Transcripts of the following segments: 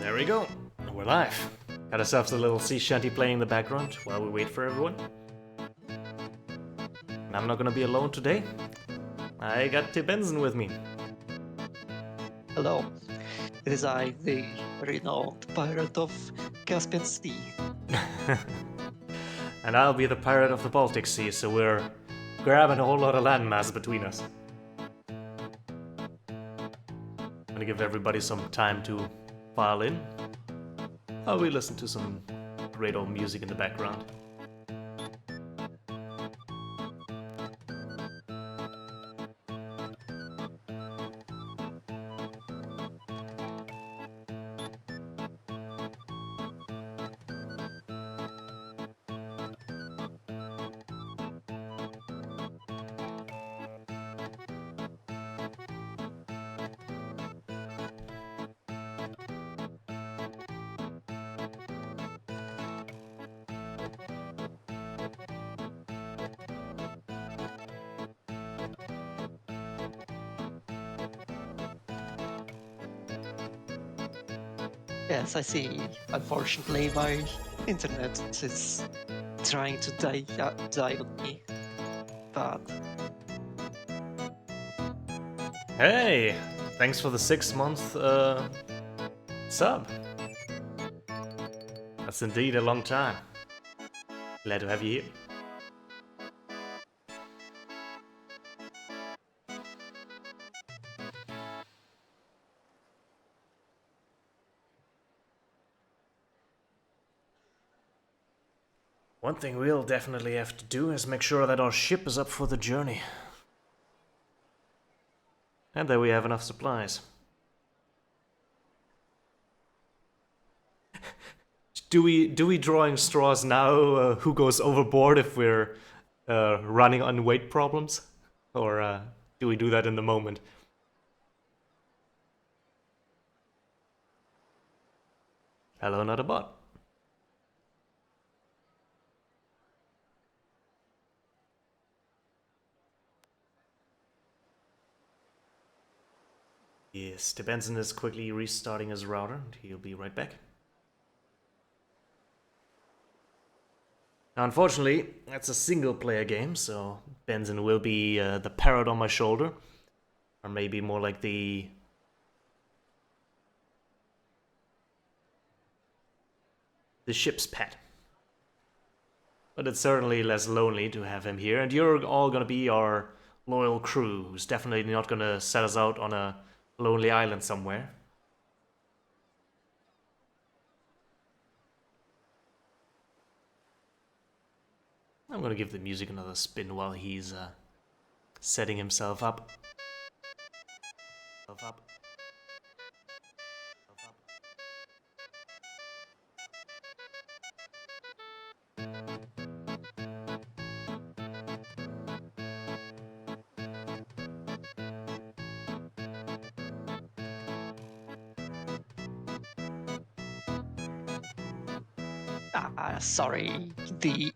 There we go. We're live. Got ourselves a little sea shanty playing in the background while we wait for everyone. And I'm not gonna be alone today. I got T-Benzin with me. Hello, it is I, the renowned pirate of Caspian Sea. And I'll be the pirate of the Baltic Sea, so we're grabbing a whole lot of landmass between us. I'm gonna give everybody some time to file in. While we listen to some great old music in the background. Yes, I see. Unfortunately, my internet is trying to die on me. But Hey! Thanks for the 6-month sub. That's indeed a long time. Glad to have you here. One thing we'll definitely have to do is make sure that our ship is up for the journey. And that we have enough supplies. Do we drawing straws now who goes overboard if we're running on weight problems? Or do we do that in the moment? Hello, not a bot. Yes, T-Benzin is quickly restarting his router, and he'll be right back. Now, unfortunately, that's a single-player game, so Benzin will be the parrot on my shoulder. Or maybe more like the ship's pet. But it's certainly less lonely to have him here, and you're all gonna be our loyal crew, who's definitely not gonna set us out on a lonely island somewhere. I'm gonna give the music another spin while he's setting himself up. sorry, the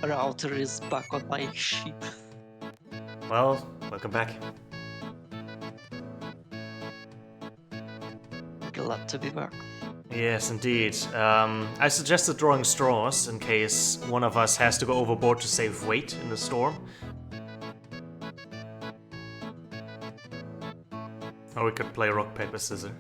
router is back on my ship. Well, welcome back. Glad to be back. Yes, indeed. I suggested drawing straws in case one of us has to go overboard to save weight in the storm. Or we could play rock, paper, scissors.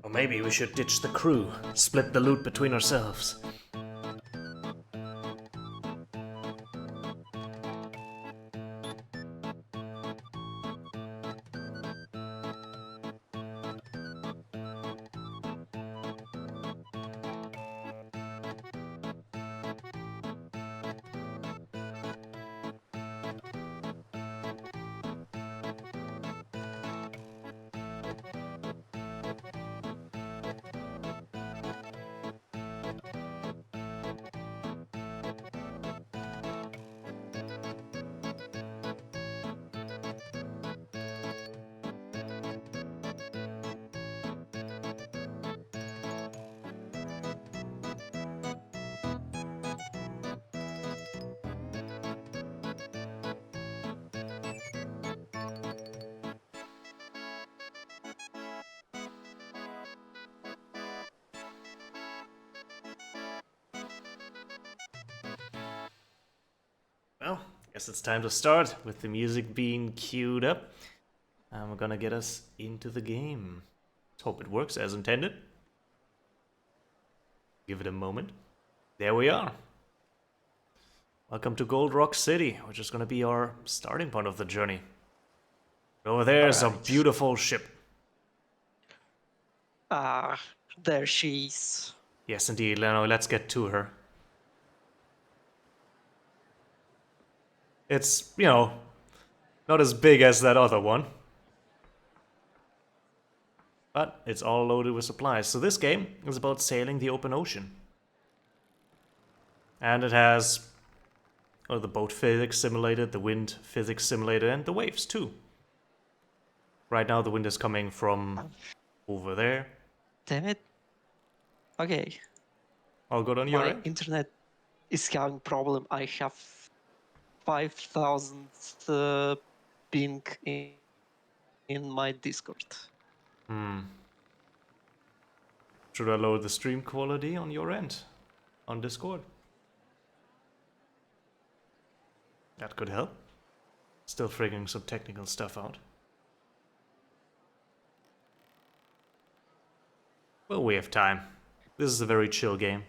Or maybe we should ditch the crew, split the loot between ourselves. Well, guess it's time to start with the music being queued up. And we're gonna get us into the game. Let's hope it works as intended. Give it a moment. There we are. Welcome to Gold Rock City, which is gonna be our starting point of the journey. Over there is a beautiful ship. Ah, there she is. Yes, indeed, Leno, let's get to her. It's, not as big as that other one. But it's all loaded with supplies. So this game is about sailing the open ocean. And it has the boat physics simulated, the wind physics simulated, and the waves too. Right now the wind is coming from over there. Damn it. Okay. All good on your My end? internet is having problem. I have 5,000 ping in my Discord. Should I lower the stream quality on your end? On Discord? That could help. Still figuring some technical stuff out. Well, we have time. This is a very chill game.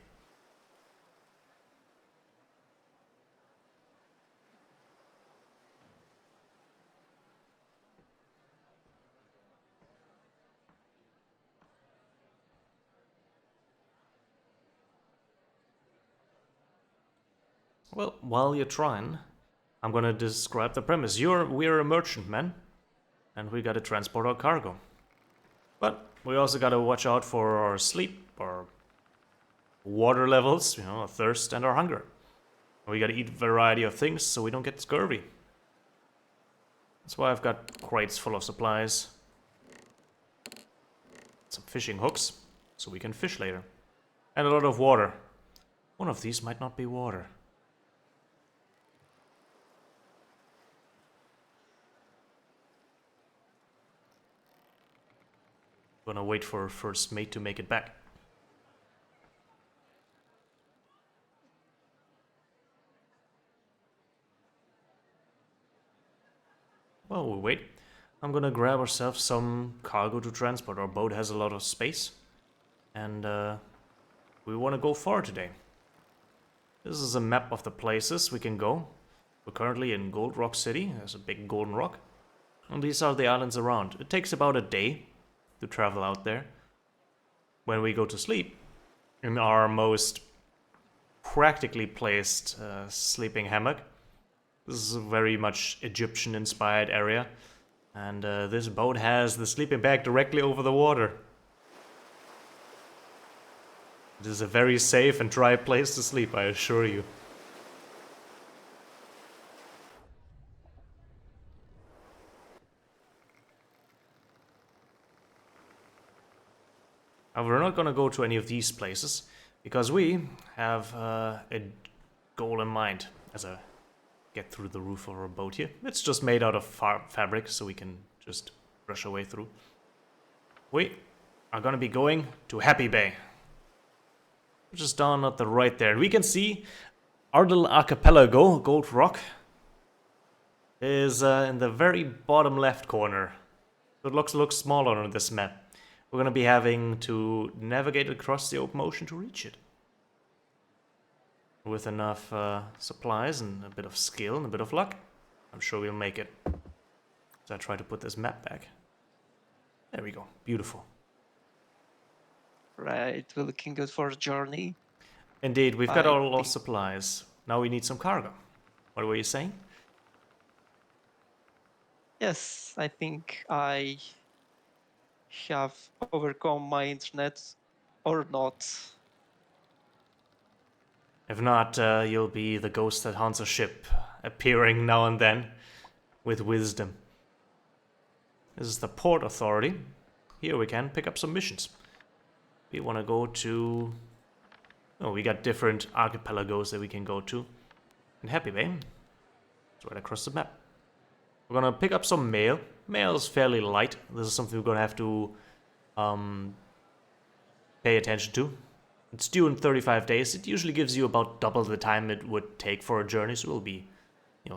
Well, while you're trying, I'm gonna describe the premise. We're a merchantman, and we gotta transport our cargo. But we also gotta watch out for our sleep, our water levels, our thirst, and our hunger. We gotta eat a variety of things so we don't get scurvy. That's why I've got crates full of supplies. Some fishing hooks, so we can fish later. And a lot of water. One of these might not be water. Gonna wait for first mate to make it back. While we wait, I'm gonna grab ourselves some cargo to transport. Our boat has a lot of space, and we want to go far today. This is a map of the places we can go. We're currently in Gold Rock City. There's a big golden rock, and these are the islands around. It takes about a day to travel out there. When we go to sleep, in our most practically placed sleeping hammock. This is a very much Egyptian-inspired area, and this boat has the sleeping bag directly over the water. It is a very safe and dry place to sleep, I assure you. Now, we're not gonna go to any of these places, because we have a goal in mind as a get through the roof of our boat here. It's just made out of fabric, so we can just brush our way through. We are gonna be going to Happy Bay, which is down at the right there. And we can see our little archipelago, Gold Rock, is in the very bottom left corner. So it looks smaller on this map. We're gonna be having to navigate across the open ocean to reach it. With enough supplies and a bit of skill and a bit of luck, I'm sure we'll make it. So I try to put this map back. There we go. Beautiful. Right, we're looking good for a journey. Indeed, we've got all our supplies. Now we need some cargo. What were you saying? Yes, I think I have overcome my internet or not. If not, you'll be the ghost that haunts a ship, appearing now and then with wisdom. This is the Port Authority. Here we can pick up some missions. We want to go to... Oh, we got different archipelagos that we can go to. And Happy Bay. It's right across the map. We're gonna pick up some mail. Mail is fairly light. This is something we're gonna have to pay attention to. It's due in 35 days. It usually gives you about double the time it would take for a journey, so we'll be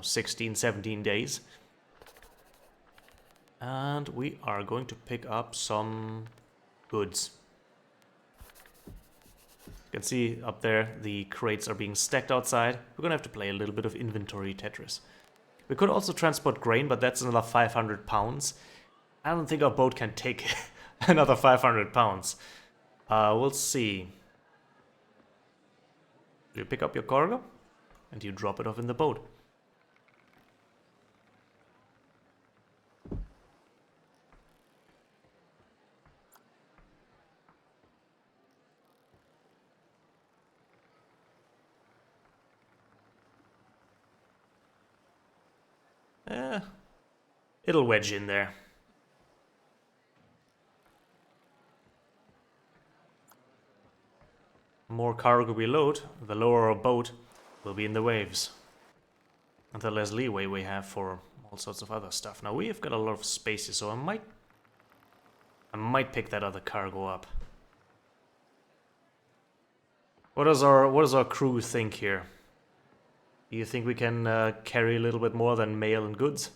16, 17 days. And we are going to pick up some goods. You can see up there the crates are being stacked outside. We're gonna have to play a little bit of inventory Tetris. We could also transport grain, but that's another 500 pounds. I don't think our boat can take another 500 pounds. We'll see. You pick up your cargo and you drop it off in the boat. It'll wedge in there. The more cargo we load, the lower our boat will be in the waves. And the less leeway we have for all sorts of other stuff. Now we've got a lot of spaces, so I might pick that other cargo up. What does our crew think here? Do you think we can carry a little bit more than mail and goods?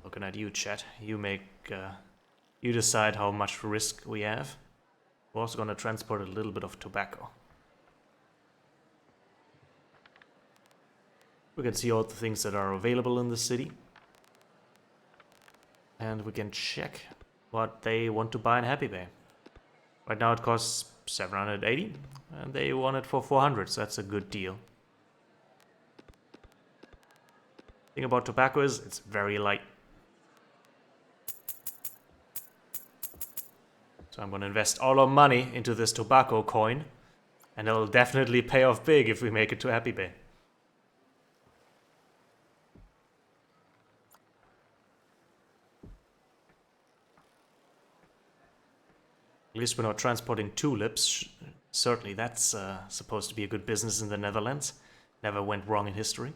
Looking at you, chat. You decide how much risk we have. We're also gonna transport a little bit of tobacco. We can see all the things that are available in the city. And we can check what they want to buy in Happy Bay. Right now it costs 780, and they want it for 400, so that's a good deal. Thing about tobacco is it's very light. So I'm gonna invest all our money into this tobacco coin, and it'll definitely pay off big if we make it to Happy Bay. At least we're not transporting tulips. Certainly that's supposed to be a good business in the Netherlands. Never went wrong in history.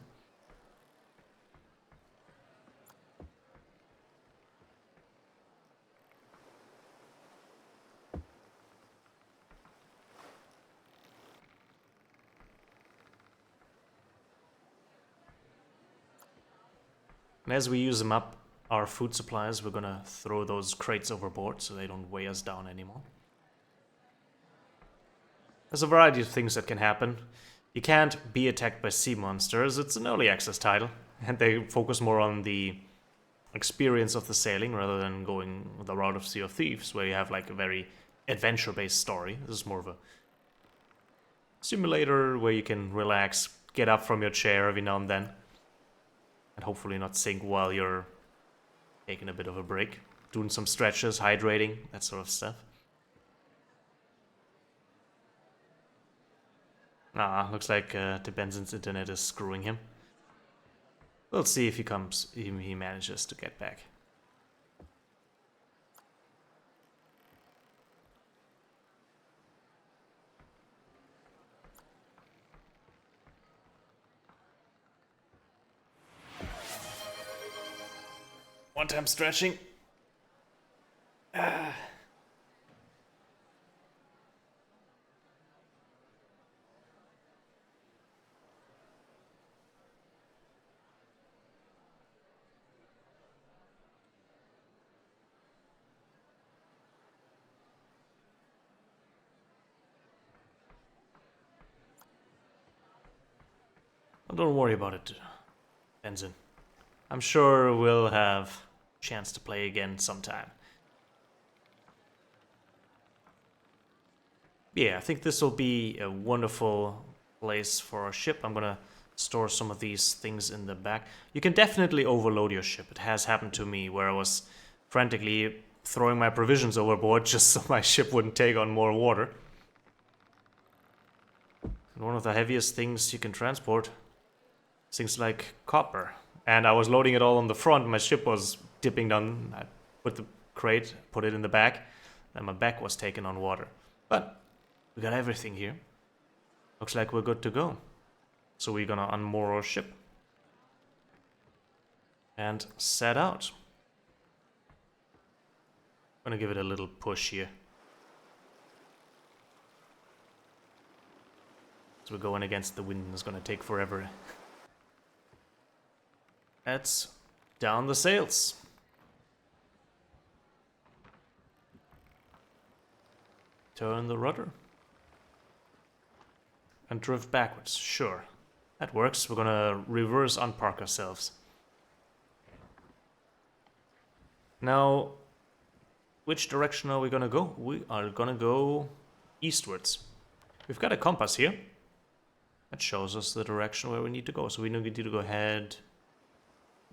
And as we use them up, our food supplies, we're gonna throw those crates overboard so they don't weigh us down anymore. There's a variety of things that can happen. You can't be attacked by sea monsters. It's an early access title, and they focus more on the experience of the sailing rather than going the route of Sea of Thieves, where you have like a very adventure-based story. This is more of a simulator where you can relax, get up from your chair every now and then, and hopefully not sink while you're taking a bit of a break, doing some stretches, hydrating, that sort of stuff. Looks like T-Benzin's internet is screwing him. We'll see if he manages to get back. One time stretching. Don't worry about it, Benzin. I'm sure we'll have a chance to play again sometime. Yeah, I think this will be a wonderful place for our ship. I'm gonna store some of these things in the back. You can definitely overload your ship. It has happened to me where I was frantically throwing my provisions overboard just so my ship wouldn't take on more water. And one of the heaviest things you can transport is things like copper. And I was loading it all on the front. My ship was dipping down. I put the crate, put it in the back, and my back was taken on water. But we got everything here. Looks like we're good to go. So we're gonna unmoor our ship and set out. Gonna give it a little push here. So we're going against the wind, it's gonna take forever. Let's down the sails. Turn the rudder. And drift backwards, sure. That works. We're gonna reverse unpark ourselves. Now, which direction are we gonna go? We are gonna go eastwards. We've got a compass here. That shows us the direction where we need to go. So we need to go ahead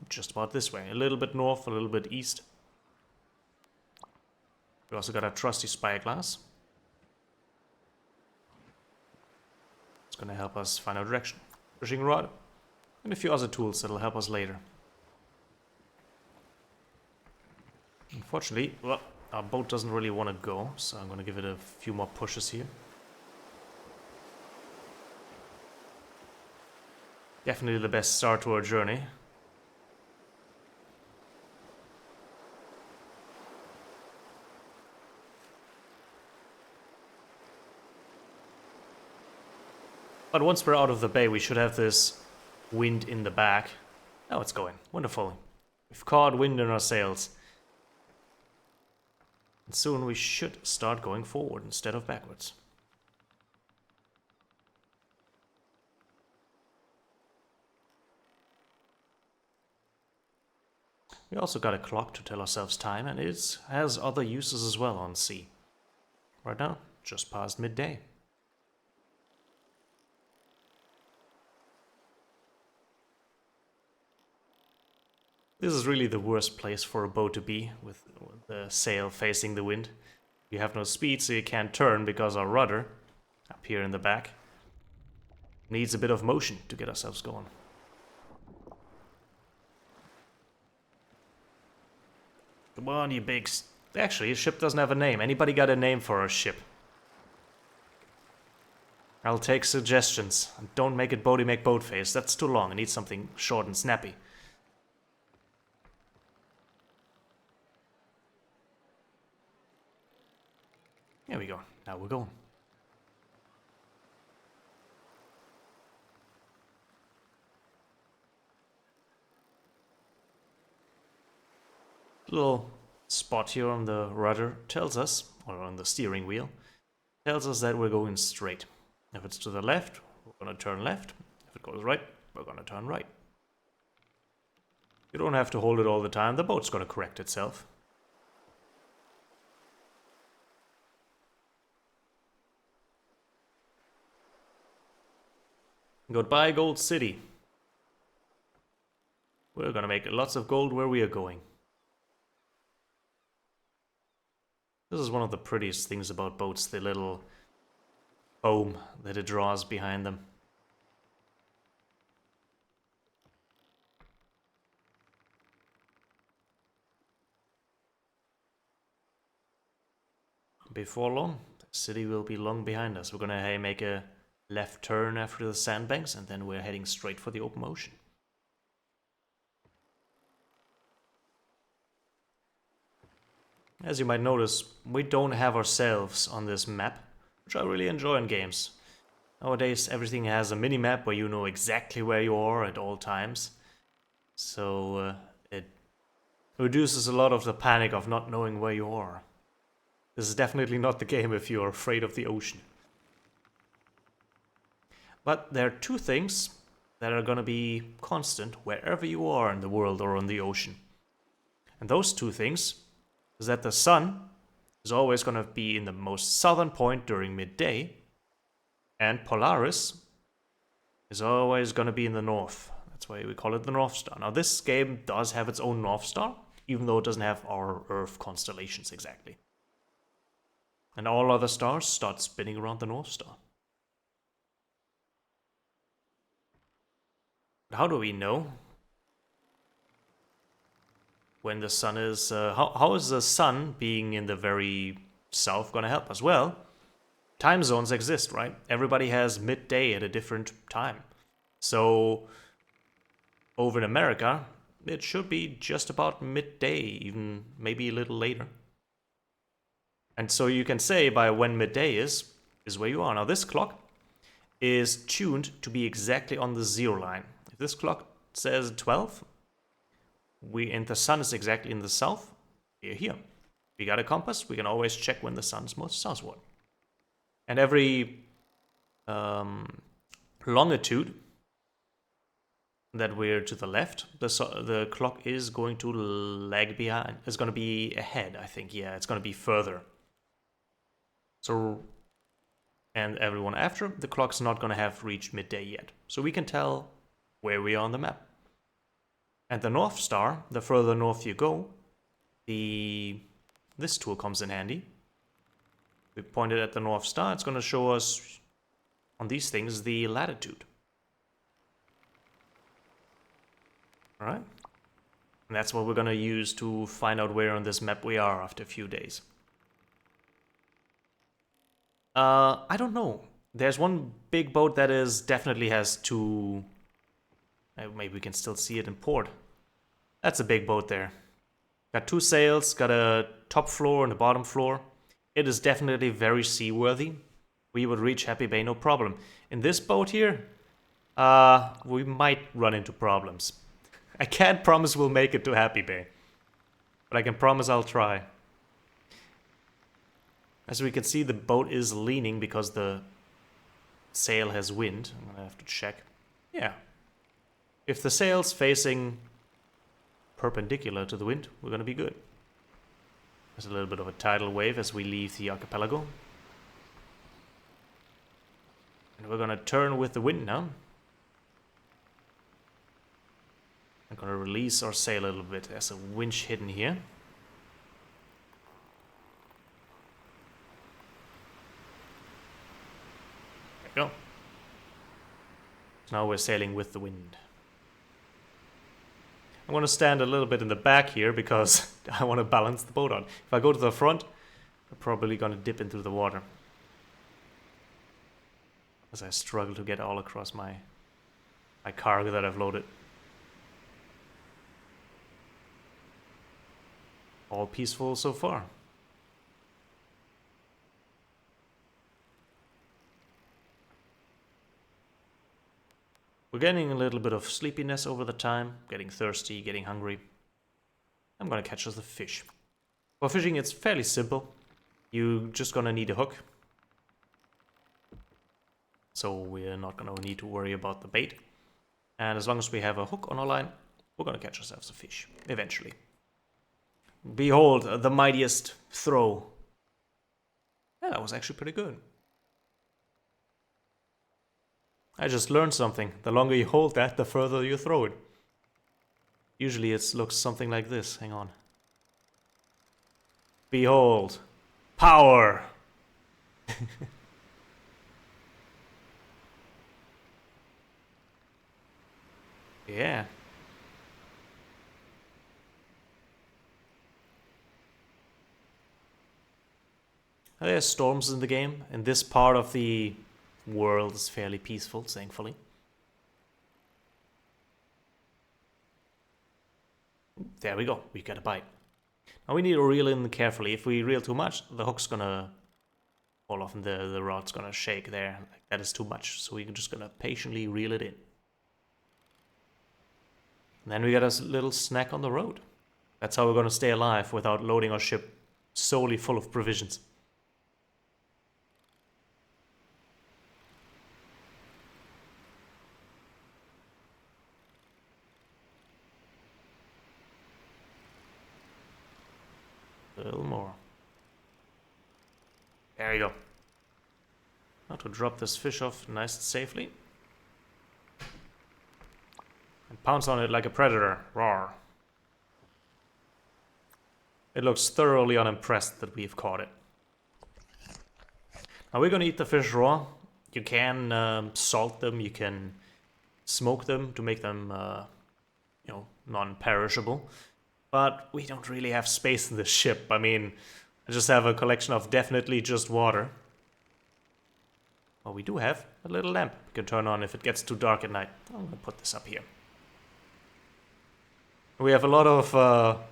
just about this way. A little bit north, a little bit east. We also got a trusty spyglass. It's gonna help us find our direction. Fishing rod, and a few other tools that'll help us later. Unfortunately, well, our boat doesn't really want to go, so I'm gonna give it a few more pushes here. Definitely the best start to our journey. But once we're out of the bay, we should have this wind in the back. Now it's going. Wonderful. We've caught wind in our sails. And soon we should start going forward instead of backwards. We also got a clock to tell ourselves time, and it has other uses as well on sea. Right now, just past midday. This is really the worst place for a boat to be, with the sail facing the wind. You have no speed, so you can't turn because our rudder, up here in the back, needs a bit of motion to get ourselves going. Come on, you big... Actually, a ship doesn't have a name. Anybody got a name for our ship? I'll take suggestions. Don't make it Boaty Make Boat Face. That's too long. I need something short and snappy. There we go. Now we're going. Little spot here on the rudder tells us, or on the steering wheel, tells us that we're going straight. If it's to the left, we're gonna turn left. If it goes right, we're gonna turn right. You don't have to hold it all the time. The boat's gonna correct itself. Goodbye, Gold City. We're gonna make lots of gold where we are going. This is one of the prettiest things about boats, the little foam that it draws behind them. Before long, the city will be long behind us. We're gonna make a left turn after the sandbanks, and then we're heading straight for the open ocean. As you might notice, we don't have ourselves on this map, which I really enjoy in games. Nowadays, everything has a mini-map where you know exactly where you are at all times. So it reduces a lot of the panic of not knowing where you are. This is definitely not the game if you're afraid of the ocean. But there are two things that are going to be constant wherever you are in the world or on the ocean. And those two things is that the sun is always going to be in the most southern point during midday, and Polaris is always going to be in the north. That's why we call it the North Star. Now this game does have its own North Star, even though it doesn't have our Earth constellations exactly. And all other stars start spinning around the North Star. How do we know when the sun is... how is the sun being in the very south going to help us? Well, time zones exist, right? Everybody has midday at a different time. So, over in America, it should be just about midday, even maybe a little later. And so you can say by when midday is where you are. Now this clock is tuned to be exactly on the 0 line. If this clock says 12, and the sun is exactly in the south, we're here. We got a compass, we can always check when the sun's most southward. And every longitude that we're to the left, the clock is going to lag behind. It's going to be ahead, I think. Yeah, it's going to be further. So, and everyone after, the clock's not going to have reached midday yet. So we can tell where we are on the map. And the North Star, the further north you go, this tool comes in handy. We pointed at the North Star, it's going to show us on these things the latitude. Alright? And that's what we're going to use to find out where on this map we are after a few days. I don't know. There's one big boat that definitely has two... Maybe we can still see it in port. That's a big boat there. Got 2 sails, got a top floor and a bottom floor. It is definitely very seaworthy. We would reach Happy Bay no problem. In this boat here, we might run into problems. I can't promise we'll make it to Happy Bay, but I can promise I'll try. As we can see, the boat is leaning because the sail has wind. I'm gonna have to check. Yeah. If the sail's facing perpendicular to the wind, we're gonna be good. There's a little bit of a tidal wave as we leave the archipelago. And we're gonna turn with the wind now. I'm gonna release our sail a little bit. There's a winch hidden here. There we go. So now we're sailing with the wind. I'm going to stand a little bit in the back here because I want to balance the boat on. If I go to the front, I'm probably going to dip into the water. As I struggle to get all across my cargo that I've loaded. All peaceful so far. We're getting a little bit of sleepiness over the time, getting thirsty, getting hungry. I'm gonna catch us a fish. For fishing, it's fairly simple. You're just gonna need a hook. So we're not gonna need to worry about the bait. And as long as we have a hook on our line, we're gonna catch ourselves a fish, eventually. Behold, the mightiest throw. Yeah, that was actually pretty good. I just learned something. The longer you hold that, the further you throw it. Usually it looks something like this. Hang on. Behold. Power! Yeah. There's storms in the game, and this part of the world is fairly peaceful, thankfully. There we go, we got a bite. Now we need to reel in carefully. If we reel too much, the hook's gonna fall off and the rod's gonna shake there. That is too much, so we're just gonna patiently reel it in. And then we got a little snack on the road. That's how we're gonna stay alive without loading our ship solely full of provisions. A little more. There we go. Now to drop this fish off nice and safely. And pounce on it like a predator. Roar. It looks thoroughly unimpressed that we've caught it. Now we're gonna eat the fish raw. You can salt them, you can smoke them to make them, non-perishable. But we don't really have space in the ship. I mean, I just have a collection of definitely just water. Well, we do have a little lamp we can turn on if it gets too dark at night. I'm gonna put this up here. We have a lot of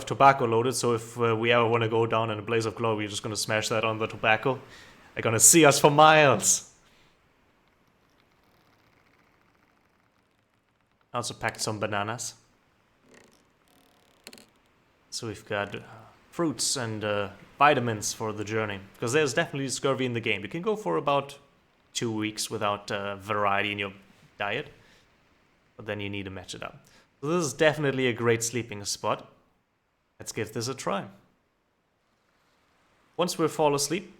tobacco loaded, so if we ever want to go down in a blaze of glory, we're just gonna smash that on the tobacco. They're gonna see us for miles. I also packed some bananas. So we've got fruits and vitamins for the journey. Because there's definitely scurvy in the game. You can go for about 2 weeks without variety in your diet. But then you need to match it up. So this is definitely a great sleeping spot. Let's give this a try. Once we fall asleep,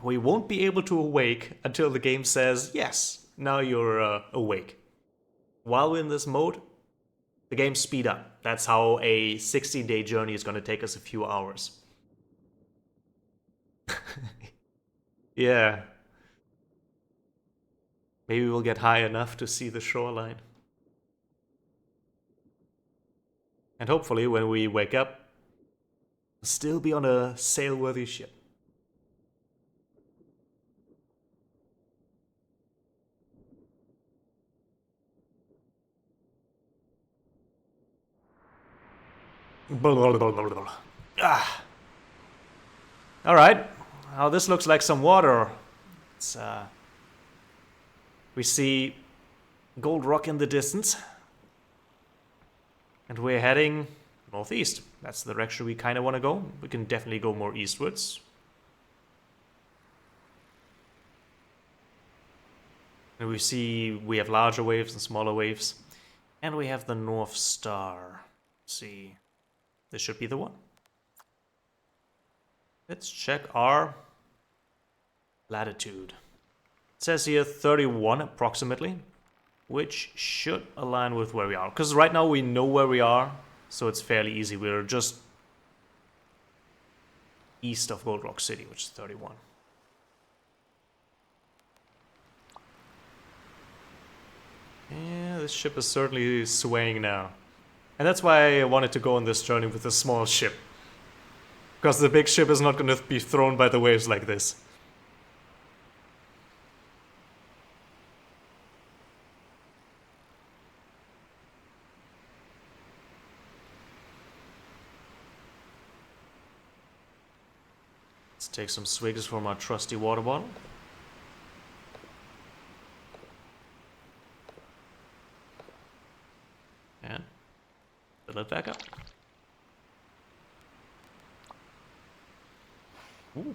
we won't be able to awake until the game says, yes, now you're awake. While we're in this mode, the game speed up. That's how a 16-day journey is going to take us a few hours. Yeah. Maybe we'll get high enough to see the shoreline. And hopefully when we wake up, we'll still be on a sailworthy ship. Ah. All right. Now this looks like some water. It's, we see Gold Rock in the distance. And we're heading northeast. That's the direction we kind of want to go. We can definitely go more eastwards. And we see we have larger waves and smaller waves. And we have the North Star. Let's see. This should be the one. Let's check our latitude. It says here 31 approximately, which should align with where we are. Because right now we know where we are, so it's fairly easy. We're just east of Gold Rock City, which is 31. Yeah, this ship is certainly swaying now. And that's why I wanted to go on this journey with a small ship. Because the big ship is not going to be thrown by the waves like this. Let's take some swigs from our trusty water bottle. And fill it back up. Ooh.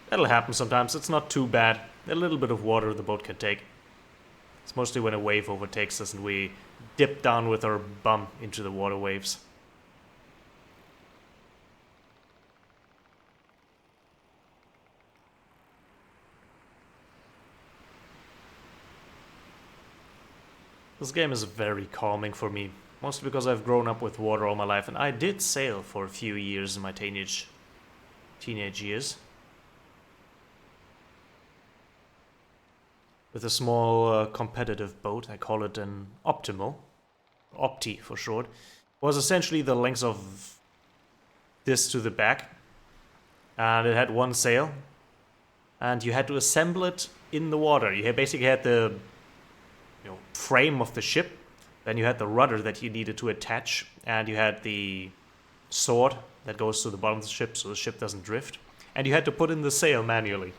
That'll happen sometimes. It's not too bad. A little bit of water the boat can take. It's mostly when a wave overtakes us and we dip down with our bum into the water waves. This game is very calming for me, mostly because I've grown up with water all my life, and I did sail for a few years in my teenage years. With a small competitive boat, I call it an Optimal, Opti for short. It was essentially the length of this to the back, and it had one sail, and you had to assemble it in the water. You basically had the frame of the ship, then you had the rudder that you needed to attach, and you had the sword that goes to the bottom of the ship so the ship doesn't drift, and you had to put in the sail manually,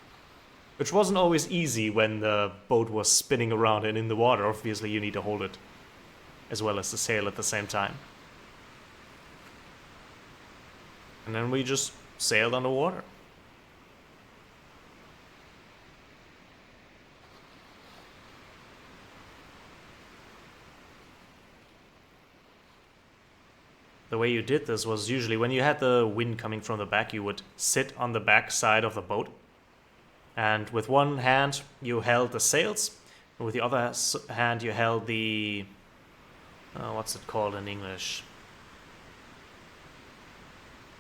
which wasn't always easy when the boat was spinning around and in the water. Obviously you need to hold it as well as the sail at the same time. And then we just sailed on the water. The way you did this was usually when you had the wind coming from the back, you would sit on the back side of the boat. And with one hand, you held the sails. And with the other hand, you held the... what's it called in English?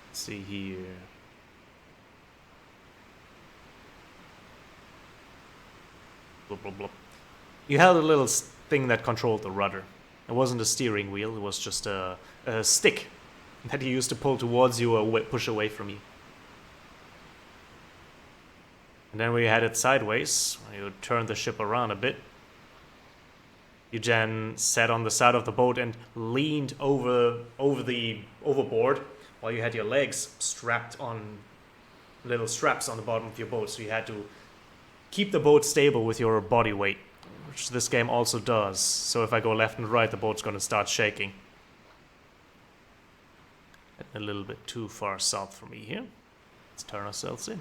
Let's see here. Blah, blah, blah. You held a little thing that controlled the rudder. It wasn't a steering wheel, it was just a stick that you used to pull towards you or push away from you. And then when you had it sideways, when you turned the ship around a bit, you then sat on the side of the boat and leaned over the overboard while you had your legs strapped on little straps on the bottom of your boat, so you had to keep the boat stable with your body weight, which this game also does. So if I go left and right, the boat's going to start shaking. Getting a little bit too far south for me here. Let's turn ourselves in.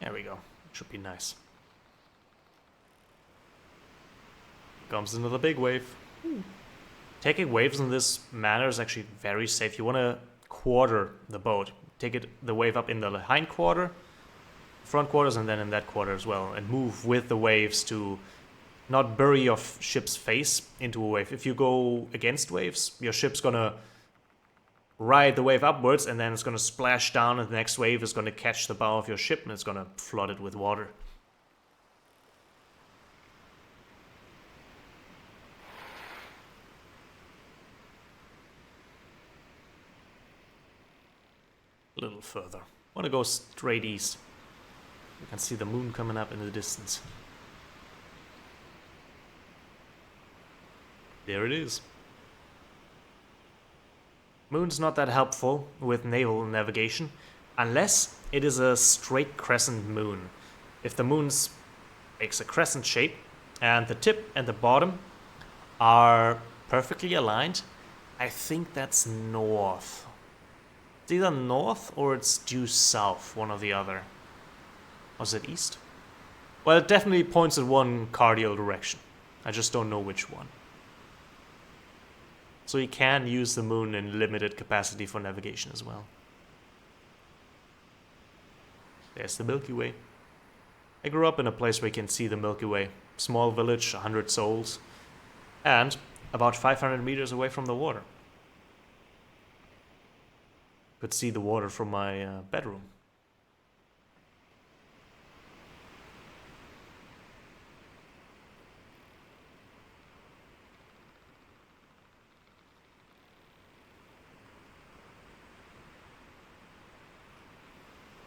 There we go. Should be nice. Comes another big wave. Taking waves in this manner is actually very safe. You want to quarter the boat. Take the wave up in the hind quarter, front quarters, and then in that quarter as well. And move with the waves to not bury your ship's face into a wave. If you go against waves, your ship's going to ride the wave upwards, and then it's going to splash down, and the next wave is going to catch the bow of your ship, and it's going to flood it with water. A little further. I want to go straight east. You can see the moon coming up in the distance. There it is. Moon's not that helpful with naval navigation, unless it is a straight crescent moon. If the moon makes a crescent shape, and the tip and the bottom are perfectly aligned, I think that's north. It's either north or it's due south, one or the other. Or is it east? Well, it definitely points in one cardinal direction. I just don't know which one. So you can use the moon in limited capacity for navigation as well. There's the Milky Way. I grew up in a place where you can see the Milky Way. Small village, 100 souls. And about 500 meters away from the water. Could see the water from my bedroom.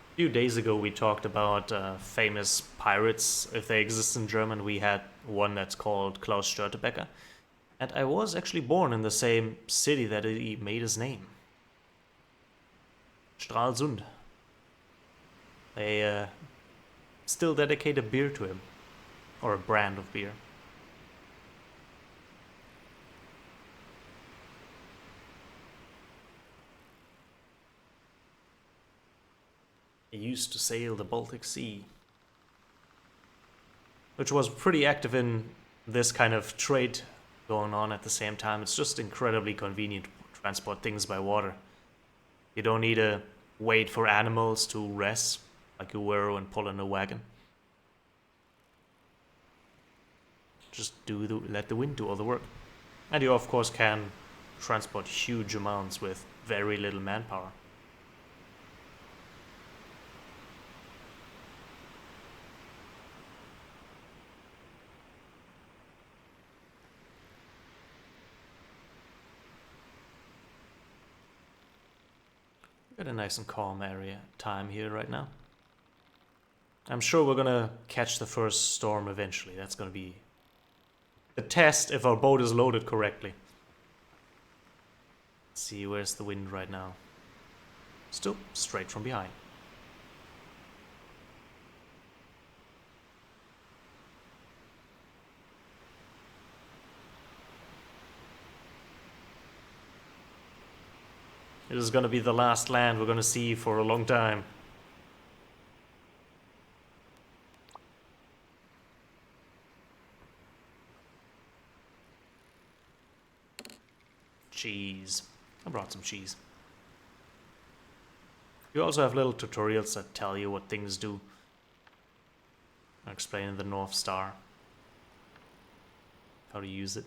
A few days ago we talked about famous pirates. If they exist in German, we had one that's called Klaus Störtebeker. And I was actually born in the same city that he made his name. Stralsund. They still dedicate a beer to him. Or a brand of beer. He used to sail the Baltic Sea, which was pretty active in this kind of trade going on at the same time. It's just incredibly convenient to transport things by water. You don't need to wait for animals to rest like you were when pulling a wagon. Just let the wind do all the work. And you of course can transport huge amounts with very little manpower. Got a nice and calm area time here right now. I'm sure we're gonna catch the first storm eventually. That's gonna be the test if our boat is loaded correctly. Let's see, where's the wind right now? Still straight from behind. It is going to be the last land we're going to see for a long time. Cheese. I brought some cheese. You also have little tutorials that tell you what things do. I'm explaining the North Star. How to use it.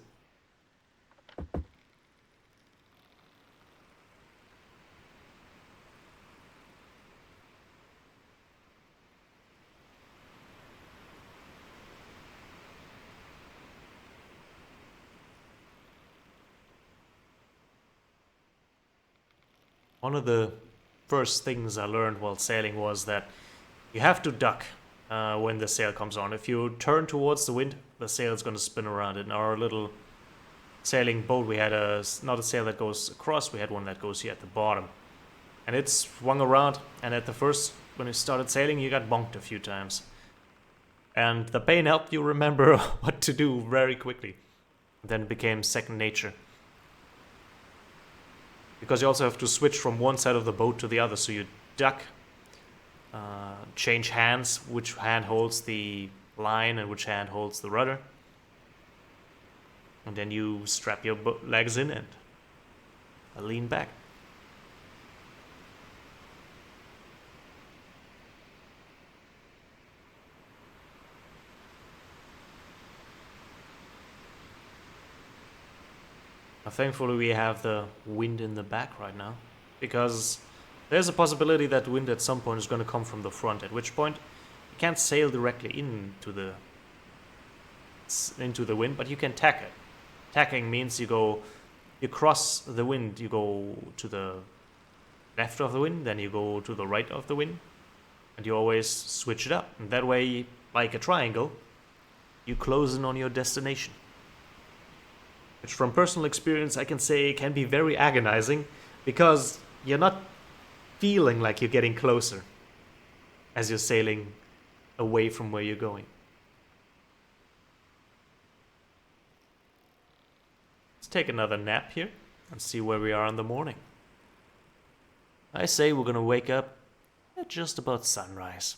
One of the first things I learned while sailing was that you have to duck when the sail comes on. If you turn towards the wind, the sail is going to spin around. In our little sailing boat, we had not a sail that goes across, we had one that goes here at the bottom. And it swung around, and at the first, when you started sailing, you got bonked a few times. And the pain helped you remember what to do very quickly. Then it became second nature. Because you also have to switch from one side of the boat to the other, so you duck, change hands, which hand holds the line and which hand holds the rudder. And then you strap your legs in and lean back. Now, thankfully we have the wind in the back right now, because there's a possibility that wind at some point is going to come from the front, at which point you can't sail directly into the wind, but you can tack it. Tacking means you cross the wind, you go to the left of the wind, then you go to the right of the wind, and you always switch it up. And that way, like a triangle, you close in on your destination. Which from personal experience I can say can be very agonizing, because you're not feeling like you're getting closer as you're sailing away from where you're going. Let's take another nap here and see where we are in the morning. I say we're gonna wake up at just about sunrise.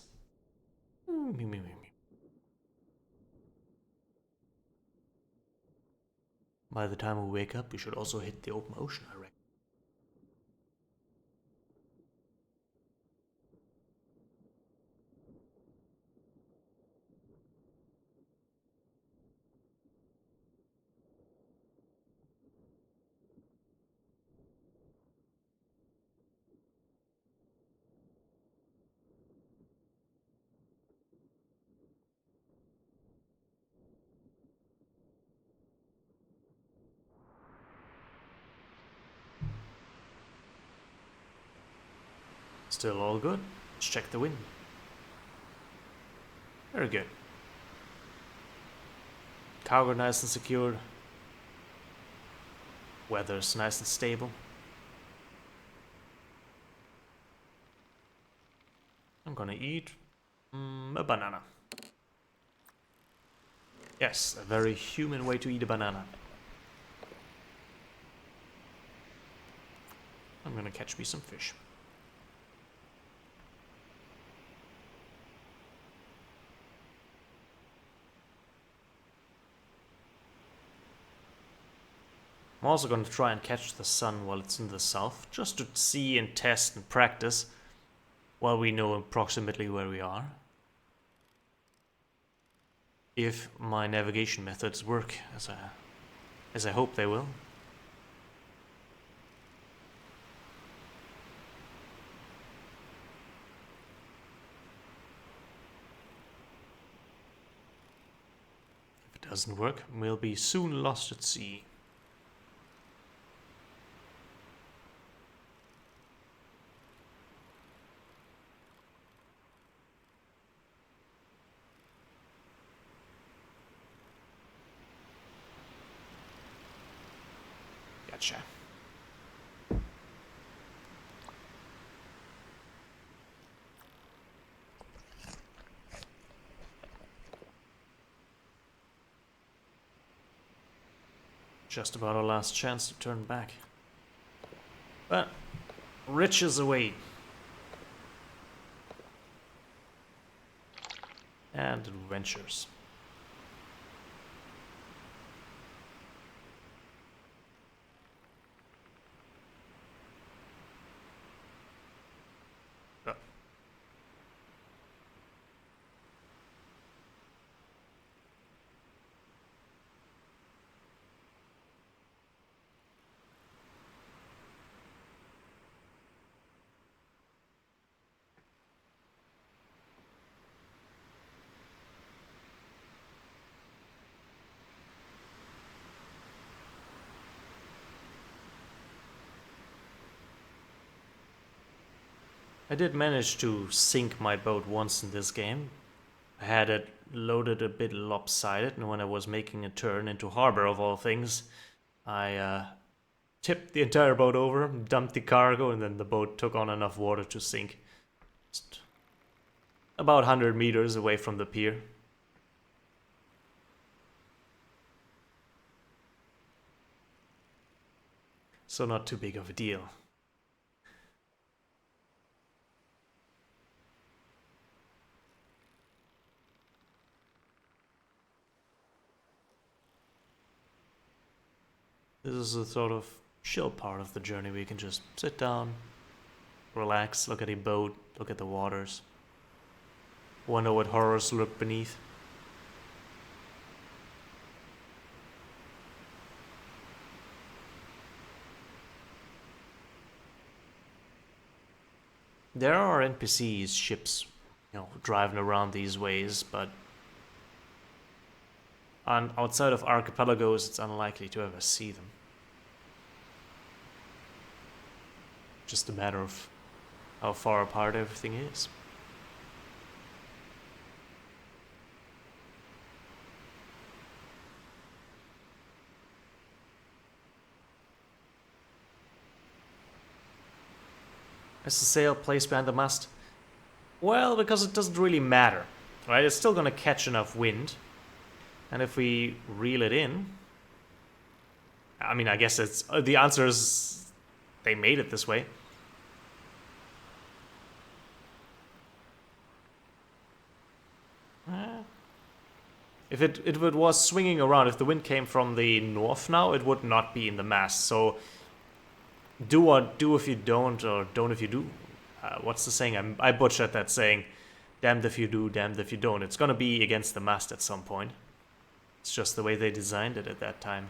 By the time we wake up, we should also hit the open ocean, I reckon. Still all good. Let's check the wind. Very good. Cargo nice and secured. Weather's nice and stable. I'm gonna eat a banana. Yes, a very human way to eat a banana. I'm gonna catch me some fish. I'm also going to try and catch the sun while it's in the south, just to see and test and practice while we know approximately where we are. If my navigation methods work as I hope they will. If it doesn't work, we'll be soon lost at sea. Gotcha. Just about our last chance to turn back. But riches await. And adventures. I did manage to sink my boat once in this game. I had it loaded a bit lopsided, and when I was making a turn into harbor of all things, I tipped the entire boat over, dumped the cargo, and then the boat took on enough water to sink. Just about 100 meters away from the pier. So not too big of a deal. This is a sort of chill part of the journey where you can just sit down, relax, look at a boat, look at the waters, wonder what horrors lurk beneath. There are NPCs, ships, driving around these ways, but outside of archipelagos, it's unlikely to ever see them. Just a matter of how far apart everything is. Is the sail placed behind the mast? Well, because it doesn't really matter, right? It's still gonna catch enough wind. And if we reel it in... I mean, I guess it's... the answer is... they made it this way. If it was swinging around, if the wind came from the north now, it would not be in the mast. So... do if you don't, or don't if you do. What's the saying? I butchered that saying. Damned if you do, damned if you don't. It's gonna be against the mast at some point. It's just the way they designed it at that time.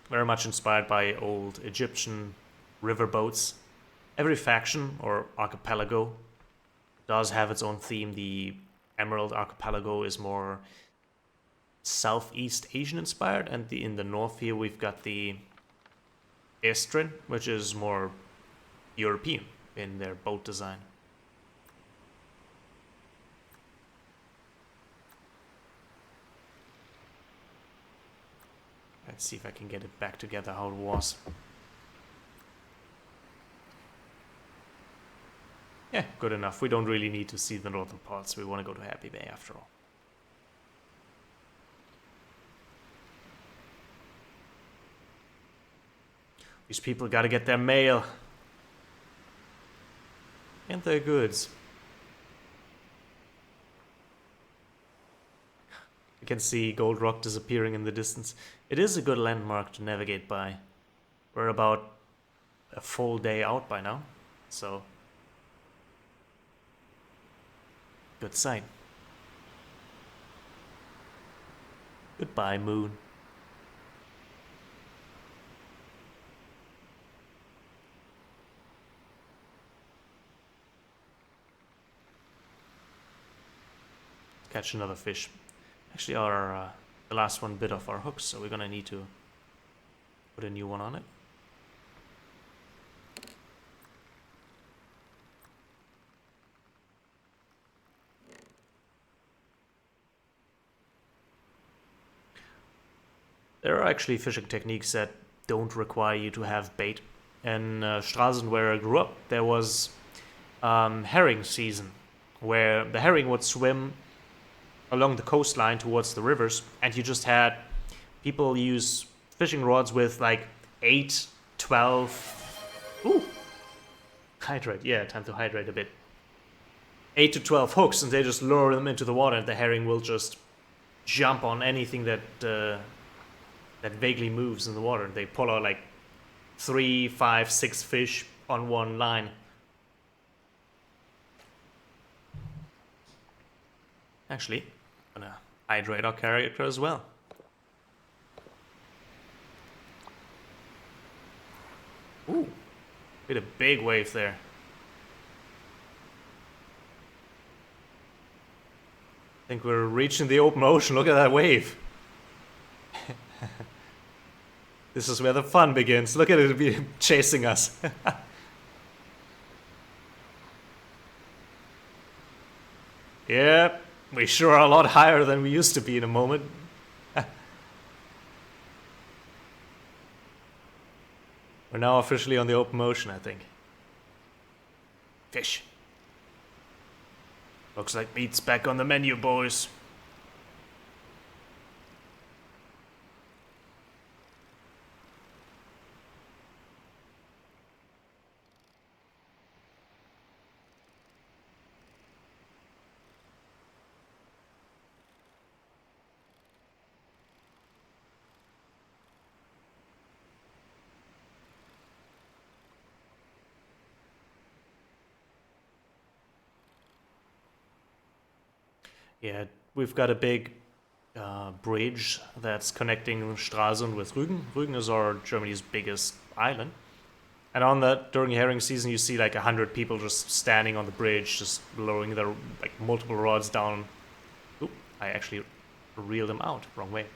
Very much inspired by old Egyptian river boats. Every faction or archipelago does have its own theme. The Emerald Archipelago is more Southeast Asian inspired, and in the north here we've got the Estrin, which is more European in their boat design. Let's see if I can get it back together how it was. Yeah, good enough. We don't really need to see the northern parts. We want to go to Happy Bay after all. These people gotta get their mail. And their goods. You can see Gold Rock disappearing in the distance. It is a good landmark to navigate by. We're about a full day out by now, so good sign. Goodbye, moon. Catch another fish. Actually, the last one bit off our hooks, so we're gonna need to put a new one on it. There are actually fishing techniques that don't require you to have bait. In Stralsund, where I grew up, there was herring season, where the herring would swim along the coastline towards the rivers, and you just had people use fishing rods with like 8, 12... Ooh! Hydrate, yeah, time to hydrate a bit. 8 to 12 hooks, and they just lure them into the water, and the herring will just jump on anything that that vaguely moves in the water. They pull out like 3, 5, 6 fish on one line. Actually, I'm gonna hydrate our character as well. Ooh, hit a big wave there. I think we're reaching the open ocean. Look at that wave. This is where the fun begins. Look at it be chasing us. Yeah, we sure are a lot higher than we used to be in a moment. We're now officially on the open ocean, I think. Fish. Looks like meat's back on the menu, boys. Yeah, we've got a big bridge that's connecting Stralsund with Rügen. Rügen is our Germany's biggest island. And on that, during herring season, you see like 100 people just standing on the bridge, just lowering their like multiple rods down. Oop, I actually reeled them out, wrong way.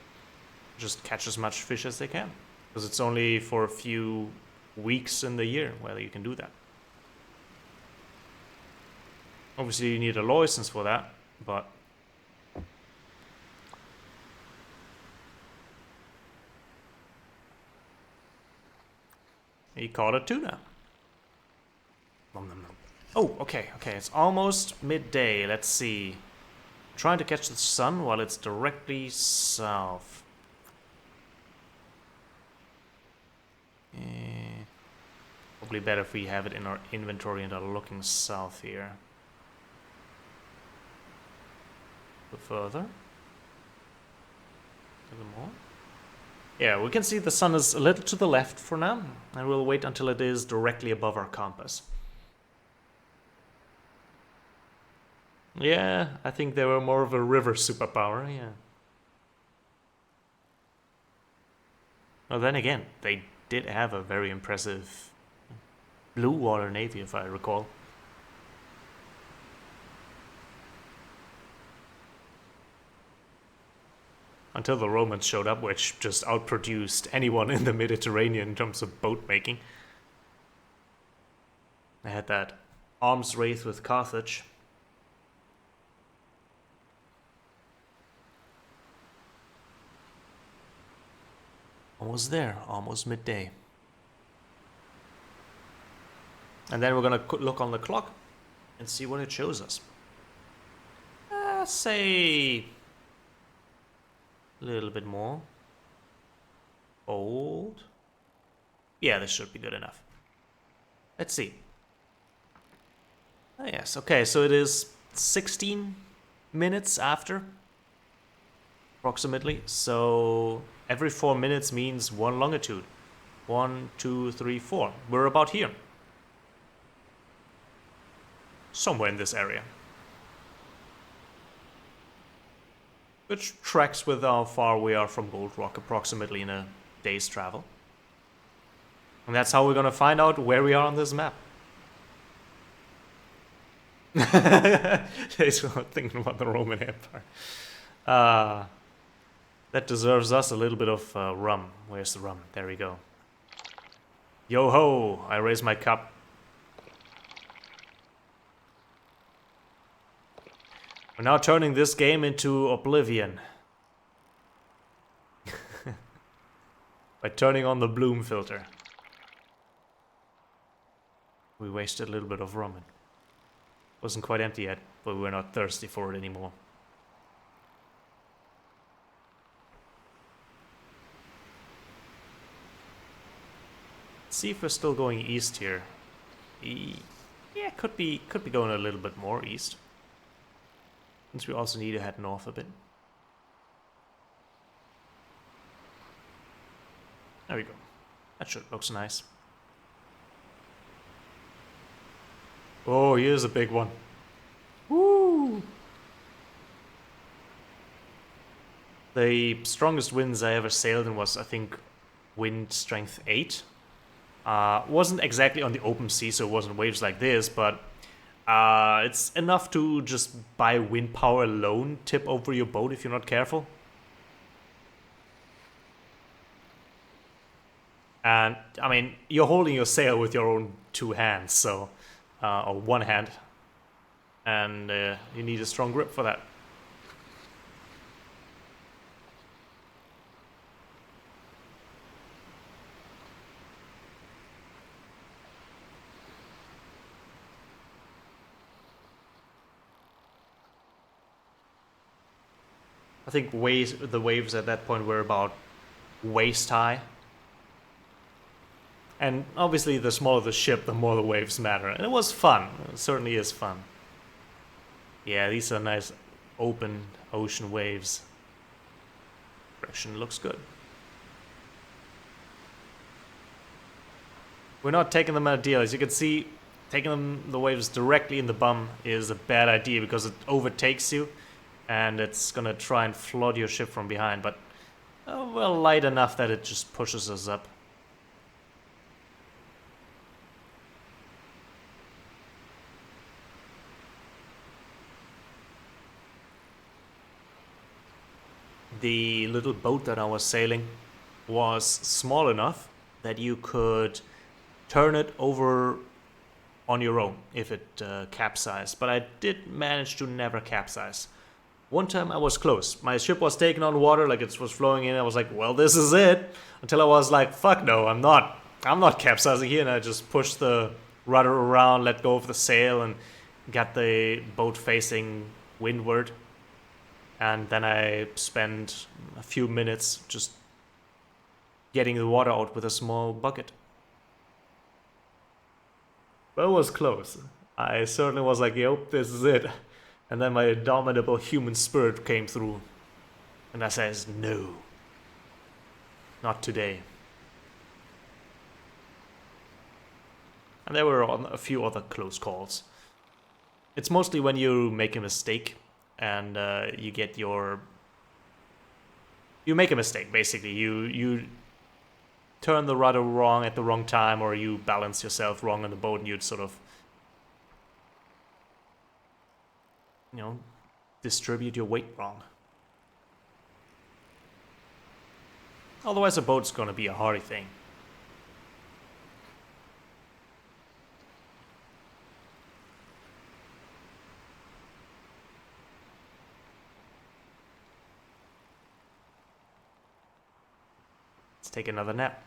Just catch as much fish as they can. Because it's only for a few weeks in the year where you can do that. Obviously you need a license for that, but he caught a tuna. Nom, nom, nom. Oh, okay, it's almost midday. Let's see. Trying to catch the sun while it's directly south. Probably better if we have it in our inventory and are looking south here. A bit further. A little more. Yeah, we can see the sun is a little to the left for now, and we'll wait until it is directly above our compass. Yeah, I think they were more of a river superpower, yeah. Well, then again, they did have a very impressive blue water navy, if I recall. Until the Romans showed up, which just outproduced anyone in the Mediterranean in terms of boat making. They had that arms race with Carthage. Almost there, almost midday. And then we're gonna look on the clock and see what it shows us. Say a little bit more. Old. Yeah, this should be good enough. Let's see. Oh, yes, okay, so it is 16 minutes after, approximately. So every 4 minutes means one longitude. 1, 2, 3, 4. We're about here. Somewhere in this area. Which tracks with how far we are from Gold Rock, approximately in a day's travel. And that's how we're gonna find out where we are on this map. He's thinking about the Roman Empire. That deserves us a little bit of rum. Where's the rum? There we go. Yo ho! I raise my cup. We're now turning this game into oblivion. By turning on the bloom filter. We wasted a little bit of rum. It wasn't quite empty yet, but we're not thirsty for it anymore. Let's see if we're still going east here. Yeah, could be going a little bit more east. Since we also need to head north a bit. There we go. That looks nice. Oh, here's a big one. Woo! The strongest winds I ever sailed in was, I think, wind strength 8. Wasn't exactly on the open sea, so it wasn't waves like this, but it's enough to just by wind power alone tip over your boat if you're not careful. And, I mean, you're holding your sail with your own two hands, so, or one hand. and you need a strong grip for that. I think the waves at that point were about waist high. And obviously, the smaller the ship, the more the waves matter. And it was fun. It certainly is fun. Yeah, these are nice open ocean waves. Direction looks good. We're not taking them at a deal. As you can see, taking the waves directly in the bum is a bad idea because it overtakes you and it's gonna try and flood your ship from behind. But well, light enough that it just pushes us up. The little boat that I was sailing was small enough that you could turn it over on your own if it capsized, but I did manage to never capsize. One time I was close. My ship was taking on water, like it was flowing in. I was like, well, this is it. Until I was like, fuck no, I'm not capsizing here. And I just pushed the rudder around, let go of the sail, and got the boat facing windward. And then I spent a few minutes just getting the water out with a small bucket. But it was close. I certainly was like, yep, this is it. And then my indomitable human spirit came through. And I says, no. Not today. And there were a few other close calls. It's mostly when you make a mistake and you make a mistake, basically. You turn the rudder wrong at the wrong time, or you balance yourself wrong on the boat and you'd sort of, distribute your weight wrong. Otherwise a boat's gonna be a hardy thing. Let's take another nap.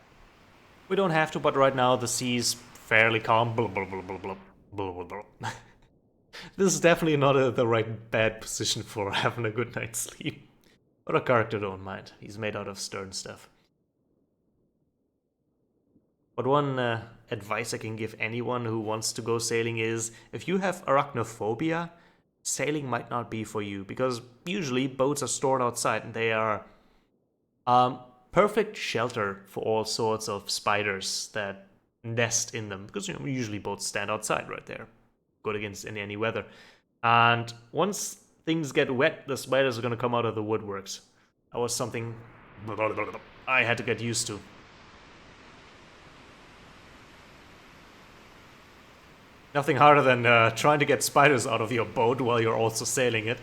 We don't have to, but right now the sea's fairly calm. Blah, blah, blah, blah, blah, blah, blah, blah. This is definitely not the right bad position for having a good night's sleep. But our character don't mind. He's made out of stern stuff. But one advice I can give anyone who wants to go sailing is, if you have arachnophobia, sailing might not be for you, because usually boats are stored outside and they are perfect shelter for all sorts of spiders that nest in them, because usually boats stand outside right there, good against any weather. And once things get wet, the spiders are going to come out of the woodworks. That was something I had to get used to. Nothing harder than trying to get spiders out of your boat while you're also sailing it.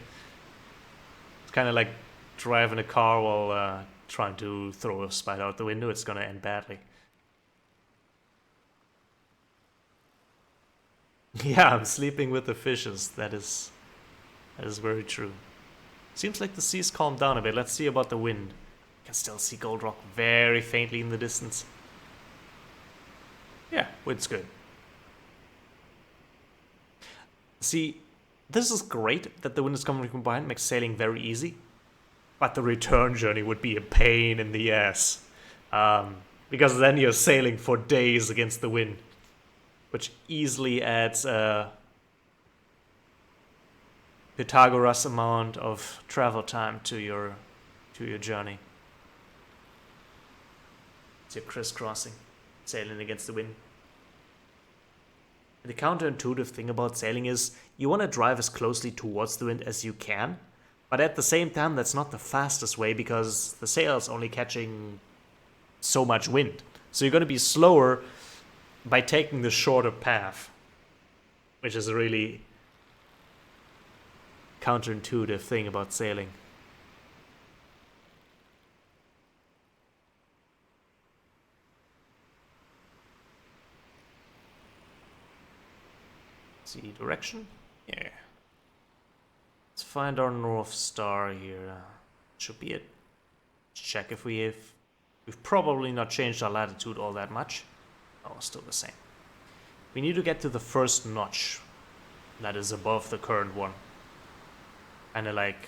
It's kind of like driving a car while trying to throw a spider out the window. It's gonna end badly. Yeah, I'm sleeping with the fishes. That is very true. Seems like the sea's calmed down a bit. Let's see about the wind. You can still see Gold Rock very faintly in the distance. Yeah, wind's good. See, this is great that the wind is coming from behind, makes sailing very easy. But the return journey would be a pain in the ass. Because then you're sailing for days against the wind. Which easily adds a Pythagoras amount of travel time to your journey. So you're crisscrossing, sailing against the wind. The counterintuitive thing about sailing is you want to drive as closely towards the wind as you can, but at the same time that's not the fastest way because the sail's only catching so much wind. So you're going to be slower by taking the shorter path, which is a really counterintuitive thing about sailing. See direction? Yeah. find our North Star here. Should be it. Check if we've probably not changed our latitude all that much. Oh, still the same. We need to get to the first notch that is above the current one. Kinda like...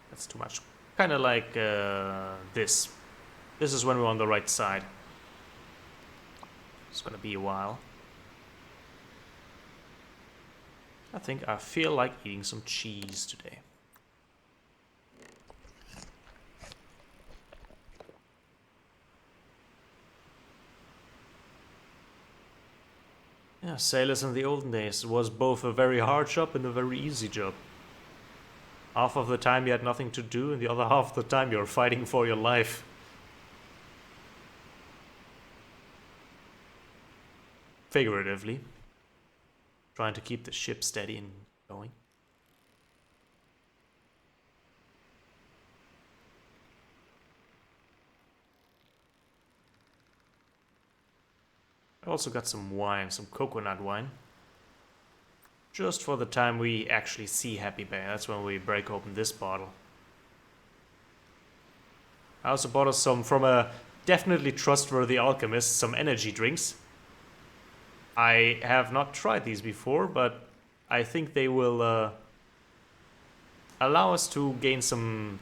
That's too much. Kinda like this. This is when we're on the right side. It's gonna be a while. I feel like eating some cheese today. Yeah, sailors in the olden days was both a very hard job and a very easy job. Half of the time you had nothing to do, and the other half of the time you were fighting for your life. Figuratively. Trying to keep the ship steady and going. I also got some wine, some coconut wine. Just for the time we actually see Happy Bay. That's when we break open this bottle. I also bought us some from a definitely trustworthy alchemist, some energy drinks. I have not tried these before, but I think they will allow us to gain some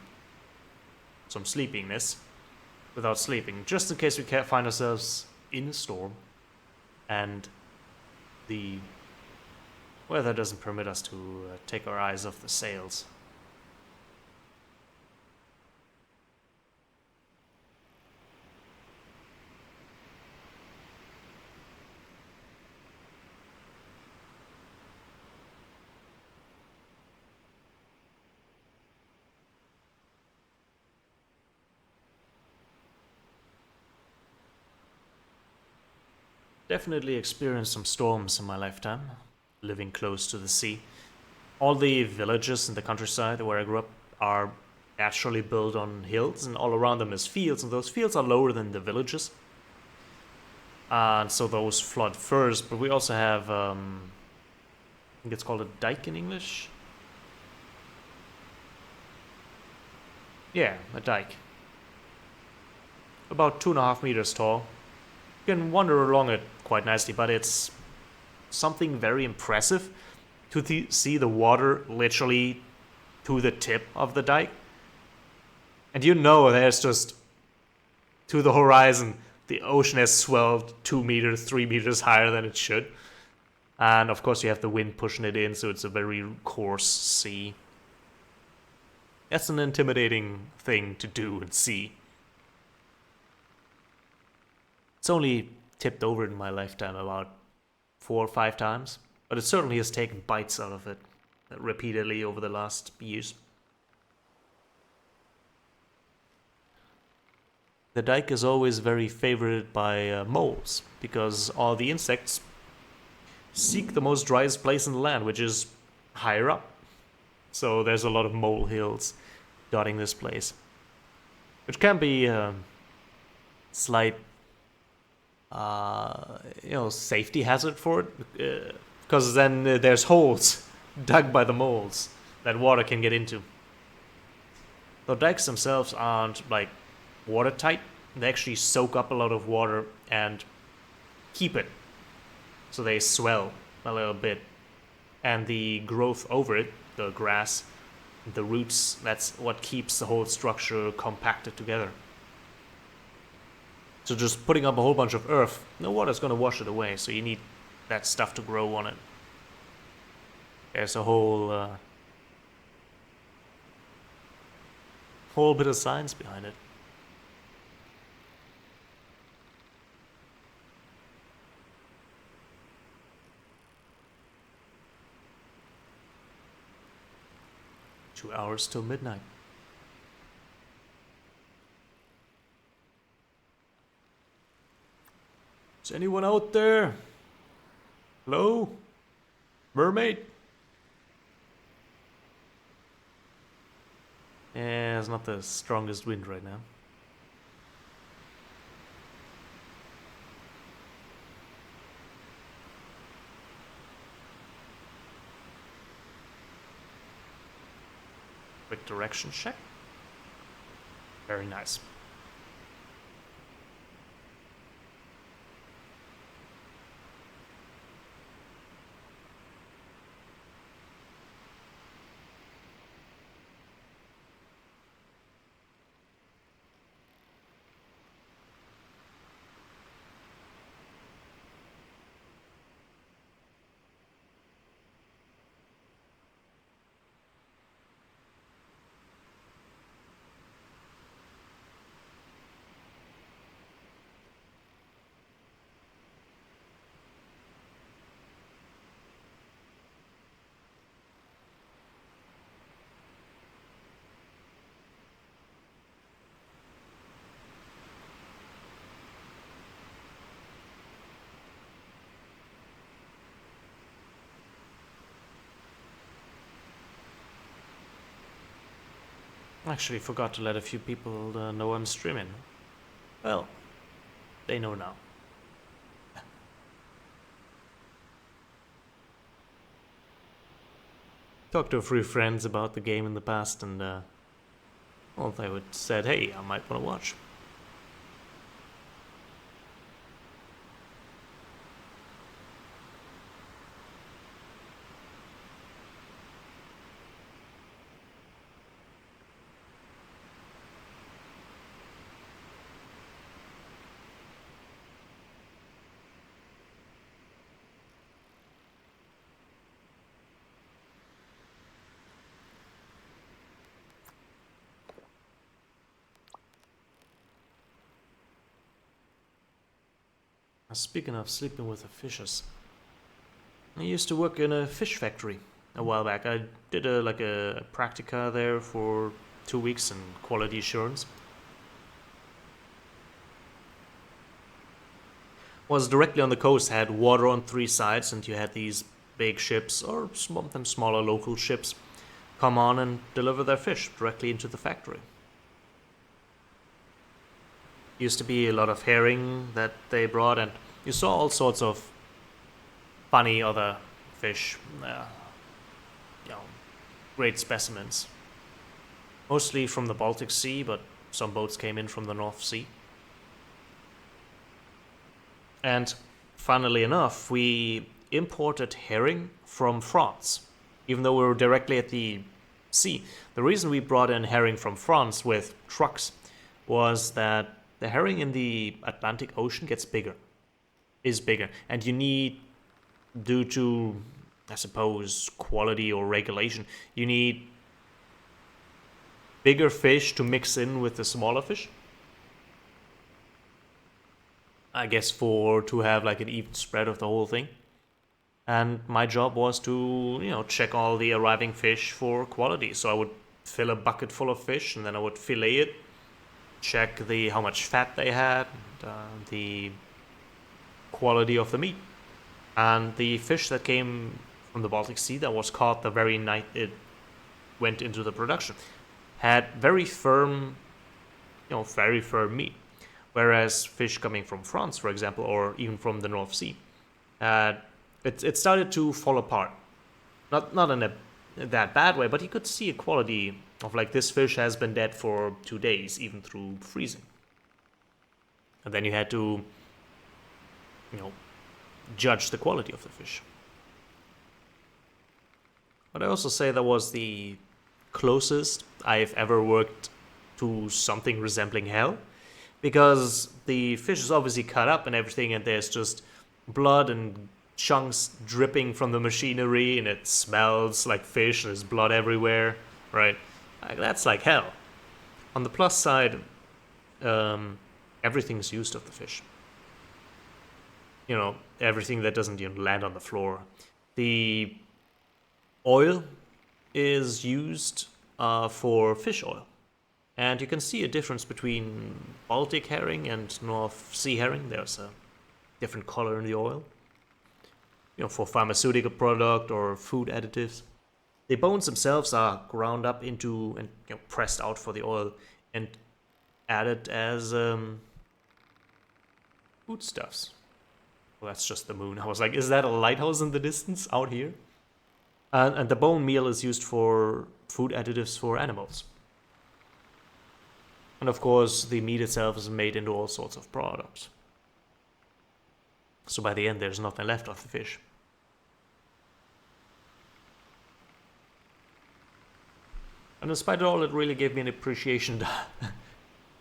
sleepiness without sleeping, just in case we can't find ourselves in a storm and the weather doesn't permit us to take our eyes off the sails. Definitely experienced some storms in my lifetime, living close to the sea. All the villages in the countryside where I grew up are naturally built on hills, and all around them is fields, and those fields are lower than the villages. And so those flood first, but we also have, I think it's called a dike in English. Yeah, a dike. About 2.5 meters tall. You can wander along it quite nicely, but it's something very impressive to see the water literally to the tip of the dike. And you know there's just, to the horizon, the ocean has swelled 2 meters, 3 meters higher than it should. And of course you have the wind pushing it in, so it's a very coarse sea. That's an intimidating thing to do and see. It's only tipped over in my lifetime about 4 or 5 times, but it certainly has taken bites out of it repeatedly over the last years. The dike is always very favored by moles, because all the insects seek the most driest place in the land, which is higher up. So there's a lot of mole hills dotting this place, which can be a slight safety hazard for it, because then there's holes dug by the moles that water can get into. The dikes themselves aren't like watertight. They actually soak up a lot of water and keep it, so they swell a little bit, and the growth over it, the grass, the roots, that's what keeps the whole structure compacted together. So just putting up a whole bunch of earth, no water's going to wash it away, so you need that stuff to grow on it. There's a whole bit of science behind it. Two hours till midnight. Is anyone out there? Hello? Mermaid? Yeah, it's not the strongest wind right now. Quick direction check. Very nice. Actually forgot to let a few people know I'm streaming. Well, they know now. Talked to a few friends about the game in the past, and well, they would said, "Hey, I might want to watch." Speaking of sleeping with the fishes, I used to work in a fish factory a while back. I did a practica there for 2 weeks in quality assurance. Was directly on the coast, had water on 3 sides, and you had these big ships or sometimes smaller local ships come on and deliver their fish directly into the factory. Used to be a lot of herring that they brought, and you saw all sorts of funny other fish, you know, great specimens. Mostly from the Baltic Sea, but some boats came in from the North Sea. And funnily enough, we imported herring from France, even though we were directly at the sea. The reason we brought in herring from France with trucks was that the herring in the Atlantic Ocean is bigger, and you need, due to, I suppose, quality or regulation, you need bigger fish to mix in with the smaller fish. I guess to have like an even spread of the whole thing. And my job was to, check all the arriving fish for quality. So I would fill a bucket full of fish, and then I would fillet it, check how much fat they had, the quality of the meat. And the fish that came from the Baltic Sea that was caught the very night it went into the production had very firm meat. Whereas fish coming from France, for example, or even from the North Sea, it started to fall apart. Not in that bad way, but you could see a quality of like, this fish has been dead for 2 days, even through freezing. And then you had to, judge the quality of the fish. But I also say that was the closest I've ever worked to something resembling hell, because the fish is obviously cut up and everything, and there's just blood and chunks dripping from the machinery, and it smells like fish, and there's blood everywhere, right? That's like hell. On the plus side, everything's used of the fish. Everything that doesn't land on the floor. The oil is used for fish oil. And you can see a difference between Baltic herring and North Sea herring. There's a different color in the oil. For pharmaceutical product or food additives. The bones themselves are ground up into and pressed out for the oil and added as foodstuffs. Well, that's just the moon. I was like, is that a lighthouse in the distance out here? And the bone meal is used for food additives for animals. And of course, the meat itself is made into all sorts of products. So by the end, there's nothing left of the fish. And despite it all, it really gave me an appreciation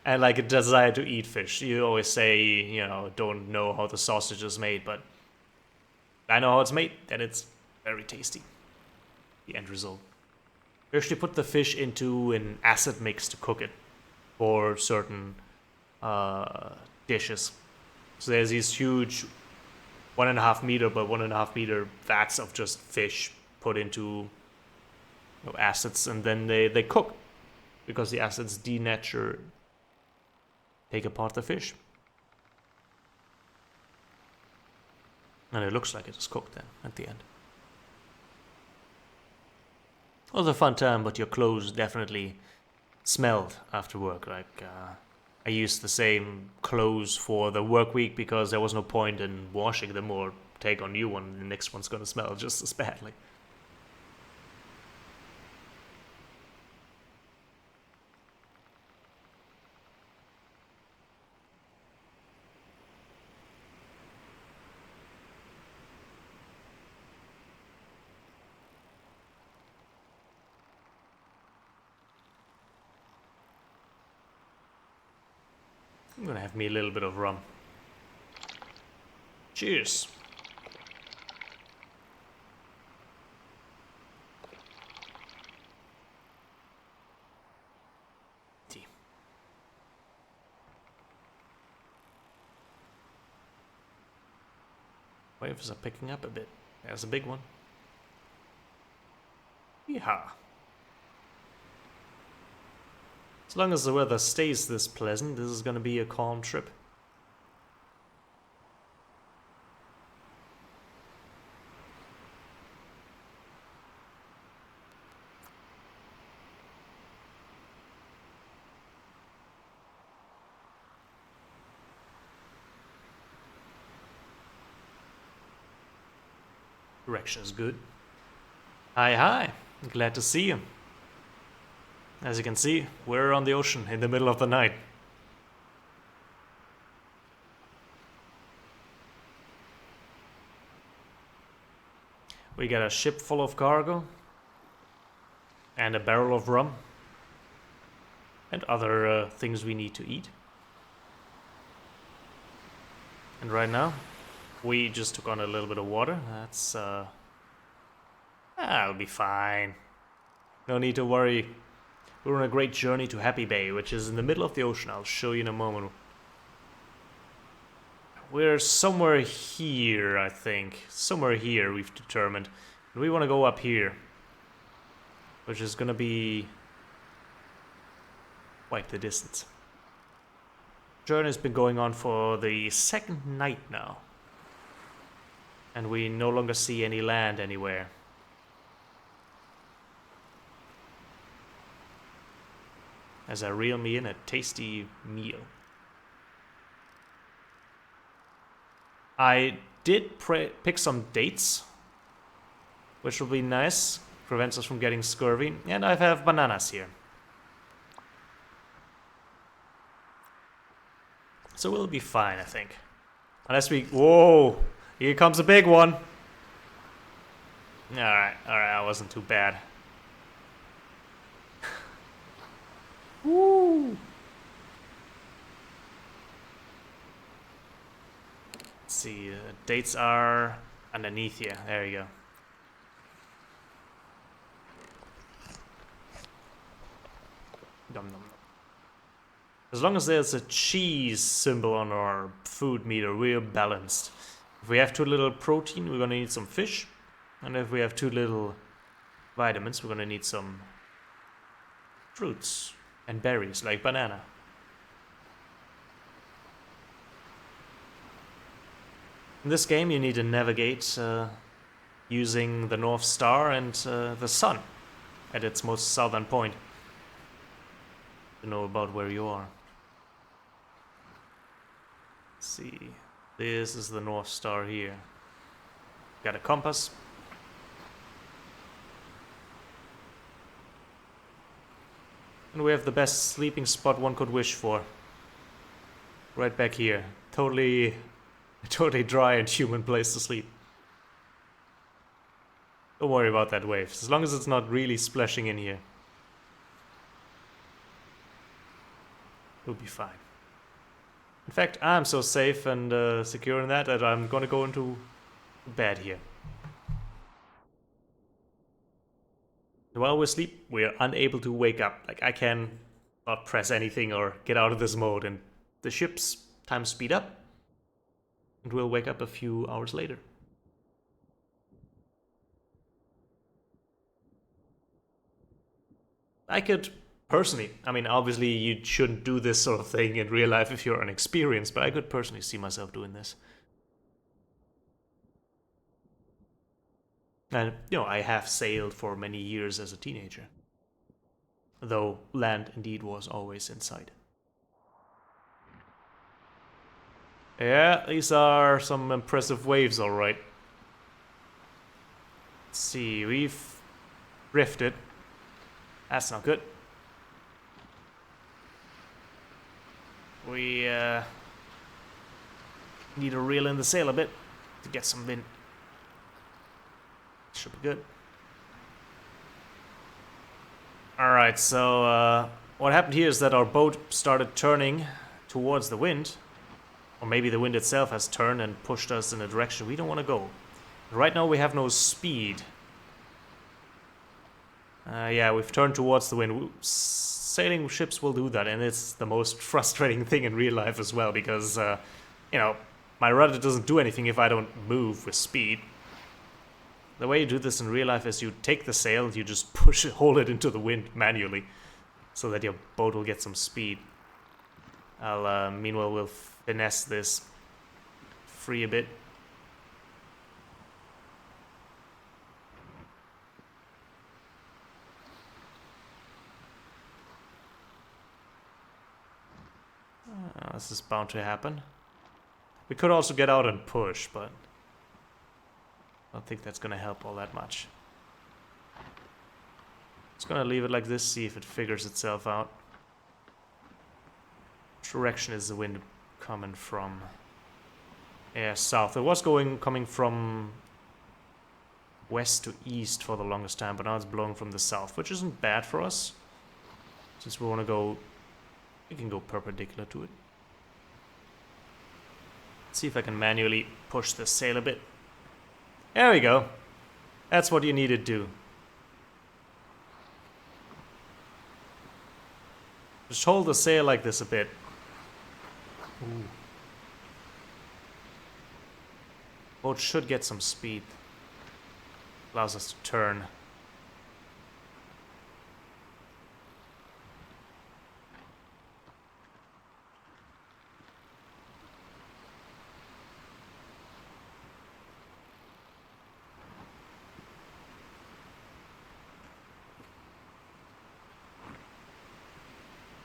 and like a desire to eat fish. You always say, you know, don't know how the sausage is made, but I know how it's made, and it's very tasty. The end result. We actually put the fish into an acid mix to cook it for certain dishes. So there's these huge 1.5 meter by 1.5 meter vats of just fish put into acids, and then they cook because the acids denature, take apart the fish. And it looks like it is cooked then at the end. It was a fun time, but your clothes definitely smelled after work. Like, I used the same clothes for the work week because there was no point in washing them or take on new one. The next one's gonna smell just as badly. I'm gonna have me a little bit of rum. Cheers. Tea. Waves are picking up a bit. There's a big one. Yeehaw. As long as the weather stays this pleasant, this is gonna be a calm trip. Direction is good. Hi, hi. Glad to see you. As you can see, we're on the ocean in the middle of the night. We got a ship full of cargo and a barrel of rum and other things we need to eat. And right now, we just took on a little bit of water. That's that'll be fine. No need to worry. We're on a great journey to Happy Bay, which is in the middle of the ocean. I'll show you in a moment. We're somewhere here, I think. Somewhere here, we've determined. And we want to go up here, which is going to be quite the distance. Journey's been going on for the second night now. And we no longer see any land anywhere. As I reel me in a tasty meal. I did pick some dates, which will be nice. Prevents us from getting scurvy. And I have bananas here. So we'll be fine, I think. Unless we... Whoa! Here comes a big one! Alright, that wasn't too bad. Woo! Let's see, dates are underneath here. There you go. Dum dum. As long as there's a cheese symbol on our food meter, we're balanced. If we have too little protein, we're gonna need some fish. And if we have too little vitamins, we're gonna need some fruits and berries, like banana. In this game, you need to navigate using the North Star and the sun at its most southern point to know about where you are. Let's see, this is the North Star here. Got a compass. And we have the best sleeping spot one could wish for. Right back here. Totally dry and human place to sleep. Don't worry about that wave, as long as it's not really splashing in here. We'll be fine. In fact, I'm so safe and secure in that I'm gonna go into bed here. While we're asleep, we're unable to wake up. Like, I can not press anything or get out of this mode, and the ship's time speed up, and we'll wake up a few hours later. I could personally, I mean, obviously you shouldn't do this sort of thing in real life if you're inexperienced, but I could personally see myself doing this. And, you know, I have sailed for many years as a teenager, though land indeed was always in sight. Yeah, these are some impressive waves, alright. Let's see, we've drifted. That's not good. We need to reel in the sail a bit to get some wind. Should be good. Alright, so what happened here is that our boat started turning towards the wind. Or maybe the wind itself has turned and pushed us in a direction we don't want to go. Right now we have no speed. Yeah, we've turned towards the wind. Sailing ships will do that, and it's the most frustrating thing in real life as well, because, you know, my rudder doesn't do anything if I don't move with speed. The way you do this in real life is you take the sail, you just push it, hold it into the wind manually, so that your boat will get some speed. Meanwhile, we'll finesse this free a bit. This is bound to happen. We could also get out and push, but I don't think that's gonna help all that much. Just gonna leave it like this, see if it figures itself out. Which direction is the wind coming from? Yeah, south. It was coming from west to east for the longest time, but now it's blowing from the south, which isn't bad for us. Since we want to go, we can go perpendicular to it. Let's see if I can manually push the sail a bit. There we go. That's what you need to do. Just hold the sail like this a bit. Ooh. Boat should get some speed. Allows us to turn.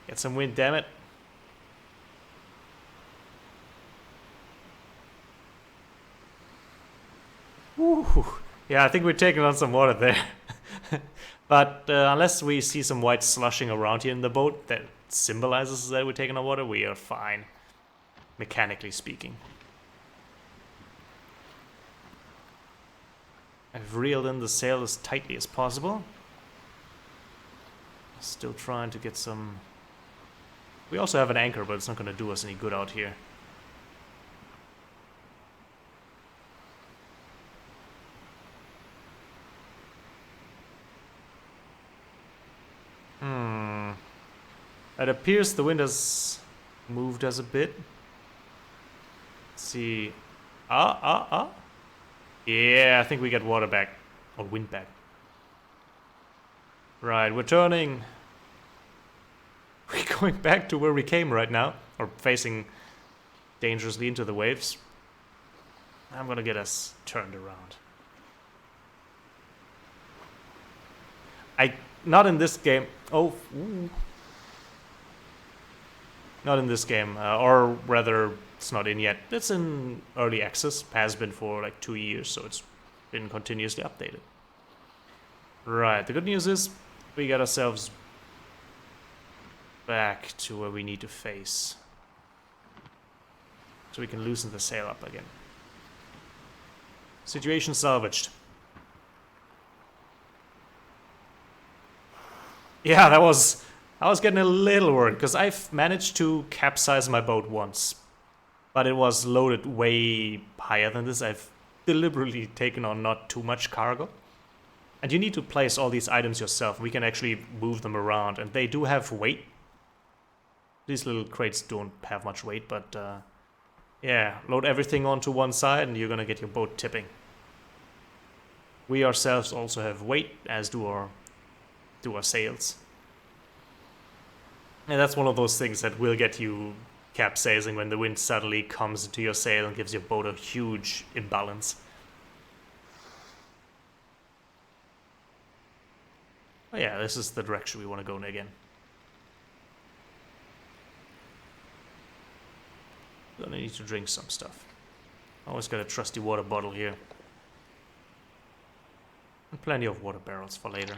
Get some wind, damn it. Ooh. Yeah, I think we're taking on some water there. But unless we see some white slushing around here in the boat that symbolizes that we're taking on water, we are fine. Mechanically speaking. I've reeled in the sail as tightly as possible. Still trying to get some... We also have an anchor, but it's not going to do us any good out here. It appears the wind has moved us a bit. Let's see. Yeah, I think we get water back. Or wind back. Right, we're turning. We're going back to where we came right now. Or facing dangerously into the waves. I'm gonna get us turned around. Not in this game. Oh, ooh. Not in this game, or rather, it's not in yet. It's in early access, has been for like 2 years, so it's been continuously updated. Right, the good news is we got ourselves back to where we need to face. So we can loosen the sail up again. Situation salvaged. Yeah, I was getting a little worried, because I've managed to capsize my boat once. But it was loaded way higher than this. I've deliberately taken on not too much cargo. And you need to place all these items yourself. We can actually move them around, and they do have weight. These little crates don't have much weight, but yeah, load everything onto one side and you're gonna get your boat tipping. We ourselves also have weight, as do our sails. And that's one of those things that will get you capsizing when the wind suddenly comes into your sail and gives your boat a huge imbalance. Oh yeah, this is the direction we want to go in again. Gonna need to drink some stuff. Always got a trusty water bottle here. And plenty of water barrels for later.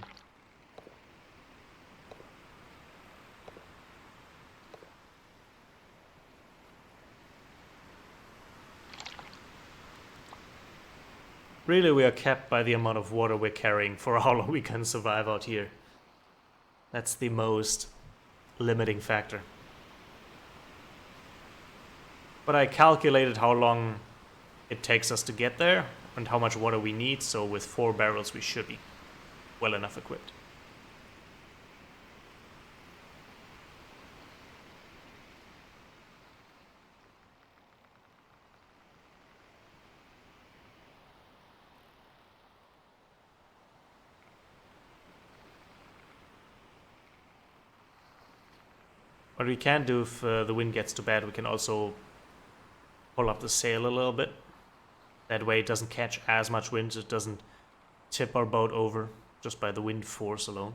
Really, we are capped by the amount of water we're carrying for how long we can survive out here. That's the most limiting factor. But I calculated how long it takes us to get there and how much water we need, so with 4 barrels we should be well enough equipped. What we can do if the wind gets too bad, we can also pull up the sail a little bit. That way it doesn't catch as much wind, it doesn't tip our boat over just by the wind force alone.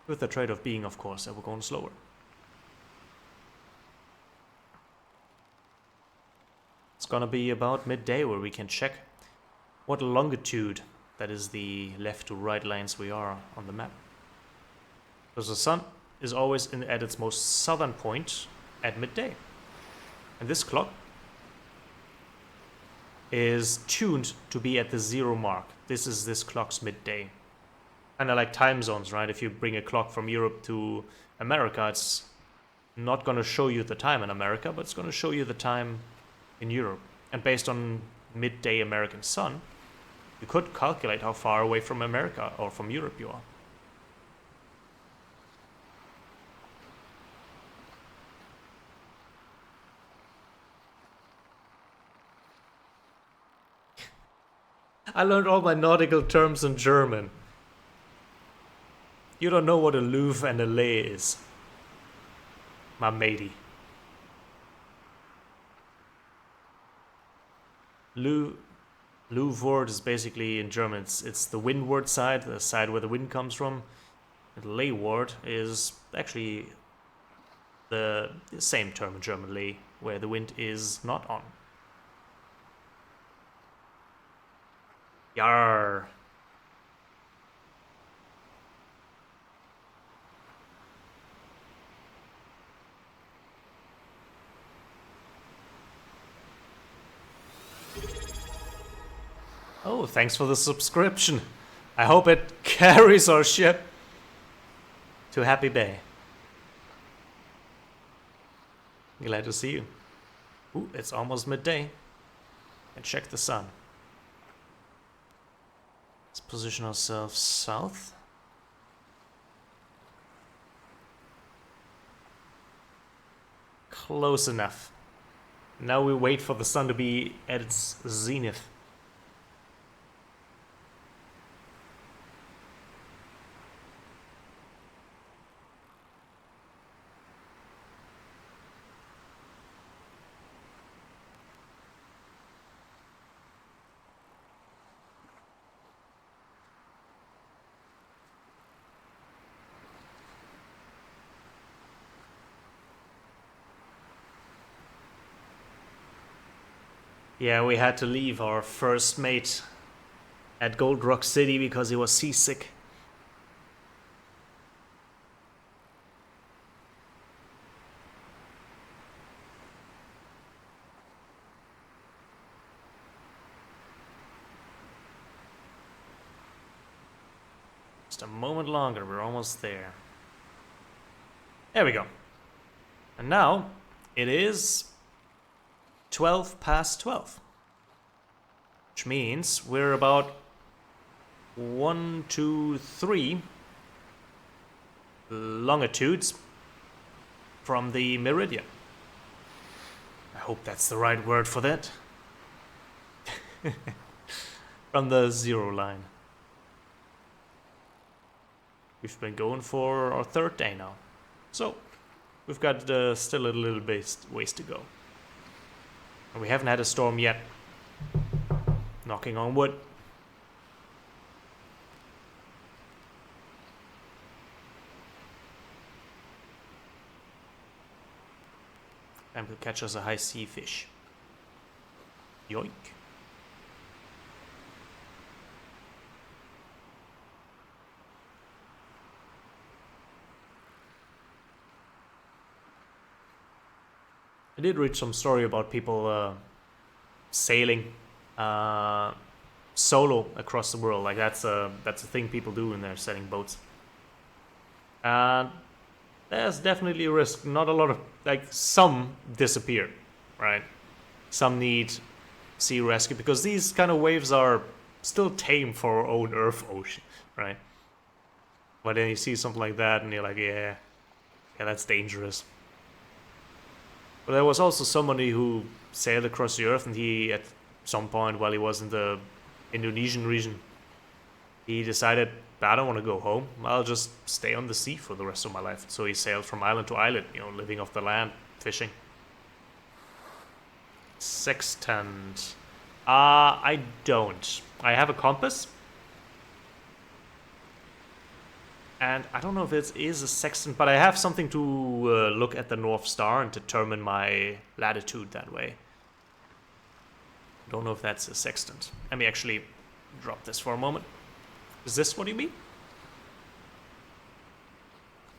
With the trade-off being, of course, that we're going slower. It's gonna be about midday where we can check what longitude, that is the left to right lines, we are on the map. Because the sun is always at its most southern point at midday. And this clock is tuned to be at the 0 mark. This is this clock's midday. Kind of like time zones, right? If you bring a clock from Europe to America, it's not going to show you the time in America, but it's going to show you the time in Europe. And based on midday American sun, you could calculate how far away from America or from Europe you are. I learned all my nautical terms in German. You don't know what a louvre and a lay is, my matey. Louvre is basically in German, it's the windward side, the side where the wind comes from. And leeward is actually the same term in German, lay, where the wind is not on. Yarr. Oh, thanks for the subscription. I hope it carries our ship to Happy Bay. Glad to see you. Ooh, it's almost midday. And check the sun. Let's position ourselves south. Close enough. Now we wait for the sun to be at its zenith. Yeah, we had to leave our first mate at Gold Rock City because he was seasick. Just a moment longer, we're almost there. There we go. And now it is 12 past 12. Which means we're about 1, 2, 3 longitudes from the meridian. I hope that's the right word for that. From the 0 line. We've been going for our 3rd day now. So, we've got still a little bit ways to go. And we haven't had a storm yet. Knocking on wood. And we'll catch us a high sea fish. Yoink. I did read some story about people sailing solo across the world. Like that's a thing people do when they're sailing boats. And there's definitely a risk. Not a lot of, like, some disappear, right? Some need sea rescue because these kind of waves are still tame for our own Earth ocean, right? But then you see something like that and you're like, yeah, that's dangerous. But there was also somebody who sailed across the Earth, and he, at some point while he was in the Indonesian region, he decided, I don't want to go home. I'll just stay on the sea for the rest of my life. So he sailed from island to island, living off the land, fishing. Sextant. I don't. I have a compass. And I don't know if it is a sextant, but I have something to look at the North Star and determine my latitude that way. I don't know if that's a sextant. Let me actually drop this for a moment. Is this what you mean?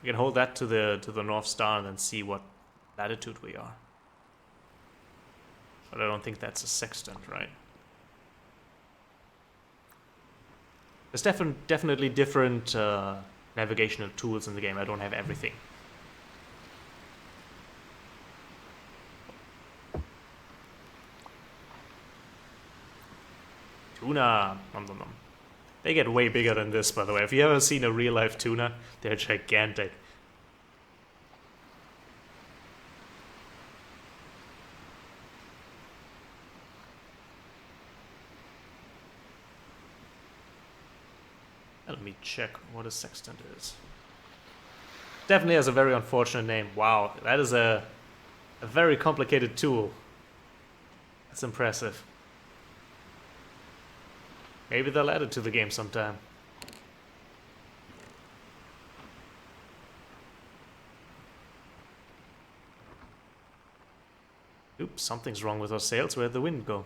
We can hold that to the North Star and then see what latitude we are. But I don't think that's a sextant, right? There's definitely different navigational tools in the game. I don't have everything. Tuna. Nom, nom, nom. They get way bigger than this, by the way. Have you ever seen a real-life tuna? They're gigantic. Let me check what a sextant is. Definitely has a very unfortunate name. Wow, that is a very complicated tool. That's impressive. Maybe they'll add it to the game sometime. Oops, something's wrong with our sails. Where'd the wind go?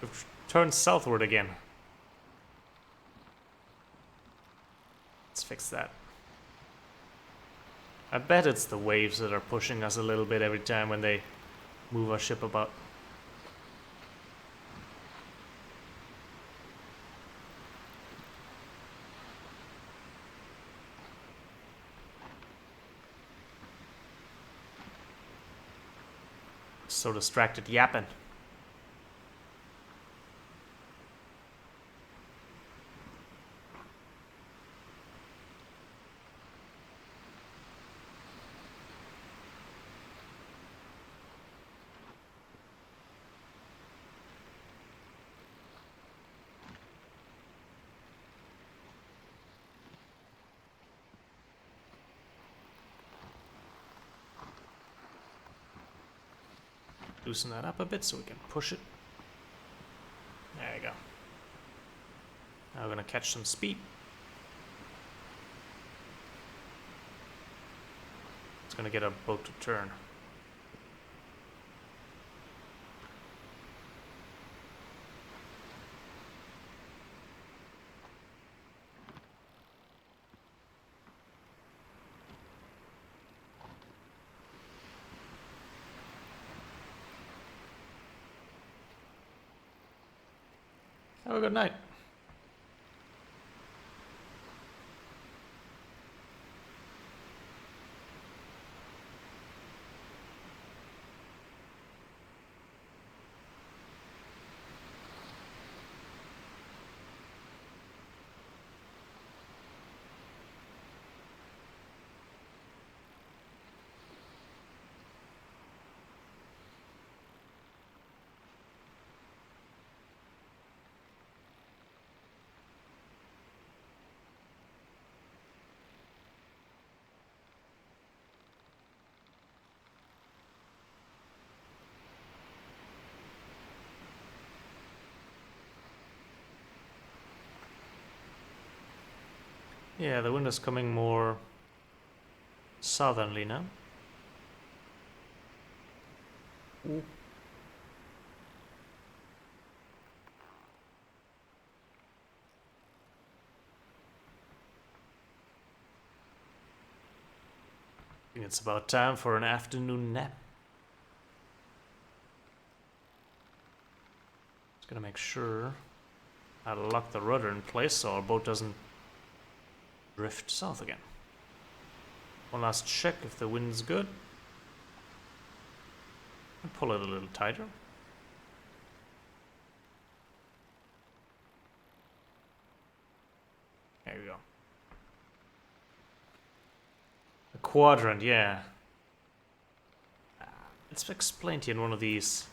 We've turned southward again. Let's fix that. I bet it's the waves that are pushing us a little bit every time when they move our ship about. So distracted yapping. Loosen that up a bit so we can push it. There you go. Now we're gonna catch some speed. It's gonna get our boat to turn. Have a good night. Yeah, the wind is coming more southerly now. Ooh. I think it's about time for an afternoon nap. Just gonna make sure I lock the rudder in place so our boat doesn't drift south again. One last check if the wind's good. And pull it a little tighter. There you go. A quadrant, yeah. It's explained here in one of these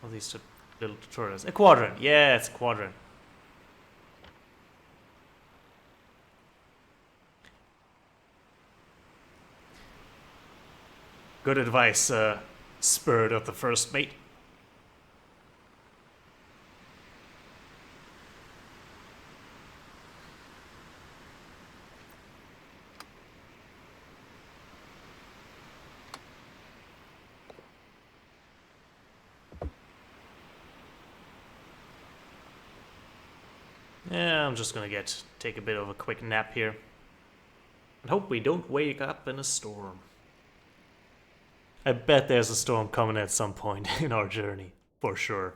little tutorials. A quadrant, yeah, it's a quadrant. Good advice, Spirit of the First Mate. Yeah, I'm just gonna take a bit of a quick nap here. And hope we don't wake up in a storm. I bet there's a storm coming at some point in our journey, for sure.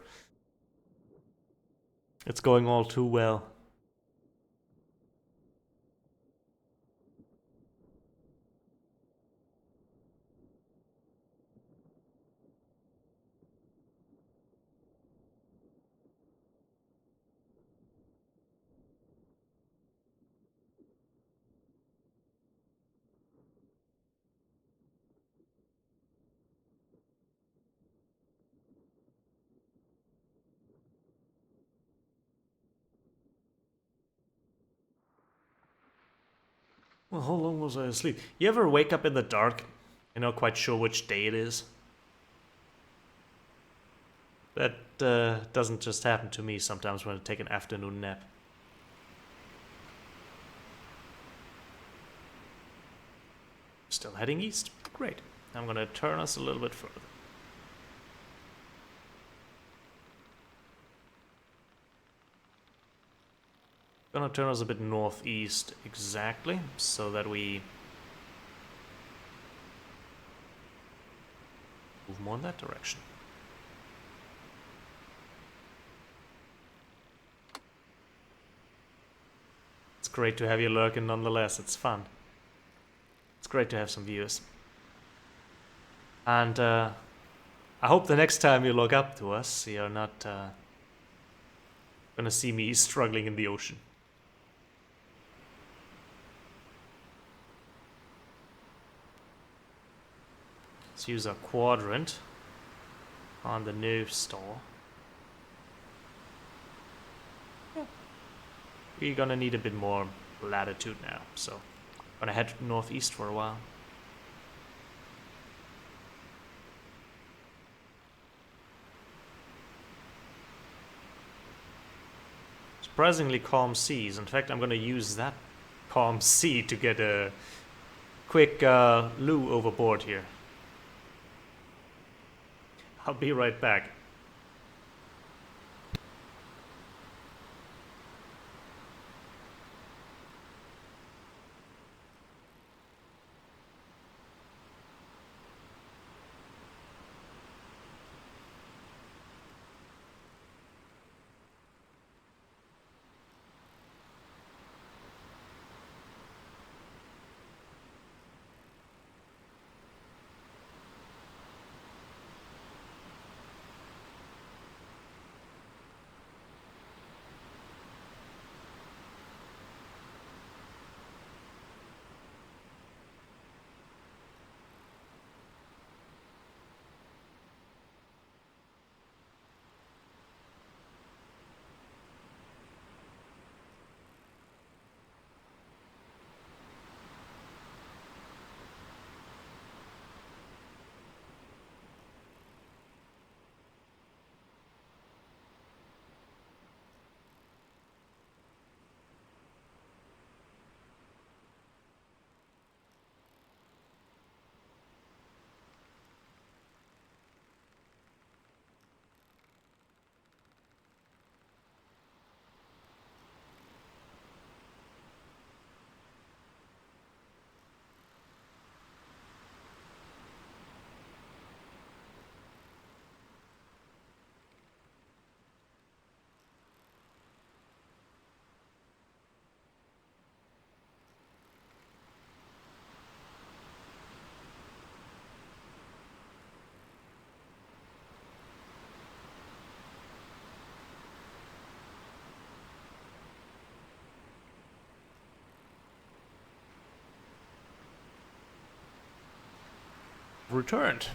It's going all too well. Well, how long was I asleep? You ever wake up in the dark? You're not quite sure which day it is? That doesn't just happen to me sometimes when I take an afternoon nap. Still heading east. Great. I'm gonna turn us a little bit further. Gonna turn us a bit northeast exactly, so that we move more in that direction. It's great to have you lurking nonetheless, it's fun. It's great to have some viewers. And I hope the next time you log up to us, you're not gonna see me struggling in the ocean. Let's use our quadrant on the new store. Yeah. We're gonna need a bit more latitude now, so I'm gonna head northeast for a while. Surprisingly calm seas. In fact, I'm gonna use that calm sea to get a quick loo overboard here. I'll be right back. returned.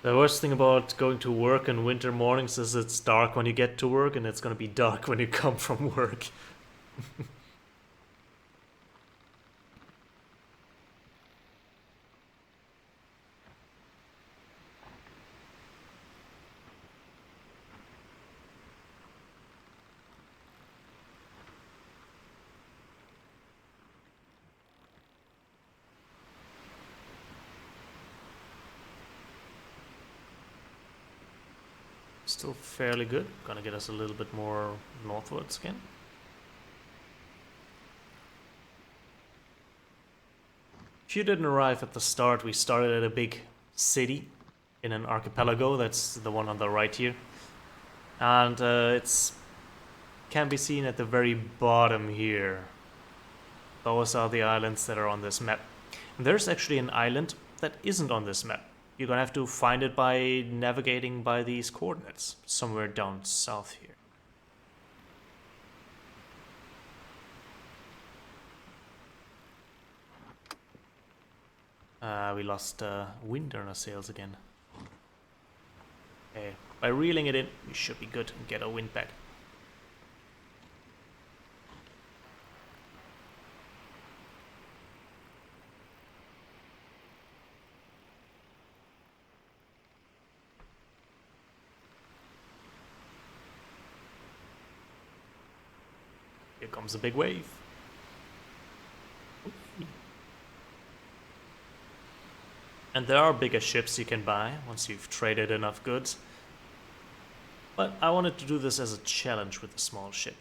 The worst thing about going to work in winter mornings is it's dark when you get to work, and it's gonna be dark when you come from work. Still fairly good. Gonna get us a little bit more northwards again. If you didn't arrive at the start, we started at a big city in an archipelago. That's the one on the right here. And it's can be seen at the very bottom here. Those are the islands that are on this map. And there's actually an island that isn't on this map. You're gonna have to find it by navigating by these coordinates, somewhere down south here. We lost wind on our sails again. Okay, by reeling it in, we should be good and get our wind back. Here comes a big wave. And there are bigger ships you can buy once you've traded enough goods. But I wanted to do this as a challenge with a small ship.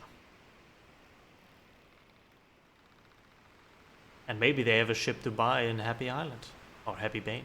And maybe they have a ship to buy in Happy Island or Happy Bay.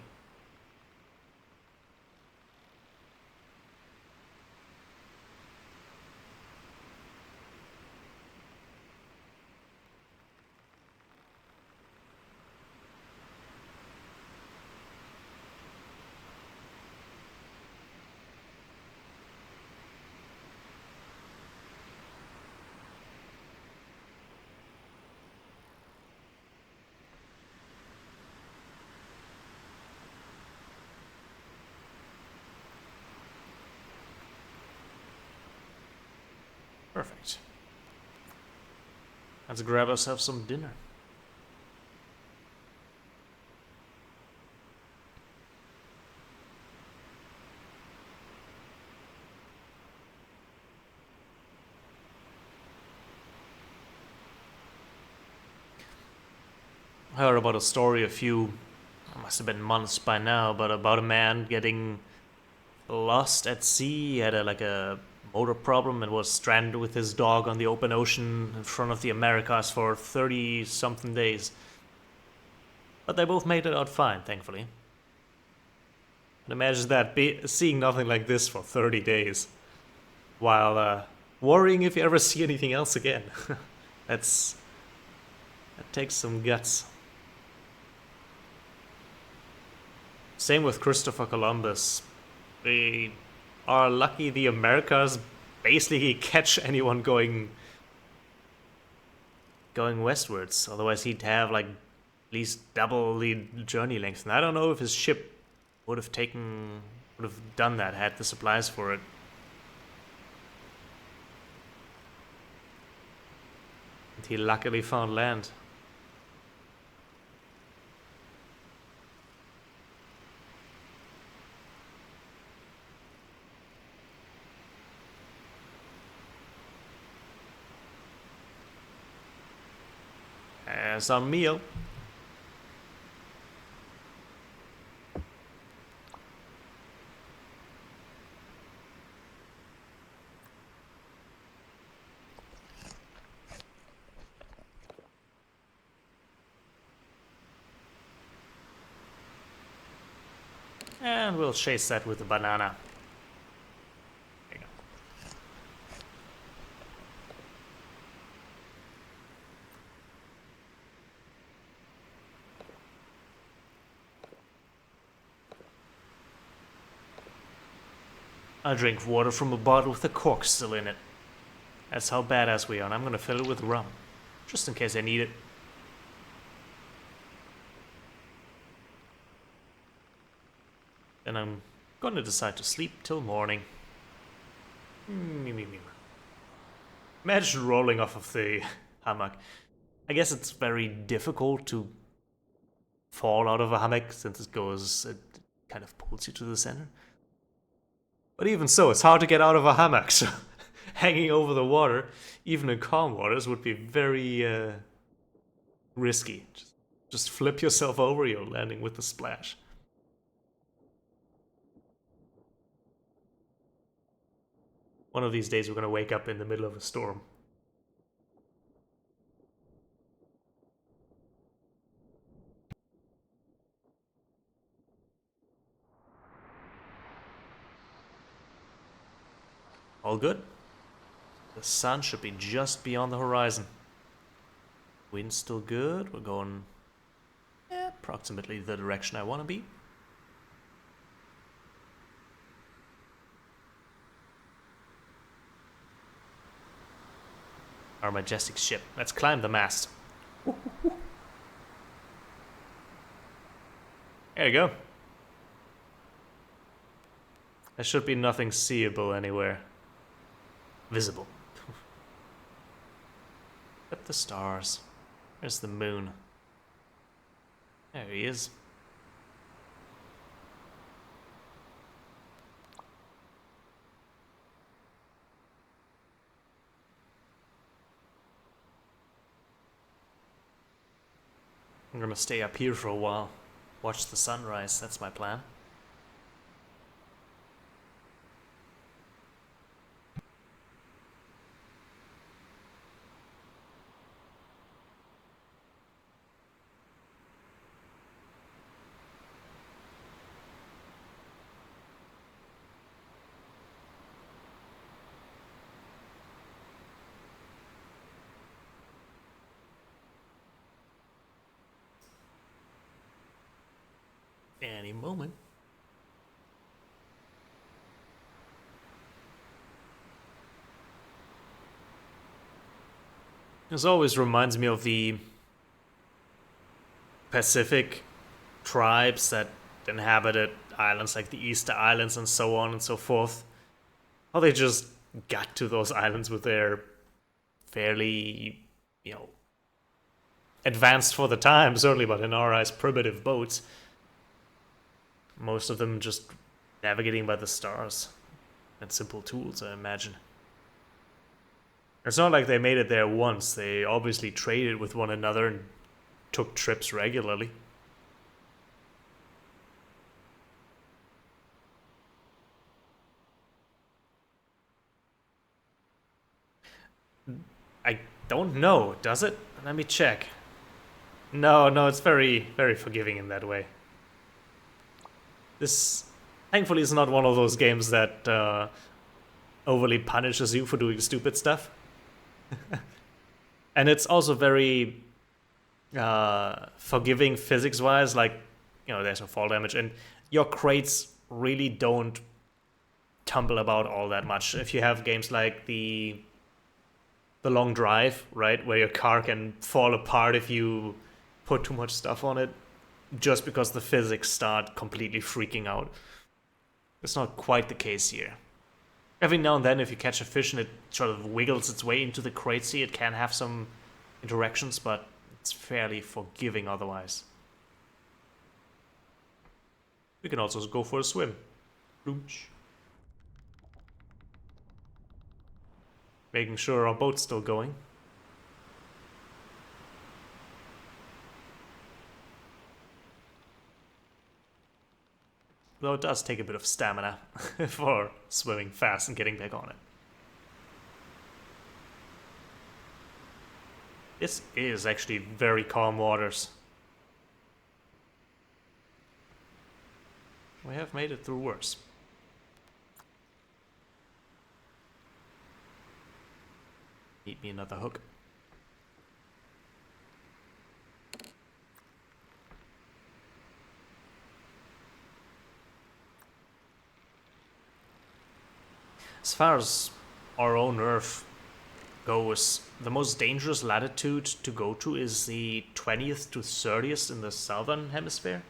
Perfect. Let's grab ourselves some dinner. I heard about a story must have been months by now, but about a man getting lost at sea. He had a motor problem and was stranded with his dog on the open ocean in front of the Americas for 30 something days. But they both made it out fine, thankfully. And imagine that, seeing nothing like this for 30 days, while worrying if you ever see anything else again. That takes some guts. Same with Christopher Columbus. They are lucky the Americas basically catch anyone going westwards. Otherwise he'd have like at least double the journey length. And I don't know if his ship would have done that, had the supplies for it. And he luckily found land. There's our meal. And we'll chase that with a banana. There you go. I'll drink water from a bottle with a cork still in it. That's how badass we are, and I'm gonna fill it with rum. Just in case I need it. Then I'm gonna decide to sleep till morning. Imagine rolling off of the hammock. I guess it's very difficult to fall out of a hammock since it kind of pulls you to the center. But even so, it's hard to get out of a hammock, so hanging over the water, even in calm waters, would be very risky. Just flip yourself over, you're landing with the splash. One of these days we're gonna wake up in the middle of a storm. All good. The sun should be just beyond the horizon. Wind's still good. We're going approximately the direction I want to be. Our majestic ship. Let's climb the mast. There you go. There should be nothing seeable anywhere. Visible. Except the stars. Where's the moon? There he is. I'm gonna stay up here for a while. Watch the sunrise, that's my plan. Any moment. This always reminds me of the Pacific tribes that inhabited islands like the Easter Islands and so on and so forth. How they just got to those islands with their fairly, advanced for the time, certainly, but in our eyes, primitive boats. Most of them just navigating by the stars and simple tools, I imagine. It's not like they made it there once. They obviously traded with one another and took trips regularly. I don't know, does it? Let me check. No, it's very, very forgiving in that way. This, thankfully, is not one of those games that overly punishes you for doing stupid stuff. And it's also very forgiving physics-wise, like, there's no fall damage, and your crates really don't tumble about all that much. If you have games like the long drive, right, where your car can fall apart if you put too much stuff on it, just because the physics start completely freaking out. It's not quite the case here. Every now and then, if you catch a fish and it sort of wiggles its way into the cratesy, it can have some interactions, but it's fairly forgiving otherwise. We can also go for a swim. Bloomsh. Making sure our boat's still going. Though it does take a bit of stamina for swimming fast and getting back on it. This is actually very calm waters. We have made it through worse. Need me another hook. As far as our own Earth goes, the most dangerous latitude to go to is the 20th to 30th in the southern hemisphere.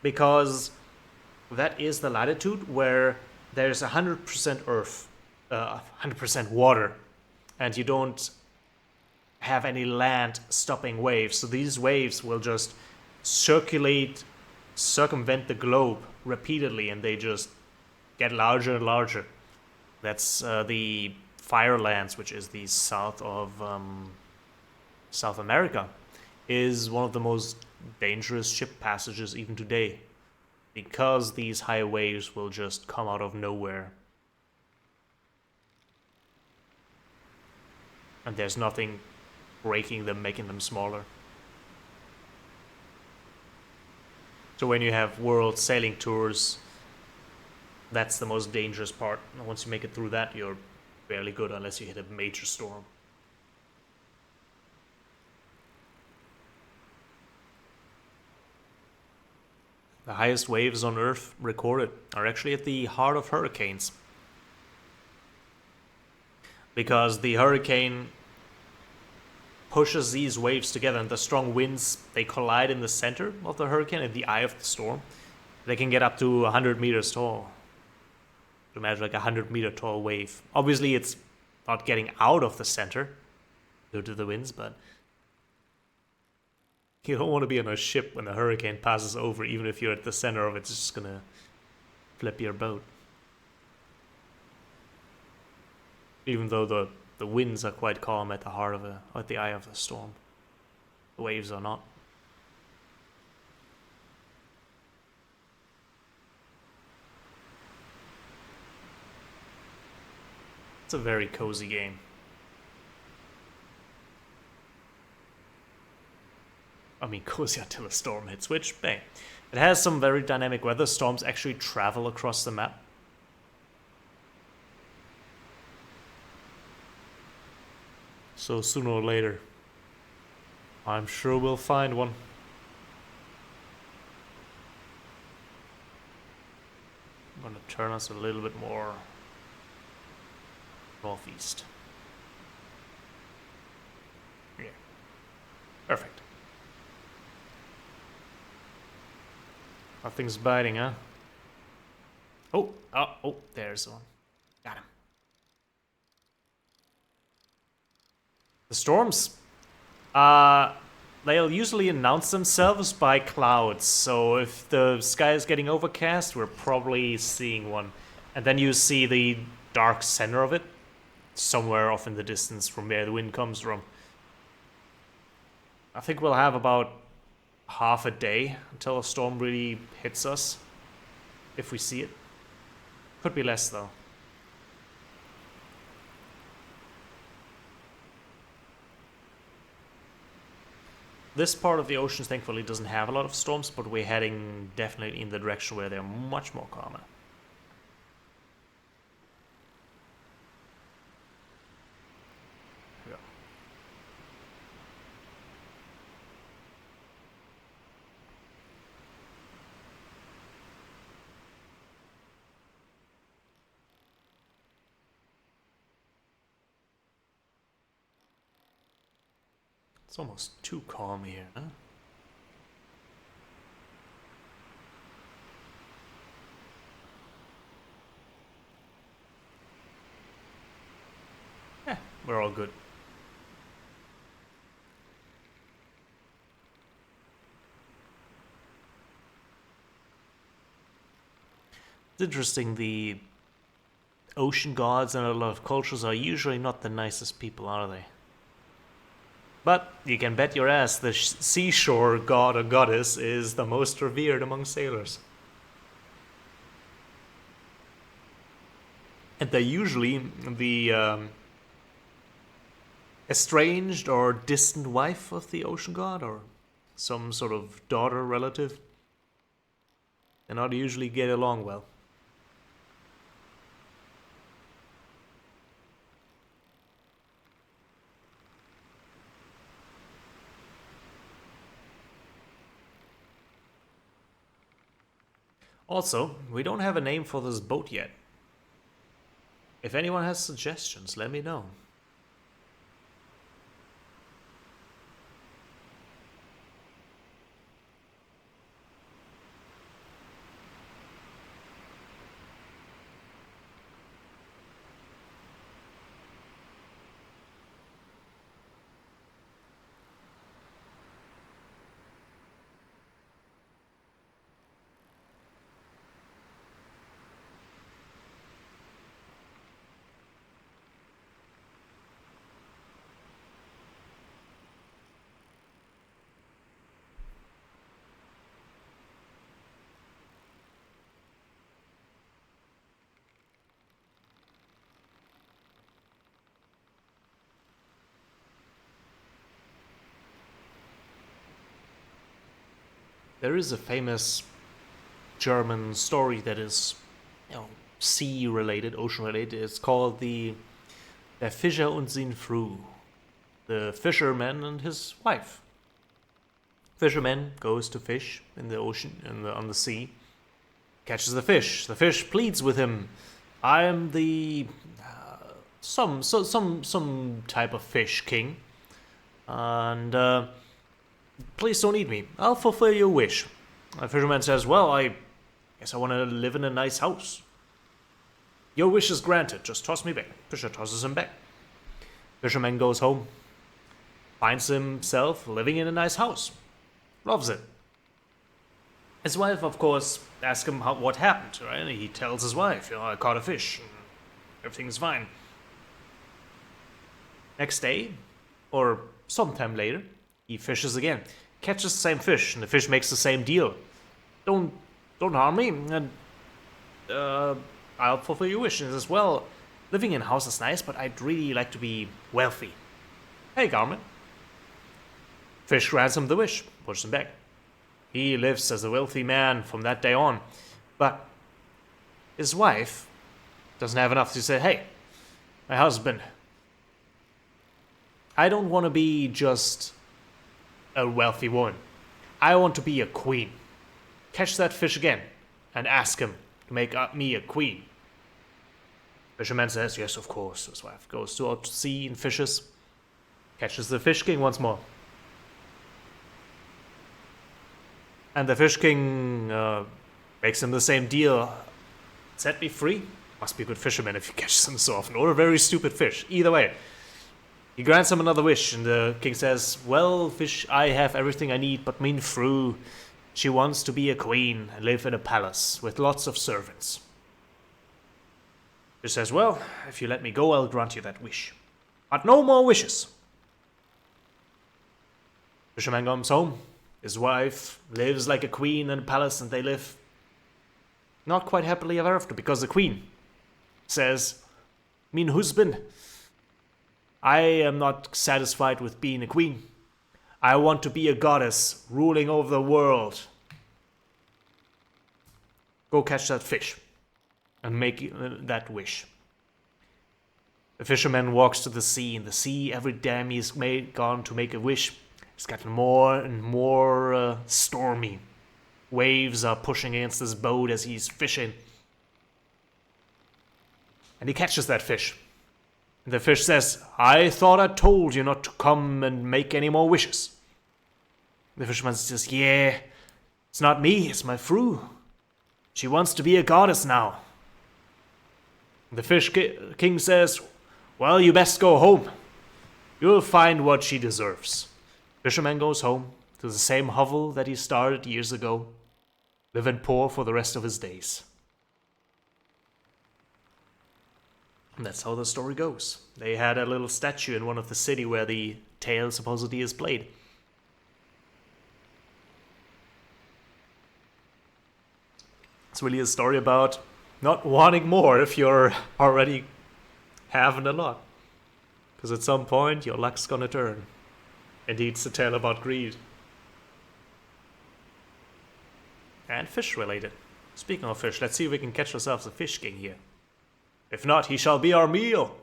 Because that is the latitude where there's 100% Earth, 100% water, and you don't have any land stopping waves. So these waves will just circumvent the globe repeatedly, and they just get larger and larger. That's the Firelands, which is the south of South America, is one of the most dangerous ship passages even today, because these high waves will just come out of nowhere. And there's nothing breaking them, making them smaller. So when you have world sailing tours, that's the most dangerous part. And once you make it through that, you're fairly good unless you hit a major storm. The highest waves on Earth recorded are actually at the heart of hurricanes. Because the hurricane pushes these waves together, and the strong winds, they collide in the center of the hurricane, in the eye of the storm. They can get up to 100 meters tall. Imagine like a 100-meter tall wave. Obviously, it's not getting out of the center due to the winds, but you don't want to be on a ship when the hurricane passes over. Even if you're at the center of it, it's just gonna flip your boat. Even though the winds are quite calm at the heart of at the eye of the storm, the waves are not. It's a very cozy game. I mean, cozy until a storm hits, which, bang. It has some very dynamic weather. Storms actually travel across the map. So sooner or later, I'm sure we'll find one. I'm gonna turn us a little bit more northeast. Yeah. Perfect. Nothing's biting, huh? Oh, there's one. Got him. The storms, they'll usually announce themselves by clouds. So if the sky is getting overcast, we're probably seeing one. And then you see the dark center of it, somewhere off in the distance from where the wind comes from. I think we'll have about half a day until a storm really hits us, if we see it. Could be less though. This part of the ocean thankfully doesn't have a lot of storms, but we're heading definitely in the direction where they're much more calmer. Yeah. It's almost too calm here, huh? We're all good. It's interesting, the ocean gods in a lot of cultures are usually not the nicest people, are they? But you can bet your ass the seashore god or goddess is the most revered among sailors. And they're usually the estranged or distant wife of the ocean god, or some sort of daughter relative. They not usually get along well. Also, we don't have a name for this boat yet. If anyone has suggestions, let me know. There is a famous German story that is, sea related, ocean related. It's called Der Fischer und seine Frau, the fisherman and his wife. Fisherman goes to fish in the ocean, on the sea, catches the fish. The fish pleads with him, "I am the some type of fish king, and please don't eat me. I'll fulfill your wish." The fisherman says, "Well, I guess I want to live in a nice house." "Your wish is granted. Just toss me back." Fisher tosses him back. Fisherman goes home, finds himself living in a nice house, loves it. His wife, of course, asks him what happened, right? And he tells his wife, "I caught a fish. Everything's fine." Next day, or sometime later, he fishes again, catches the same fish, and the fish makes the same deal. Don't harm me, and I'll fulfill your wish." And he says, "Well, living in a house is nice, but I'd really like to be wealthy." "Hey, Garmin." Fish grants him the wish, pushes him back. He lives as a wealthy man from that day on. But his wife doesn't have enough to say, "Hey, my husband, I don't want to be just a wealthy woman. I want to be a queen. Catch that fish again and ask him to make me a queen." Fisherman says, "Yes, of course." His wife goes out to sea and fishes, catches the fish king once more. And the fish king makes him the same deal. "Set me free." Must be a good fisherman if he catches them so often, or a very stupid fish. Either way, he grants him another wish, and the king says, "Well, fish, I have everything I need, but mein Frau, she wants to be a queen and live in a palace with lots of servants." Fish says, "Well, if you let me go, I'll grant you that wish. But no more wishes." Fisherman comes home. His wife lives like a queen in a palace, and they live not quite happily ever after, because the queen says, "Mein husband, I am not satisfied with being a queen. I want to be a goddess ruling over the world. Go catch that fish and make that wish." The fisherman walks to the sea, and the sea, every time he's gone to make a wish, it's gotten more and more stormy. Waves are pushing against his boat as he's fishing. And he catches that fish. And the fish says, "I thought I told you not to come and make any more wishes." The fisherman says, "Yeah, it's not me, it's my Frau. She wants to be a goddess now." The fish king says, "Well, you best go home. You'll find what she deserves." Fisherman goes home to the same hovel that he started years ago, living poor for the rest of his days. And that's how the story goes. They had a little statue in one of the city where the tale supposedly is played. It's really a story about not wanting more if you're already having a lot. Because at some point, your luck's gonna turn. Indeed, it's a tale about greed. And fish related. Speaking of fish, let's see if we can catch ourselves a fish king here. If not, he shall be our meal.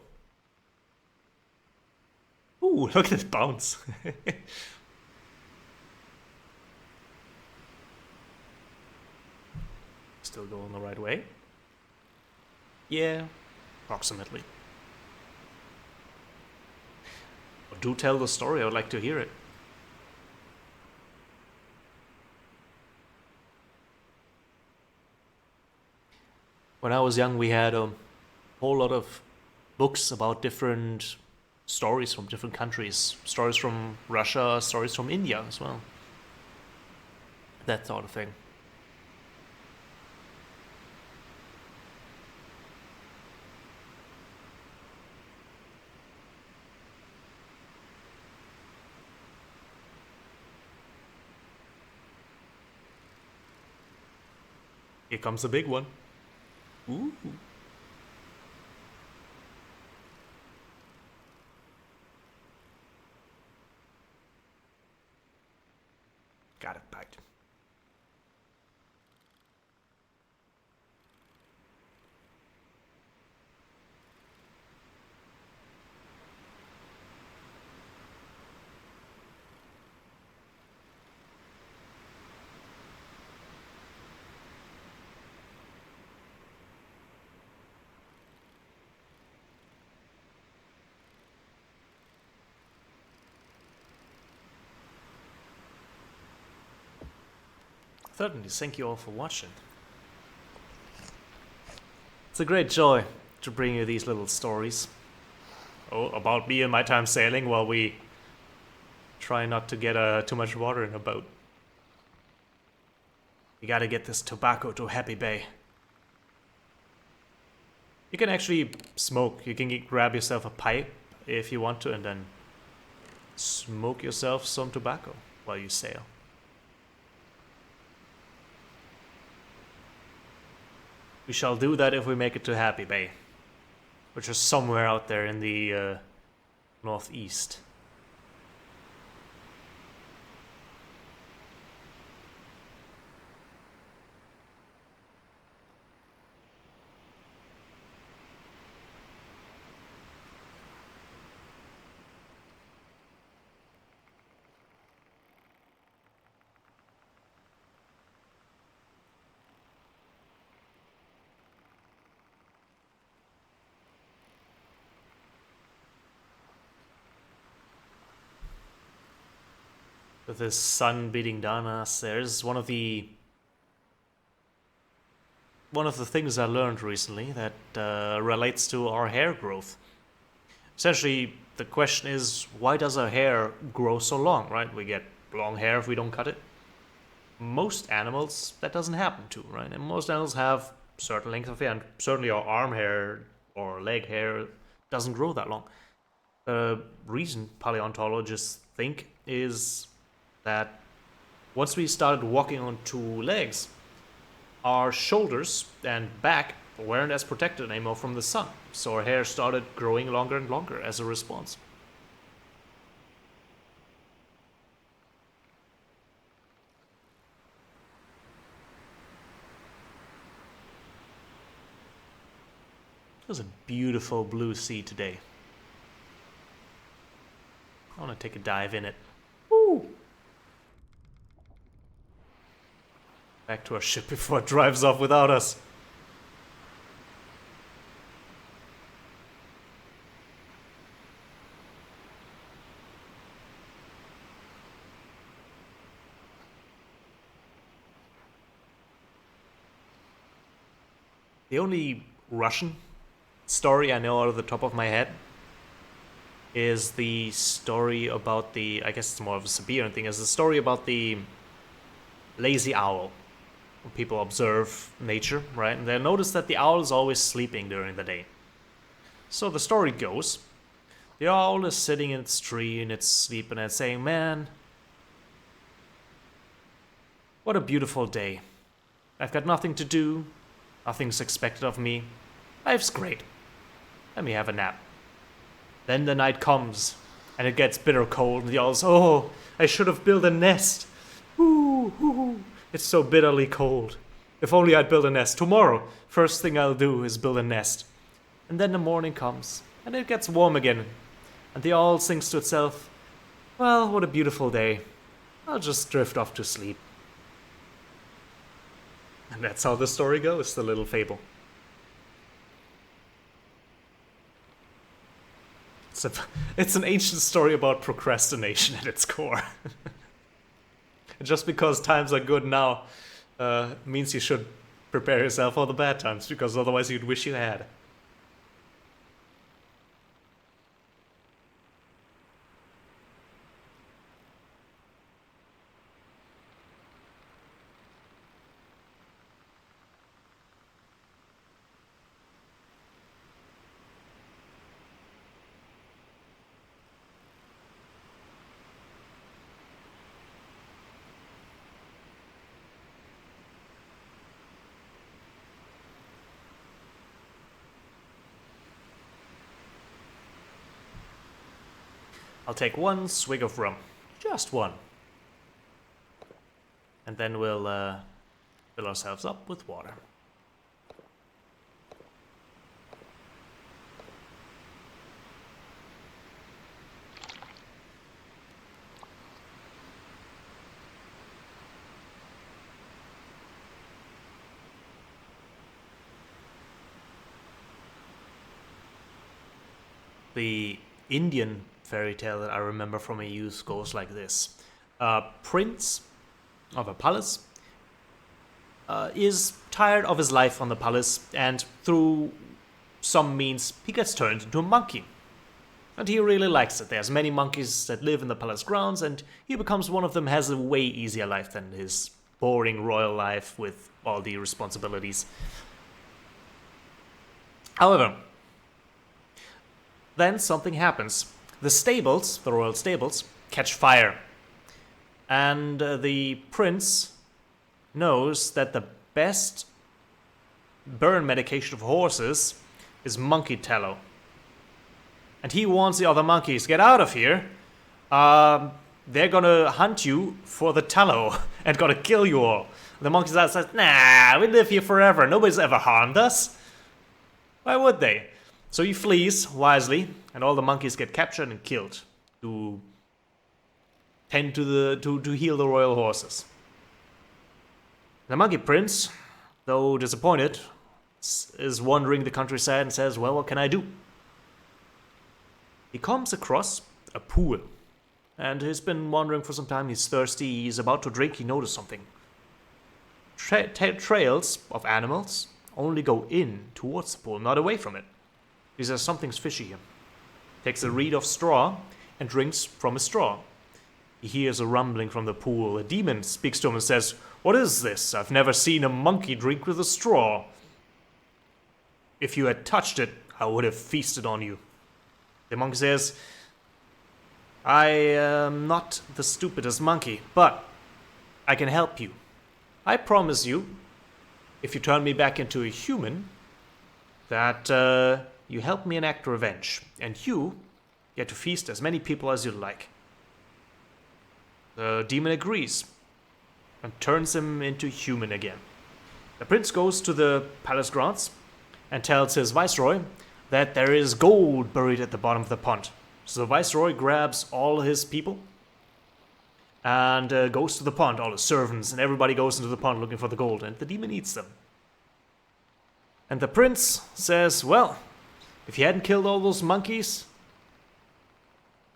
Ooh, look at this bounce. Still going the right way. Yeah. approximately. Well, do tell the story, I would like to hear it. When I was young, we had a whole lot of books about different stories from different countries. Stories from Russia, stories from India as well. That sort of thing. Here comes the big one. Ooh. Got it back. Certainly, thank you all for watching. It's a great joy to bring you these little stories. Oh, about me and my time sailing while we try not to get too much water in a boat. We gotta get this tobacco to Happy Bay. You can actually smoke. You can grab yourself a pipe if you want to and then smoke yourself some tobacco while you sail. We shall do that if we make it to Happy Bay, which is somewhere out there in the northeast. With the sun beating down on us, there's one of the things I learned recently that relates to our hair growth. Essentially, the question is, why does our hair grow so long, right? We get long hair if we don't cut it. Most animals, that doesn't happen to, right? And most animals have certain length of hair, and certainly our arm hair or leg hair doesn't grow that long. The reason paleontologists think is that once we started walking on two legs, our shoulders and back weren't as protected anymore from the sun, so our hair started growing longer and longer as a response. It was a beautiful blue sea today. I want to take a dive in it. Woo! Back to our ship before it drives off without us. The only Russian story I know out of the top of my head is the story about the, I guess it's more of a Siberian thing, is the story about the lazy owl. People observe nature, right? And they notice that the owl is always sleeping during the day. So the story goes, the owl is sitting in its tree and it's sleeping and saying, man, what a beautiful day. I've got nothing to do, nothing's expected of me. Life's great. Let me have a nap. Then the night comes and it gets bitter cold and the owl's, oh, I should have built a nest. Ooh, ooh, ooh. It's so bitterly cold. If only I'd build a nest. Tomorrow, first thing I'll do is build a nest. And then the morning comes, and it gets warm again. And the owl thinks to itself, well, what a beautiful day. I'll just drift off to sleep. And that's how the story goes, the little fable. It's an ancient story about procrastination at its core. Just because times are good now means you should prepare yourself for the bad times, because otherwise you'd wish you had. I'll take one swig of rum. Just one. And then we'll fill ourselves up with water. The Indian fairy tale that I remember from my youth goes like this. A prince of a palace is tired of his life on the palace, and through some means he gets turned into a monkey. And he really likes it. There's many monkeys that live in the palace grounds, and he becomes one of them, has a way easier life than his boring royal life with all the responsibilities. However, then something happens. The stables, the royal stables, catch fire. And the prince knows that the best burn medication for horses is monkey tallow. And he warns the other monkeys, get out of here. They're gonna hunt you for the tallow and gonna kill you all. The monkeys outside, nah, we live here forever. Nobody's ever harmed us. Why would they? So he flees wisely, and all the monkeys get captured and killed to tend to heal the royal horses. The monkey prince, though disappointed, is wandering the countryside and says, well, what can I do? He comes across a pool, and he's been wandering for some time. He's thirsty, he's about to drink, he noticed something. Trails of animals only go in towards the pool, not away from it. He says, something's fishy here. Takes a reed of straw and drinks from a straw. He hears a rumbling from the pool. A demon speaks to him and says, what is this? I've never seen a monkey drink with a straw. If you had touched it, I would have feasted on you. The monkey says, I am not the stupidest monkey, but I can help you. I promise you, if you turn me back into a human, that you help me enact revenge, and you get to feast as many people as you like. The demon agrees and turns him into human again. The prince goes to the palace grounds and tells his viceroy that there is gold buried at the bottom of the pond. So the viceroy grabs all his people and goes to the pond, all his servants, and everybody goes into the pond looking for the gold, and the demon eats them. And the prince says, well, if you hadn't killed all those monkeys,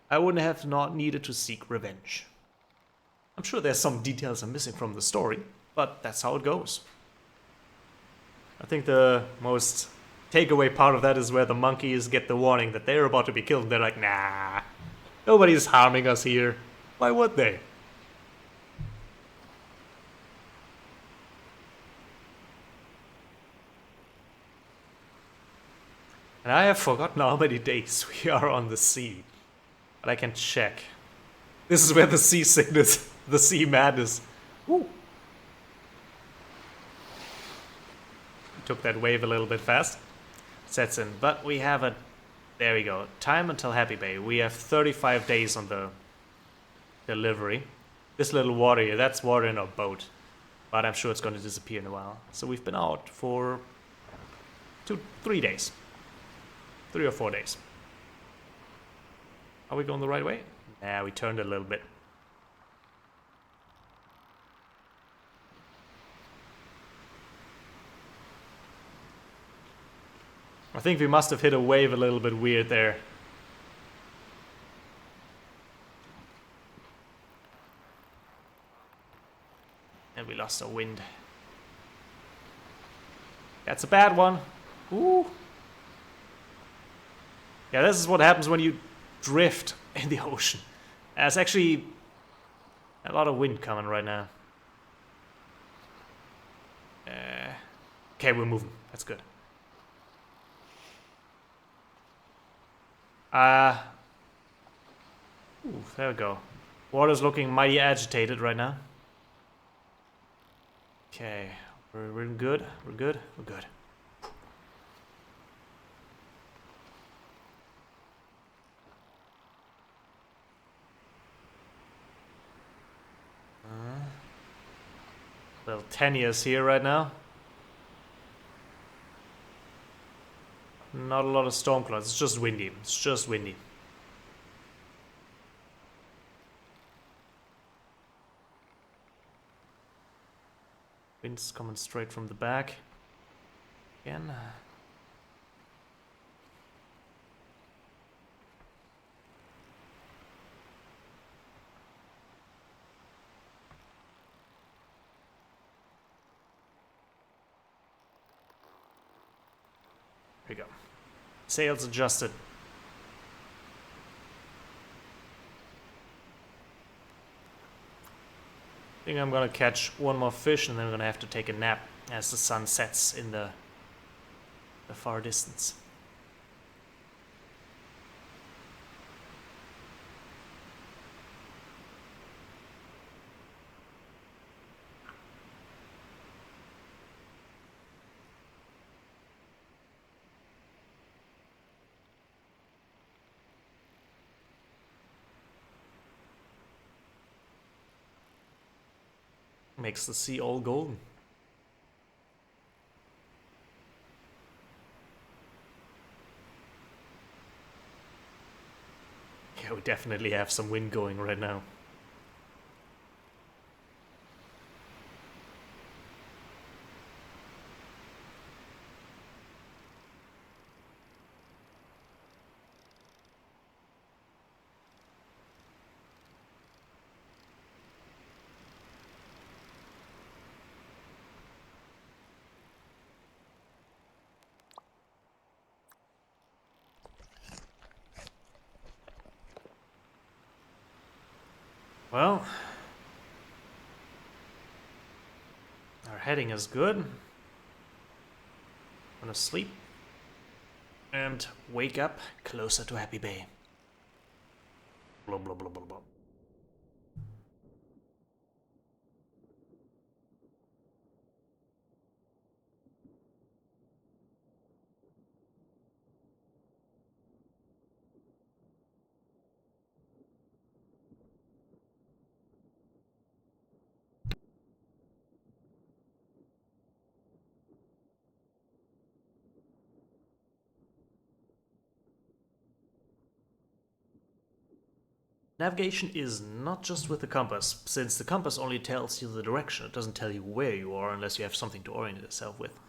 I wouldn't have not needed to seek revenge. I'm sure there's some details I'm missing from the story, but that's how it goes. I think the most takeaway part of that is where the monkeys get the warning that they're about to be killed. They're like, nah, nobody's harming us here. Why would they? And I have forgotten how many days we are on the sea. But I can check. This is where the sea sickness, the sea madness. Woo. Took that wave a little bit fast. Sets in. But we have a... There we go. Time until Happy Bay. We have 35 days on the delivery. This little water here, that's water in our boat. But I'm sure it's going to disappear in a while. So we've been out for 3 days. 3 or 4 days. Are we going the right way? Nah, we turned a little bit. I think we must have hit a wave a little bit weird there. And we lost our wind. That's a bad one. Ooh. Yeah, this is what happens when you drift in the ocean. There's actually a lot of wind coming right now. Okay, we're moving. That's good. Ooh, there we go. Water's looking mighty agitated right now. Okay, we're good. We're good. We're good. Little tenuous here right now. Not a lot of storm clouds. It's just windy. It's just windy. Wind's coming straight from the back. Again. Here we go. Sails adjusted. I think I'm gonna catch one more fish and then I'm gonna have to take a nap as the sun sets in the far distance. Makes the sea all golden. Yeah, we definitely have some wind going right now. Well, our heading is good. I'm gonna sleep and wake up closer to Happy Bay. Blah blah blah blah blah. Navigation is not just with the compass, since the compass only tells you the direction. It doesn't tell you where you are unless you have something to orient yourself with.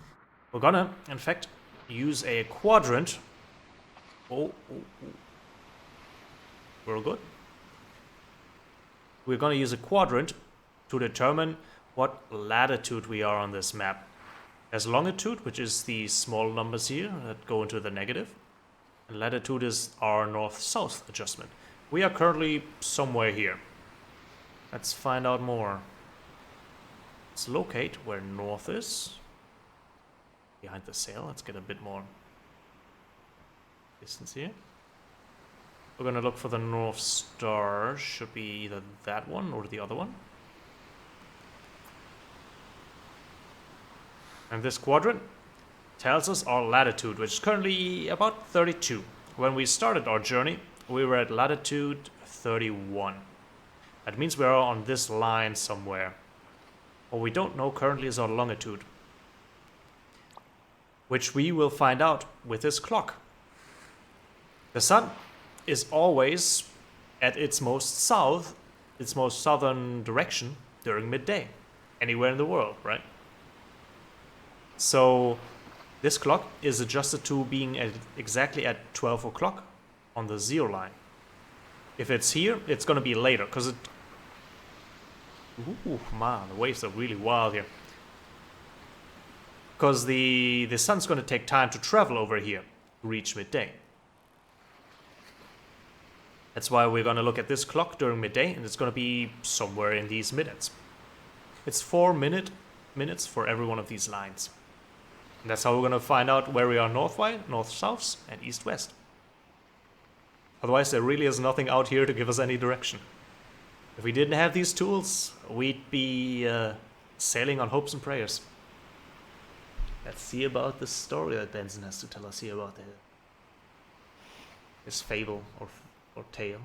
We're gonna, in fact, use a quadrant. Oh. We're all good. We're gonna use a quadrant to determine what latitude we are on this map. There's longitude, which is the small numbers here that go into the negative. And latitude is our north-south adjustment. We are currently somewhere here. Let's find out more. Let's locate where north is. Behind the sail. Let's get a bit more distance here. We're gonna look for the North Star. Should be either that one or the other one. And this quadrant tells us our latitude, which is currently about 32. When we started our journey, we were at latitude 31. That means we are on this line somewhere. What we don't know currently is our longitude, which we will find out with this clock. The sun is always at its most southern direction during midday, anywhere in the world, right? So this clock is adjusted to being exactly at 12 o'clock on the 0 line. If it's here, it's going to be later, because Ooh, man, the waves are really wild here. Because the sun's going to take time to travel over here to reach midday. That's why we're going to look at this clock during midday, and it's going to be somewhere in these minutes. It's 4 minutes for every one of these lines. And that's how we're going to find out where we are north-wise, north-south, and east-west. Otherwise, there really is nothing out here to give us any direction. If we didn't have these tools, we'd be sailing on hopes and prayers. Let's see about the story that Benzin has to tell us here about his fable or tale.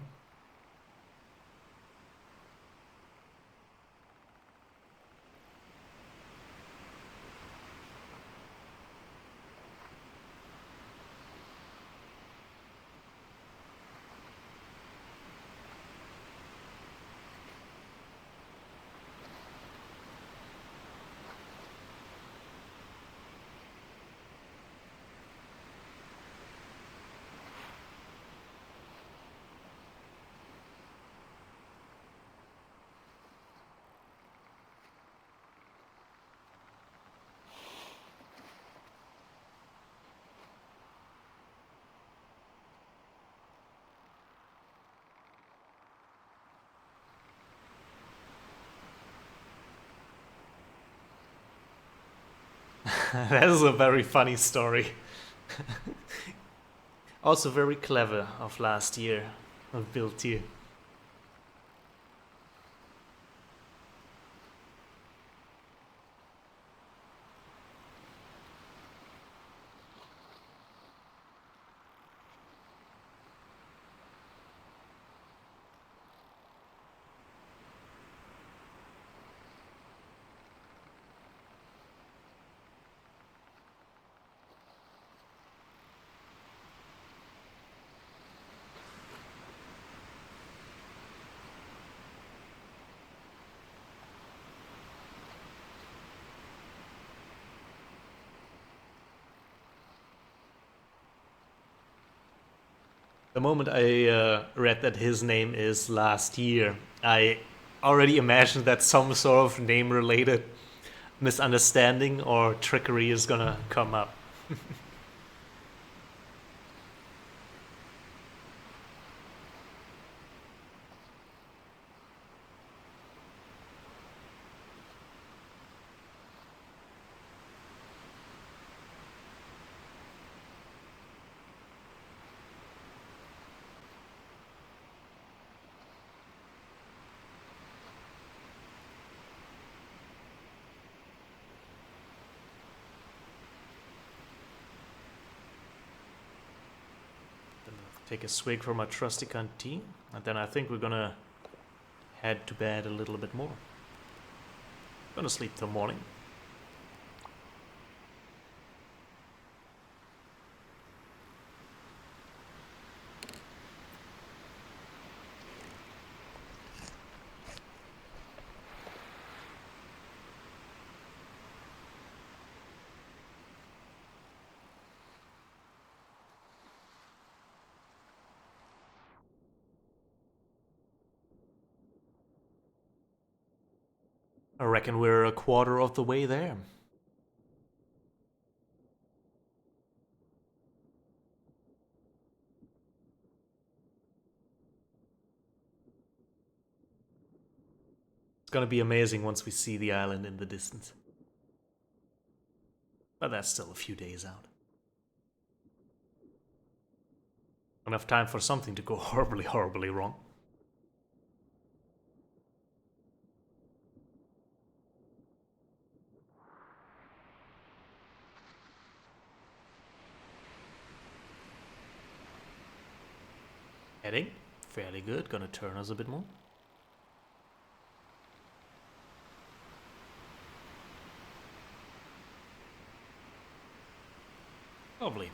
That is a very funny story. Also very clever of last year of Bill T. The moment I read that his name is last year, I already imagined that some sort of name related misunderstanding or trickery is gonna come up. Take a swig from my trusty canteen, and then I think we're gonna head to bed a little bit more. Gonna sleep till morning. I reckon we're a quarter of the way there. It's gonna be amazing once we see the island in the distance. But that's still a few days out. Enough time for something to go horribly, horribly wrong. Heading fairly good, gonna turn us a bit more. Lovely.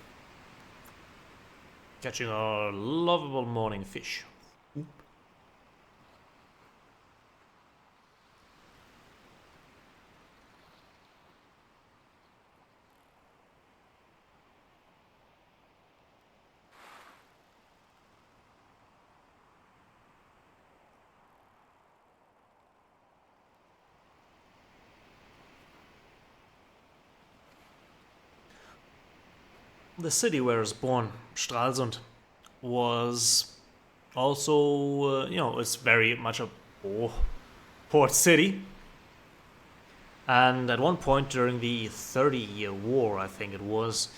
Catching our lovable morning fish. Oop. the city where I was born, Stralsund, was also, it's very much a port city. And at one point during the 30-year War, I think it was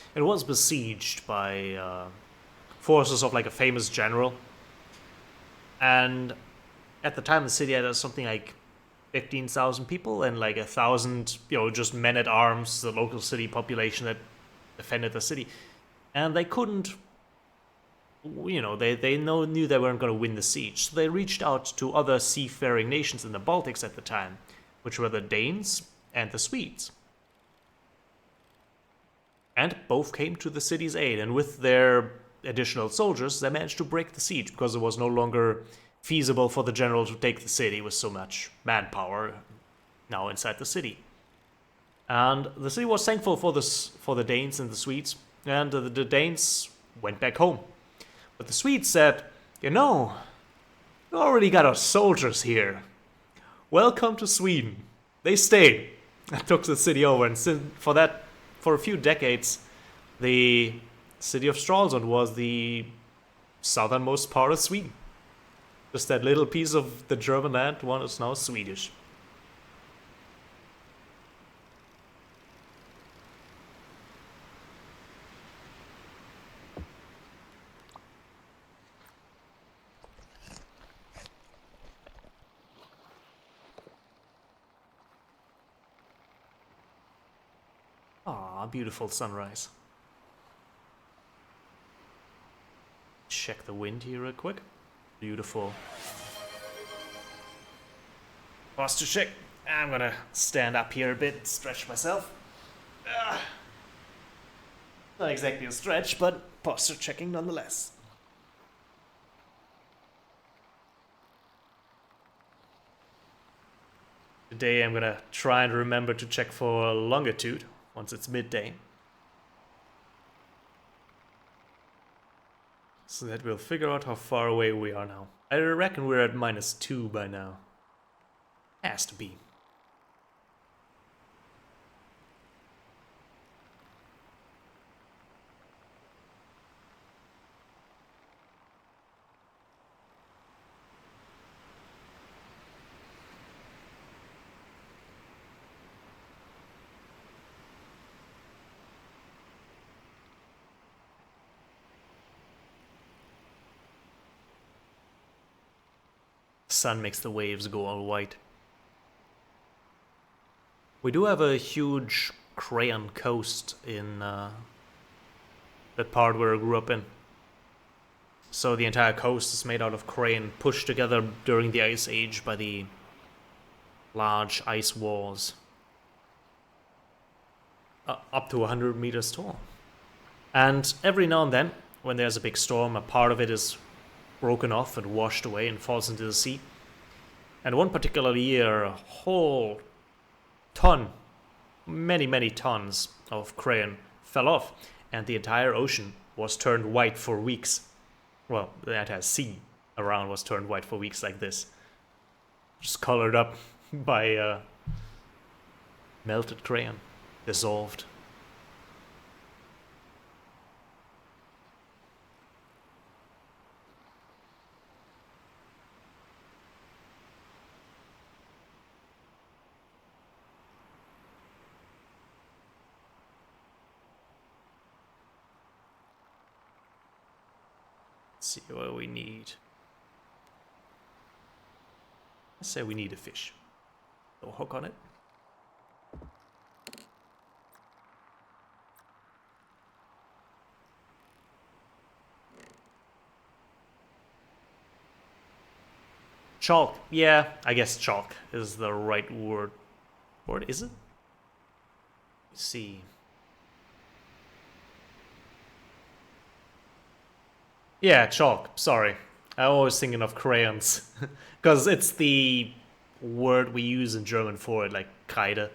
besieged by forces of like a famous general. And at the time, the city had something like 15,000 people and like 1,000, just men at arms, the local city population that defended the city. And they couldn't, they knew they weren't going to win the siege. So they reached out to other seafaring nations in the Baltics at the time, which were the Danes and the Swedes. And both came to the city's aid, and with their additional soldiers, they managed to break the siege because it was no longer feasible for the general to take the city with so much manpower now inside the city. And the city was thankful for the Danes and the Swedes, and the Danes went back home. But the Swedes said, you already got our soldiers here. Welcome to Sweden. They stayed and took the city over, and for a few decades, the city of Stralsund was the southernmost part of Sweden. Just that little piece of the German land, one is now Swedish. Ah, beautiful sunrise. Check the wind here real quick. Beautiful. Posture check. I'm gonna stand up here a bit, stretch myself. Not exactly a stretch, but posture checking nonetheless. Today I'm gonna try and remember to check for longitude once it's midday. So that we'll figure out how far away we are now. I reckon we're at -2 by now. Has to be. Sun makes the waves go all white. We do have a huge crayon coast in that part where I grew up in. So the entire coast is made out of crayon pushed together during the Ice Age by the large ice walls. Up to 100 meters tall. And every now and then, when there's a big storm, a part of it is broken off and washed away and falls into the sea. And one particular year, a whole ton, many tons of crayon fell off, and the entire ocean was turned white for weeks. Well, the entire sea around was turned white for weeks like this. Just colored up by melted crayon, dissolved. See what we need. I say we need a fish. So hook on it. Chalk. Yeah, I guess chalk is the right word. Word, is it? Let's see. Yeah, chalk. Sorry. I'm always thinking of crayons. Because it's the word we use in German for it, like Kreide.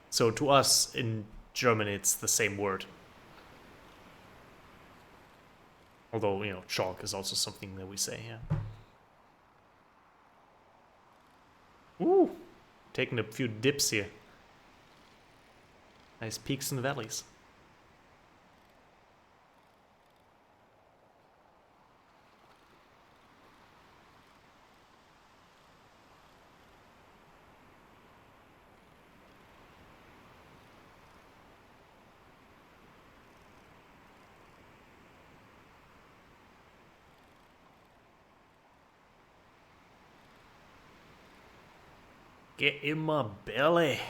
So to us in German, it's the same word. Although, chalk is also something that we say here. Ooh, taking a few dips here. Nice peaks and valleys. Get in my belly.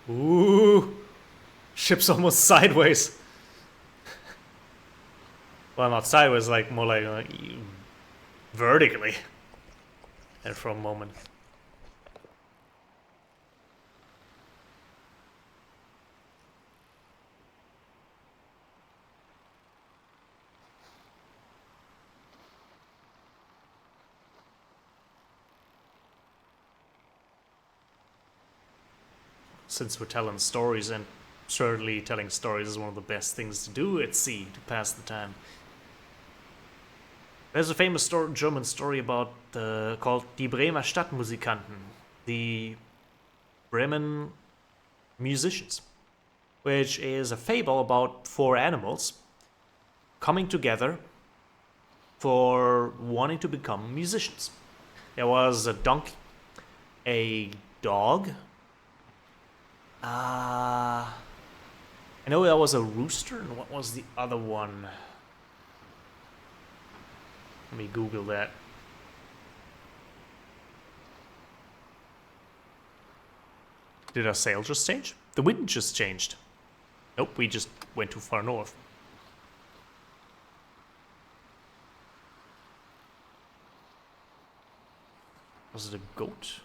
Ooh, ship's almost sideways. Well, not sideways, like more like vertically. And for a moment. Since we're telling stories, and certainly telling stories is one of the best things to do at sea to pass the time. There's a famous German story about called Die Bremer Stadtmusikanten, the Bremen musicians, which is a fable about four animals coming together for wanting to become musicians. There was a donkey, a dog. I know there was a rooster, and what was the other one? Let me Google that. Did our sail just change? The wind just changed. Nope, we just went too far north. Was it a goat?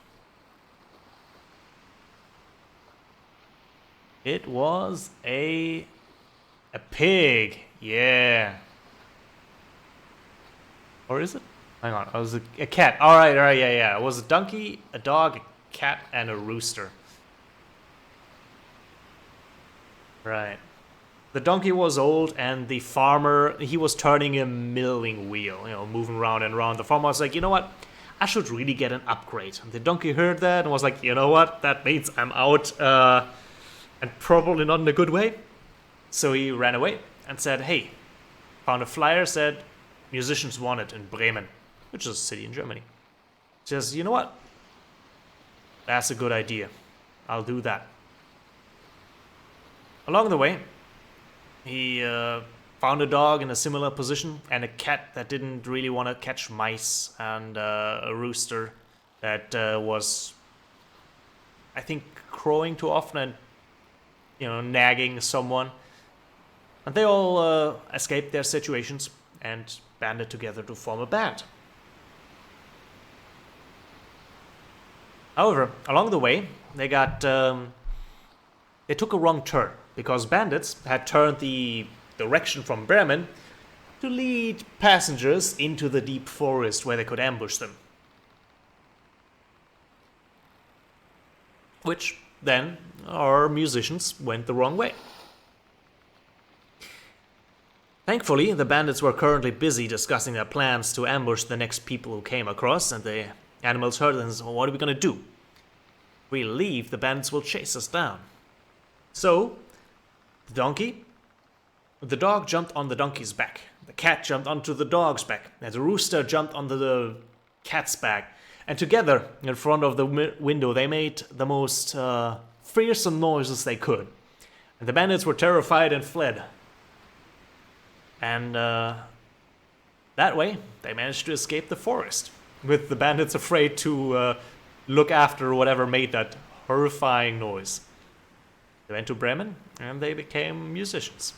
It was a pig. Yeah. Or is it? Hang on. It was a cat. All right, yeah. It was a donkey, a dog, a cat, and a rooster. Right. The donkey was old, and the farmer, he was turning a milling wheel, moving round and round. The farmer was like, you know what? I should really get an upgrade. And the donkey heard that and was like, you know what? That means I'm out, and probably not in a good way. So he ran away and said, hey, found a flyer, said, musicians wanted in Bremen, which is a city in Germany. Says, you know what? That's a good idea. I'll do that. Along the way, he found a dog in a similar position and a cat that didn't really want to catch mice, and a rooster that was, I think, crowing too often and nagging someone. And they all escaped their situations and banded together to form a band. However, along the way, they took a wrong turn, because bandits had turned the direction from Bremen to lead passengers into the deep forest where they could ambush them. Which then our musicians went the wrong way. Thankfully, the bandits were currently busy discussing their plans to ambush the next people who came across, and the animals heard and said, what are we gonna do? If we leave, the bandits will chase us down. So, the dog jumped on the donkey's back, the cat jumped onto the dog's back, and the rooster jumped onto the cat's back. And together, in front of the window, they made the most fearsome noises they could. And the bandits were terrified and fled. And that way, they managed to escape the forest, with the bandits afraid to look after whatever made that horrifying noise. They went to Bremen, and they became musicians.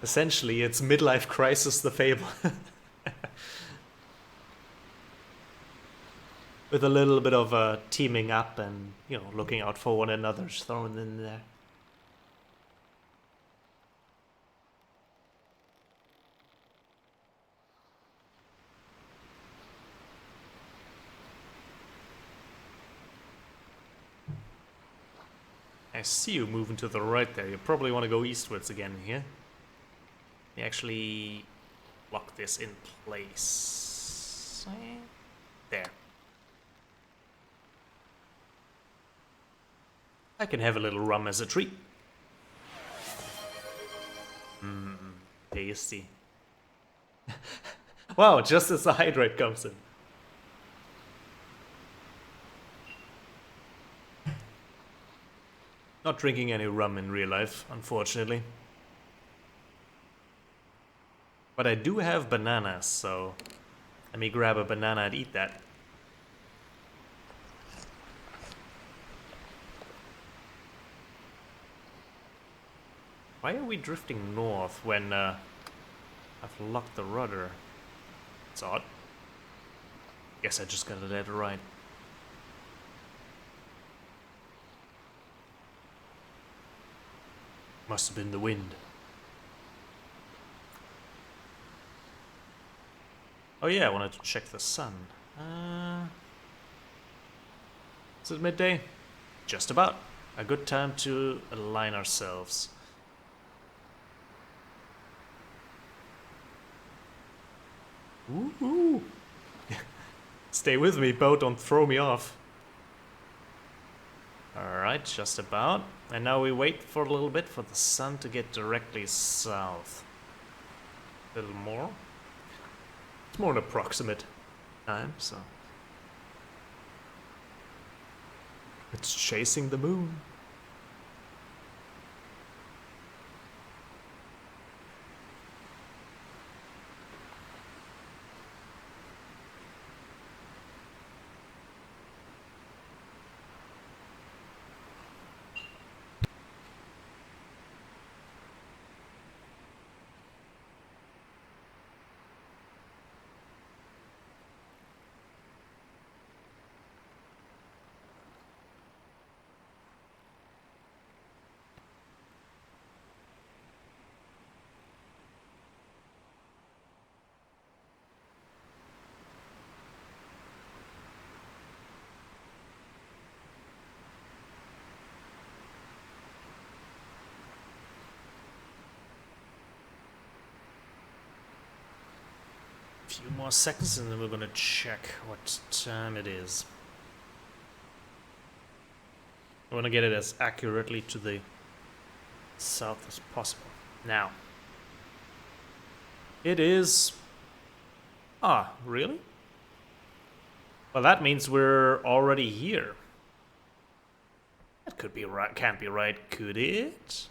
Essentially, it's midlife crisis, the fable. With a little bit of teaming up and, looking out for one another thrown in there. I see you moving to the right there. You probably want to go eastwards again here. You actually lock this in place. There. I can have a little rum as a treat. Mmm, tasty. Wow, just as the hydrate comes in. Not drinking any rum in real life, unfortunately. But I do have bananas, so let me grab a banana and eat that. Why are we drifting north when I've locked the rudder? It's odd. Guess I just got it dead right. Must have been the wind. Oh yeah, I wanted to check the sun. Is it midday? Just about. A good time to align ourselves. Woohoo! Stay with me, boat, don't throw me off. Alright, just about. And now we wait for a little bit for the sun to get directly south. A little more. It's more an approximate time, so. It's chasing the moon. Few more seconds and then we're gonna check what time it is. I wanna get it as accurately to the south as possible. Now. It is... Ah, really? Well, that means we're already here. That could be right, can't be right, could it?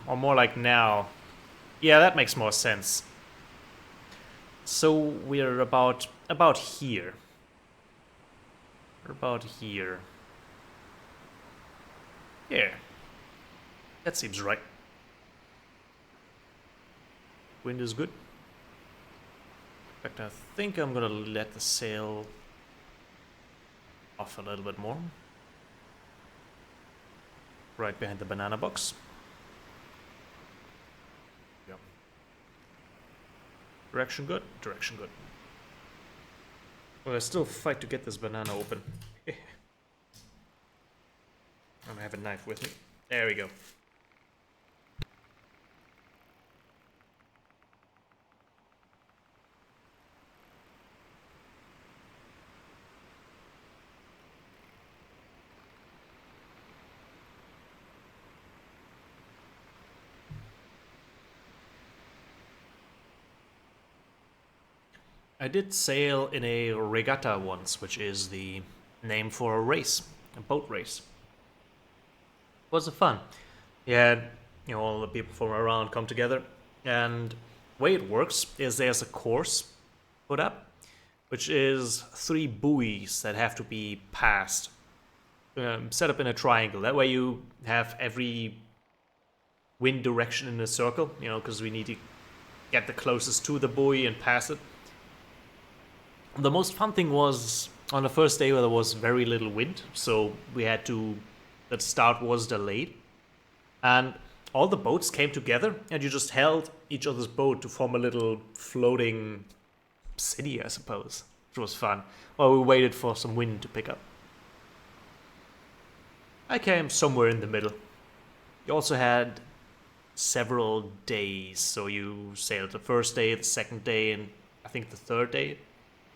Or more like now. Yeah, that makes more sense. So we're about here. We're about here. Yeah. That seems right. Wind is good. In fact, I think I'm gonna let the sail off a little bit more. Right behind the banana box. Direction good? Direction good. Well, I still fight to get this banana open. I'm gonna have a knife with me. There we go. I did sail in a regatta once, which is the name for a race, a boat race. It was fun. You had, all the people from around come together, and the way it works is there's a course put up, which is 3 buoys that have to be passed, set up in a triangle. That way you have every wind direction in a circle, because we need to get the closest to the buoy and pass it. The most fun thing was on the first day where there was very little wind, so the start was delayed. And all the boats came together and you just held each other's boat to form a little floating city, I suppose. It which was fun, while we waited for some wind to pick up. I came somewhere in the middle. You also had several days, so you sailed the first day, the second day, and I think the third day.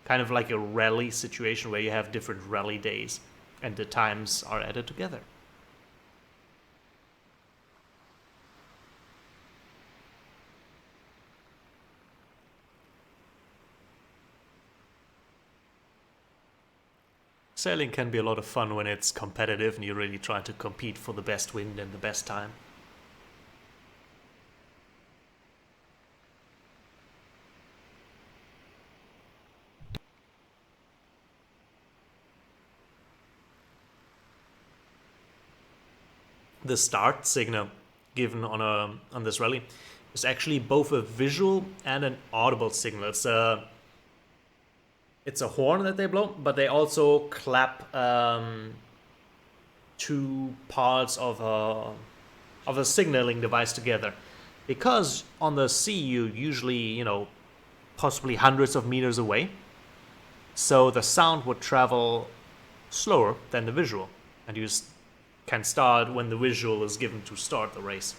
Kind of like a rally situation where you have different rally days, and the times are added together. Sailing can be a lot of fun when it's competitive and you're really trying to compete for the best wind and the best time. The start signal given on this rally is actually both a visual and an audible signal. It's a horn that they blow, but they also clap two parts of a signaling device together. Because on the sea you usually, possibly hundreds of meters away, so the sound would travel slower than the visual, and you can start when the visual is given to start the race.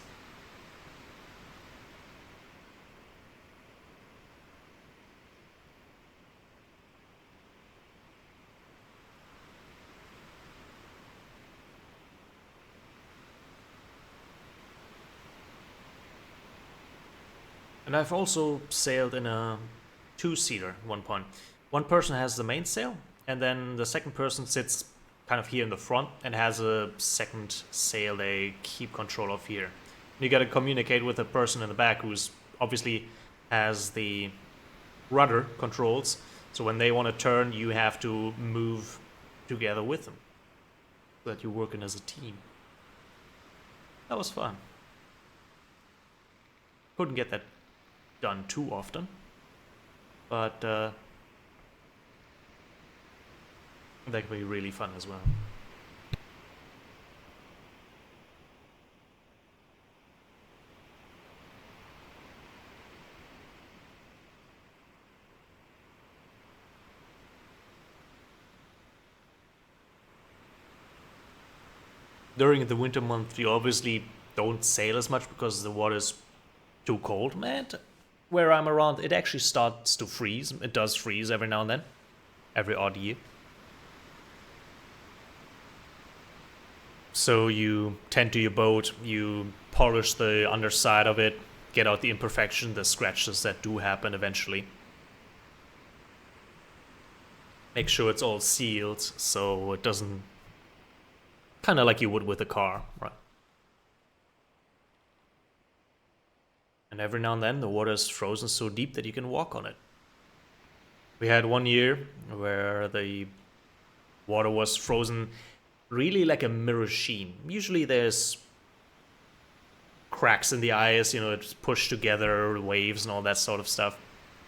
And I've also sailed in a two-seater at one point. One person has the mainsail, and then the second person sits kind of here in the front and has a second sail they keep control of here. You gotta communicate with the person in the back who's obviously has the rudder controls, so when they want to turn, you have to move together with them, so that you're working as a team. That was fun. Couldn't get that done too often, but that could be really fun as well. During the winter month, you obviously don't sail as much because the water's too cold. Man, where I'm around, it actually starts to freeze. It does freeze every now and then, every odd year. So you tend to your boat, you polish the underside of it, get out the imperfection, the scratches that do happen eventually. Make sure it's all sealed so it doesn't... Kind of like you would with a car, right? And every now and then the water is frozen so deep that you can walk on it. We had one year where the water was frozen really like a mirror sheen. Usually there's cracks in the ice, it's pushed together, waves and all that sort of stuff.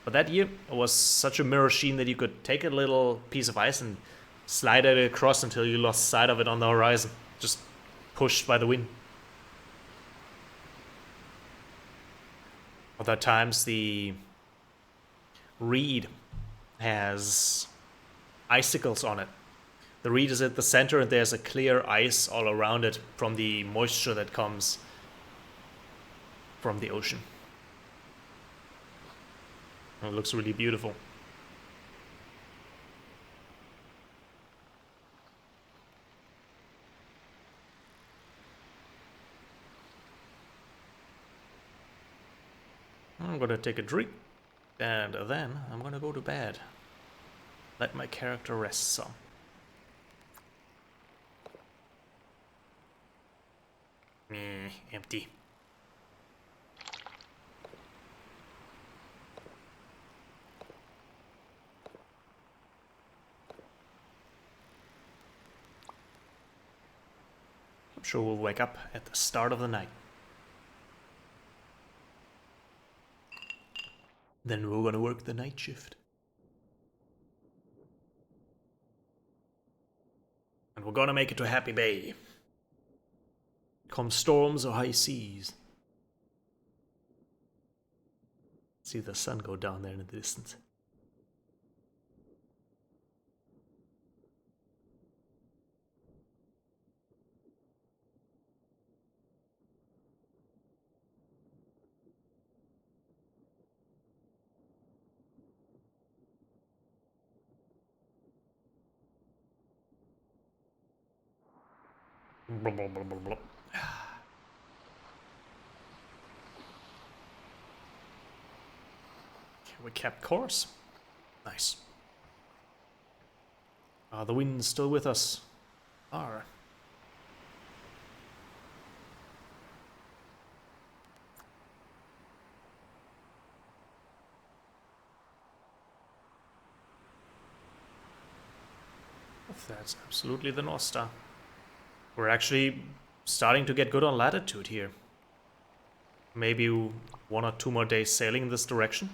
But that year it was such a mirror sheen that you could take a little piece of ice and slide it across until you lost sight of it on the horizon, just pushed by the wind. Other times the reed has icicles on it. The reed is at the center and there's a clear ice all around it from the moisture that comes from the ocean. And it looks really beautiful. I'm gonna take a drink, and then I'm gonna go to bed. Let my character rest some. Empty. I'm sure we'll wake up at the start of the night. Then we're gonna work the night shift. And we're gonna make it to Happy Bay. Come storms or high seas. See the sun go down there in the distance. Blah, blah, blah, blah, blah. Okay, we kept course. Nice. The wind's still with us. Arr. That's absolutely the North Star. We're actually starting to get good on latitude here. Maybe 1 or 2 more days sailing in this direction.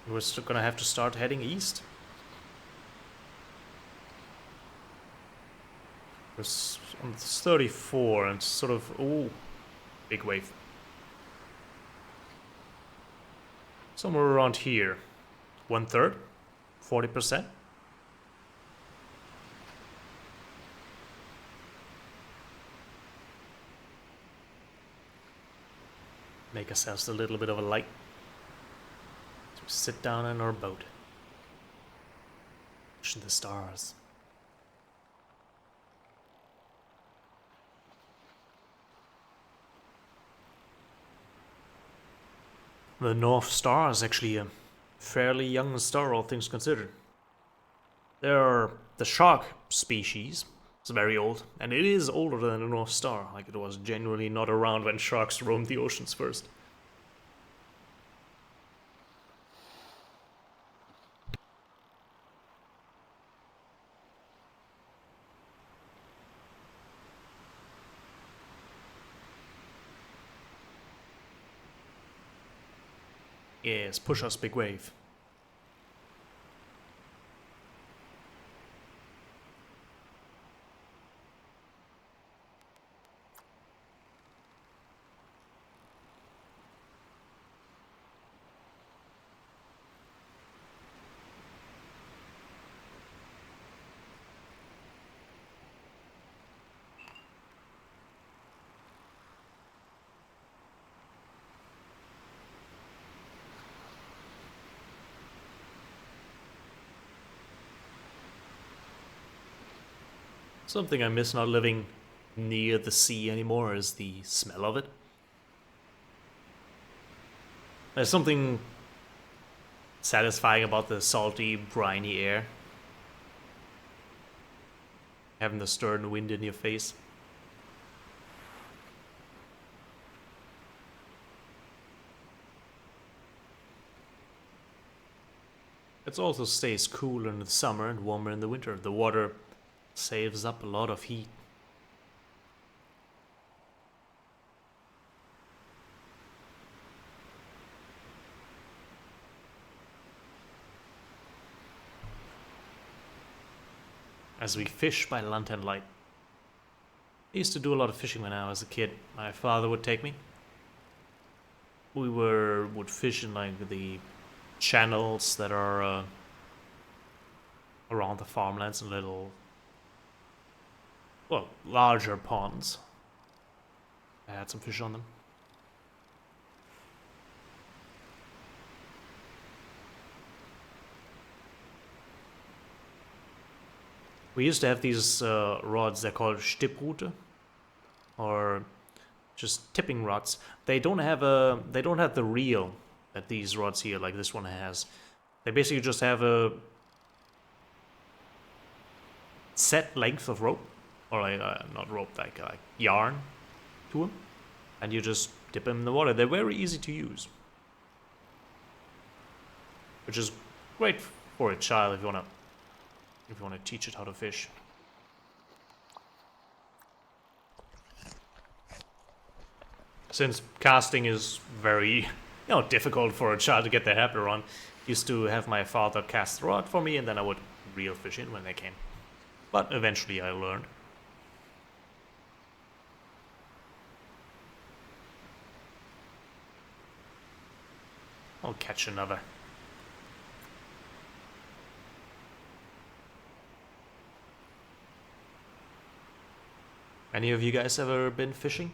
We're still gonna have to start heading east. We're on 34 and sort of, ooh, big wave. Somewhere around here. 1/3, 40%. Make ourselves a little bit of a light. So we sit down in our boat. Watching the stars. The North Star is actually a fairly young star, all things considered. They're the shark species. It's very old, and it is older than the North Star. Like, it was genuinely not around when sharks roamed the oceans first. Yes, push us, big wave. Something I miss not living near the sea anymore is the smell of it. There's something satisfying about the salty, briny air. Having the stern wind in your face. It also stays cooler in the summer and warmer in the winter. The water saves up a lot of heat. As we fish by lantern light. I used to do a lot of fishing when I was a kid. My father would take me. We would fish in like the channels that are around the farmlands and little, well, larger ponds. I had some fish on them. We used to have these rods. They're called Stipprute, or just tipping rods. They don't have the reel that these rods here, like this one, has. They basically just have a set length of rope, or like not rope, like yarn to them, and you just dip them in the water. They're very easy to use, which is great for a child if you wanna teach it how to fish. Since casting is very, difficult for a child to get their head around, used to have my father cast the rod for me, and then I would reel fish in when they came. But eventually I learned. I'll catch another. Any of you guys ever been fishing?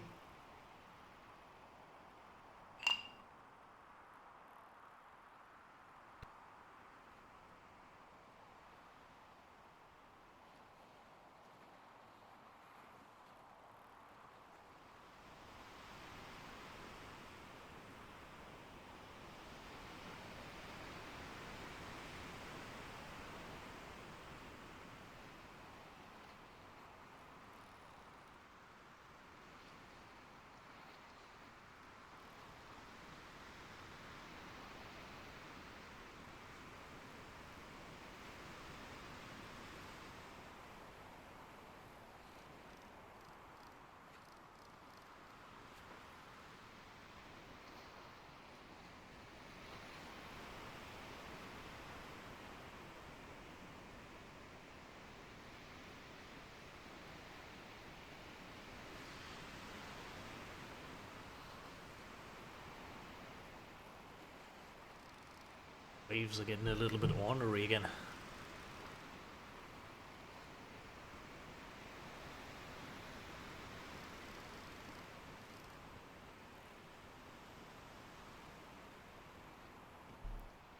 Waves are getting a little bit ornery again.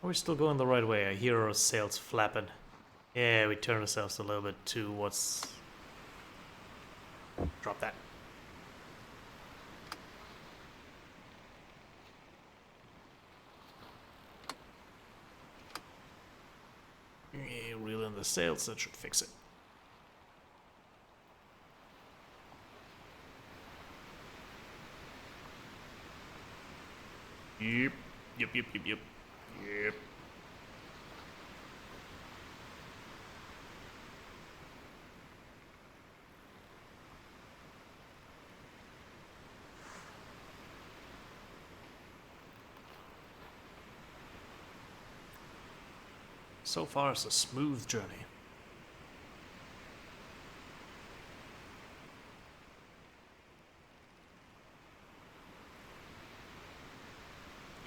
Are we still going the right way? I hear our sails flapping. Yeah, we turn ourselves a little bit to what's... Drop that. Yeah, reel in the sails, that should fix it. Yep. Yep. So far, it's a smooth journey.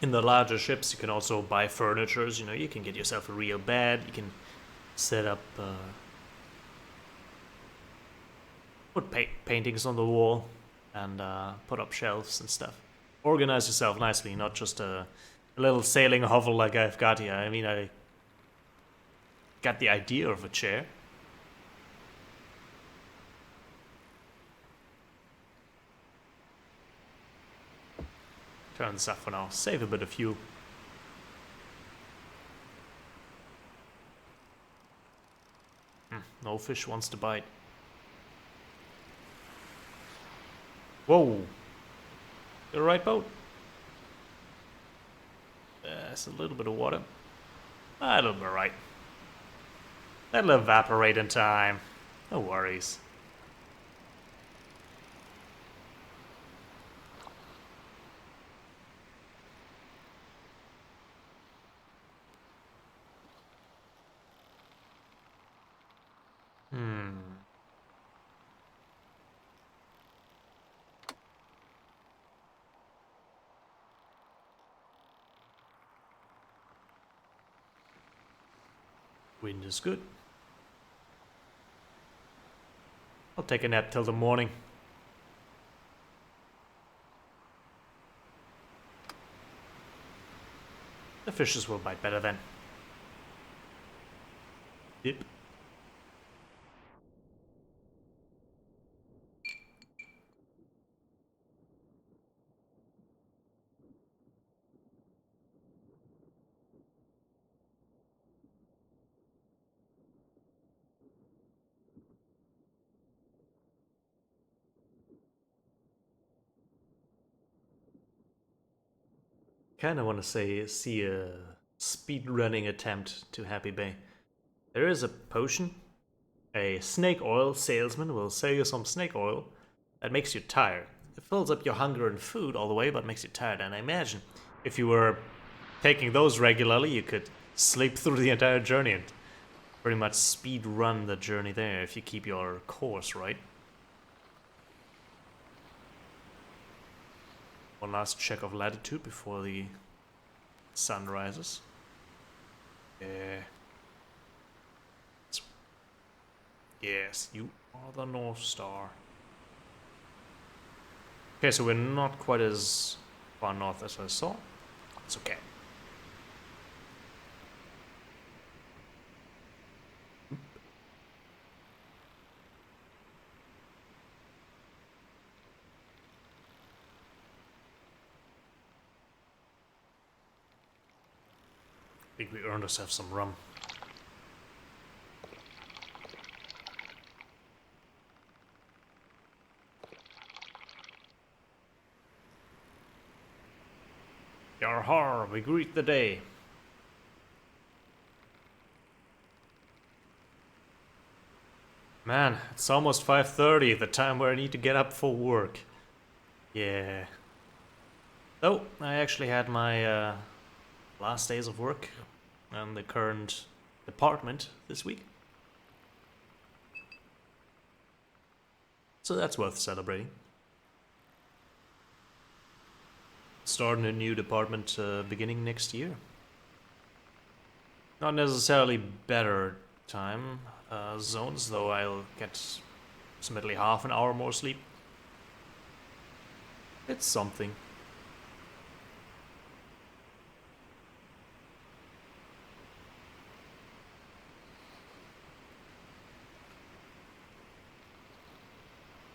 In the larger ships, you can also buy furnitures. You know, you can get yourself a real bed. You can set up, put paintings on the wall, and put up shelves and stuff. Organize yourself nicely, not just a little sailing hovel like I've got here. I mean, I got the idea of a chair. Turn this off for now. Save a bit of fuel. No fish wants to bite. Whoa! The right boat. There's a little bit of water. That'll be right. That'll evaporate in time. No worries. Wind is good. I'll take a nap till the morning. The fishes will bite better then. Yep. Kinda wanna see a speedrunning attempt to Happy Bay. There is a potion. A snake oil salesman will sell you some snake oil that makes you tired. It fills up your hunger and food all the way, but makes you tired. And I imagine if you were taking those regularly, you could sleep through the entire journey and pretty much speed run the journey there if you keep your course right. One last check of latitude before the sun rises. Yes, you are the North Star. Okay, so we're not quite as far north as I saw. It's okay. I think we earned ourselves some rum. Yar har, we greet the day. Man, it's almost 5:30, the time where I need to get up for work. Yeah. Oh, I actually had my last days of work and the current department this week. So that's worth celebrating. Starting a new department beginning next year. Not necessarily better time zones, though I'll get approximately half an hour more sleep. It's something.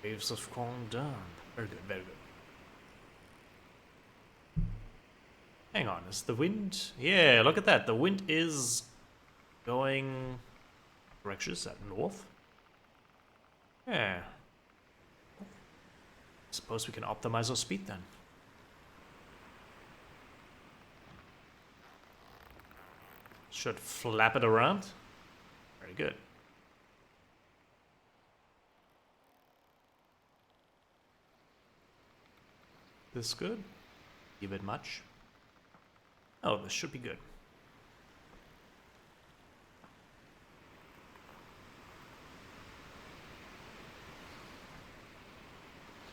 Waves have calmed down. Very good, very good. Hang on, is the wind... Yeah, look at that. The wind is going... Direction is that north? Yeah. Suppose we can optimize our speed then. Should flap it around. Very good. This good? A bit much. Oh, this should be good.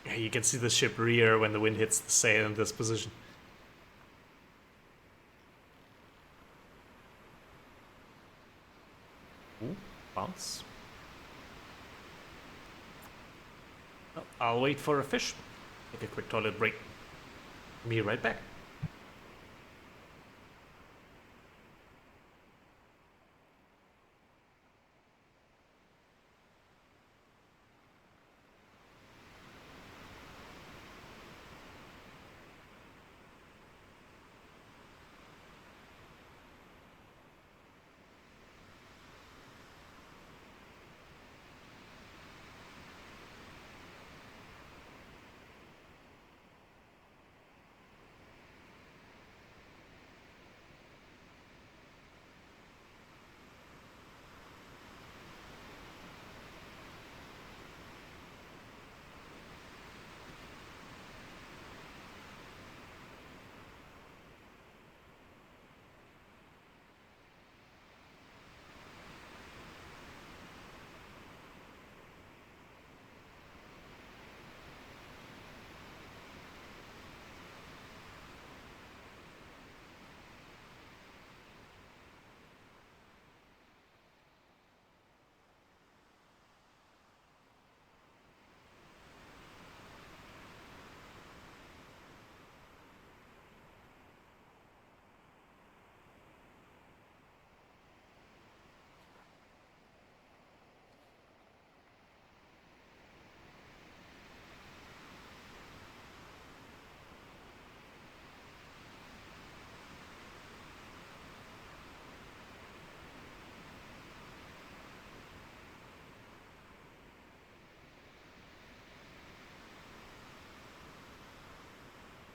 Yeah, you can see the ship rear when the wind hits the sail in this position. Ooh, bounce. Oh, I'll wait for a fish. Take a quick toilet break. Be right back.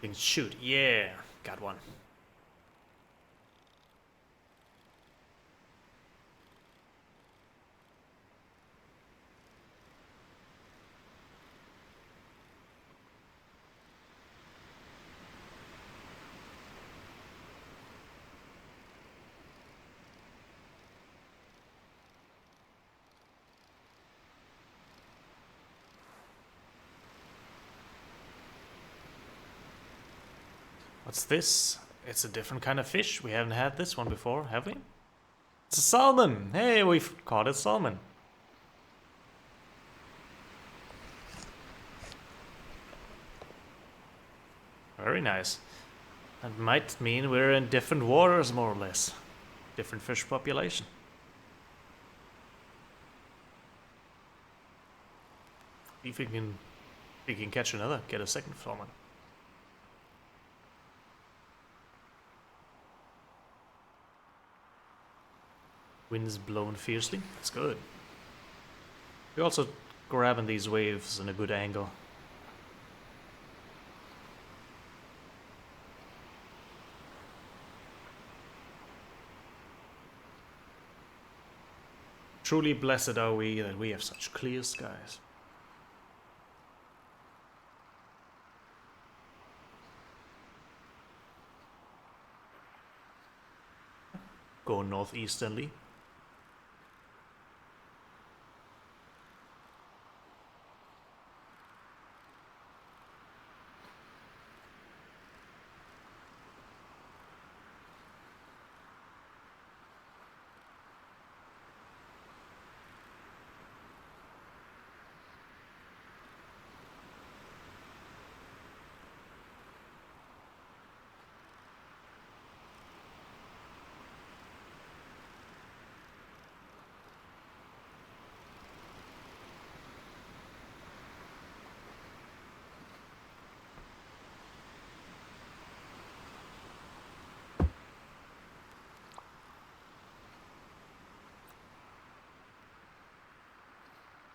Can shoot. Yeah, got one. What's this? It's a different kind of fish. We haven't had this one before, have we? It's a salmon. Hey, we've caught a salmon. Very nice. That might mean we're in different waters, more or less. Different fish population. If we can catch another, get a second salmon. Wind's blown fiercely. That's good. We're also grabbing these waves in a good angle. Truly blessed are we that we have such clear skies. Go northeasterly.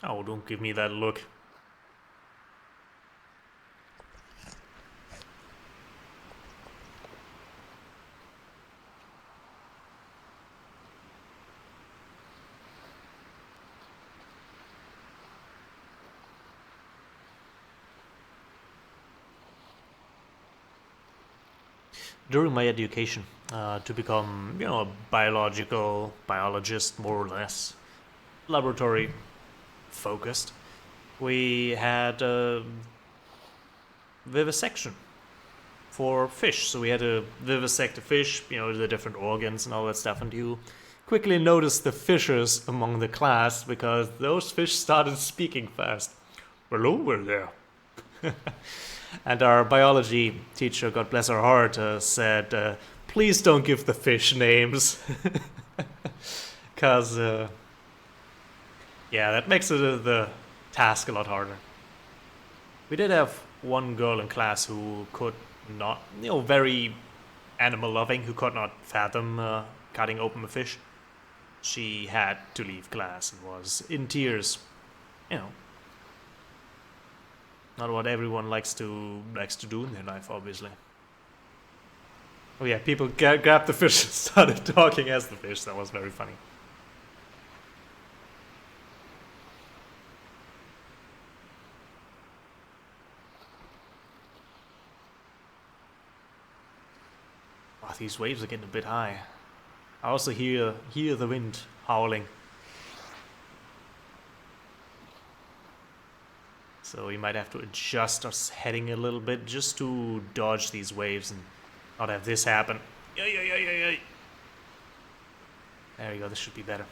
Oh, don't give me that look. During my education, to become, a biologist, more or less, laboratory focused, we had a vivisection for fish. So we had to vivisect the fish, the different organs and all that stuff. And you quickly noticed the fishers among the class because those fish started speaking fast. Hello, we're there. And our biology teacher, God bless her heart, said, please don't give the fish names. Because, that makes the task a lot harder. We did have one girl in class who could not, very animal loving, who could not fathom cutting open a fish. She had to leave class and was in tears. Not what everyone likes to do in their life, obviously. Oh yeah, people grabbed the fish and started talking as the fish. That was very funny. Oh, these waves are getting a bit high. I also hear the wind howling. So we might have to adjust our heading a little bit just to dodge these waves and not have this happen. There we go, this should be better.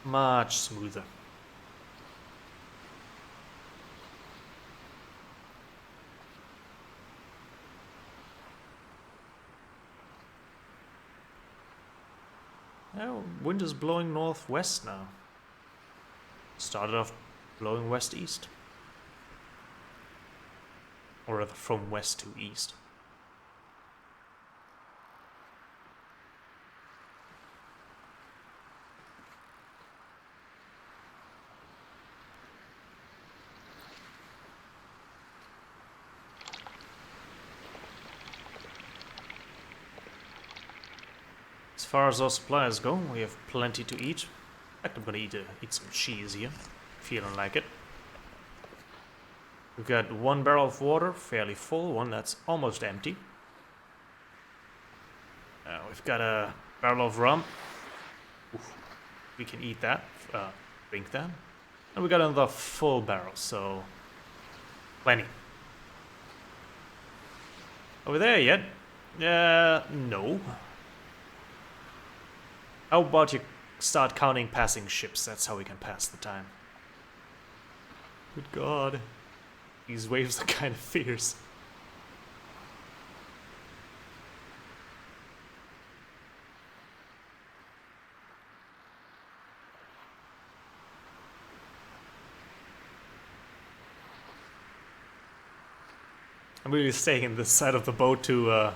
Much smoother. Oh, wind is blowing northwest now. Started off blowing west-east. Or rather, from west to east. As far as our supplies go, we have plenty to eat. In fact, I'm gonna eat some cheese here. Feeling like it. We've got one barrel of water, fairly full, one that's almost empty. We've got a barrel of rum. Oof. We can eat that, drink that. And we got another full barrel, so plenty. Are we there yet? No. How about you start counting passing ships? That's how we can pass the time. Good God. These waves are kind of fierce. I'm really staying in this side of the boat to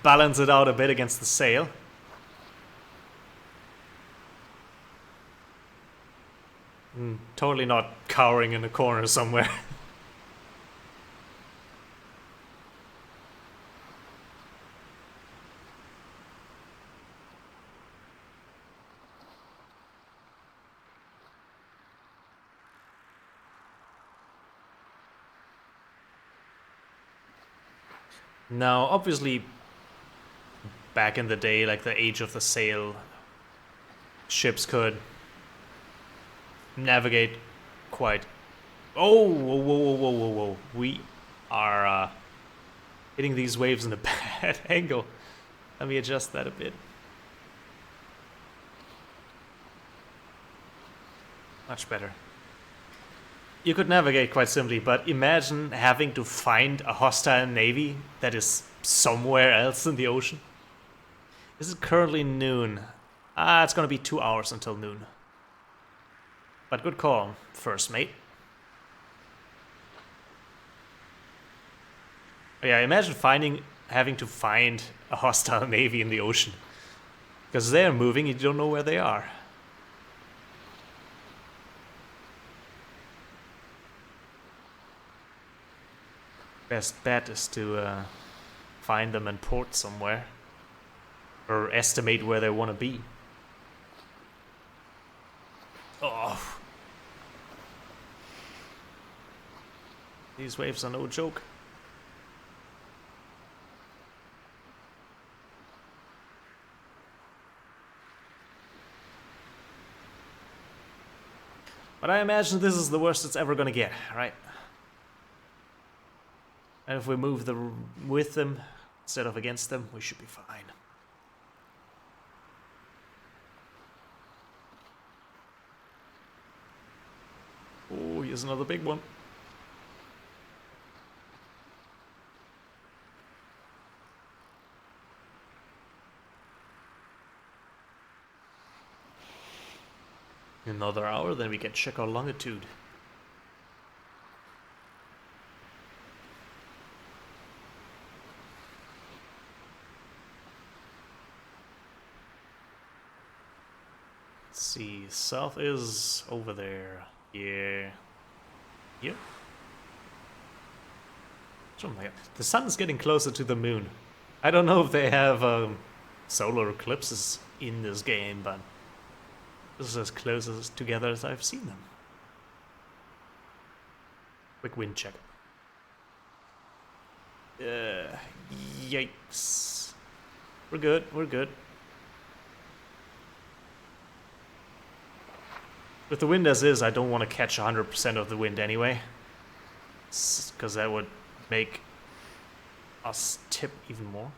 balance it out a bit against the sail. Totally not cowering in a corner somewhere. Now, obviously, back in the day, like the age of the sail, ships could navigate quite. Oh, whoa. We are hitting these waves in a bad angle. Let me adjust that a bit. Much better. You could navigate quite simply, but imagine having to find a hostile navy that is somewhere else in the ocean. Is it currently noon? It's gonna be 2 hours until noon. But good call, first mate. Oh yeah, imagine finding having to find a hostile navy in the ocean. Because they're moving, you don't know where they are. Best bet is to find them and port somewhere. Or estimate where they want to be. Oh. These waves are no joke. But I imagine this is the worst it's ever gonna get, right? And if we move with them instead of against them, we should be fine. Oh, here's another big one. Another hour, then we can check our longitude. Let's see, south is over there. Yeah. Yep. Oh my god. The sun's getting closer to the moon. I don't know if they have solar eclipses in this game, but this is as close as together as I've seen them. Quick wind check. Yikes. We're good, we're good. With the wind as is, I don't want to catch 100% of the wind anyway. Because that would make us tip even more.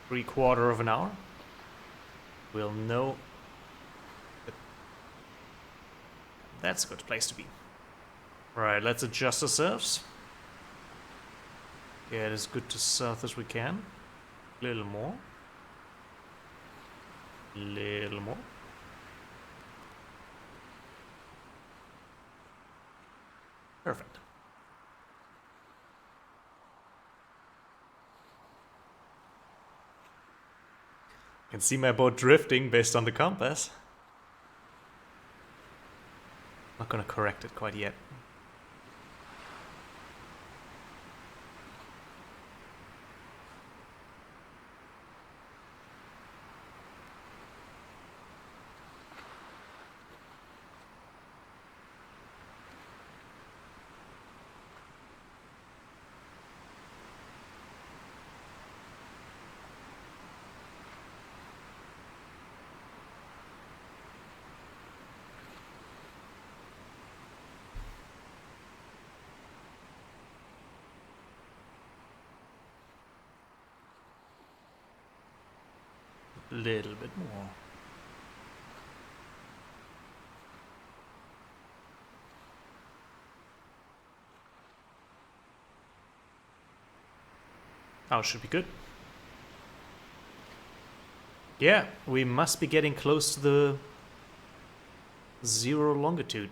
Three-quarter of an hour. We'll know. That's a good place to be. Right, let's adjust ourselves. Get as good to south as we can. A little more. Little more. Perfect. I can see my boat drifting based on the compass. Not gonna correct it quite yet. Little bit more. Oh, should be good. Yeah, we must be getting close to the 0 longitude.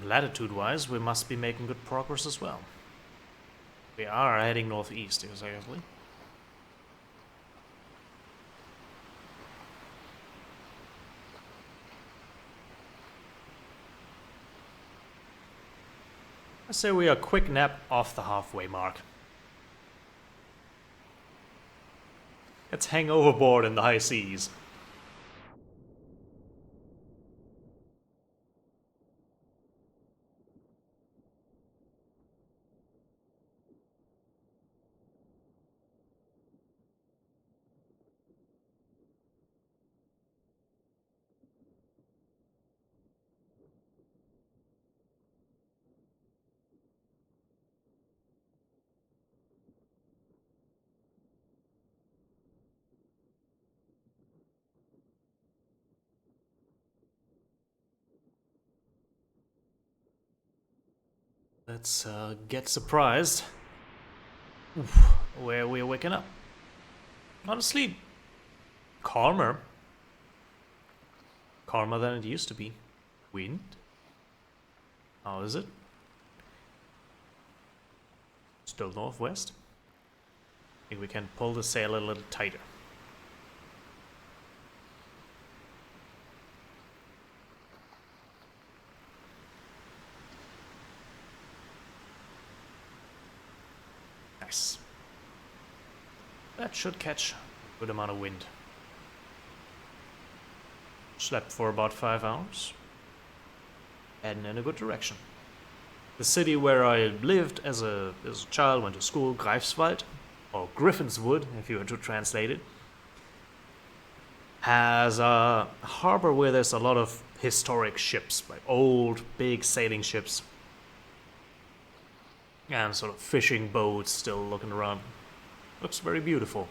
Latitude-wise, we must be making good progress as well. We are heading northeast, exactly. I say we are a quick nap off the halfway mark. Let's hang overboard in the high seas. Let's get surprised. Oof, where we're waking up. Honestly, calmer. Calmer than it used to be. Wind? How is it? Still northwest? I think we can pull the sail a little tighter. Nice. That should catch a good amount of wind. Slept for about 5 hours. Heading in a good direction. The city where I lived as a child, went to school, Greifswald, or Griffinswood, if you were to translate it, has a harbor where there's a lot of historic ships, like old, big sailing ships. And sort of fishing boats still looking around. Looks very beautiful.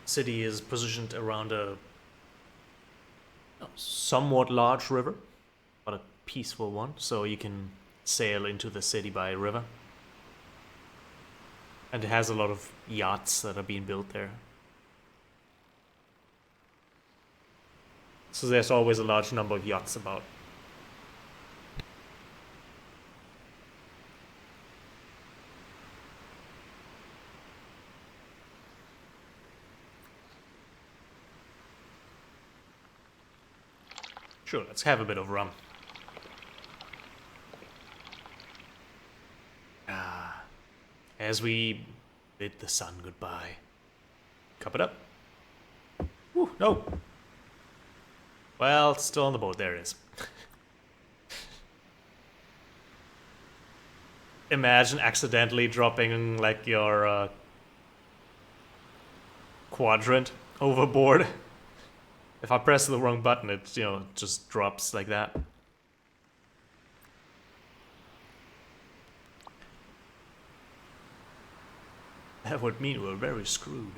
City is positioned around a somewhat large river, but a peaceful one, so you can sail into the city by river. And it has a lot of yachts that are being built there. So there's always a large number of yachts about. Sure, let's have a bit of rum. As we bid the sun goodbye. Cup it up. Whew, no. Well, it's still on the boat. There it is. Imagine accidentally dropping like your quadrant overboard. If I press the wrong button, it just drops like that. That would mean we're very screwed.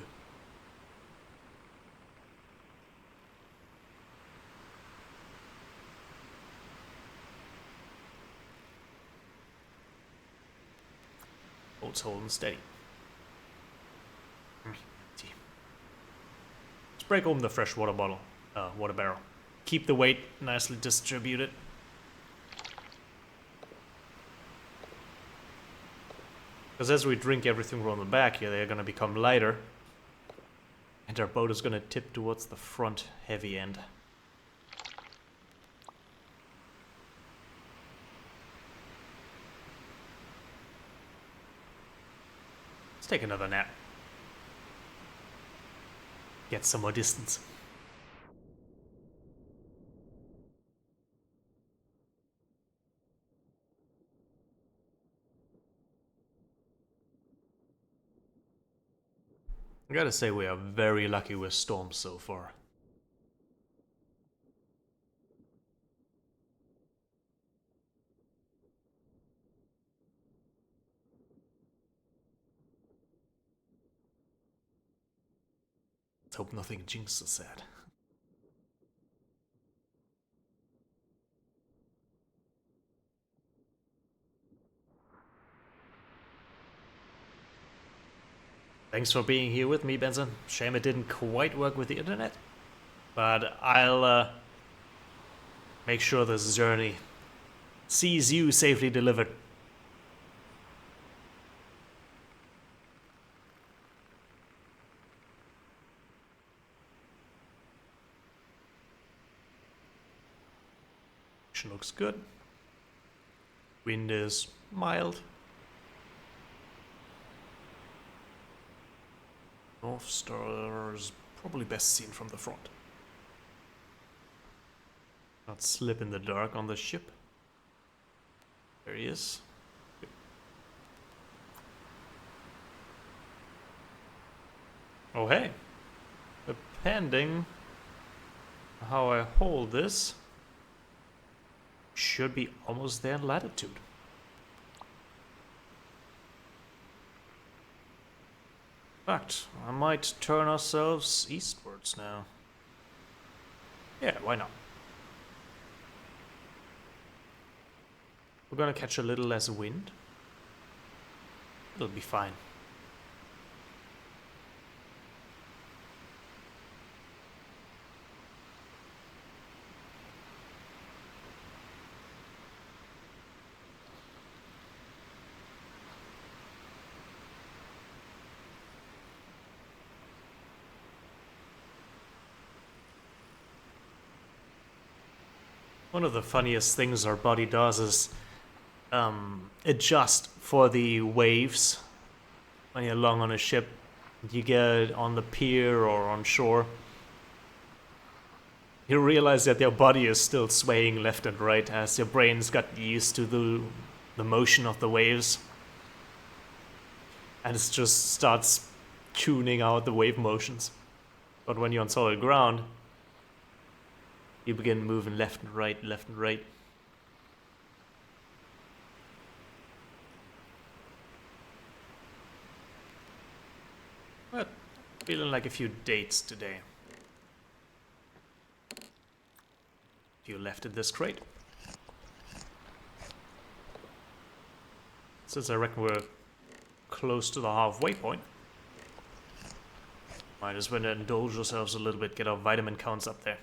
Boat's holding steady. Let's break open the fresh water bottle, water barrel. Keep the weight nicely distributed. Because as we drink everything from the back here, they're going to become lighter. And our boat is going to tip towards the front heavy end. Let's take another nap. Get some more distance. I gotta say, we are very lucky with storms so far. Let's hope nothing jinxes that. Thanks for being here with me, Benson. Shame it didn't quite work with the internet. But I'll make sure this journey sees you safely delivered. Looks good. Wind is mild. North Star is probably best seen from the front. Not slip in the dark on the ship. There he is. Good. Oh hey, depending how I hold this, should be almost there in latitude. In fact, I might turn ourselves eastwards now. Yeah, why not? We're gonna catch a little less wind. It'll be fine. One of the funniest things our body does is adjust for the waves when you're along on a ship. You get on the pier or on shore. You realize that your body is still swaying left and right as your brain's got used to the motion of the waves. And it just starts tuning out the wave motions. But when you're on solid ground, you begin moving left and right, left and right. But feeling like a few dates today. You left at this crate. Since I reckon we're close to the halfway point, might as well indulge ourselves a little bit, get our vitamin counts up there.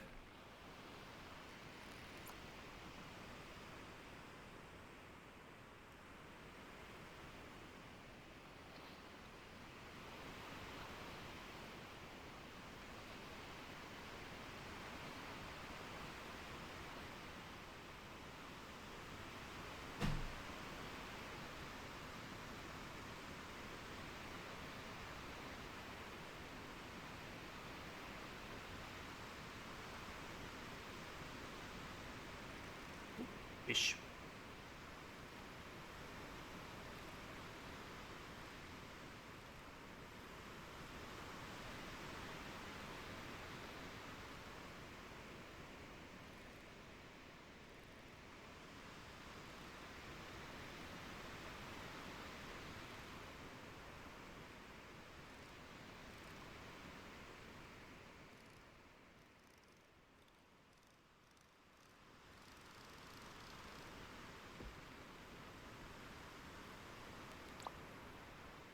Ish.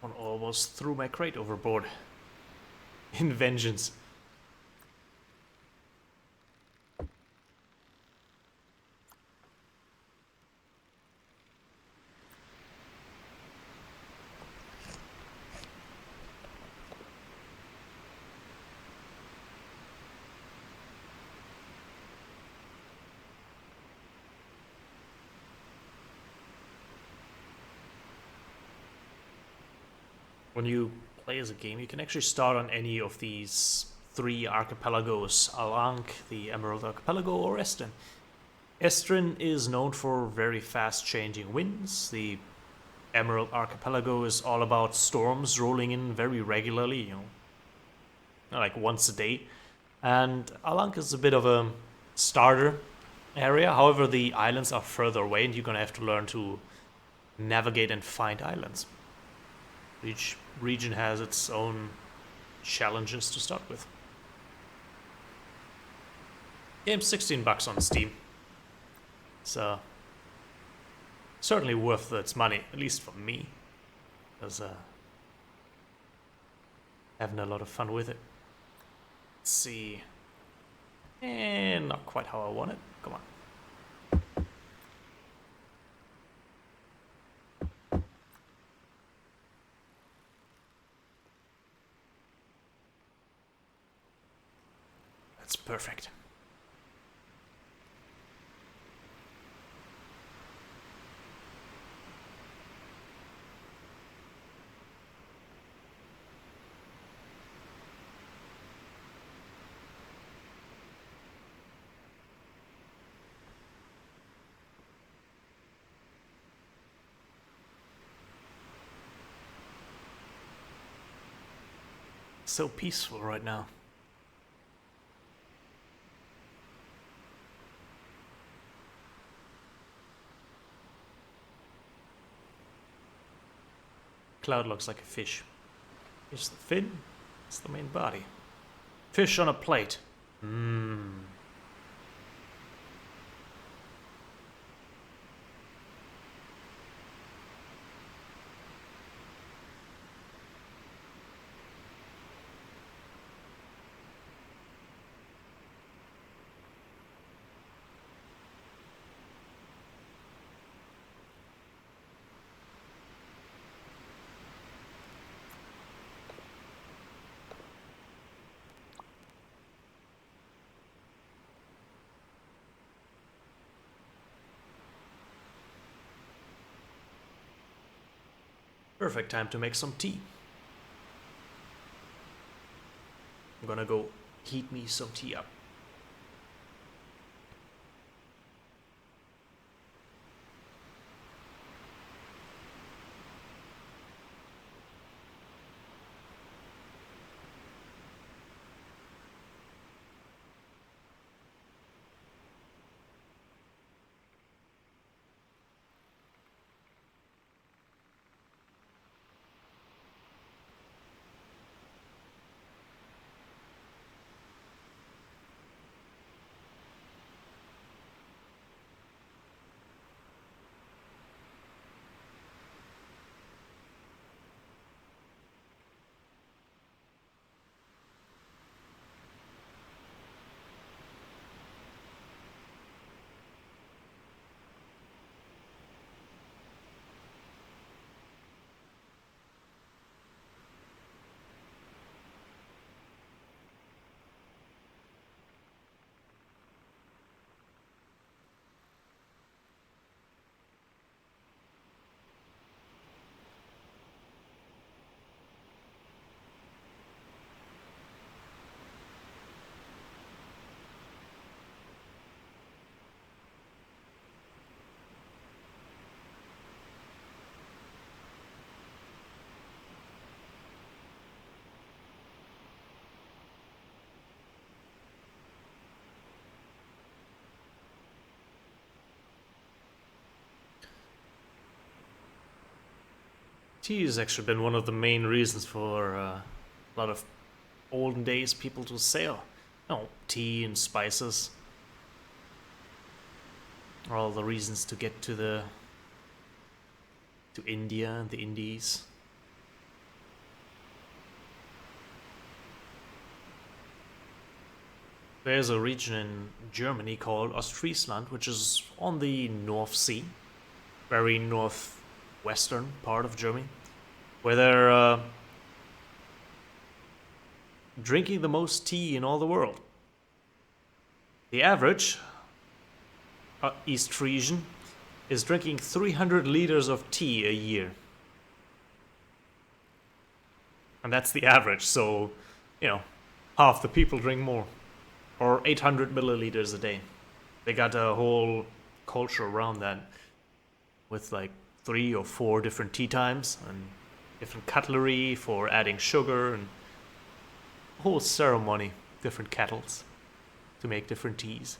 One almost threw my crate overboard. In vengeance. When you play as a game, you can actually start on any of these 3 archipelagos: Alank, the Emerald Archipelago, or Estrin. Estrin is known for very fast changing winds. The Emerald Archipelago is all about storms rolling in very regularly, like once a day. And Alank is a bit of a starter area. However, the islands are further away and you're gonna have to learn to navigate and find islands. Each region has its own challenges to start with. Game's $16 on Steam. So certainly worth its money, at least for me. Because having a lot of fun with it. Let's see. And not quite how I want it. Come on. That's perfect. So peaceful right now. Cloud looks like a fish. Here's the fin. It's the main body. Fish on a plate. Mmm. Perfect time to make some tea. I'm gonna go heat me some tea up. Tea has actually been one of the main reasons for a lot of olden days people to sail. Tea and spices are all the reasons to get to India and the Indies. There's a region in Germany called Ostfriesland, which is on the North Sea, very northwestern part of Germany, where they're drinking the most tea in all the world. The average East Frisian is drinking 300 liters of tea a year. And that's the average, so, half the people drink more. Or 800 milliliters a day. They got a whole culture around that with like 3 or 4 different tea times and different cutlery for adding sugar and a whole ceremony, different kettles to make different teas.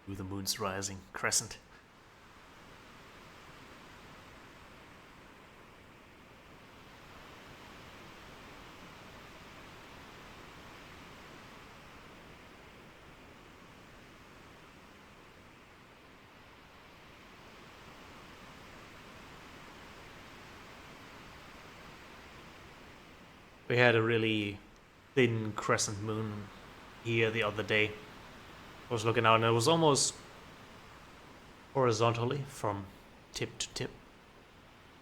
Ooh, the moon's rising, crescent. We had a really thin crescent moon here the other day. I was looking out and it was almost horizontally from tip to tip.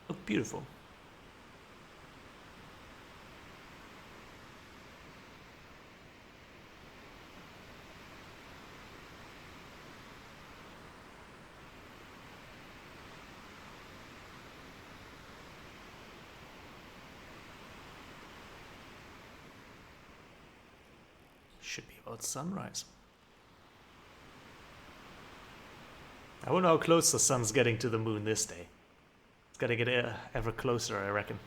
Looked beautiful. Should be about sunrise. I wonder how close the sun's getting to the moon this day. It's gotta get ever closer, I reckon.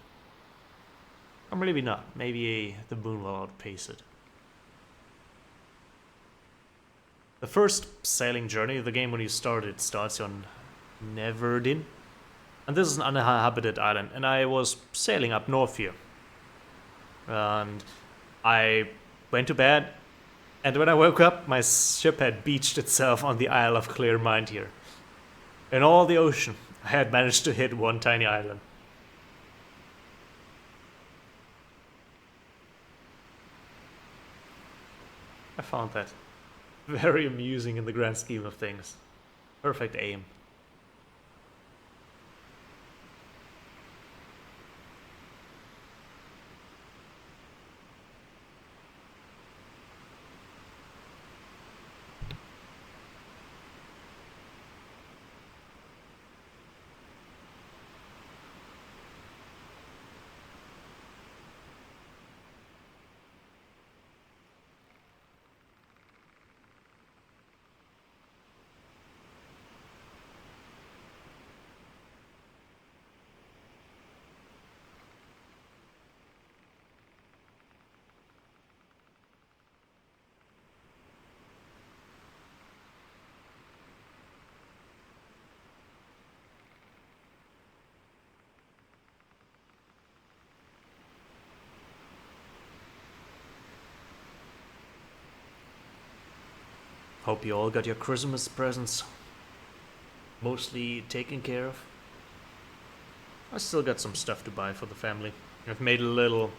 Or maybe not. Maybe the moon will outpace it. The first sailing journey of the game when you start it starts on Neverdin. And this is an uninhabited island. And I was sailing up north here. And I went to bed. And when I woke up, my ship had beached itself on the Isle of Clear Mind here. In all the ocean, I had managed to hit one tiny island. I found that very amusing in the grand scheme of things. Perfect aim. Hope you all got your Christmas presents mostly taken care of. I still got some stuff to buy for the family. I've made a little,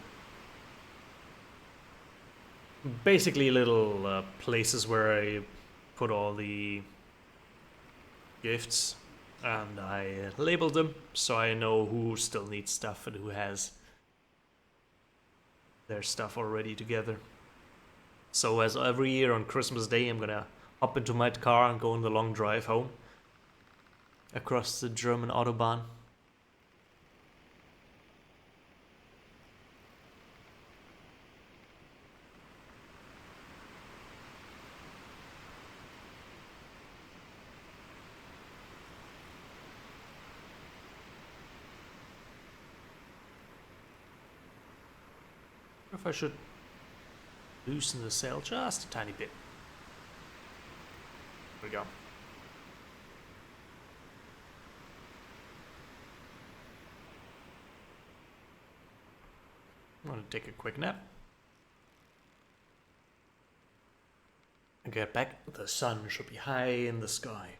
basically little places where I put all the gifts and I labeled them so I know who still needs stuff and who has their stuff already together. So as every year on Christmas Day, I'm gonna hop into my car and go on the long drive home across the German Autobahn. If I should loosen the sail just a tiny bit. There we go. I'm gonna take a quick nap. And get back. The sun should be high in the sky.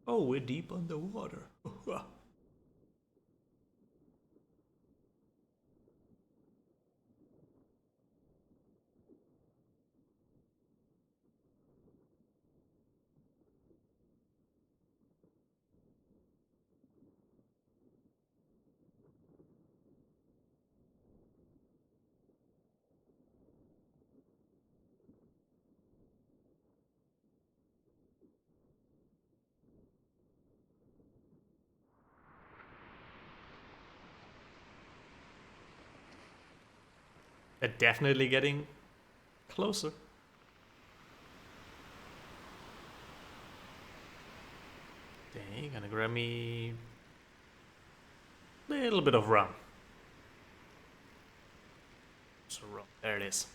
Oh, we're deep underwater. They're definitely getting closer. Okay, gonna grab me a little bit of rum. So rum, there it is.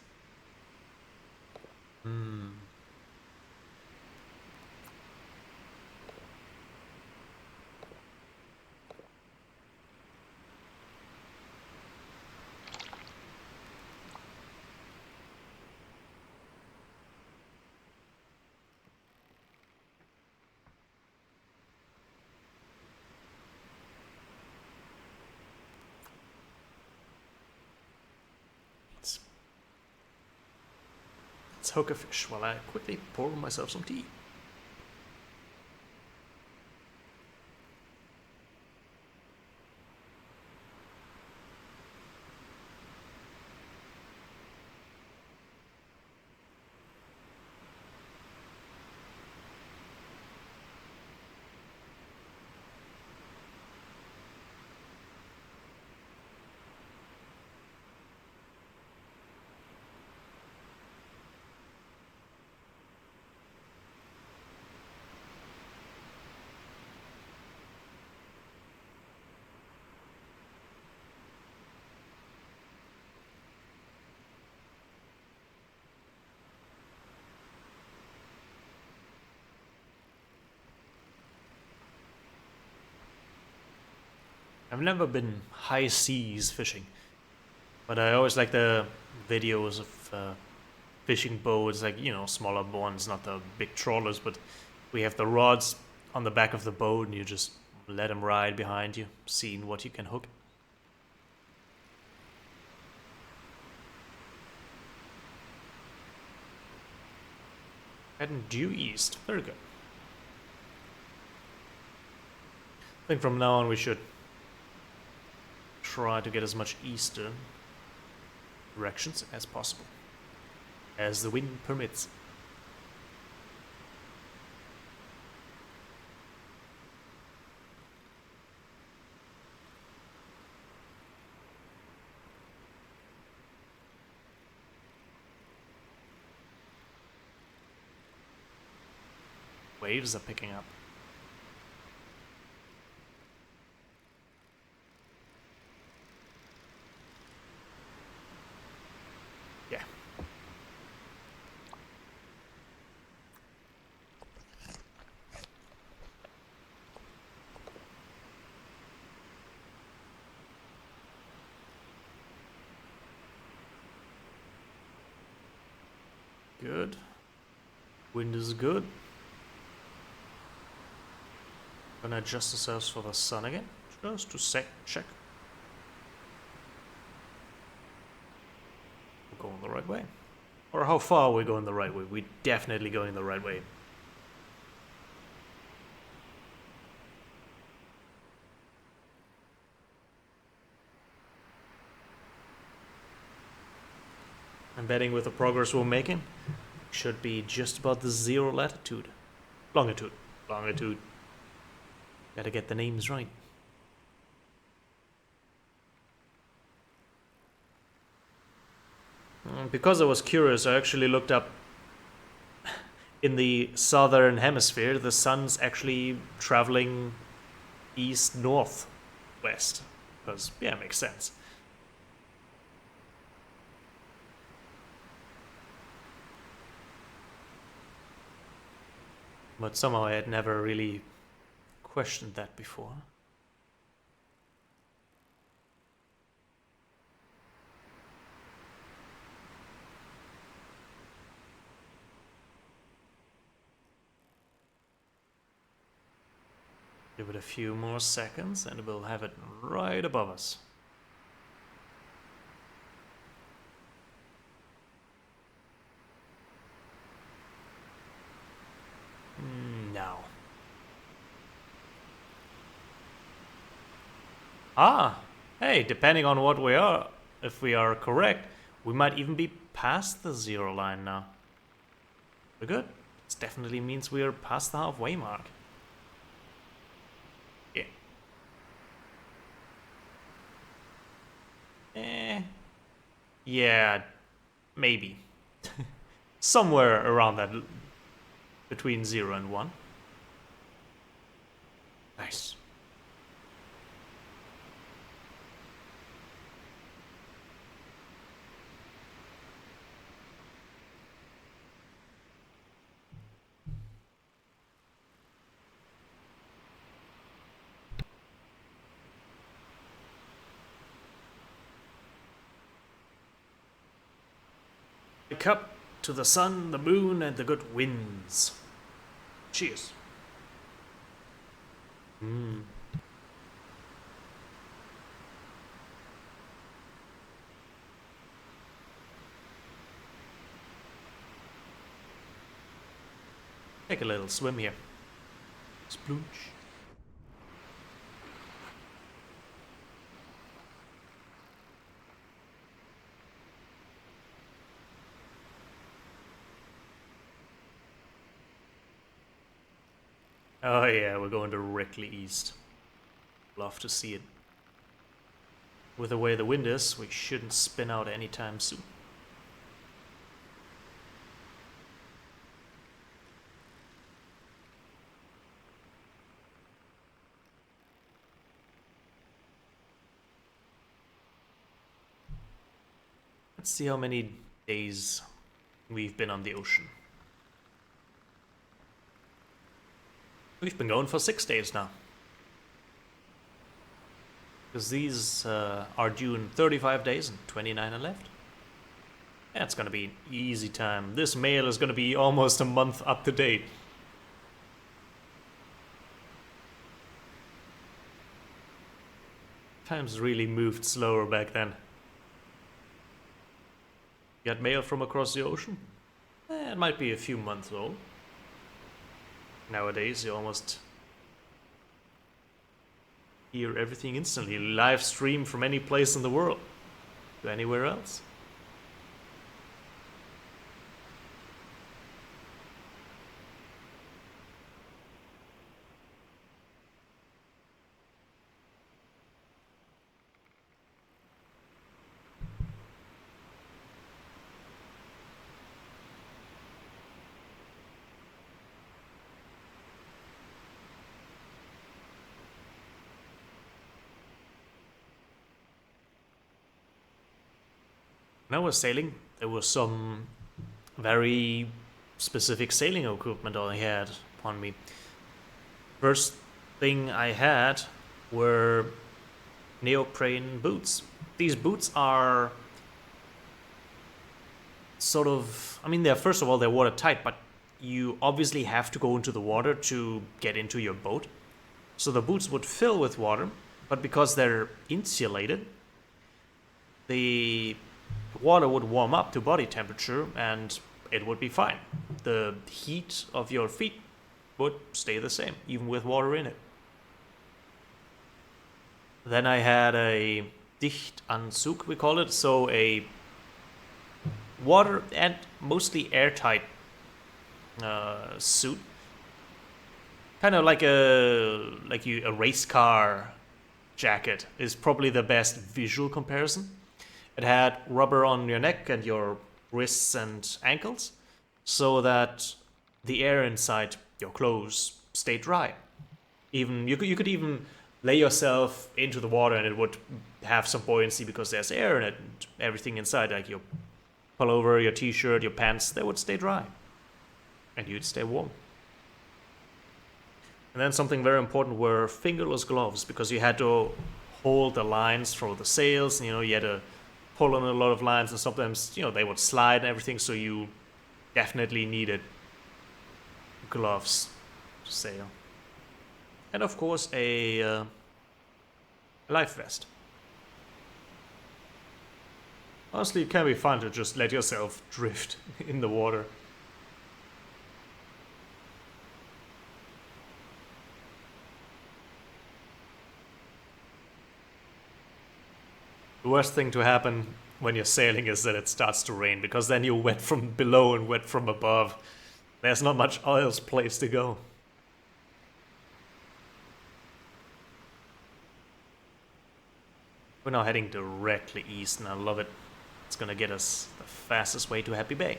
Let's hook a fish while I quickly pour myself some tea. I've never been high seas fishing, but I always like the videos of fishing boats, like, you know, smaller ones, not the big trawlers, but we have the rods on the back of the boat and you just let them ride behind you, seeing what you can hook. Heading due east, very good. I think from now on we should try to get as much eastern directions as possible, as the wind permits. Waves are picking up. Yeah. good. Wind is good. Gonna adjust ourselves for the sun again, just to check. We're going the right way. Or how far are we going the right way? We're definitely going the right way. I'm betting with the progress we're making, should be just about the 0 latitude. Longitude. Gotta get the names right. Because I was curious, I actually looked up in the southern hemisphere, the sun's actually traveling east, north, west. Because, yeah, it makes sense. But somehow I had never really questioned that before. Give it a few more seconds and we'll have it right above us. No. Ah, hey, depending on what we are, if we are correct, we might even be past the 0 line now. We're good. This definitely means we are past the halfway mark. Yeah, maybe. Somewhere around that, between 0 and 1. Nice. A cup to the sun, the moon, and the good winds. Cheers. Take a little swim here. Sploosh. Oh yeah, we're going directly east. Love to see it. With the way the wind is, we shouldn't spin out anytime soon. Let's see how many days we've been on the ocean. We've been going for 6 days now. Because these are due in 35 days and 29 are left. That's gonna be an easy time. This mail is gonna be almost a month up to date. Times really moved slower back then. Got mail from across the ocean? It might be a few months old. Nowadays, you almost hear everything instantly. Live stream from any place in the world to anywhere else. When I was sailing, there was some very specific sailing equipment I had upon me. First thing I had were neoprene boots. These boots are sort of, I mean, first of all, they're watertight, but you obviously have to go into the water to get into your boat. So the boots would fill with water, but because they're insulated, the water would warm up to body temperature and it would be fine. The heat of your feet would stay the same, even with water in it. Then I had a Dichtanzug, we call it, so a water and mostly airtight suit, kind of like a race car jacket is probably the best visual comparison. It had rubber on your neck and your wrists and ankles, so that the air inside your clothes stayed dry. Even you could even lay yourself into the water and it would have some buoyancy because there's air in it. And everything inside, like your pullover, your t-shirt, your pants, they would stay dry, and you'd stay warm. And then something very important were fingerless gloves, because you had to hold the lines for the sails, and you had to pull on a lot of lines, and sometimes they would slide and everything, so you definitely needed gloves to sail. And of course a life vest. Honestly, it can be fun to just let yourself drift in the water. The worst thing to happen when you're sailing is that it starts to rain, because then you're wet from below and wet from above. There's not much else place to go. We're now heading directly east, and I love it. It's gonna get us the fastest way to Happy Bay.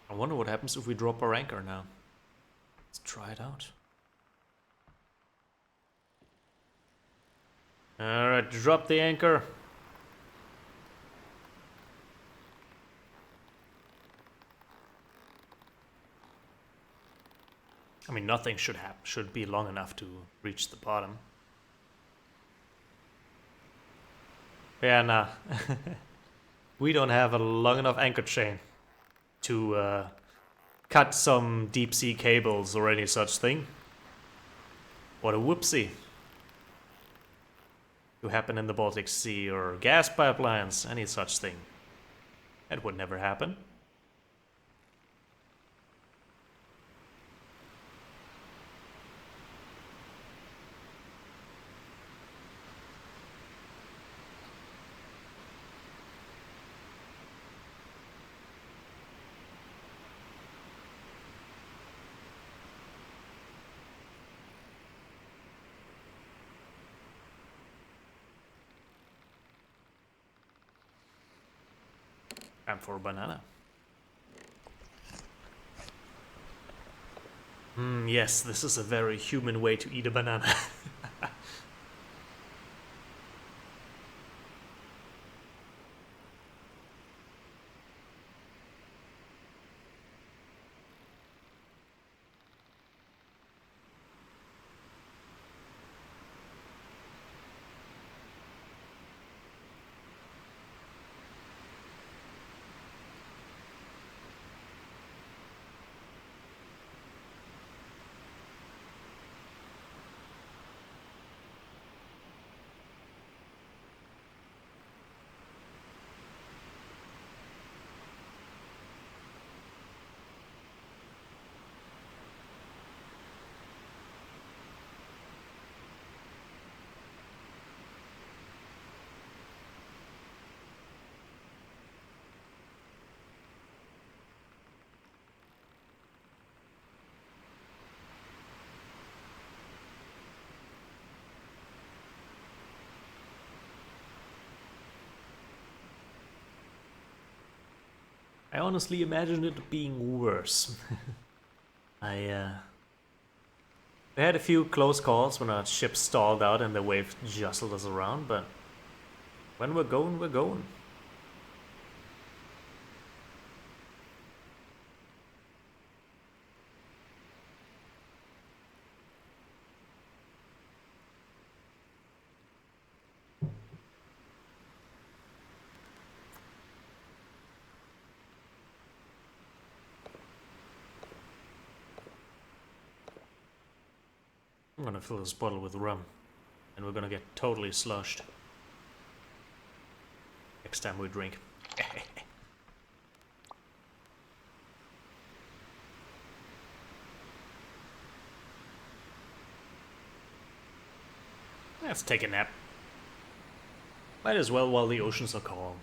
I wonder what happens if we drop our anchor now. Let's try it out. Alright, drop the anchor. I mean, nothing should be long enough to reach the bottom. Yeah, nah. We don't have a long enough anchor chain to cut some deep sea cables or any such thing. What a whoopsie. To happen in the Baltic Sea, or gas pipelines, any such thing. That would never happen. Time for a banana. Yes, this is a very human way to eat a banana. I honestly imagined it being worse. I We had a few close calls when our ship stalled out and the wave jostled us around, but when we're going, we're going. I'm gonna fill this bottle with rum, and we're gonna get totally sloshed next time we drink. Let's take a nap. Might as well while the oceans are calm.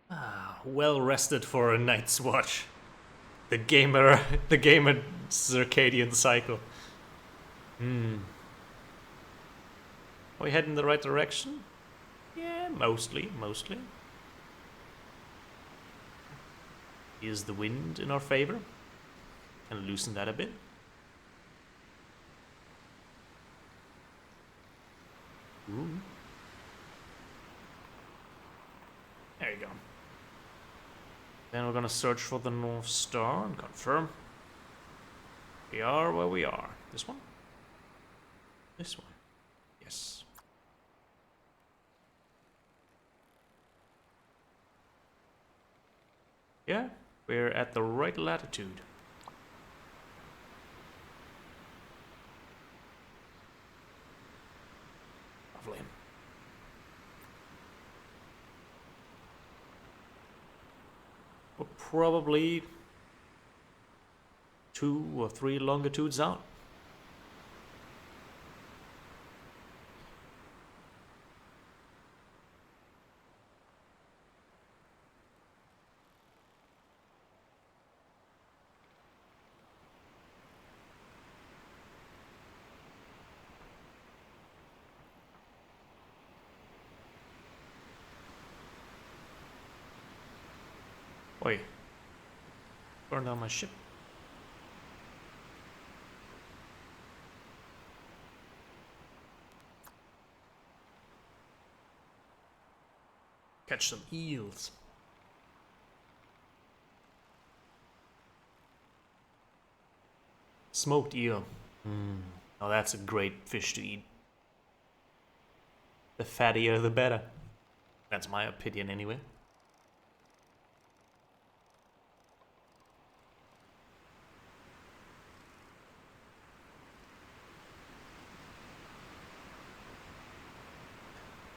Ah, well rested for a night's watch. The gamer circadian cycle. Are we heading in the right direction? Yeah, mostly. Is the wind in our favor? Can loosen that a bit. Ooh. There you go. Then we're gonna search for the North Star and confirm. We are where we are. This one? This one. Yes. Yeah, we're at the right latitude. Lovely. We're probably 2 or 3 longitudes out. Oi. Burn down my ship. Catch some eels. Smoked eel. Now that's a great fish to eat. The fattier the better. That's my opinion anyway.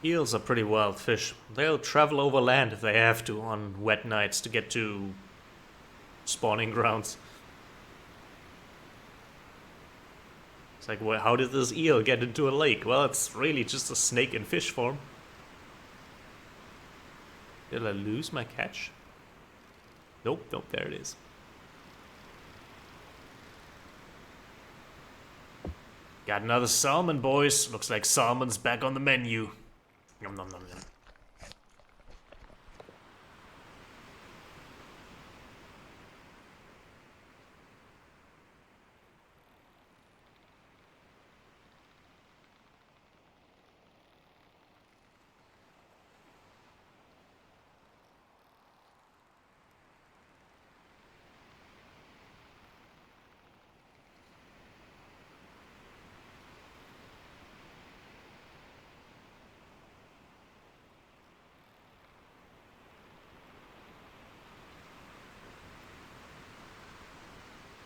Eels are pretty wild fish. They'll travel over land if they have to on wet nights to get to spawning grounds. It's like, well, how did this eel get into a lake? Well, it's really just a snake in fish form. Did I lose my catch? Nope, there it is. Got another salmon, boys. Looks like salmon's back on the menu. Nom nom nom nom.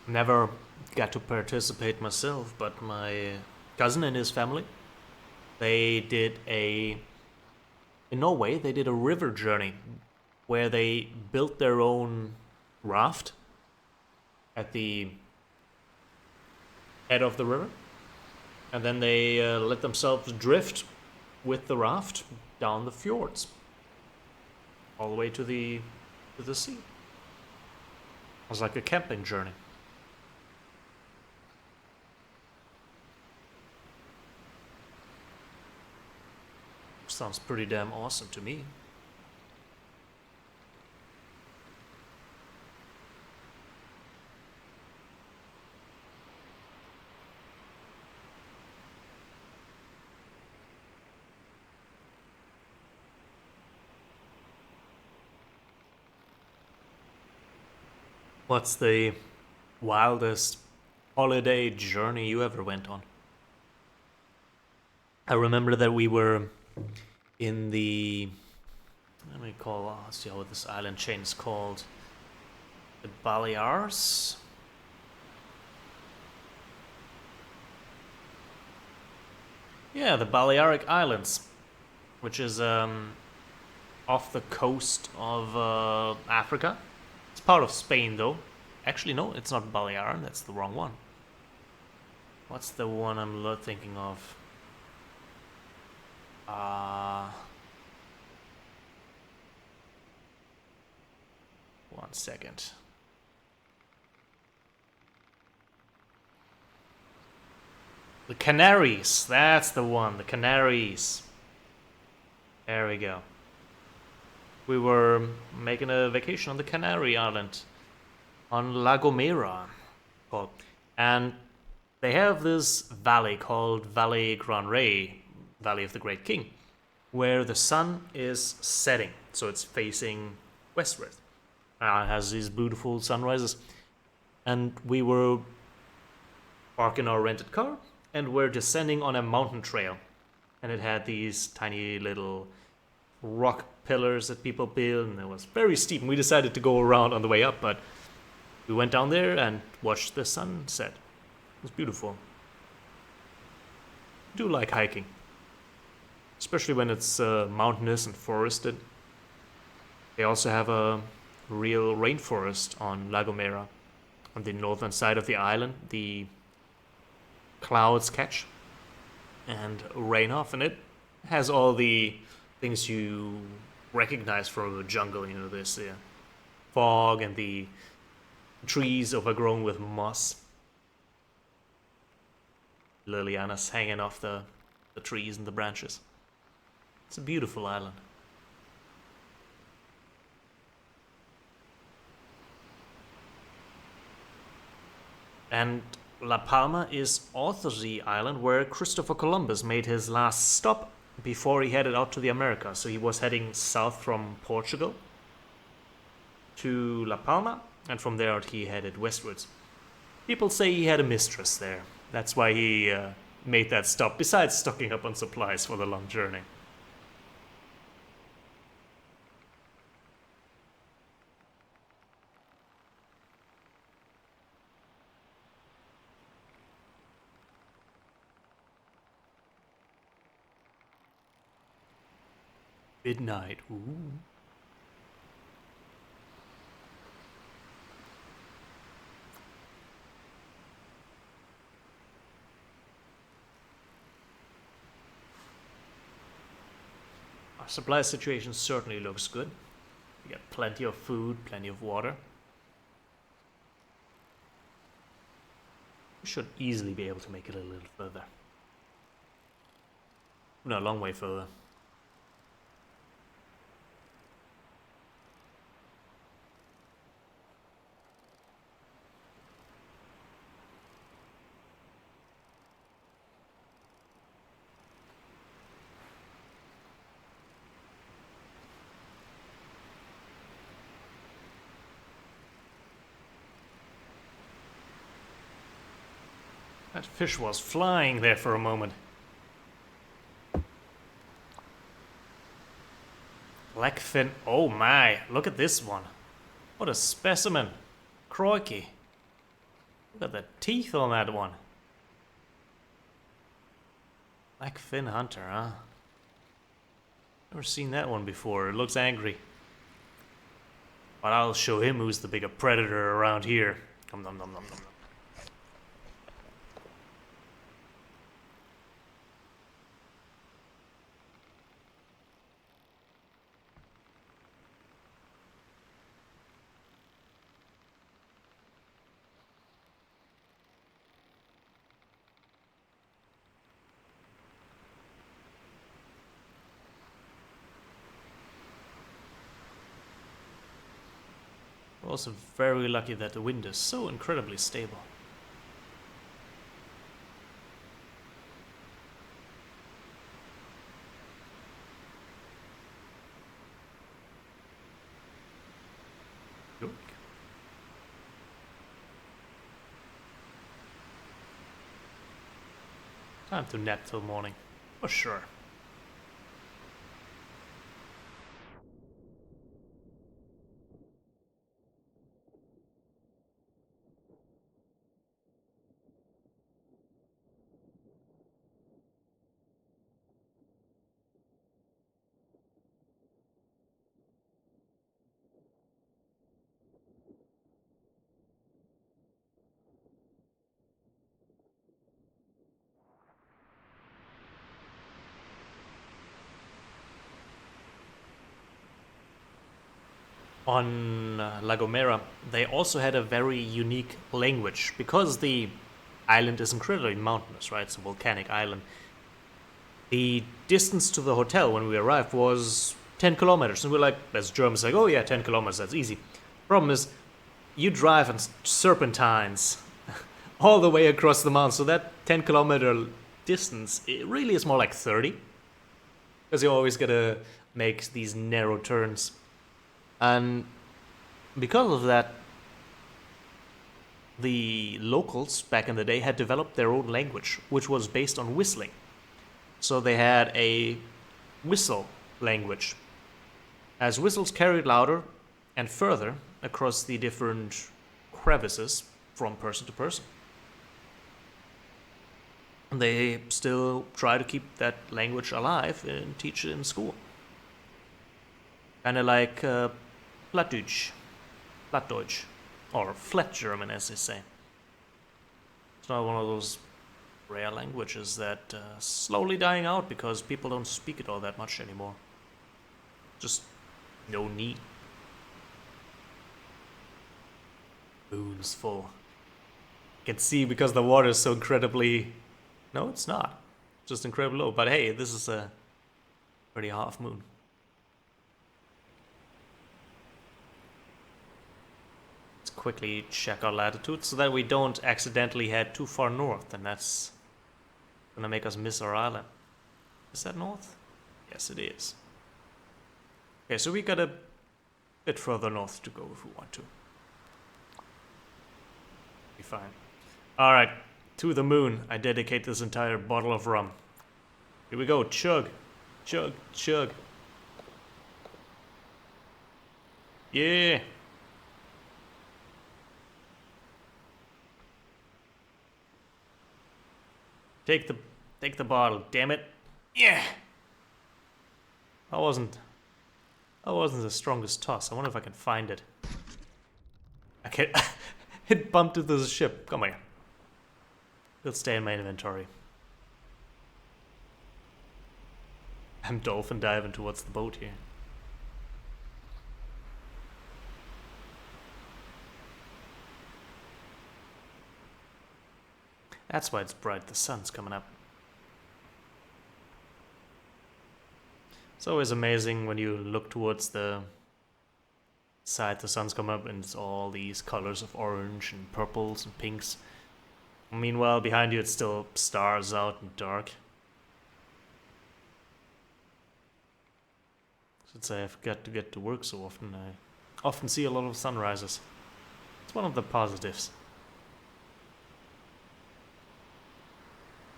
Never got to participate myself, but my cousin and his family, they did in Norway, they did a river journey where they built their own raft at the head of the river, and then they let themselves drift with the raft down the fjords, all the way to the sea. It was like a camping journey. Sounds pretty damn awesome to me. What's the wildest holiday journey you ever went on? I remember that we were in the, let's see how this island chain is called. The Balears? Yeah, the Balearic Islands, which is off the coast of Africa. It's part of Spain, though. Actually, no, it's not Balear. That's the wrong one. What's the one I'm thinking of? One second. The Canaries. That's the one. The Canaries. There we go. We were making a vacation on the Canary Island, on La Gomera, and they have this valley called Valley Gran Rey, Valley of the Great King, where the sun is setting, so it's facing westward. It has these beautiful sunrises, and we were parking our rented car, and we're descending on a mountain trail, and it had these tiny little rock pillars that people build, and it was very steep, and we decided to go around on the way up, but we went down there and watched the sunset. It was beautiful. I do like hiking, especially when it's mountainous and forested. They also have a real rainforest on La Gomera. On the northern side of the island, the clouds catch and rain off, and it has all the things you recognize from a jungle. You know, there's the fog and the trees overgrown with moss. Lilianas hanging off the trees and the branches. It's a beautiful island. And La Palma is also the island where Christopher Columbus made his last stop before he headed out to the Americas. So he was heading south from Portugal to La Palma, and from there out he headed westwards. People say he had a mistress there. That's why he made that stop, besides stocking up on supplies for the long journey. Midnight. Ooh. Our supply situation certainly looks good. We got plenty of food, plenty of water. We should easily be able to make it a little further. No, a long way further. That fish was flying there for a moment. Blackfin. Oh my, look at this one. What a specimen. Crikey. Look at the teeth on that one. Blackfin hunter, huh? Never seen that one before. It looks angry. But I'll show him who's the bigger predator around here. Nom nom nom nom nom. We're also very lucky that the wind is so incredibly stable. Yoink. Time to nap till morning, for sure. On La Gomera, they also had a very unique language because the island is incredibly mountainous, right? It's a volcanic island. The distance to the hotel when we arrived was 10 kilometers, and we're like, as Germans, like, oh yeah, 10 kilometers, that's easy. Problem is, you drive on serpentines all the way across the mountain, so that 10-kilometer distance, it really is more like 30, because you always gotta make these narrow turns. And because of that, the locals back in the day had developed their own language, which was based on whistling. So they had a whistle language. As whistles carried louder and further across the different crevices from person to person. And they still try to keep that language alive and teach it in school. Kind of like Plattdeutsch, or Flat German, as they say. It's not one of those rare languages that slowly dying out because people don't speak it all that much anymore. Just no need. Moon's full. You can see because the water is so incredibly... No, it's not. Just incredibly low. But hey, this is a pretty half moon. Quickly check our latitude so that we don't accidentally head too far north, and that's gonna make us miss our island. Is that north? Yes, it is. Okay, so we got a bit further north to go if we want to. Be fine. Alright, to the moon. I dedicate this entire bottle of rum. Here we go. Chug. Chug. Chug. Yeah. Take the bottle, damn it. Yeah. That wasn't the strongest toss. I wonder if I can find it. I can't. It bumped into the ship. Come here. It'll stay in my inventory. I'm dolphin diving towards the boat here. That's why it's bright, the sun's coming up. It's always amazing when you look towards the side the sun's come up and it's all these colors of orange and purples and pinks. Meanwhile, behind you it's still stars out and dark. Since I've got to get to work so often, I often see a lot of sunrises. It's one of the positives.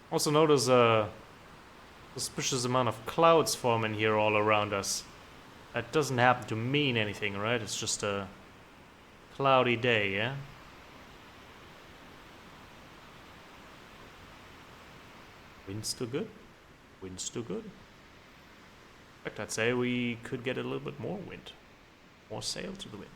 Also notice a suspicious amount of clouds forming here all around us. That doesn't happen to mean anything, right? It's just a cloudy day, yeah? Wind's still good? Wind's still good? In fact, I'd say we could get a little bit more wind. More sail to the wind.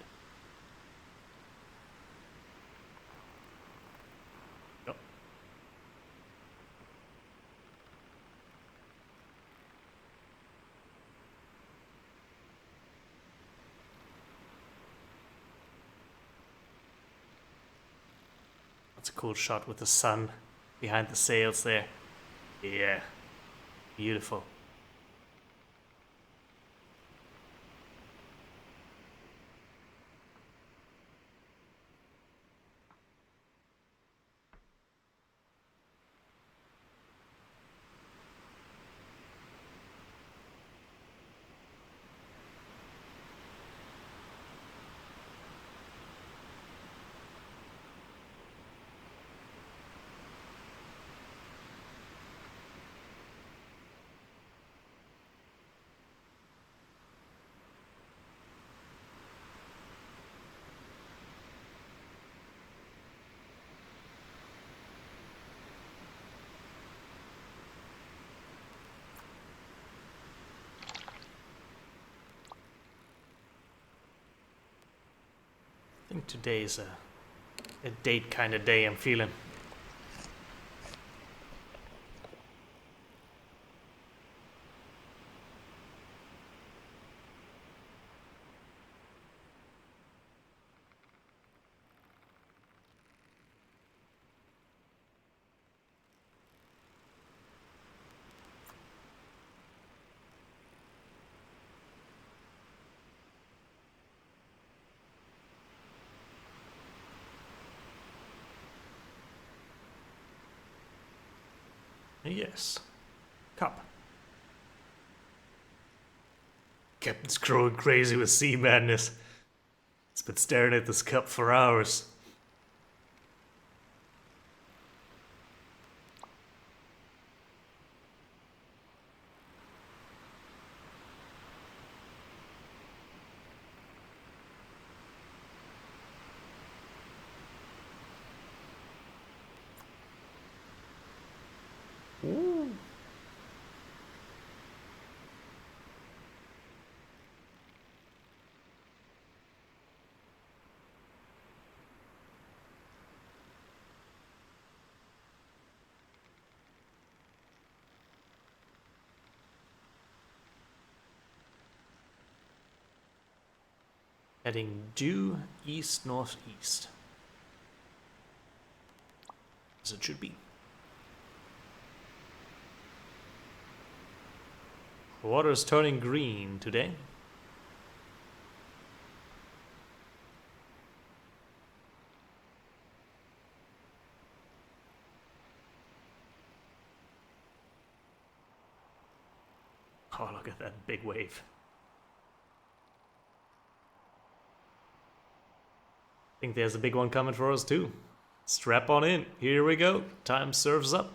That's a cool shot with the sun behind the sails there. Yeah, beautiful. I think today's a date kind of day I'm feeling. Yes. Cup. Captain's growing crazy with sea madness. He's been staring at this cup for hours. Ooh. Heading due east-northeast. As it should be. The water is turning green today. Oh, look at that big wave. I think there's a big one coming for us too. Strap on in. Here we go. Time serves up.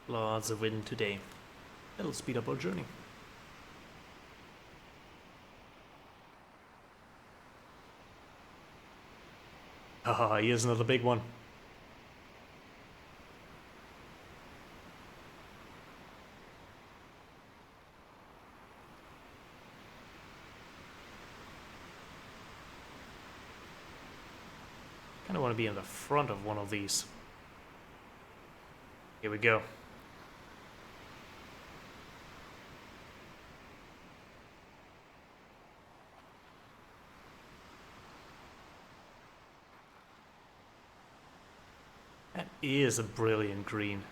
Lots of wind today. That'll speed up our journey. Ah, here's another big one. Kinda wanna be in the front of one of these. Here we go. That is a brilliant green.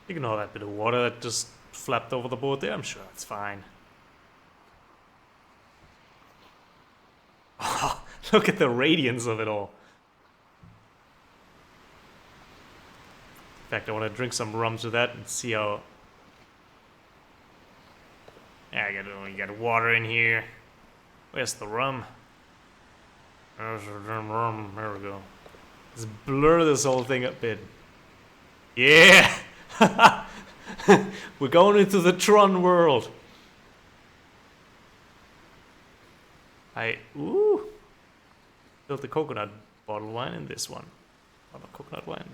Ignore that bit of water that just flapped over the board there. I'm sure it's fine. Oh, look at the radiance of it all. In fact, I want to drink some rum to that and see how... Yeah, you got water in here. Where's the rum? There's the damn rum. There we go. Let's blur this whole thing a bit. Yeah! We're going into the Tron world. Ooh! Built the coconut bottle wine in this one. Bottle of coconut wine.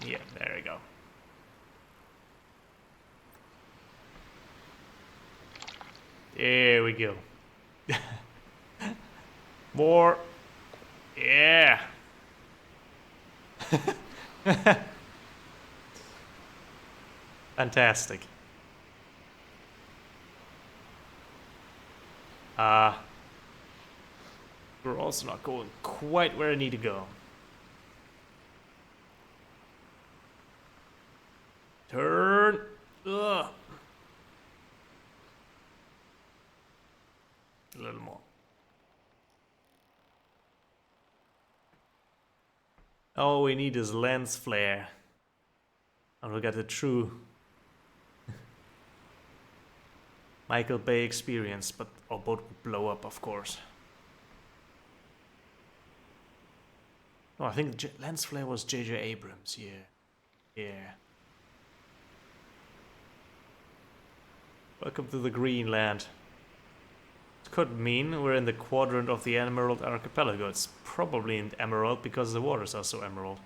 Yeah, there we go. There we go. More. Yeah. Fantastic. We're also not going quite where I need to go. Turn. Ugh. A little more. All we need is lens flare. And we'll get the true Michael Bay experience, but our boat will blow up, of course. Oh, I think lens flare was J.J. Abrams, yeah. Yeah. Welcome to the Greenland. It could mean we're in the quadrant of the Emerald Archipelago. It's probably in Emerald because the waters are so emerald.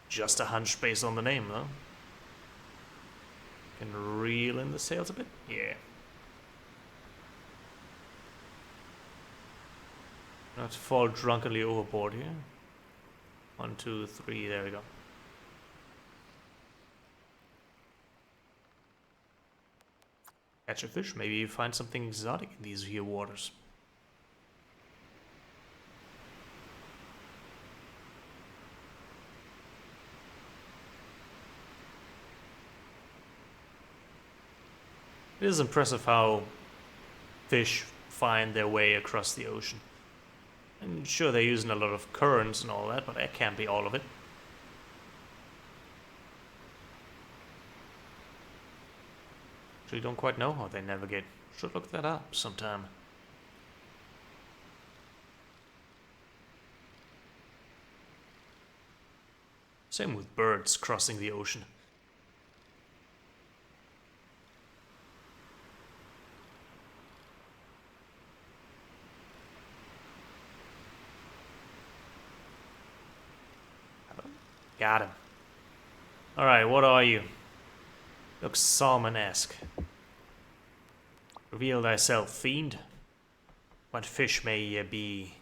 Just a hunch based on the name, though. Can reel in the sails a bit? Yeah. Not fall drunkenly overboard here. 1, 2, 3, there we go. Catch a fish, maybe you find something exotic in these here waters. It is impressive how fish find their way across the ocean. And sure, they're using a lot of currents and all that, but that can't be all of it. Actually, don't quite know how they navigate. Should look that up sometime. Same with birds crossing the ocean. Got him. Alright, what are you? Looks salmon-esque. Reveal thyself, fiend. What fish may ye be?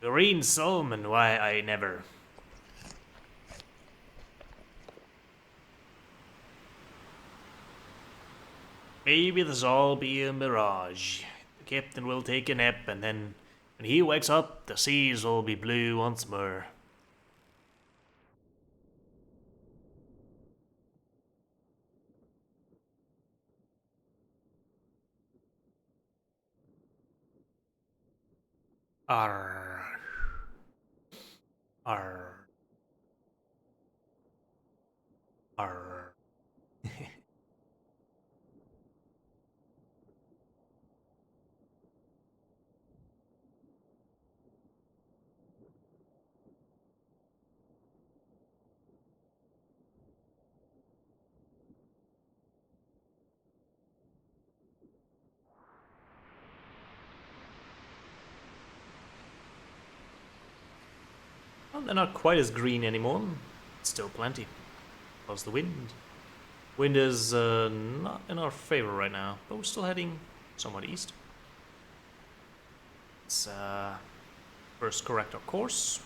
Green salmon, why I never. Maybe this all be a mirage. The captain will take a nap, and then when he wakes up, the seas will be blue once more. Arr. Arr. Arr. Well, they're not quite as green anymore. Still plenty. How's the wind? Wind is not in our favor right now, but we're still heading somewhat east. Let's first correct our course.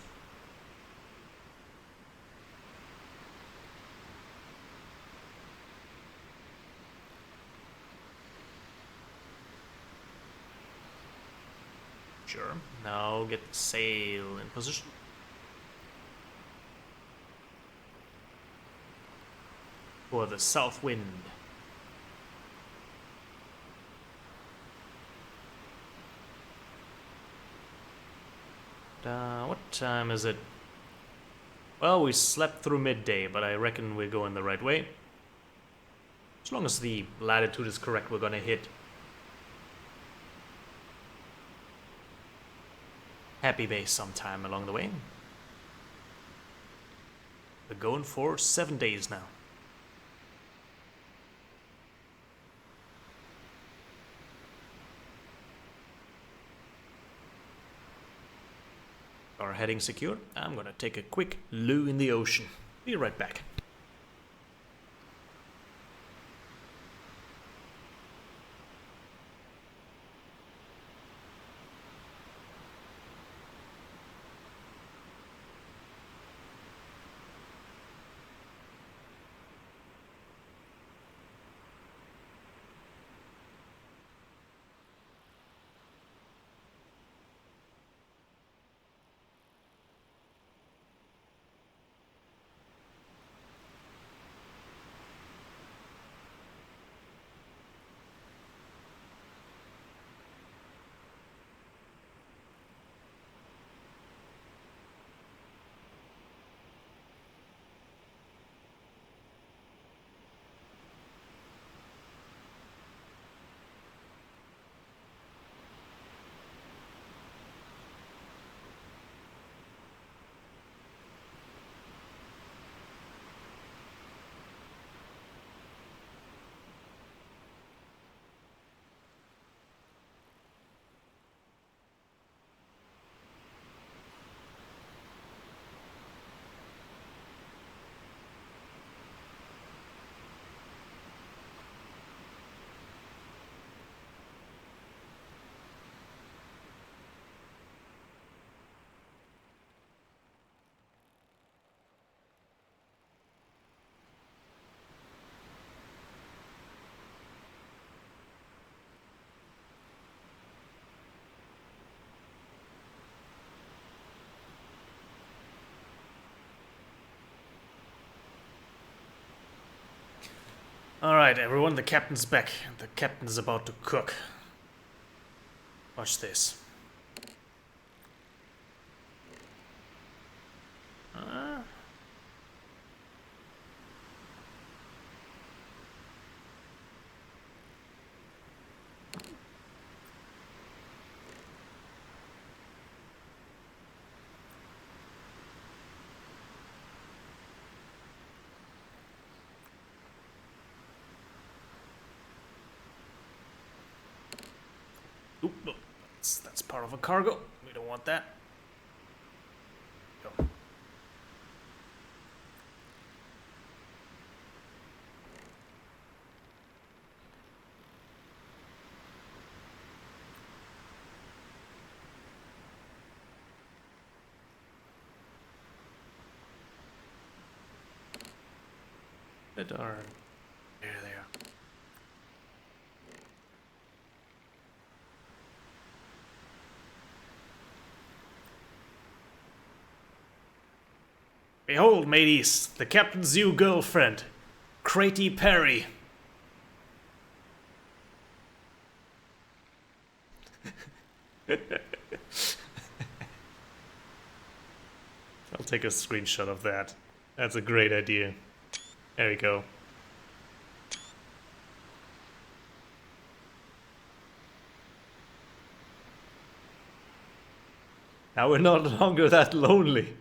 Sure. Now get the sail in position. For the south wind. What time is it? Well, we slept through midday, but I reckon we're going the right way. As long as the latitude is correct, we're gonna hit happy base sometime along the way. We're going for 7 days now. Our heading secure. I'm gonna take a quick loo in the ocean. Be right back. Alright, everyone, the captain's back. The captain's about to cook. Watch this. Oop, no, that's part of a cargo. We don't want that. Go. Darn. There they are. Behold, mateys, the captain's new girlfriend, Cratey Perry. I'll take a screenshot of that. That's a great idea. There we go. Now we're no longer that lonely.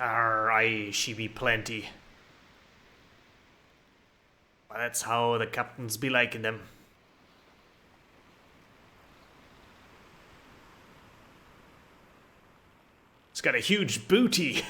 Aye, she be plenty. Well, that's how the captains be liking them. It's got a huge booty.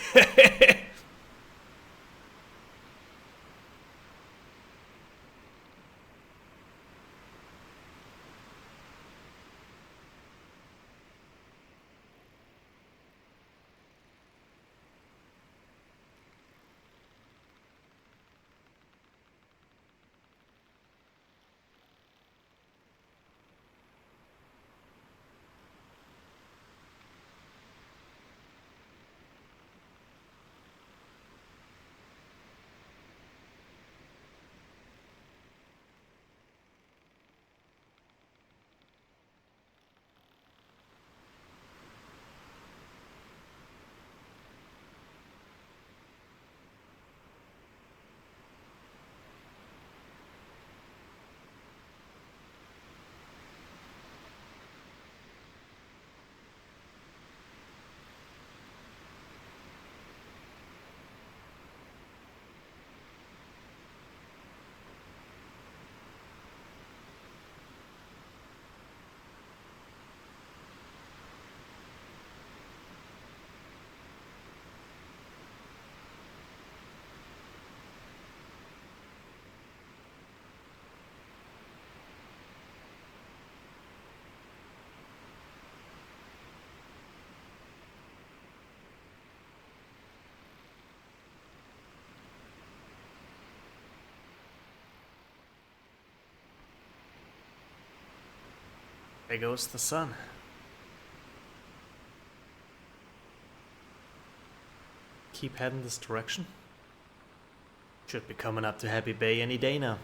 There goes the sun. Keep heading this direction. Should be coming up to Happy Bay any day now.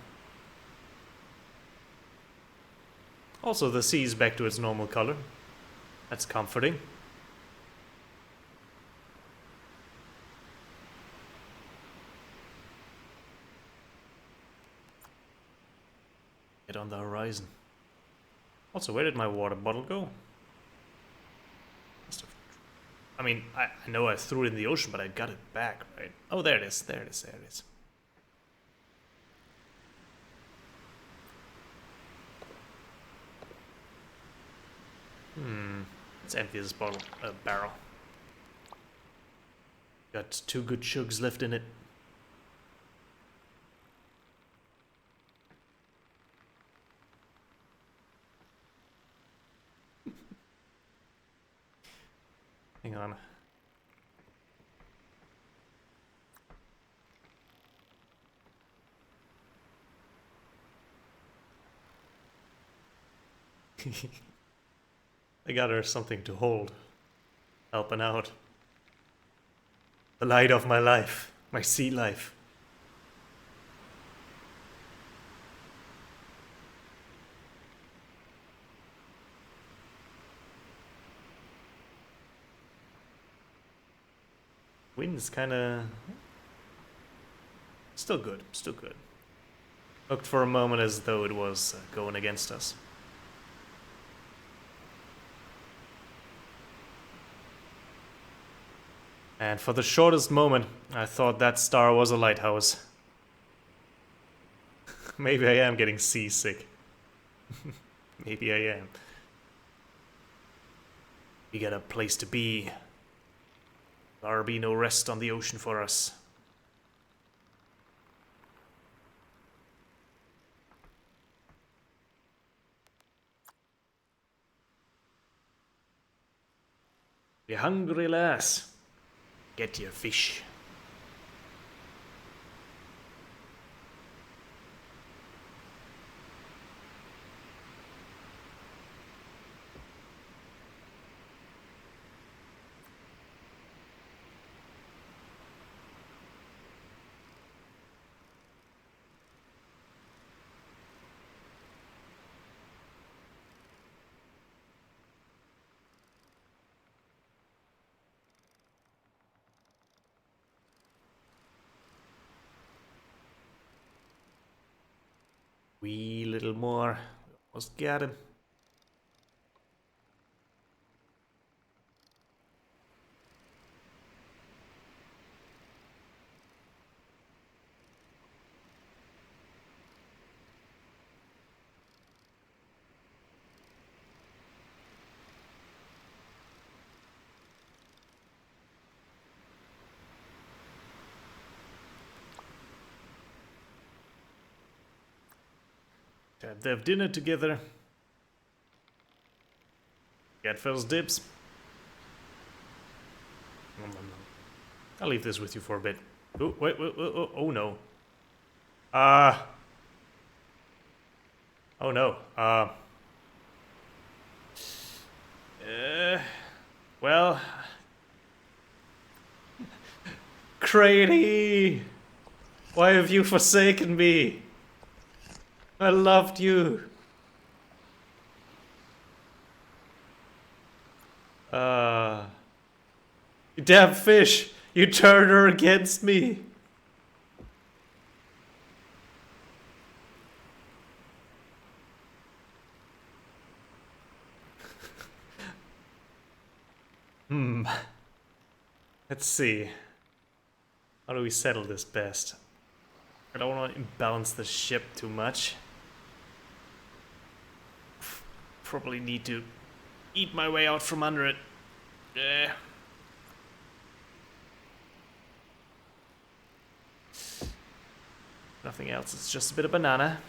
Also, the sea is back to its normal color. That's comforting. Get on the horizon. Also, where did my water bottle go? Must have... I mean, I know I threw it in the ocean, but I got it back, right? Oh, there it is. There it is. There it is. Let's empty this barrel. Got 2 good chugs left in it. Hang on. I got her something to hold. Helping out. The light of my life. My sea life. Wind's kinda... Still good. Still good. Looked for a moment as though it was going against us. And for the shortest moment, I thought that star was a lighthouse. Maybe I am getting seasick. Maybe I am. We got a place to be. There'll be no rest on the ocean for us. You hungry, lass? Get your fish. Wee little more. Almost got him. Time to have dinner together. Get first dibs. Nom, nom, nom. I'll leave this with you for a bit. Oh, wait, oh no. Oh no. Well. Crady! Why have you forsaken me? I loved you. You damn fish! You turned her against me! Let's see. How do we settle this best? I don't want to imbalance the ship too much. Probably need to eat my way out from under it. Nothing else, it's just a bit of banana.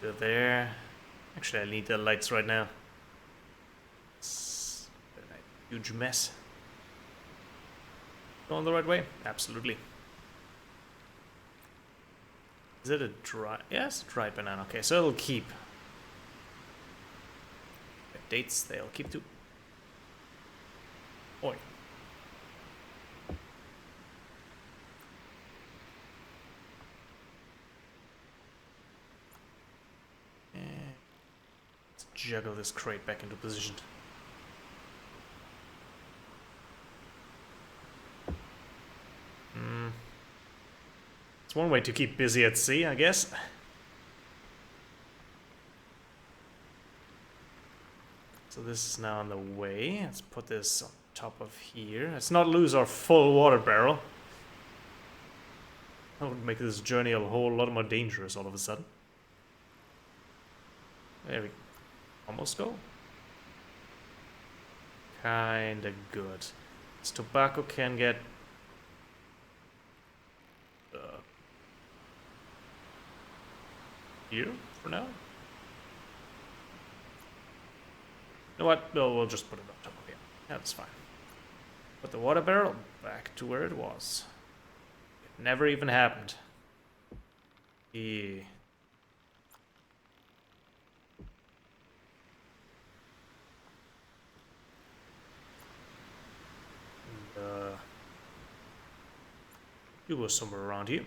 Good there. Actually, I need the lights right now. It's a huge mess. Going the right way? Absolutely. Is it a dry? Yes, dried banana. Okay, so it'll keep. Dates, they'll keep too. Oi. Let's juggle this crate back into position. It's one way to keep busy at sea, I guess. So this is now on the way. Let's put this on top of here. Let's not lose our full water barrel. That would make this journey a whole lot more dangerous all of a sudden. There we almost go. Kinda good. This tobacco can get... here for now. You know what? No, we'll just put it on top of here. That's fine. Put the water barrel back to where it was. It never even happened. Yeah. And, you were somewhere around here.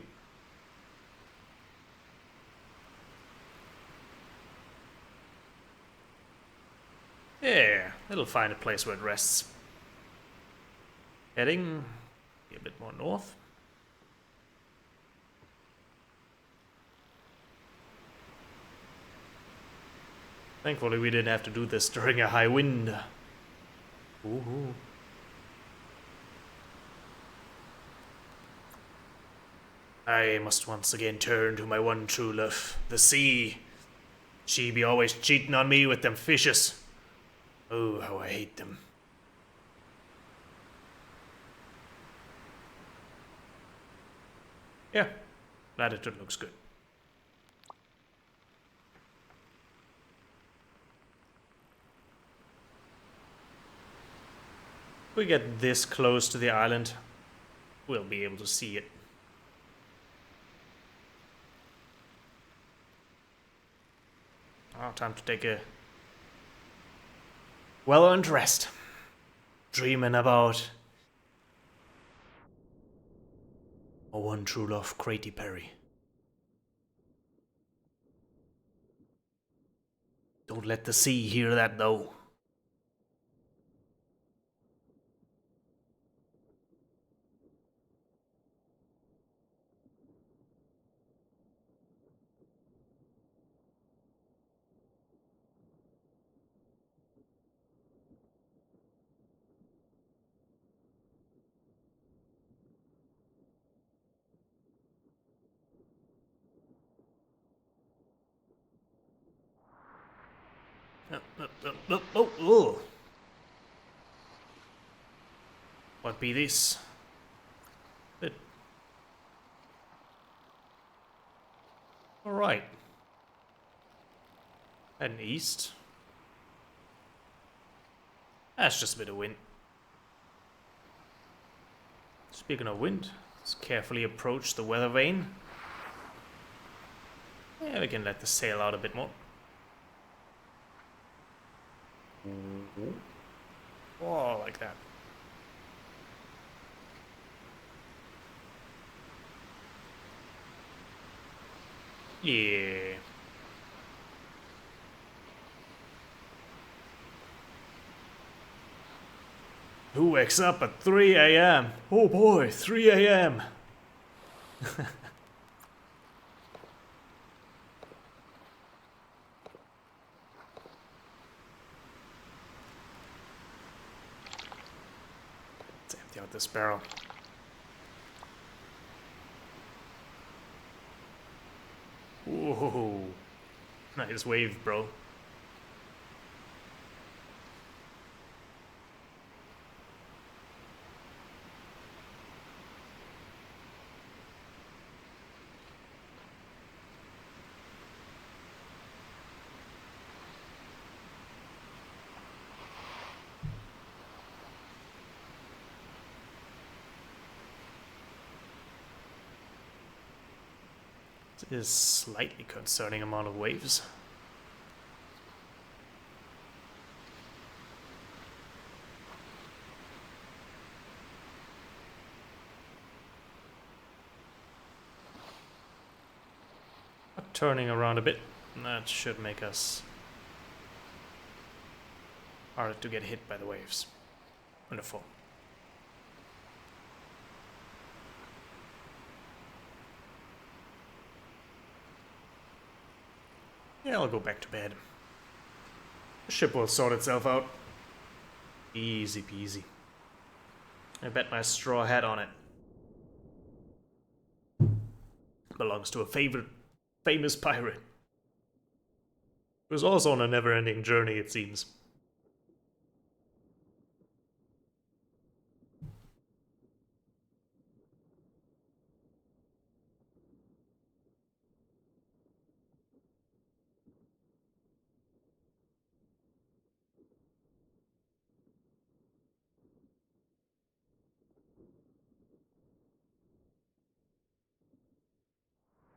Yeah, it'll find a place where it rests. Heading a bit more north. Thankfully, we didn't have to do this during a high wind. Ooh. I must once again turn to my one true love, the sea. She be always cheating on me with them fishes. Oh, how I hate them. Yeah, latitude looks good. If we get this close to the island, we'll be able to see it. Oh, time to take a well-earned rest. Dreaming about our one true love, Cratey Perry. Don't let the sea hear that, though. Oh. What be this? Alright. Heading east. That's just a bit of wind. Speaking of wind, let's carefully approach the weather vane. Yeah, we can let the sail out a bit more. Oh, like that. Yeah. Who wakes up at 3 a.m.? Oh boy, 3 a.m. Let's empty out this barrel. Whoa. Nice wave, bro. It is slightly concerning amount of waves. Turning around a bit, that should make us harder to get hit by the waves. Wonderful. Yeah, I'll go back to bed. The ship will sort itself out. Easy peasy. I bet my straw hat on it belongs to a famous pirate. It was also on a never-ending journey, it seems.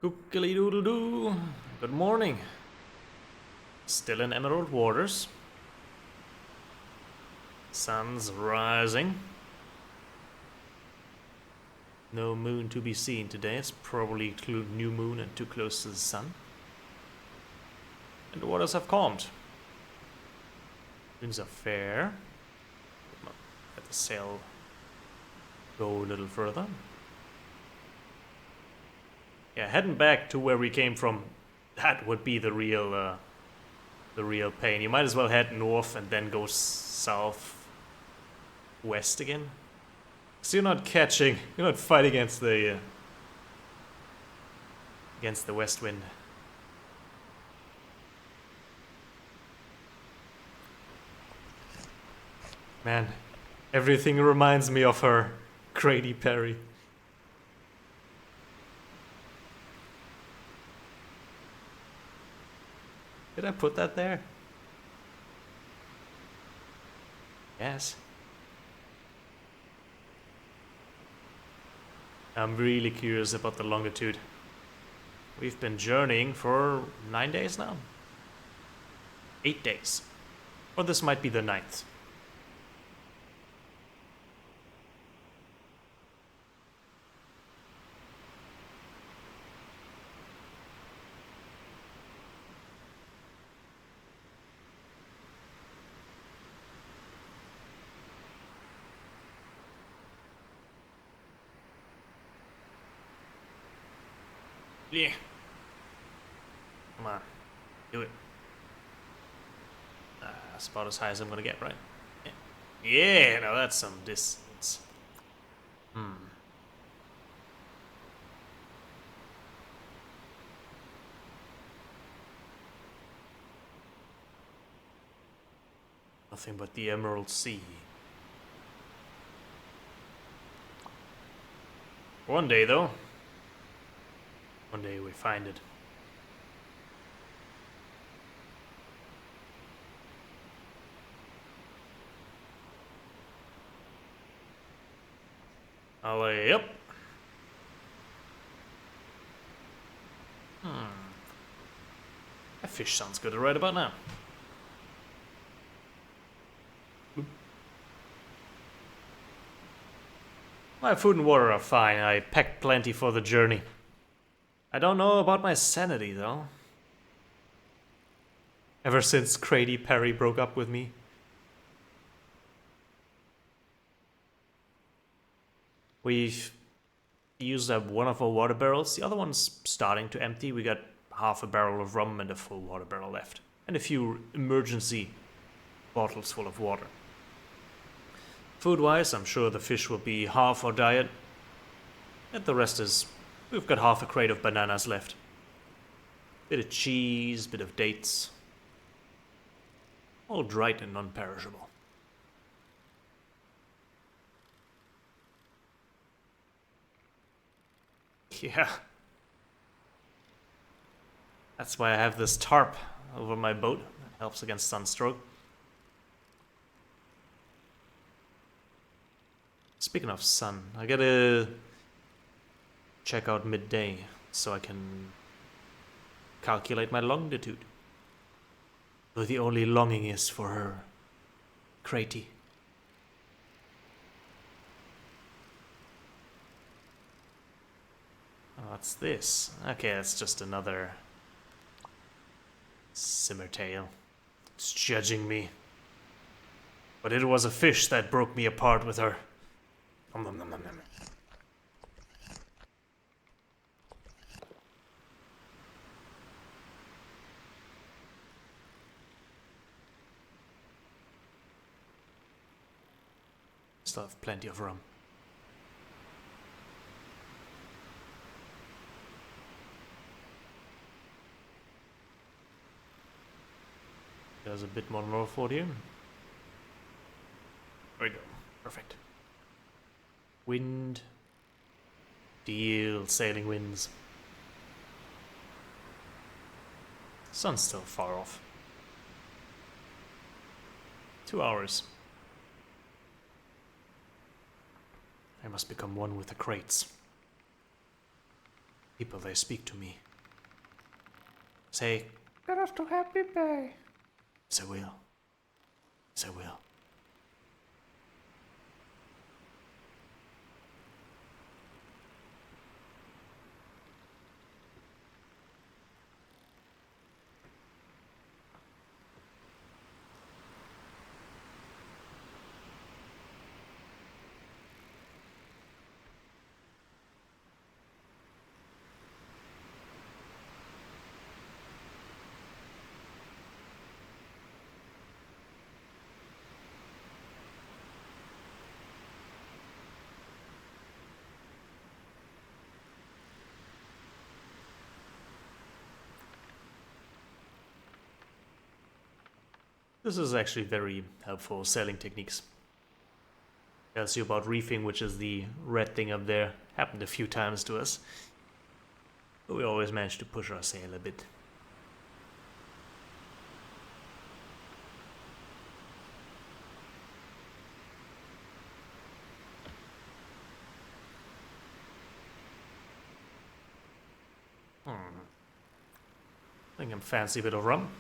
Gookily-doodle-doo. Good morning. Still in emerald waters. Sun's rising. No moon to be seen today. It's probably new moon and too close to the sun. And the waters have calmed. Winds are fair. Let the sail go a little further. Yeah, heading back to where we came from, that would be the real pain. You might as well head north and then go south west again. So you're not fighting against the west wind. Man, everything reminds me of her, Grady Perry. Did I put that there? Yes. I'm really curious about the longitude. We've been journeying for 9 days now. 8 days. Or this might be the 9th. Yeah. Come on. Do it. That's about as high as I'm gonna get, right? Yeah, now that's some distance. Nothing but the Emerald Sea. One day, though. One day we find it. I'll lay up. That fish sounds good right about now. My food and water are fine. I packed plenty for the journey. I don't know about my sanity, though. Ever since Grady Perry broke up with me. We've used up one of our water barrels. The other one's starting to empty. We got half a barrel of rum and a full water barrel left. And a few emergency bottles full of water. Food-wise, I'm sure the fish will be half our diet. And the rest is... We've got half a crate of bananas left. Bit of cheese, bit of dates. All dried and non-perishable. Yeah. That's why I have this tarp over my boat. That helps against sunstroke. Speaking of sun, I gotta check out midday so I can calculate my longitude. Though the only longing is for her, Crate. What's this? Okay, that's just another simmertail. It's judging me. But it was a fish that broke me apart with her. Nom, nom, nom, nom, nom. Still have plenty of rum. There's a bit more northward here. There we go. Perfect. Wind. Deal, sailing winds. Sun's still far off. 2 hours. I must become one with the crates. People, they speak to me. Say, get us to Happy Bay. Yes, I will. Yes, I will. This is actually very helpful sailing techniques. Tells you about reefing, which is the red thing up there. Happened a few times to us. But we always manage to push our sail a bit. I think I'm fancy a bit of rum.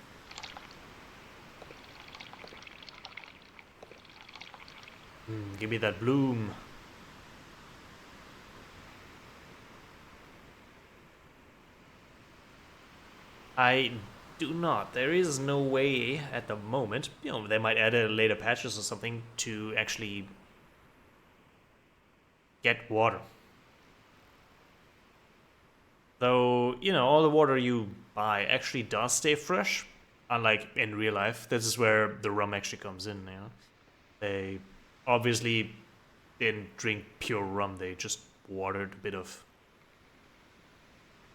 Give me that bloom. I do not. There is no way at the moment. You know, they might add it later patches or something to actually get water. Though, you know, all the water you buy actually does stay fresh. Unlike in real life. This is where the rum actually comes in, you know. They obviously didn't drink pure rum. They just watered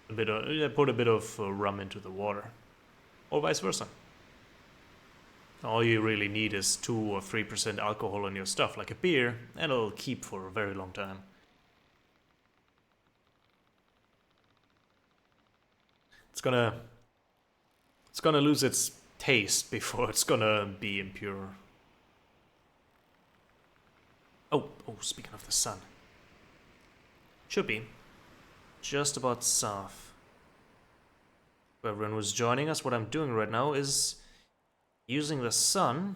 they put a bit of rum into the water, or vice versa. All you really need is 2 or 3% alcohol in your stuff, like a beer, and it'll keep for a very long time. It's gonna lose its taste before it's gonna be impure. Oh, speaking of the sun. Should be just about south. For everyone who's joining us, what I'm doing right now is using the sun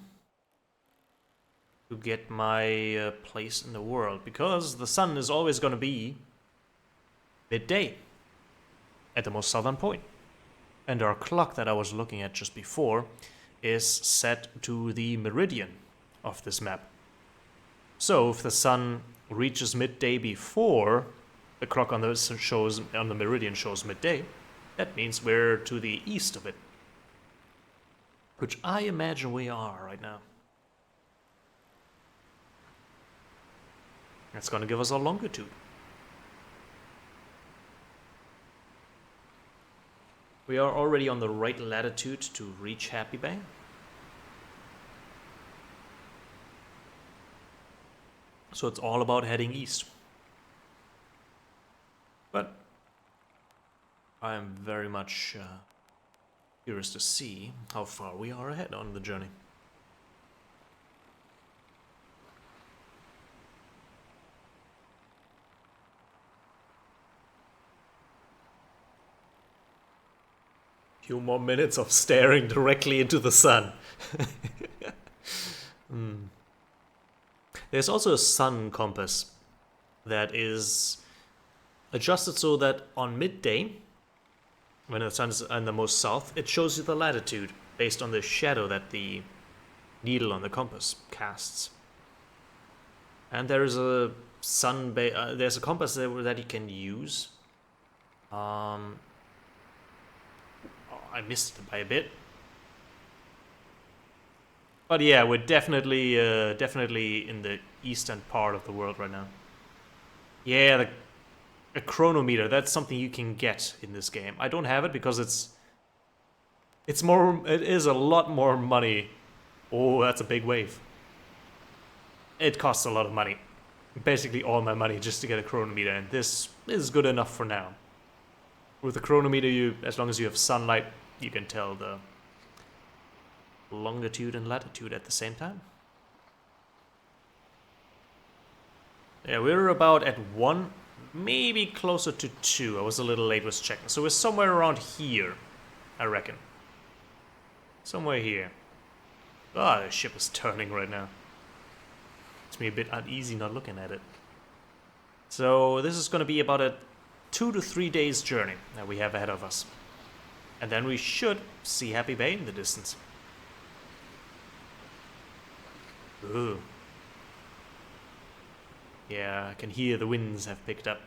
to get my place in the world, because the sun is always going to be midday at the most southern point. And our clock that I was looking at just before is set to the meridian of this map. So if the sun reaches midday before the clock on the meridian shows midday, that means we're to the east of it, which I imagine we are right now. That's going to give us a longitude. We are already on the right latitude to reach Happy Bay. So it's all about heading east. But I'm very much curious to see how far we are ahead on the journey. few more minutes of staring directly into the sun. There's also a sun compass that is adjusted so that on midday, when the sun is in the most south, it shows you the latitude based on the shadow that the needle on the compass casts. And there is a there's a compass there that you can use. I missed it by a bit. But yeah, we're definitely in the eastern part of the world right now. Yeah, a chronometer, that's something you can get in this game. I don't have it because it is a lot more money. Oh, that's a big wave. It costs a lot of money. Basically all my money just to get a chronometer, and this is good enough for now. With the chronometer, as long as you have sunlight, you can tell the longitude and latitude at the same time. Yeah, we're about at 1, maybe closer to 2. I was a little late with checking. So we're somewhere around here, I reckon. Somewhere here. Ah, the ship is turning right now. It's me a bit uneasy not looking at it. So this is going to be about a 2 to 3 days journey that we have ahead of us. And then we should see Happy Bay in the distance. Ooh. Yeah, I can hear the winds have picked up.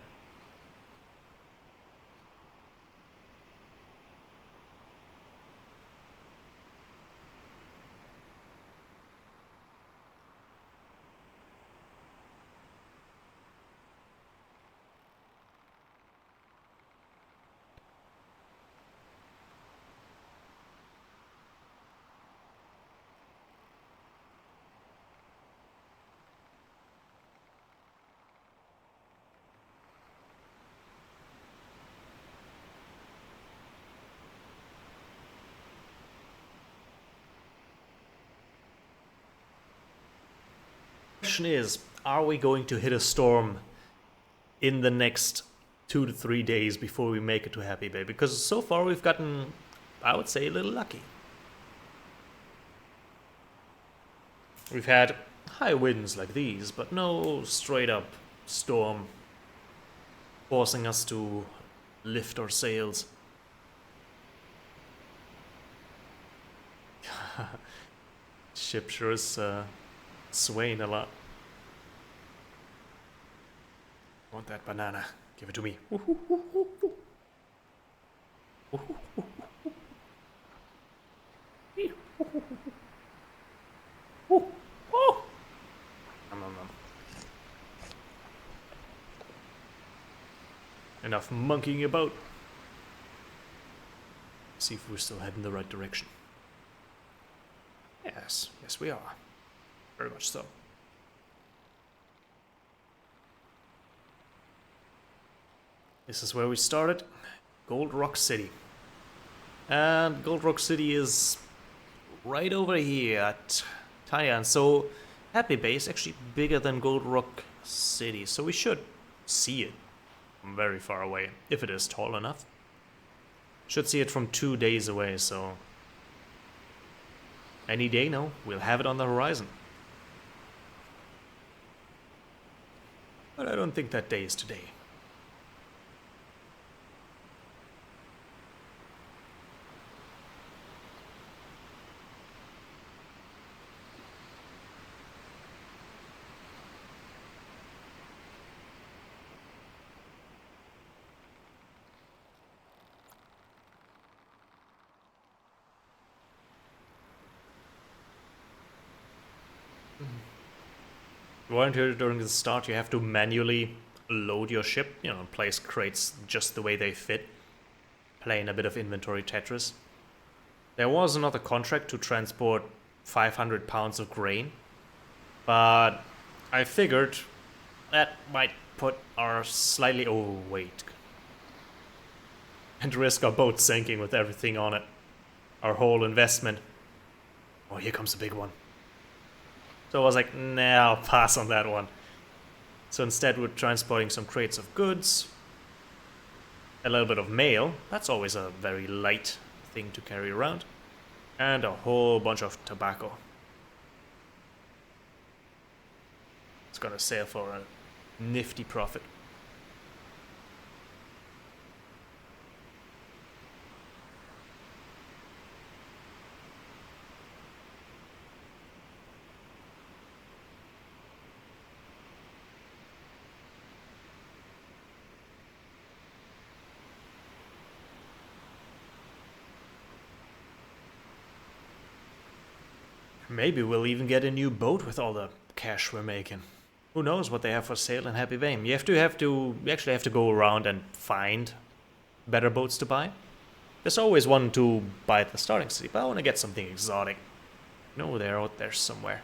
Question is, are we going to hit a storm in the next 2 to 3 days before we make it to Happy Bay? Because so far we've gotten, I would say, a little lucky. We've had high winds like these, but no straight up storm forcing us to lift our sails. Ship sure is swaying a lot. Want that banana? Give it to me. Enough monkeying about. See if we're still heading the right direction. Yes, yes we are. Very much so. This is where we started, Gold Rock City. And Gold Rock City is right over here at Taiwan. So Happy Bay is actually bigger than Gold Rock City, so we should see it from very far away, if it is tall enough. Should see it from 2 days away, so any day now, we'll have it on the horizon. But I don't think that day is today. Weren't here during the start, you have to manually load your ship, place crates just the way they fit, playing a bit of inventory Tetris. There was another contract to transport 500 pounds of grain, but I figured that might put our slightly overweight and risk our boat sinking with everything on it. Our whole investment. Oh, here comes the big one. So I was like, nah, I'll pass on that one. So instead we're transporting some crates of goods, a little bit of mail. That's always a very light thing to carry around. And a whole bunch of tobacco. It's gonna sail for a nifty profit. Maybe we'll even get a new boat with all the cash we're making. Who knows what they have for sale in Happy Vane? You actually have to go around and find better boats to buy. There's always one to buy at the starting city, but I want to get something exotic. No, they're out there somewhere.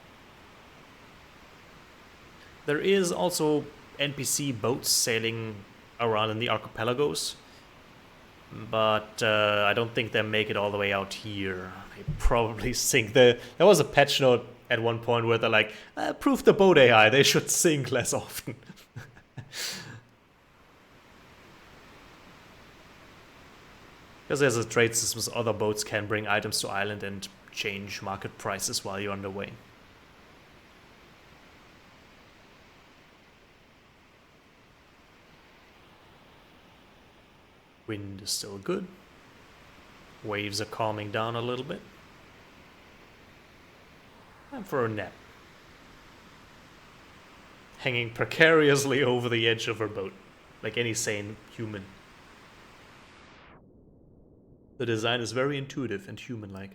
There is also NPC boats sailing around in the archipelagos, but I don't think they make it all the way out here. They probably sink. There was a patch note at one point where they're like, prove the boat AI, they should sink less often. Because there's a trade system, so other boats can bring items to island and change market prices while you're on the way. Wind is still good. Waves are calming down a little bit. Time for a nap. Hanging precariously over the edge of her boat, like any sane human. The design is very intuitive and human-like.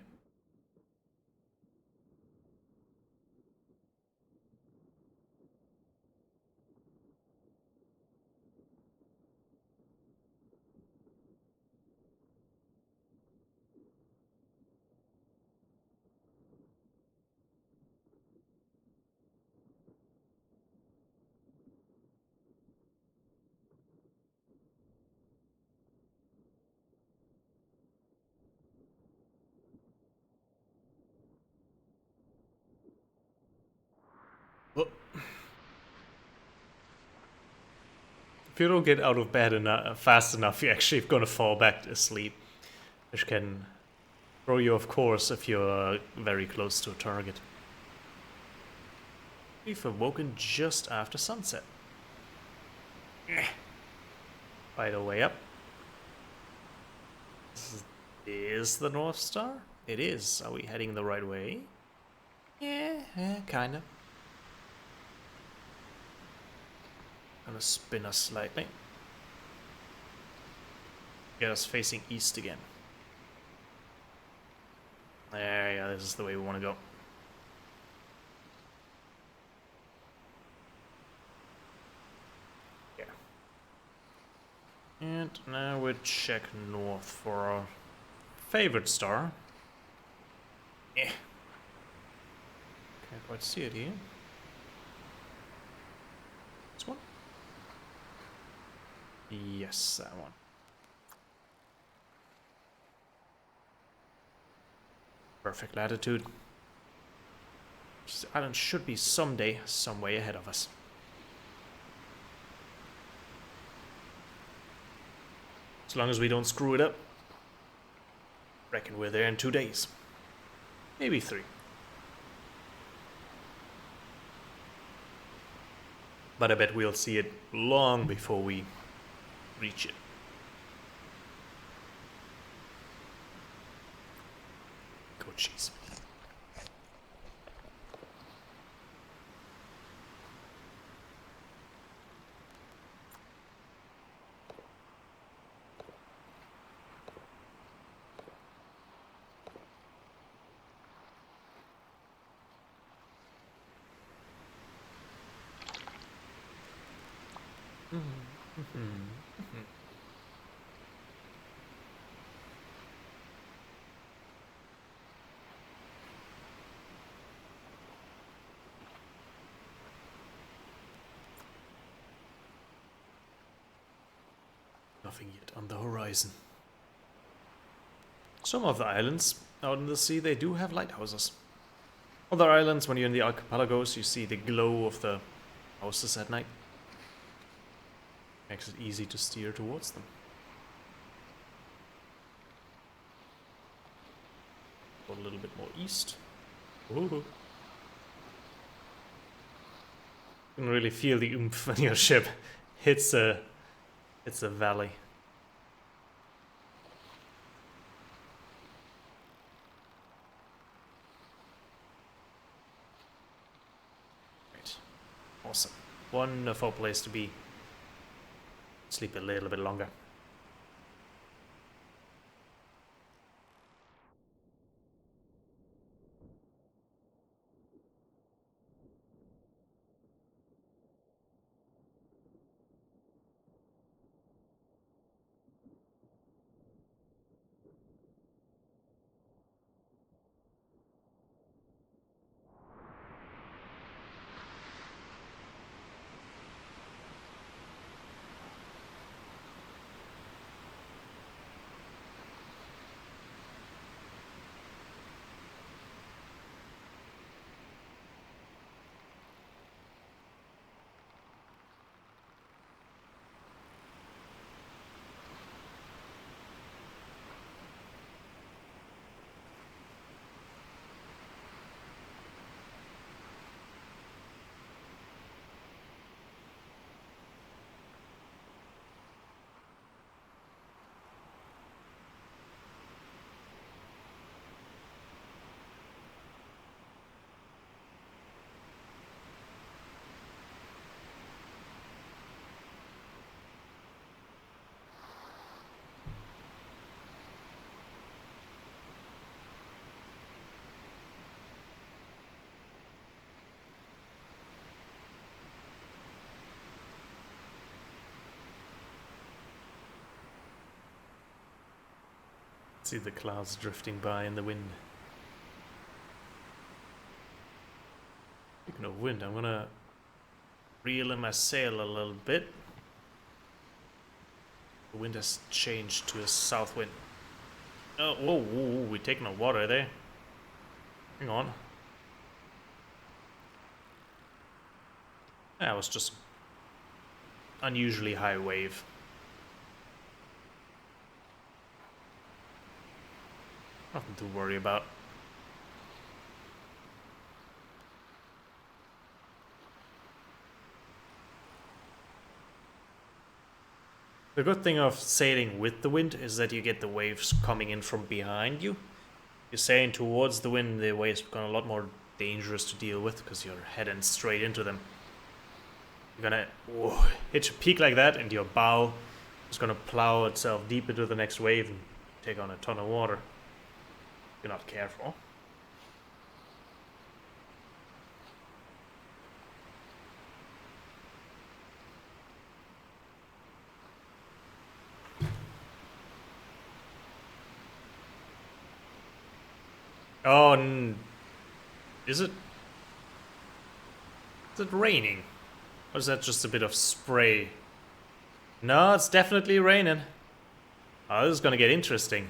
Well, if you don't get out of bed fast enough, you're actually gonna fall back to sleep, which can throw you off course if you're very close to a target. We've awoken just after sunset. By the way up. This is the North Star? It is. Are we heading the right way? Yeah, kinda. Gonna spin us slightly. Get us facing east again. There, yeah, this is the way we want to go. Yeah. And now we check north for our favorite star. Eh. Can't quite see it here. This one? Yes, that one. Perfect latitude. This island should be someday, some way ahead of us. As long as we don't screw it up. Reckon we're there in 2 days. Maybe 3. But I bet we'll see it long before we reach it. Goat cheese. Nothing yet on the horizon. Some of the islands out in the sea, they do have lighthouses. Other islands, when you're in the archipelagos, you see the glow of the houses at night. Makes it easy to steer towards them. Go a little bit more east. Ooh. You can really feel the oomph when your ship hits a valley. Right. Awesome. Wonderful place to be. Sleep a little bit longer. See the clouds drifting by in the wind. Speaking of wind, I'm gonna reel in my sail a little bit. The wind has changed to a south wind. Oh, whoa, whoa, we're taking on water there. Hang on. That was just unusually high wave. Nothing to worry about. The good thing of sailing with the wind is that you get the waves coming in from behind you. You're sailing towards the wind, the waves become a lot more dangerous to deal with because you're heading straight into them. You're gonna hit a peak like that and your bow is gonna plow itself deep into the next wave and take on a ton of water. If you're not careful. Oh, is it? Is it raining? Or is that just a bit of spray? No, it's definitely raining. Oh, this is gonna get interesting.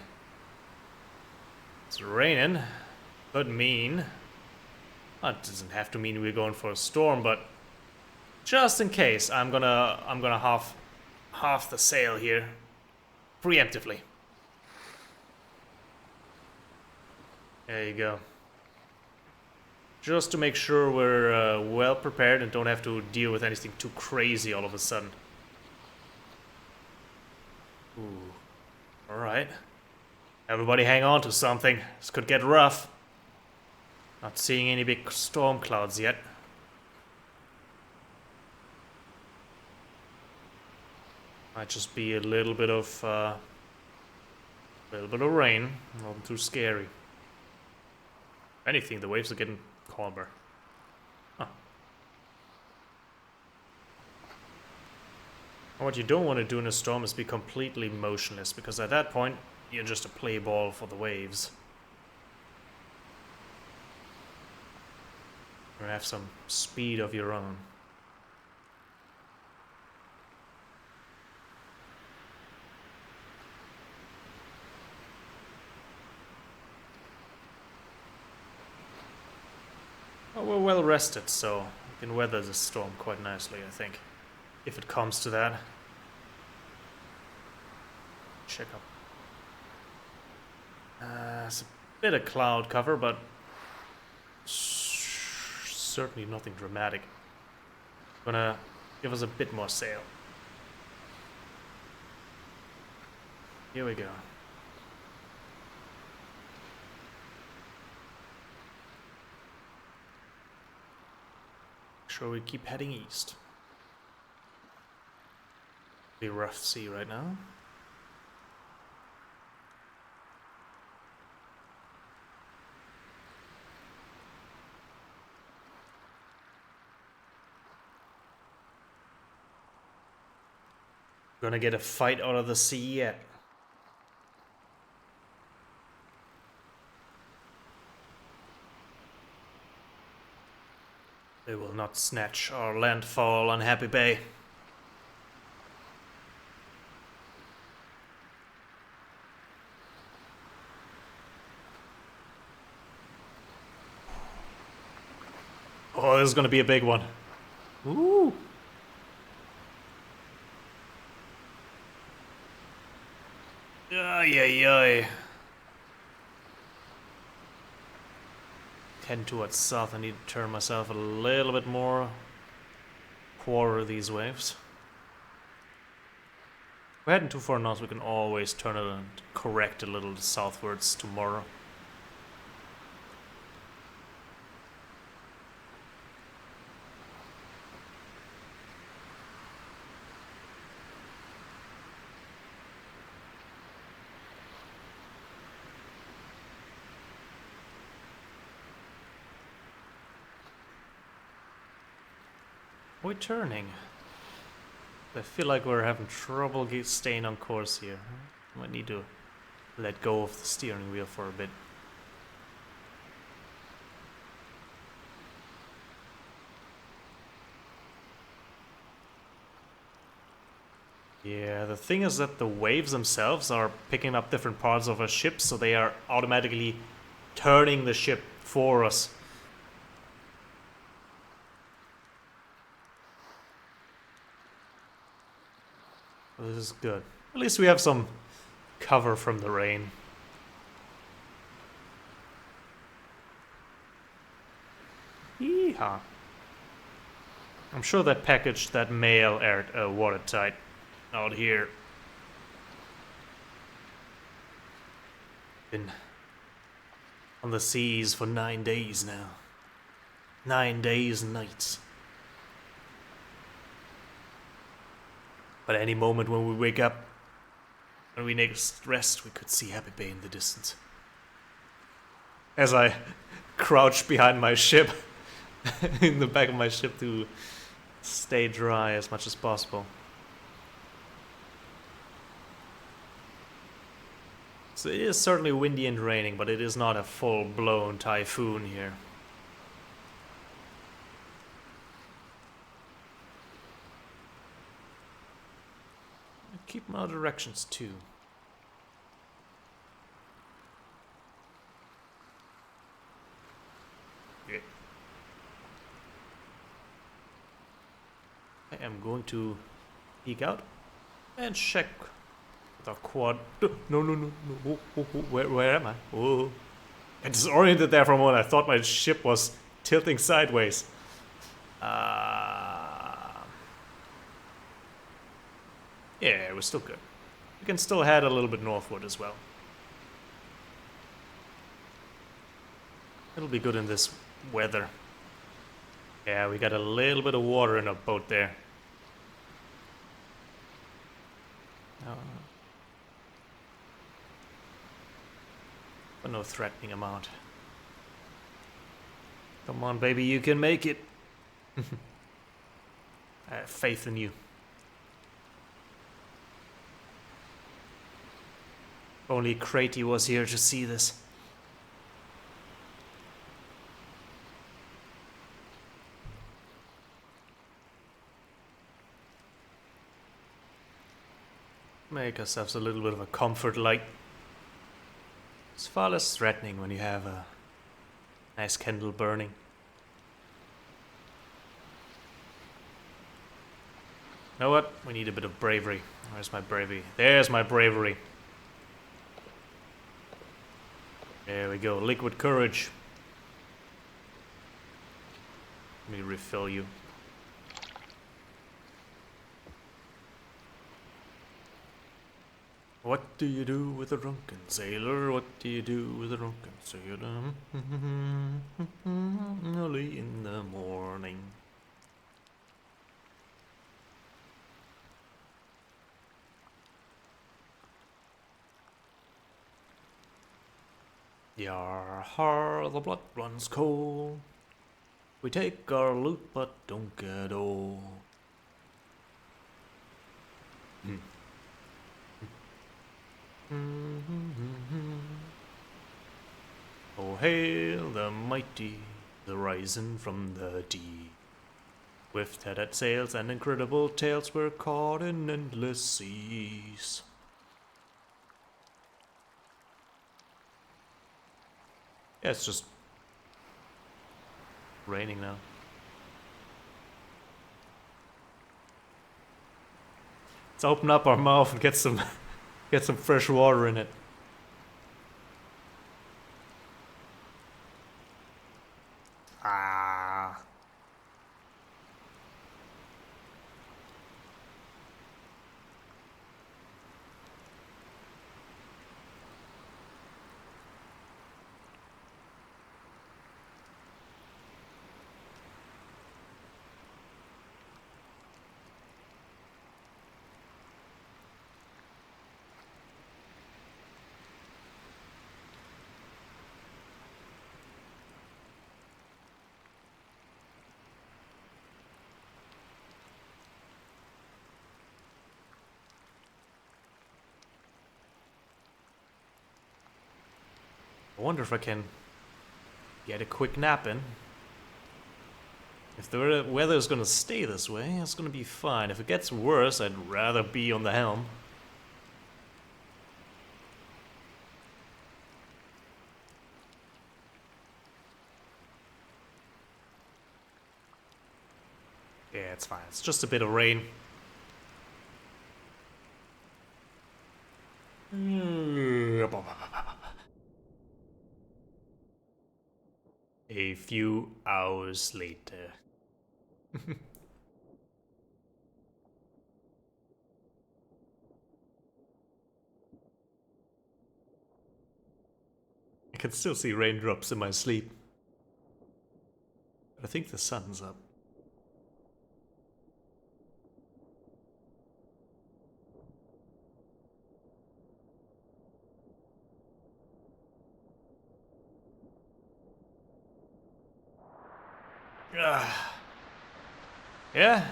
It's raining. Could mean... Well, it doesn't have to mean we're going for a storm, but just in case, I'm gonna half the sail here, preemptively. There you go. Just to make sure we're well prepared and don't have to deal with anything too crazy all of a sudden. Ooh. Alright. Everybody hang on to something. This could get rough. Not seeing any big storm clouds yet. Might just be a little bit of rain. Nothing too scary. If anything, the waves are getting calmer. Huh. And what you don't want to do in a storm is be completely motionless, because at that point, you're just a play ball for the waves. You have some speed of your own. Well, we're well rested, so we can weather the storm quite nicely, I think. If it comes to that. Check up. Bit of cloud cover, but certainly nothing dramatic. Gonna give us a bit more sail. Here we go. Sure, we keep heading east. Be rough sea right now. Gonna get a fight out of the sea yet. They will not snatch our landfall on Happy Bay. Oh, this is gonna be a big one. Ooh. Ay, ay, ay. Heading towards south, I need to turn myself a little bit more. Quarter these waves. If we're heading too far north, we can always turn it and correct a little southwards tomorrow. We're turning. I feel like we're having trouble staying on course here. Might need to let go of the steering wheel for a bit. Yeah, the thing is that the waves themselves are picking up different parts of our ship, so they are automatically turning the ship for us. This is good. At least we have some cover from the rain. Yeehaw. I'm sure that package, that mail, aired watertight out here. Been on the seas for 9 days now. 9 days and nights. But any moment when we wake up, when we next rest, we could see Happy Bay in the distance. As I crouch behind my ship, in the back of my ship to stay dry as much as possible. So it is certainly windy and raining, but it is not a full-blown typhoon here. Keep my directions too. Okay. I am going to peek out and check the quad. No. Where am I? Oh. I disoriented there for a moment. I thought my ship was tilting sideways. Yeah, it was still good. We can still head a little bit northward as well. It'll be good in this weather. Yeah, we got a little bit of water in our boat there. But no threatening amount. Come on, baby, you can make it. I have faith in you. Only Cratey was here to see this. Make ourselves a little bit of a comfort light. It's far less threatening when you have a nice candle burning. You know what? We need a bit of bravery. Where's my bravery? There's my bravery. There we go, liquid courage. Let me refill you. What do you do with a drunken sailor? What do you do with a drunken sailor? Early in the morning. Yar har, the blood runs cold. We take our loot but don't get old. Oh hail the mighty, the rising from the deep. Swift-headed sails and incredible tales were caught in endless seas. Yeah, it's just raining now. Let's open up our mouth and get some fresh water in it. Ah. I wonder if I can get a quick nap in. If the weather's gonna stay this way, it's gonna be fine. If it gets worse, I'd rather be on the helm. Yeah, it's fine. It's just a bit of rain. A few hours later. I can still see raindrops in my sleep. But I think the sun's up. Yeah?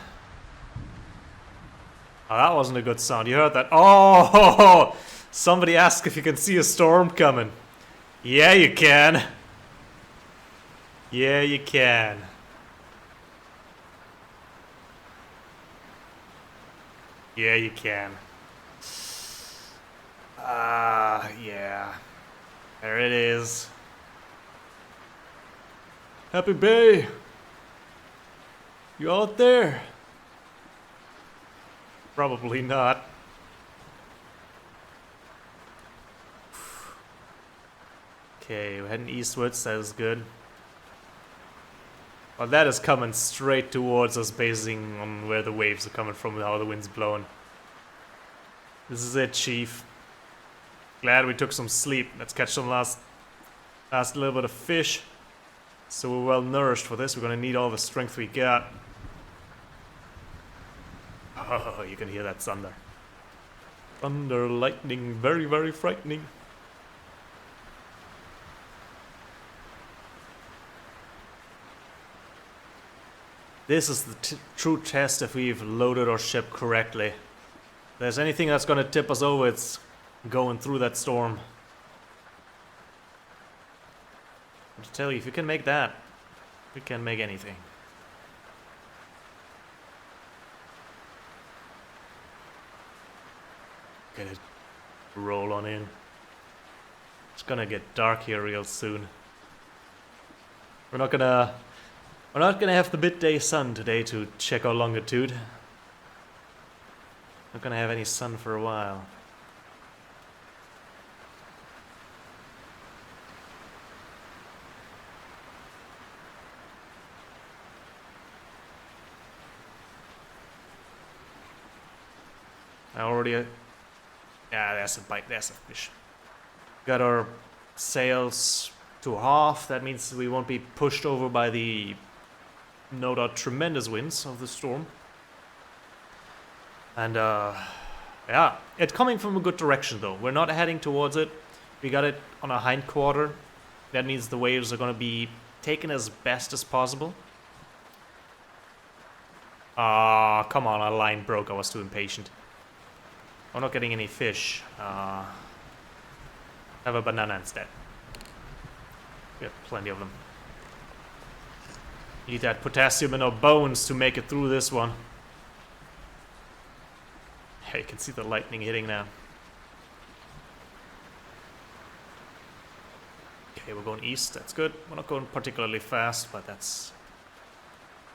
Oh, that wasn't a good sound. You heard that? Oh! Somebody asked if you can see a storm coming. Yeah, you can. Yeah, you can. Yeah, you can. Yeah. There it is. Happy Bay! You out there? Probably not. Okay, we're heading eastwards, that is good. Well, that is coming straight towards us, basing on where the waves are coming from and how the wind's blowing. This is it, Chief. Glad we took some sleep. Let's catch some last little bit of fish. So we're well nourished for this. We're gonna need all the strength we got. Oh, you can hear that thunder. Thunder, lightning, very, very frightening. This is the true test if we've loaded our ship correctly. If there's anything that's gonna tip us over, it's going through that storm. I tell you, if you can make that, you can make anything. Get it. Roll on in. It's gonna get dark here real soon. We're not gonna have the midday sun today to check our longitude. Not gonna have any sun for a while. I already... yeah, there's a bite, there's a fish. Got our sails to half. That means we won't be pushed over by the no doubt tremendous winds of the storm. And yeah, it's coming from a good direction though. We're not heading towards it. We got it on a hind quarter. That means the waves are going to be taken as best as possible. Ah, come on, our line broke. I was too impatient. I'm not getting any fish. Have a banana instead. We have plenty of them. Need that potassium in our bones to make it through this one. Yeah, you can see the lightning hitting now. Okay, we're going east. That's good. We're not going particularly fast, but that's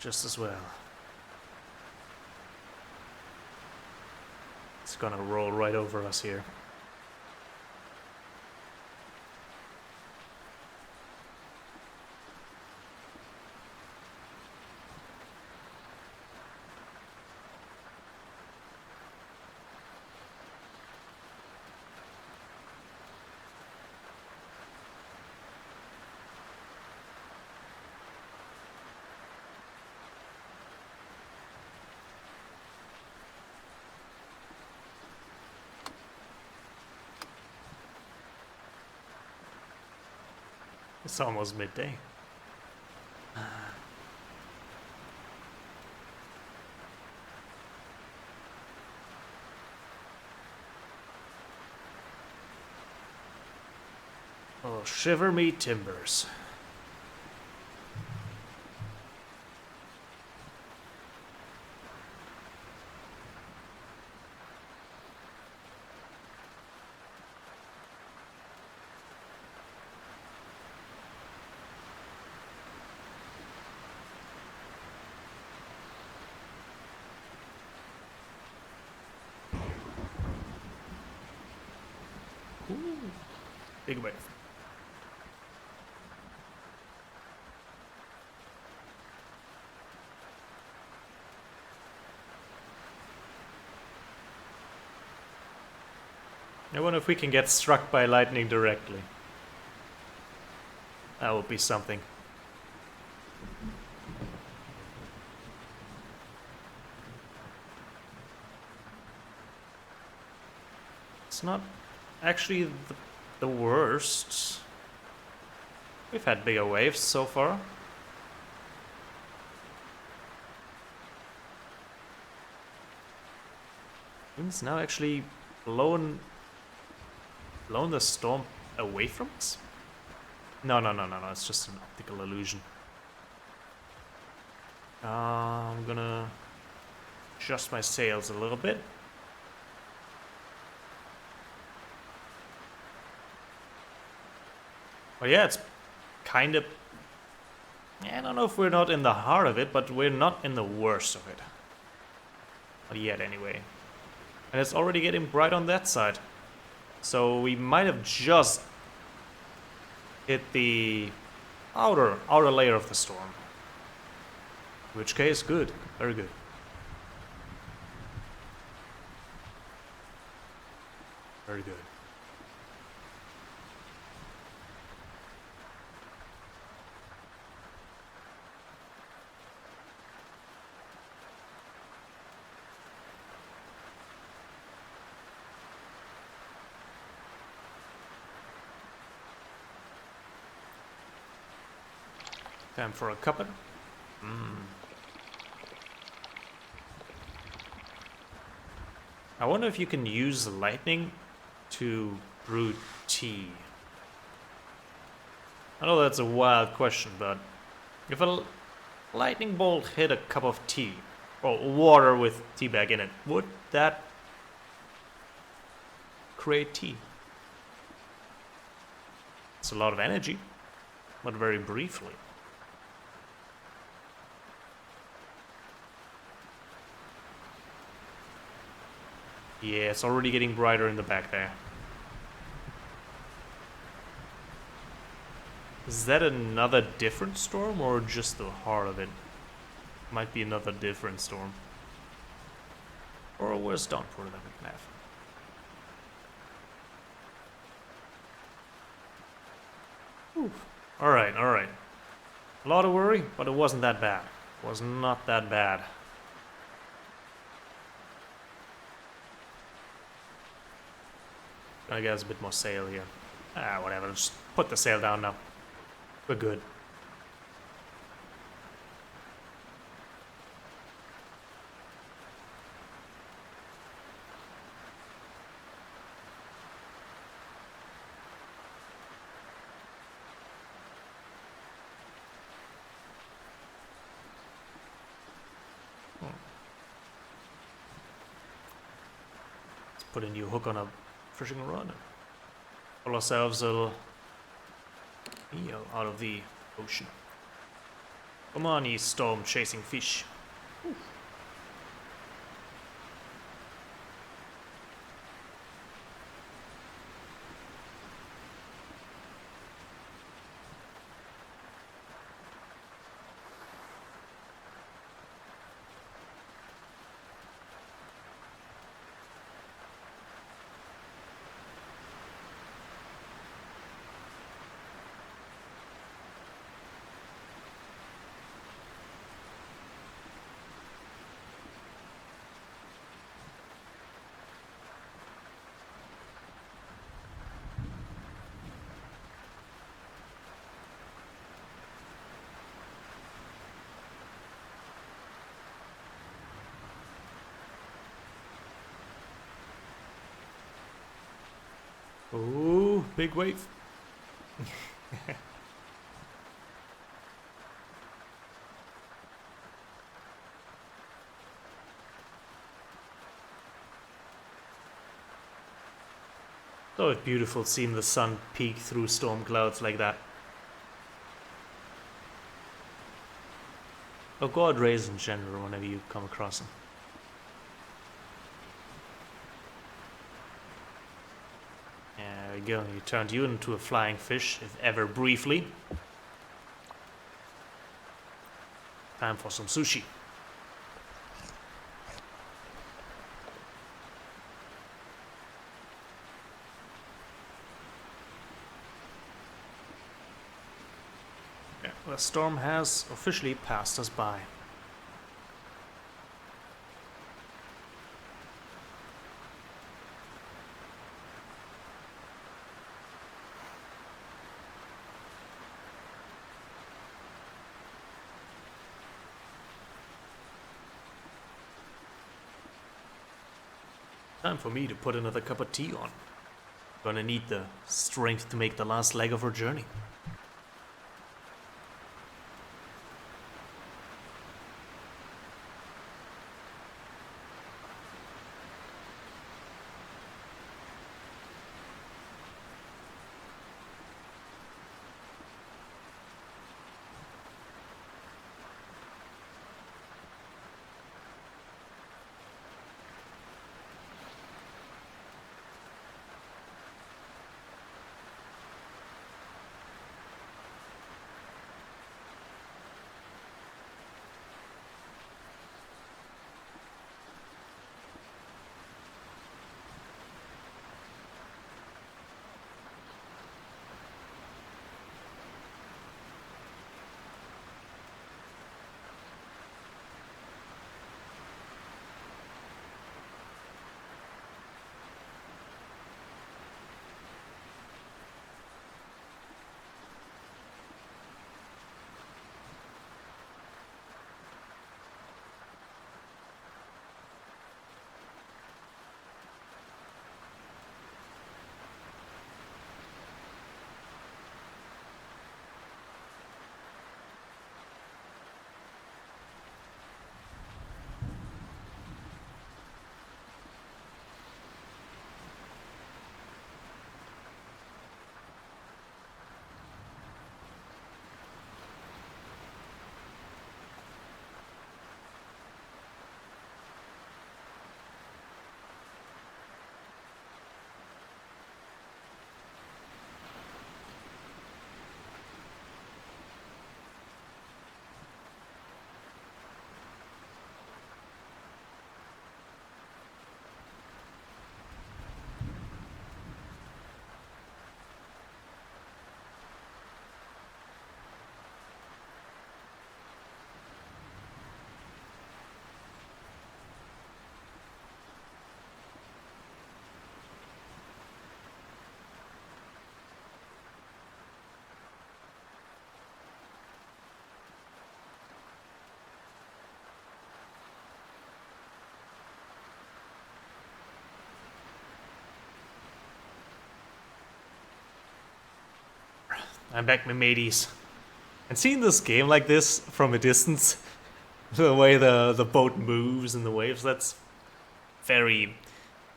just as well. It's gonna roll right over us here. It's almost midday. Oh, shiver me timbers. Ooh, big wave. I wonder if we can get struck by lightning directly. That would be something. It's not actually the worst. We've had bigger waves so far. Wind's now actually blown the storm away from us? No, it's just an optical illusion. I'm gonna adjust my sails a little bit. Well, yeah, it's kind of... I don't know if we're not in the heart of it, but we're not in the worst of it. Not yet, anyway. And it's already getting bright on that side. So we might have just hit the outer layer of the storm. In which case, good. Very good. Very good. Time for a cuppa. I wonder if you can use lightning to brew tea. I know that's a wild question, but if a lightning bolt hit a cup of tea, or water with tea bag in it, would that create tea? It's a lot of energy, but very briefly. Yeah, it's already getting brighter in the back there. Is that another different storm or just the heart of it? Might be another different storm. Or a worse downpour that we can have. Alright, alright. A lot of worry, but it wasn't that bad. It was not that bad. Gonna get us a bit more sail here. Ah, whatever, just put the sail down now. We're good. Let's put a new hook on a fishing rod and pull ourselves a little eel out of the ocean. Come on, you storm chasing fish. Ooh, big wave. So it's beautiful seeing the sun peek through storm clouds like that. Oh, God rays in general whenever you come across them. There we go, you turned you into a flying fish, if ever briefly. Time for some sushi. Yeah, the storm has officially passed us by. Time for me to put another cup of tea on. Gonna need the strength to make the last leg of our journey. I'm back, my mateys. And seeing this game like this from a distance, the way the boat moves in the waves, that's very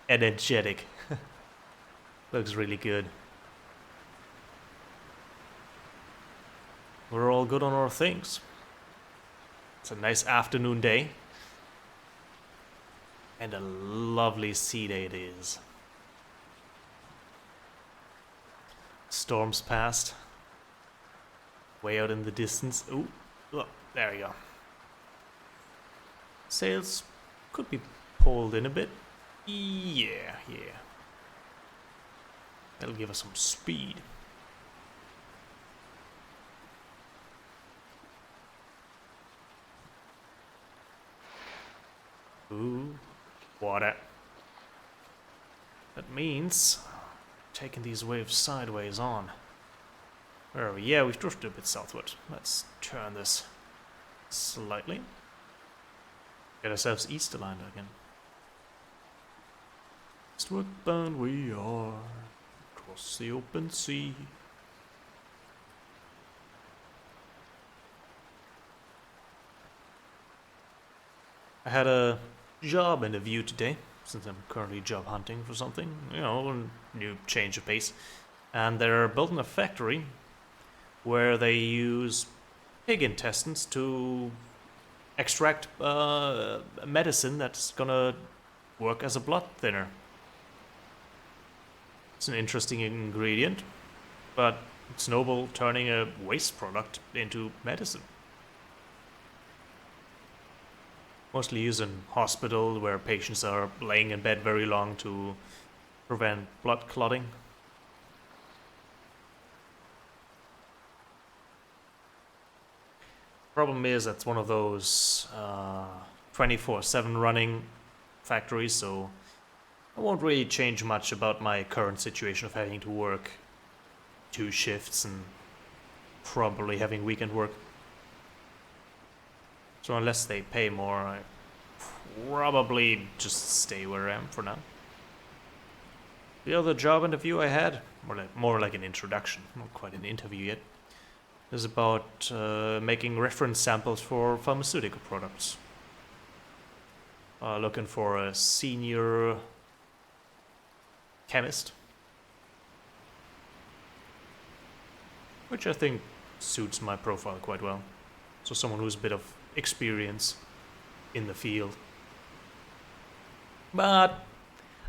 energetic. Looks really good. We're all good on our things. It's a nice afternoon day. And a lovely sea day it is. Storms past. Way out in the distance. Ooh, look, there we go. Sails could be pulled in a bit. Yeah. That'll give us some speed. Ooh, water. That means taking these waves sideways on. Where are we? Yeah, we've drifted a bit southward. Let's turn this slightly. Get ourselves east aligned again. Eastward bound we are, across the open sea. I had a job interview today, since I'm currently job hunting for something, you know, a new change of pace. And they're building a factory where they use pig intestines to extract medicine that's gonna work as a blood thinner. It's an interesting ingredient, but it's noble turning a waste product into medicine. Mostly used in hospital where patients are laying in bed very long to prevent blood clotting. Problem is that's one of those 24/7 running factories, so I won't really change much about my current situation of having to work 2 shifts and probably having weekend work. So unless they pay more, I probably just stay where I am for now. The other job interview I had, more like an introduction, not quite an interview yet, is about making reference samples for pharmaceutical products. Looking for a senior chemist, which I think suits my profile quite well. So someone who's a bit of experience in the field. But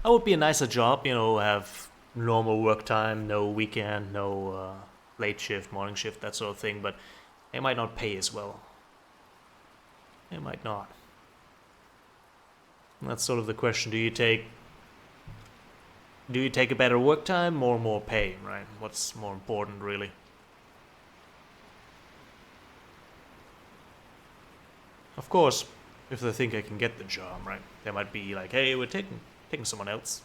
that would be a nicer job, you know, have normal work time, no weekend, no late shift, morning shift, that sort of thing, but they might not pay as well. They might not. And that's sort of the question, do you take a better work time or more pay, right? What's more important, really? Of course, if they think I can get the job, right? They might be like, hey, we're taking someone else.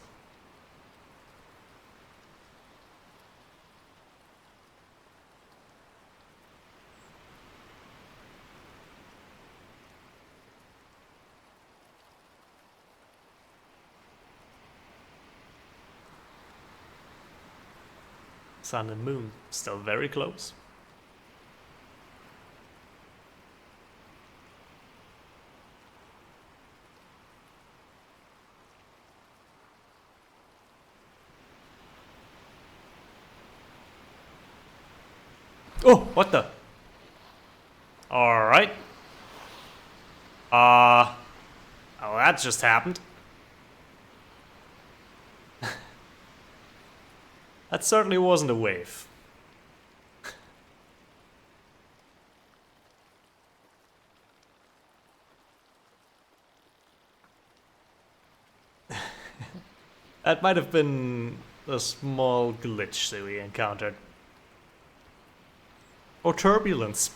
Sun and moon, still very close. Oh, what the? Alright. Oh, that just happened. That certainly wasn't a wave. That might have been a small glitch that we encountered. Or turbulence.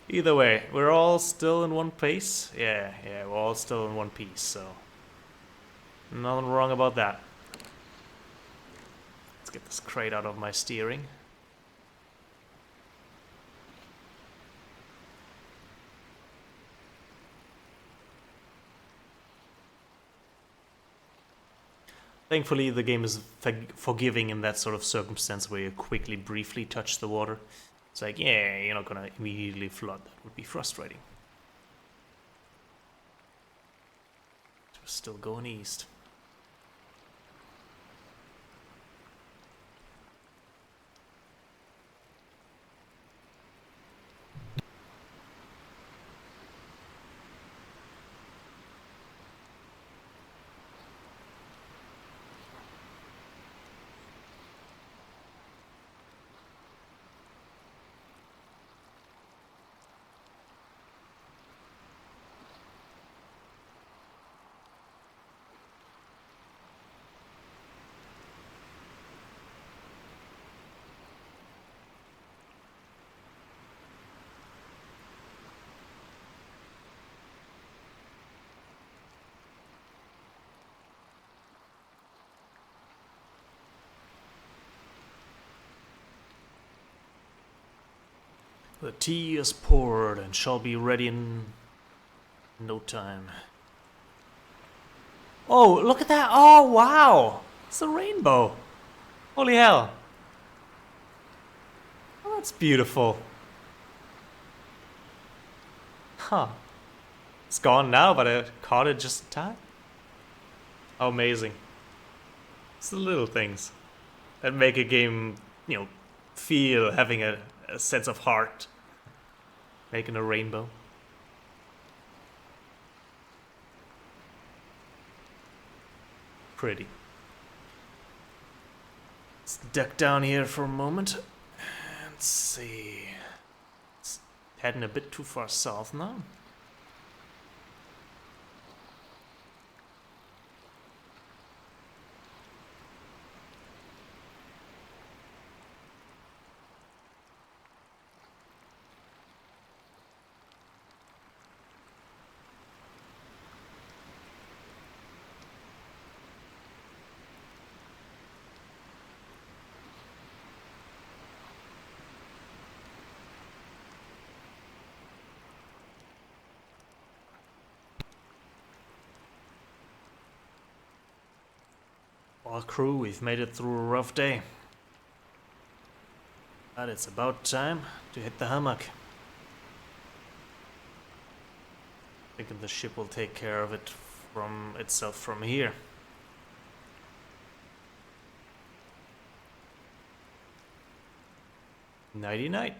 Either way, we're all still in one pace. Yeah, we're all still in one piece, so nothing wrong about that. Let's get this crate out of my steering. Thankfully, the game is forgiving in that sort of circumstance where you quickly, briefly touch the water. It's like, yeah, you're not gonna immediately flood. That would be frustrating. We're still going east. The tea is poured and shall be ready in no time. Oh, look at that! Oh, wow! It's a rainbow! Holy hell! Oh, that's beautiful. Huh. It's gone now, but I caught it just in time. How amazing. It's the little things that make a game, feel having a sense of heart. Making a rainbow. Pretty. Let's duck down here for a moment and see. It's heading a bit too far south now. Well, crew, we've made it through a rough day. But it's about time to hit the hammock. Thinking the ship will take care of it from itself from here. Nighty night.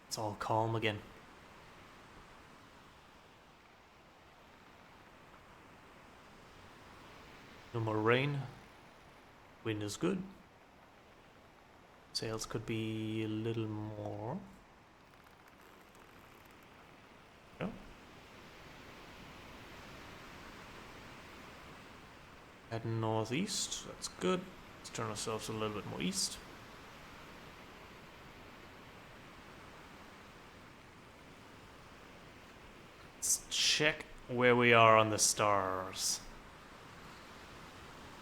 It's all calm again. No more rain. Wind is good. Sails could be a little more. Yeah. Heading northeast. That's good. Let's turn ourselves a little bit more east. Let's check where we are on the stars.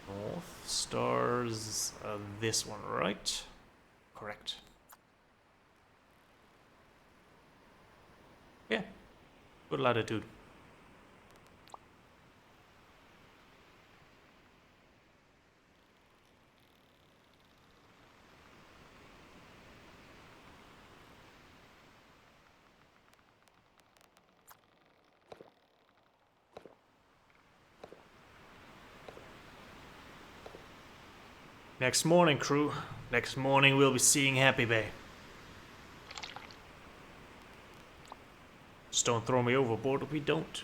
North stars, this one, right? Correct. Yeah, good latitude. Next morning, crew. Next morning we'll be seeing Happy Bay. Just don't throw me overboard if we don't.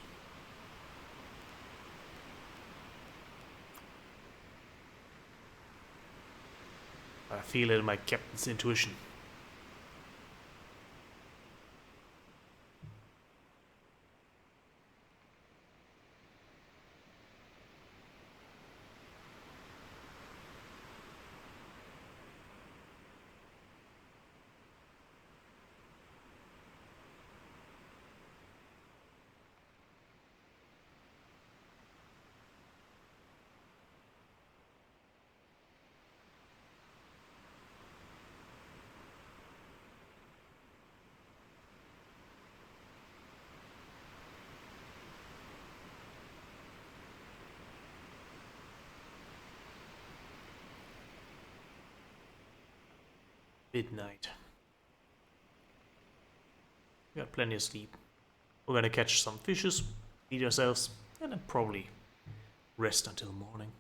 I feel it in my captain's intuition. Midnight. We got plenty of sleep. We're gonna catch some fishes, feed ourselves, and then probably rest until morning.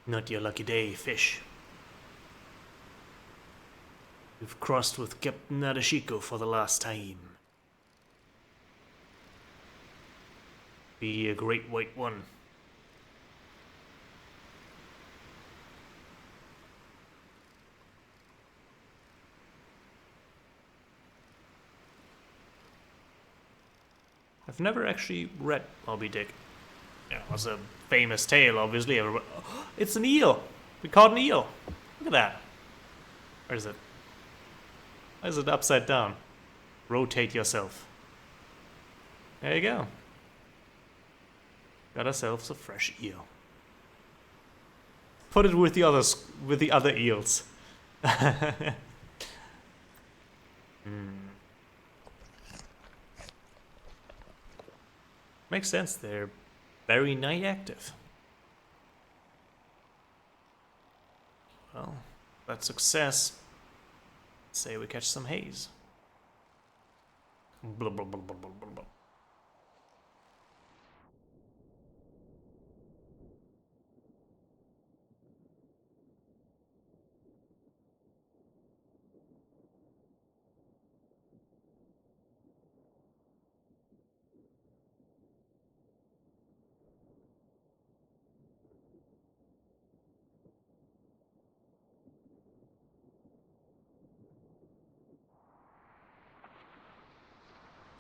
Not your lucky day, fish. You've crossed with Captain Nadeshiko for the last time. Be a great white one. I've never actually read Moby Dick. Yeah, it was a famous tale, obviously. Everybody... It's an eel! We caught an eel! Look at that. Where is it? Why is it upside down? Rotate yourself. There you go. Got ourselves a fresh eel. Put it with the others, with the other eels. Makes sense, they're very night active. Well, that's success. Say we catch some haze. Blah, blah, blah, blah, blah, blah, blah.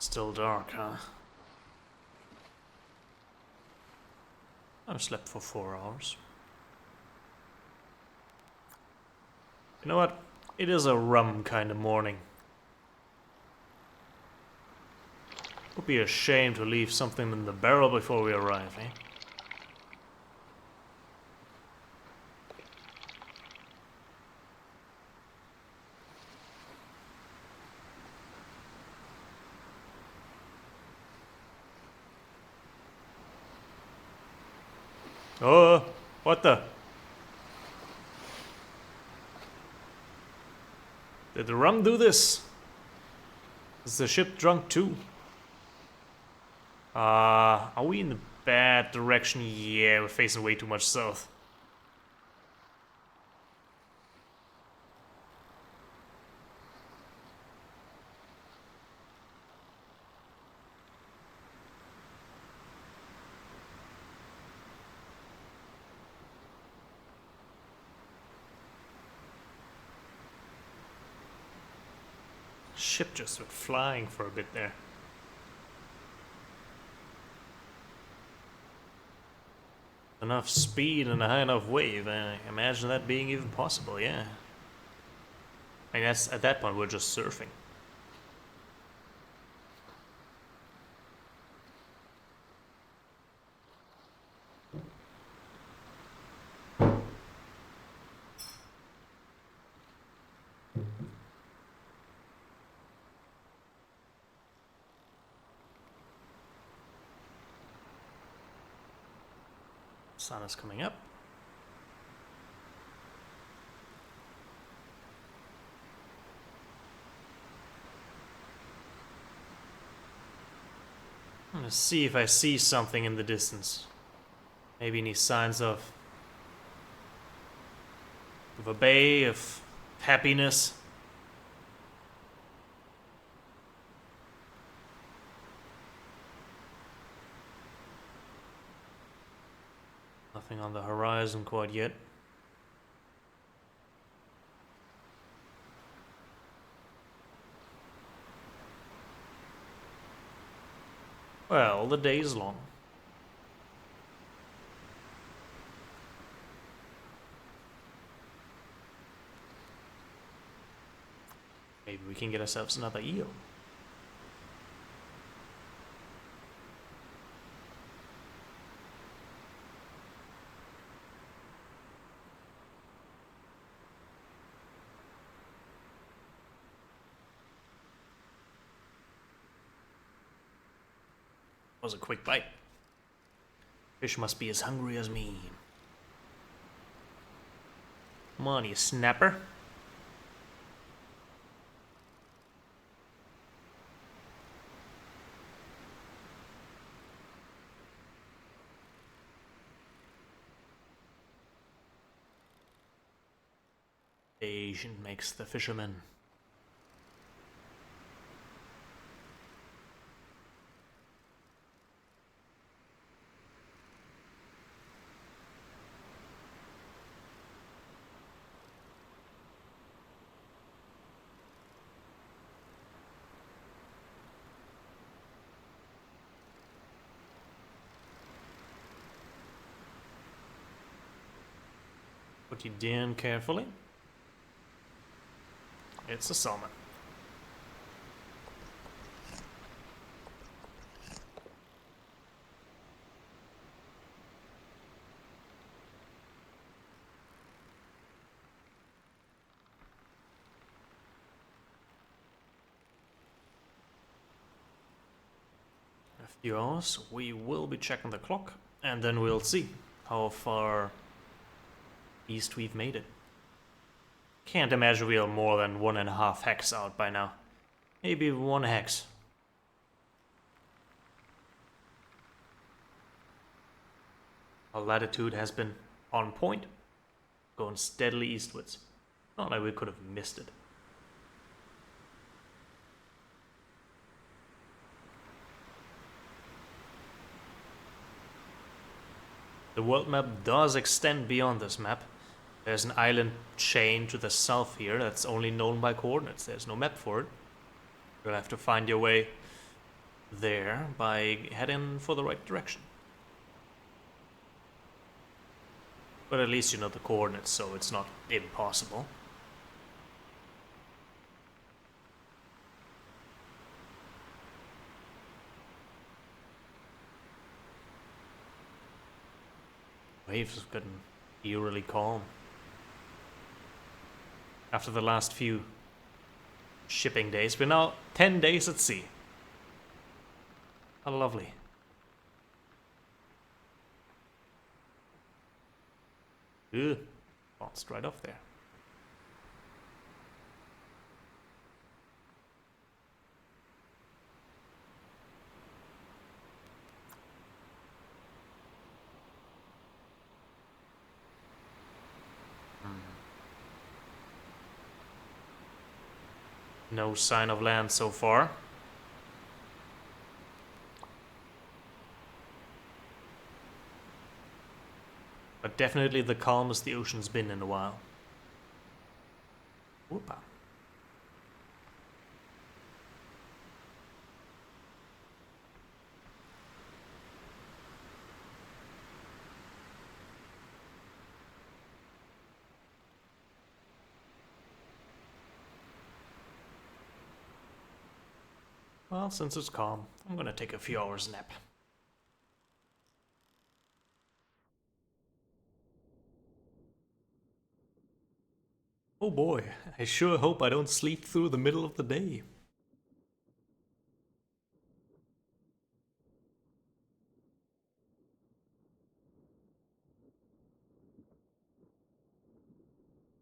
Still dark, huh? I've slept for 4 hours. You know what? It is a rum kind of morning. Would be a shame to leave something in the barrel before we arrive, eh? Oh, what the? Did the rum do this? Is the ship drunk too? Are we in the bad direction? Yeah, we're facing way too much south. Ship just went flying for a bit there. Enough speed and a high enough wave, I imagine that being even possible, yeah. I mean, that's, at that point, we're just surfing. Sun is coming up. Let's see if I see something in the distance. Maybe any signs of a bay, of happiness. Nothing on the horizon quite yet. Well, the day is long. Maybe we can get ourselves another eel. Was a quick bite. Fish must be as hungry as me. Come on, you snapper. Patient makes the fisherman. Put you down carefully. It's a salmon. In a few hours, we will be checking the clock, and then we'll see how far east we've made it. Can't imagine we are more than 1.5 hex out by now. Maybe 1 hex. Our latitude has been on point, going steadily eastwards. Not like we could have missed it. The world map does extend beyond this map. There's an island chain to the south here that's only known by coordinates. There's no map for it. You'll have to find your way there by heading for the right direction. But at least you know the coordinates, so it's not impossible. Waves have gotten eerily calm. After the last few shipping days, we're now 10 days at sea. How lovely. Ugh, bounced right off there. No sign of land so far. But definitely the calmest the ocean's been in a while. Whoopa. Well, since it's calm, I'm gonna take a few hours nap. Oh boy, I sure hope I don't sleep through the middle of the day.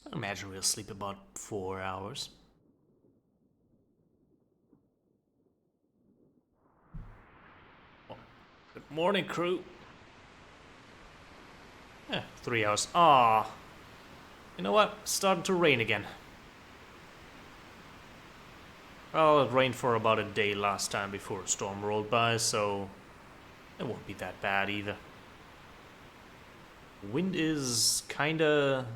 I imagine we'll sleep about 4 hours. Well, Morning, crew. 3 hours. Ah, you know what? It's starting to rain again. Well, it rained for about a day last time before a storm rolled by, so it won't be that bad either. Wind is kinda...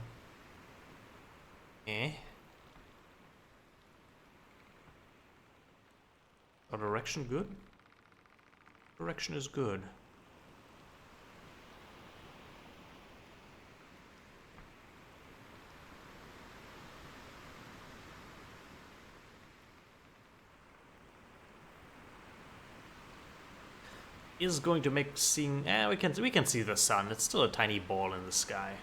Our direction good? Direction is good. Is going to make seeing... we can see the sun. It's still a tiny ball in the sky.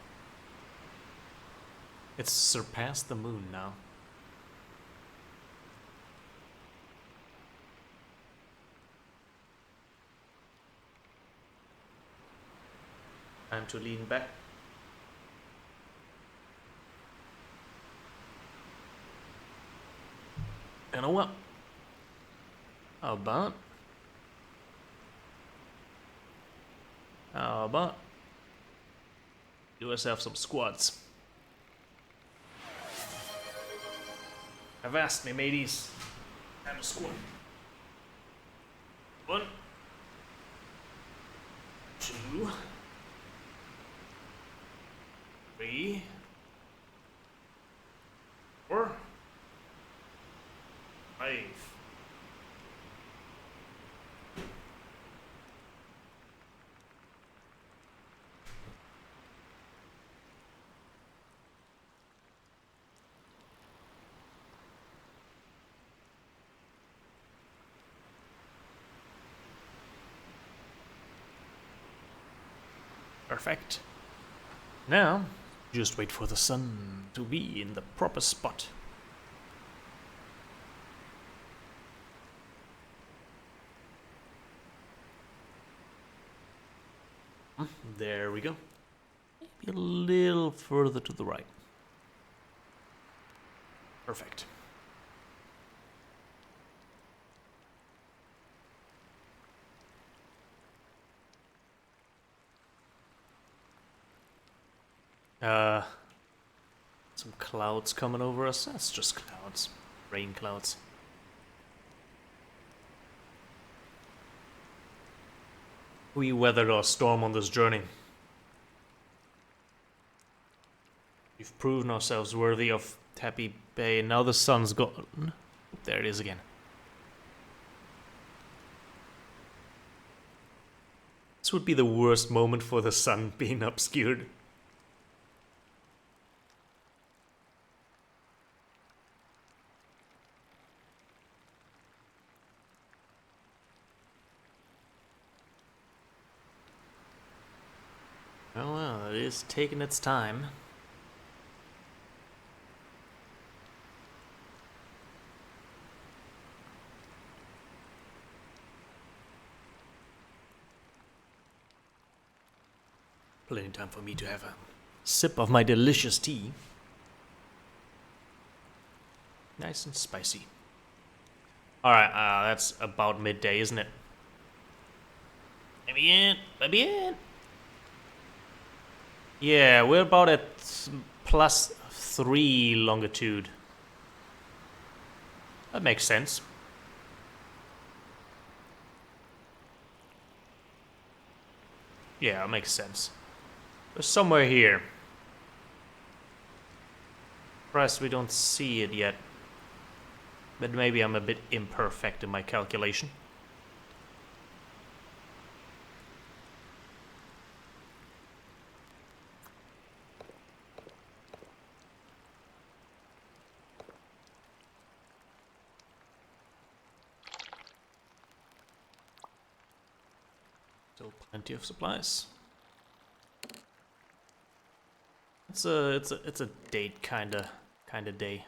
It's surpassed the moon now. Time to lean back. You know what? How about do yourself some squats? Avast me, mateys. Time to squat. 1, 2, 3, 4, 5. Perfect. Now, just wait for the sun to be in the proper spot. There we go. Maybe a little further to the right. Perfect. Some clouds coming over us. That's just clouds. Rain clouds. We weathered our storm on this journey. We've proven ourselves worthy of Happy Bay, and now the sun's gone. There it is again. This would be the worst moment for the sun being obscured. Oh well, it is taking its time. Plenty of time for me to have a sip of my delicious tea. Nice and spicy. Alright, that's about midday, isn't it? Let me in, let me in. Yeah, we're about at +3 longitude. That makes sense. Yeah, it makes sense. We're somewhere here. Surprised we don't see it yet. But maybe I'm a bit imperfect in my calculation. Still plenty of supplies. It's a date kinda day.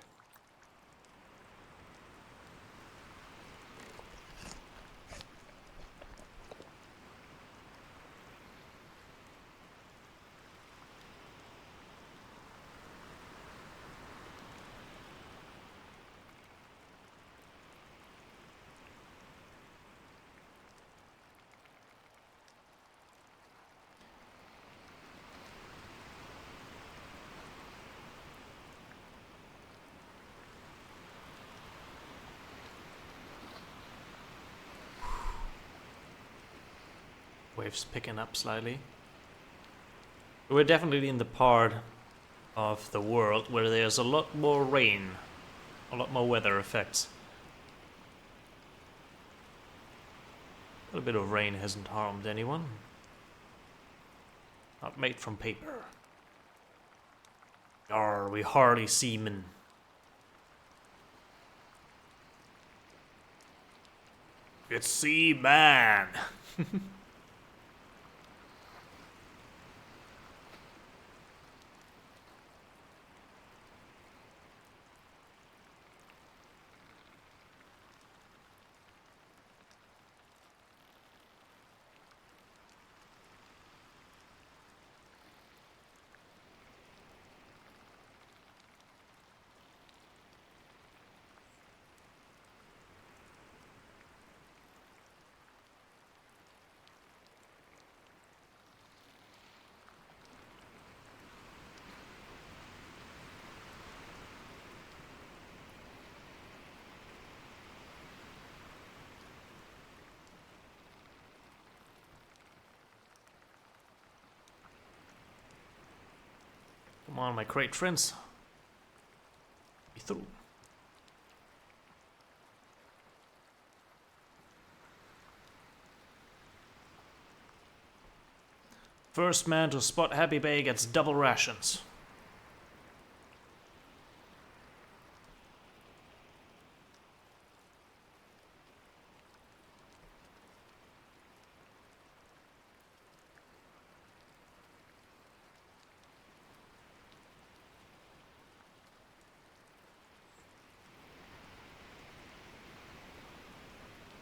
Waves picking up slightly. We're definitely in the part of the world where there's a lot more rain, a lot more weather effects. A little bit of rain hasn't harmed anyone. Not made from paper. Arr, we hardy seamen. It's Seaman! Come on, my great friends. Be through. First man to spot Happy Bay gets double rations.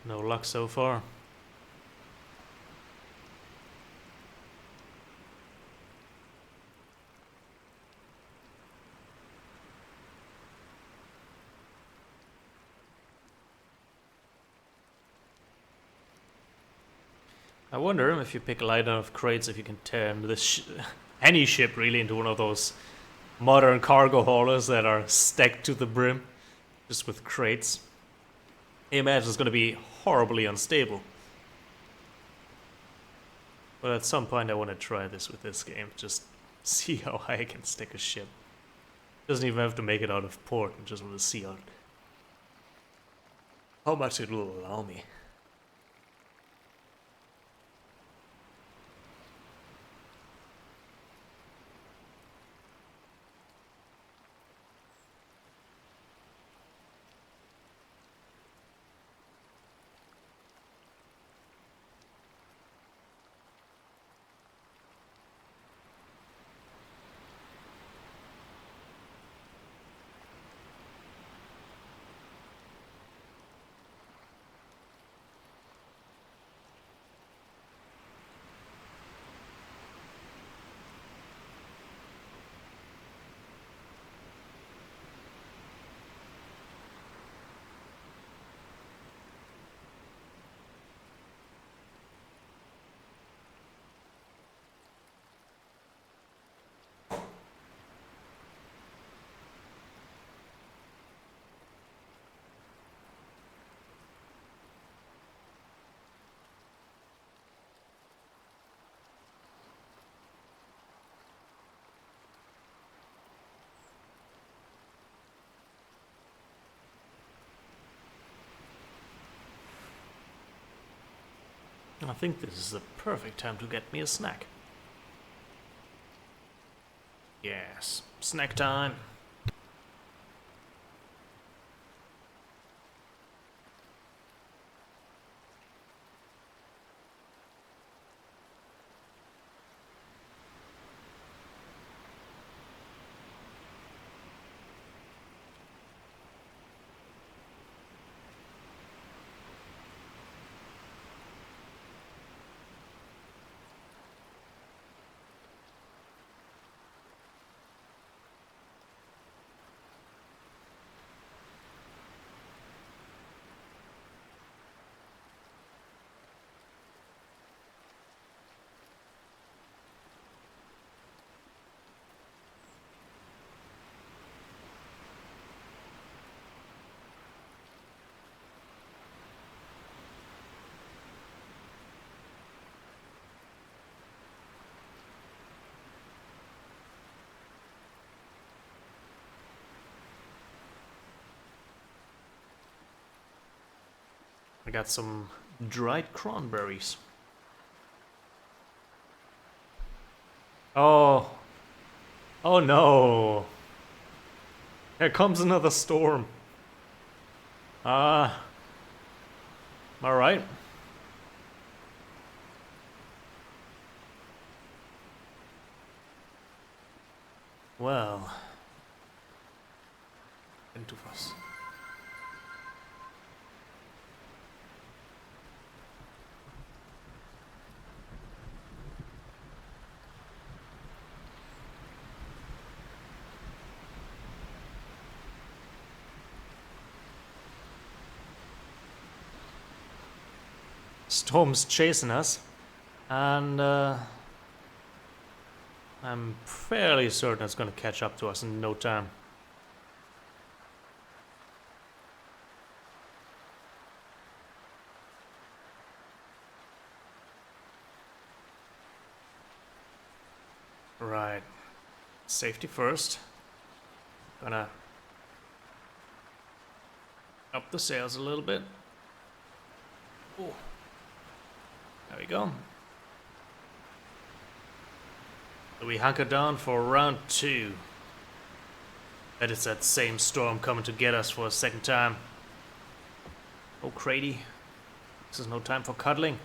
No luck so far. I wonder if you pick light enough crates if you can turn this any ship really into one of those modern cargo haulers that are stacked to the brim, just with crates. I imagine it's going to be horribly unstable. But at some point I want to try this with this game, just see how high I can stick a ship. Doesn't even have to make it out of port, I just want to see how much it will allow me. I think this is the perfect time to get me a snack. Yes, snack time. I got some dried cranberries. Oh. Oh no. Here comes another storm. Alright. Well. Into us. Storm's chasing us, and I'm fairly certain it's gonna catch up to us in no time. Right. Safety first. Gonna up the sails a little bit. Oh. There we go. So we hunker down for round 2. Bet it's that same storm coming to get us for a second time. Oh, Crady. This is no time for cuddling.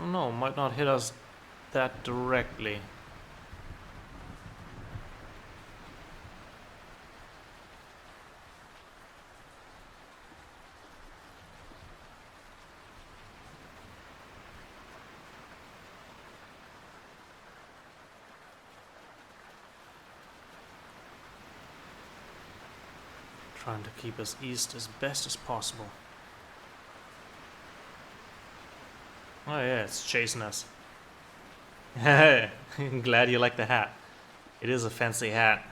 No, might not hit us that directly. Trying to keep us east as best as possible. Oh yeah, it's chasing us. I'm glad you like the hat. It is a fancy hat.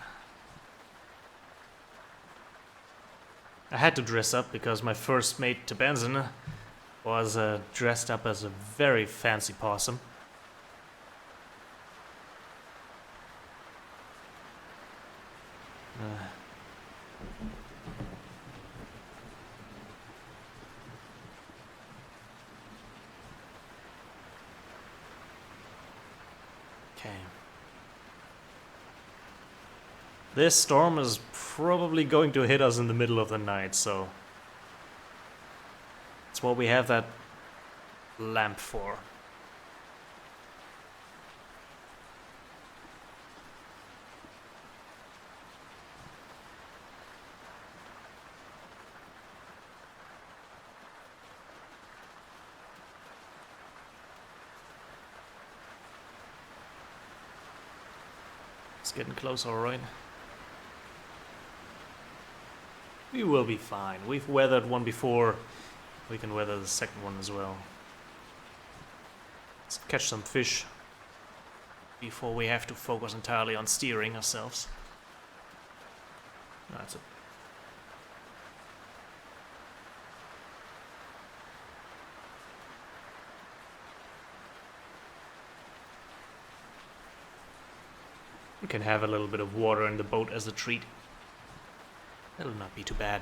I had to dress up because my first mate T-Benzin was dressed up as a very fancy possum. Okay. This storm is probably going to hit us in the middle of the night, so that's what we have that lamp for. It's getting close, alright. We will be fine. We've weathered one before. We can weather the second one as well. Let's catch some fish before we have to focus entirely on steering ourselves. That's it. We can have a little bit of water in the boat as a treat. That'll not be too bad.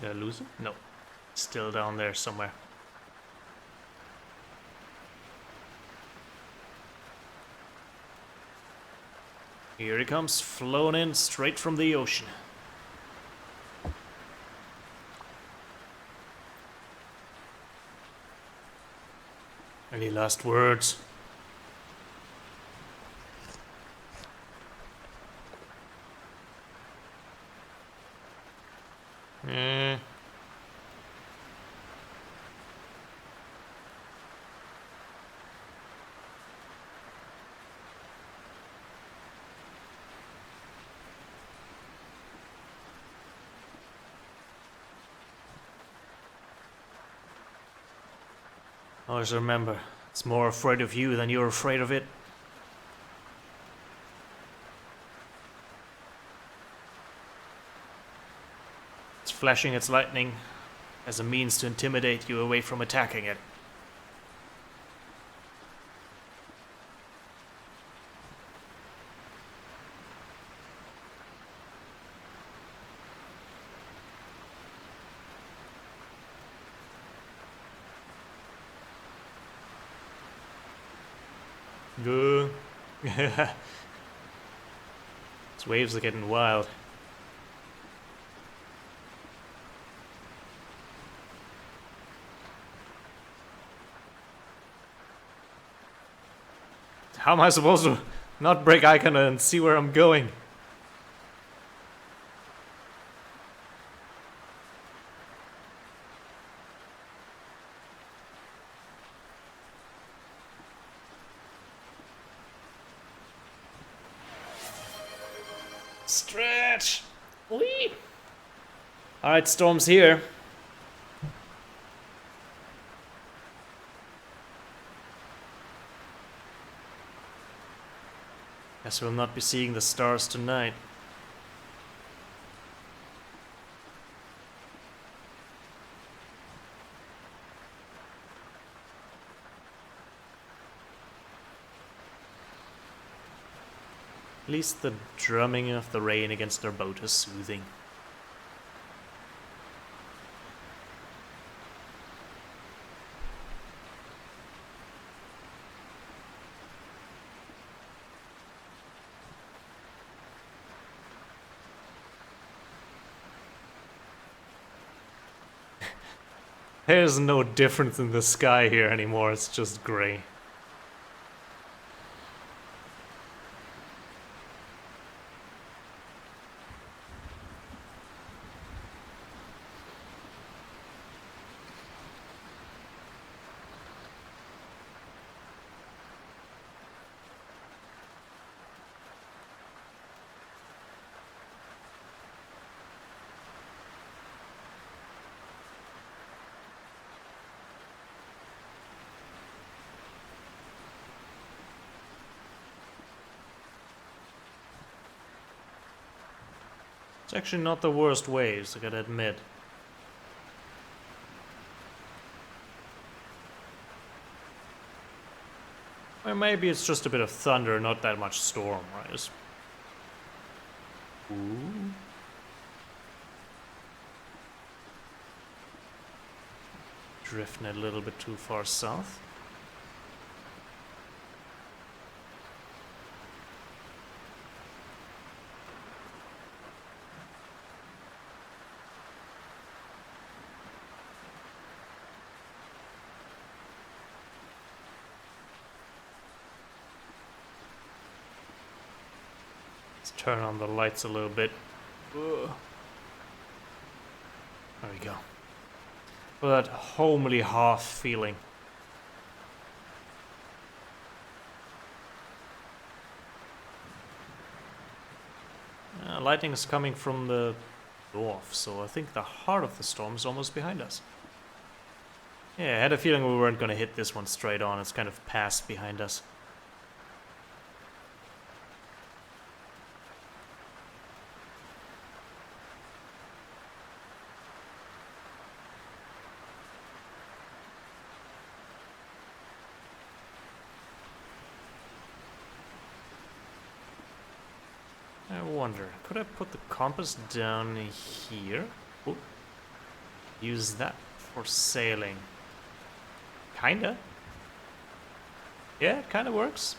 Did I lose it? No. Still down there somewhere. Here he comes, flown in straight from the ocean. Any last words? Always remember, it's more afraid of you than you're afraid of it. It's flashing its lightning as a means to intimidate you away from attacking it. Good. These waves are getting wild. How am I supposed to not break eye contact and see where I'm going? Stretch! Whee! Alright, storm's here. Guess we'll not be seeing the stars tonight. At least the drumming of the rain against our boat is soothing. There's no difference in the sky here anymore, it's just grey. It's actually not the worst waves, I gotta admit. Or maybe it's just a bit of thunder, not that much storm, right? Ooh. Drifting a little bit too far south. Turn on the lights a little bit. Ugh. There we go. For that homely hearth feeling. Lightning is coming from the north, so I think the heart of the storm is almost behind us. Yeah, I had a feeling we weren't going to hit this one straight on. It's kind of passed behind us. I wonder, could I put the compass down here? Ooh. Use that for sailing. Kinda. Yeah, it kinda works.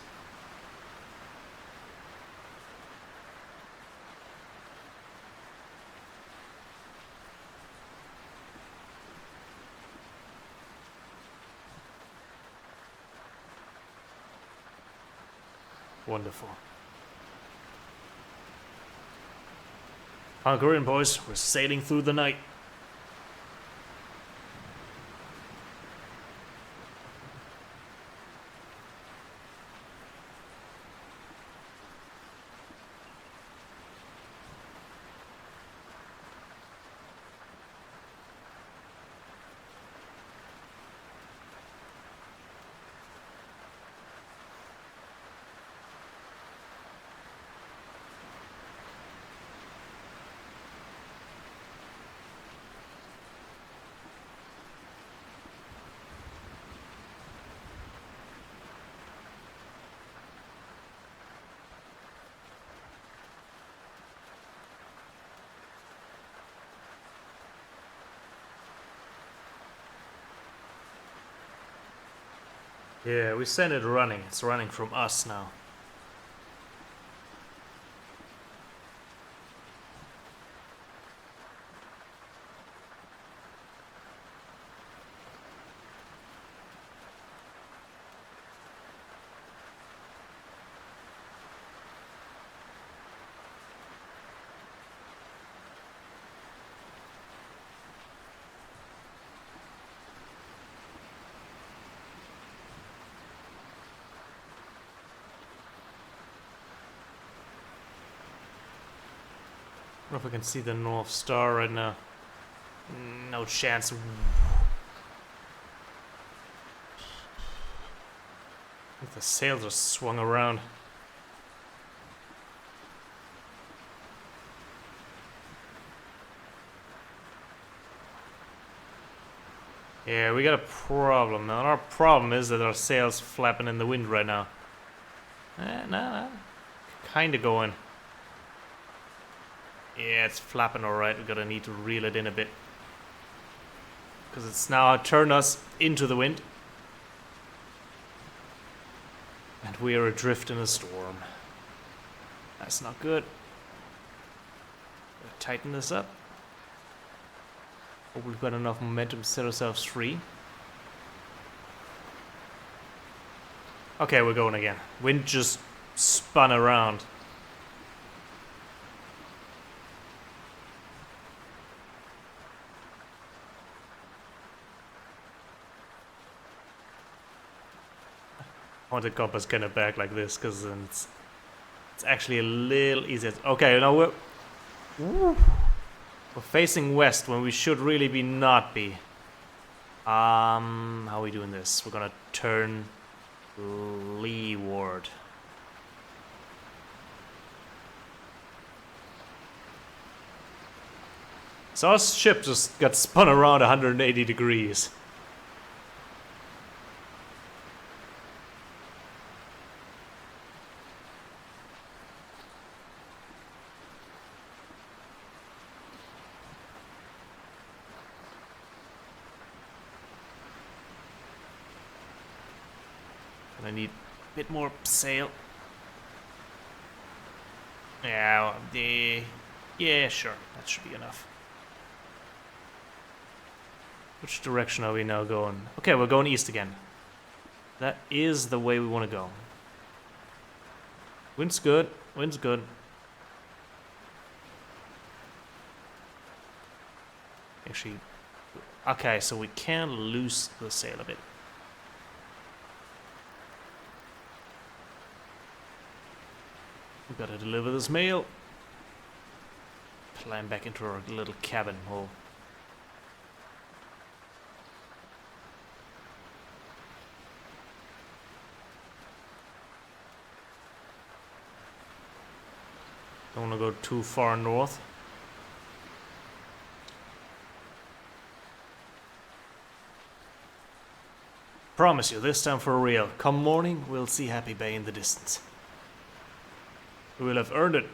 Wonderful. Hunker in, boys. We're sailing through the night. Yeah, we sent it running. It's running from us now. I don't know if I can see the North Star right now. No chance. I think the sail just swung around. Yeah, we got a problem now. Our problem is that our sail's flapping in the wind right now. Nah. Kinda going. Yeah, it's flapping alright. We're gonna need to reel it in a bit. Because it's now turned us into the wind. And we are adrift in a storm. That's not good. Gotta tighten this up. Hope we've got enough momentum to set ourselves free. Okay, we're going again. Wind just spun around. I want the compass kind of back like this because it's actually a little easier. Okay, now we're facing west when we should really not be. How are we doing this? We're gonna turn leeward. So our ship just got spun around 180 degrees. I need a bit more sail. Yeah, yeah, sure, that should be enough. Which direction are we now going? Okay, we're going east again. That is the way we want to go. Wind's good. Wind's good. Actually, okay, so we can loose the sail a bit. We've got to deliver this mail. Climb back into our little cabin hole. Don't want to go too far north. Promise you, this time for real. Come morning, we'll see Happy Bay in the distance. We will have earned it.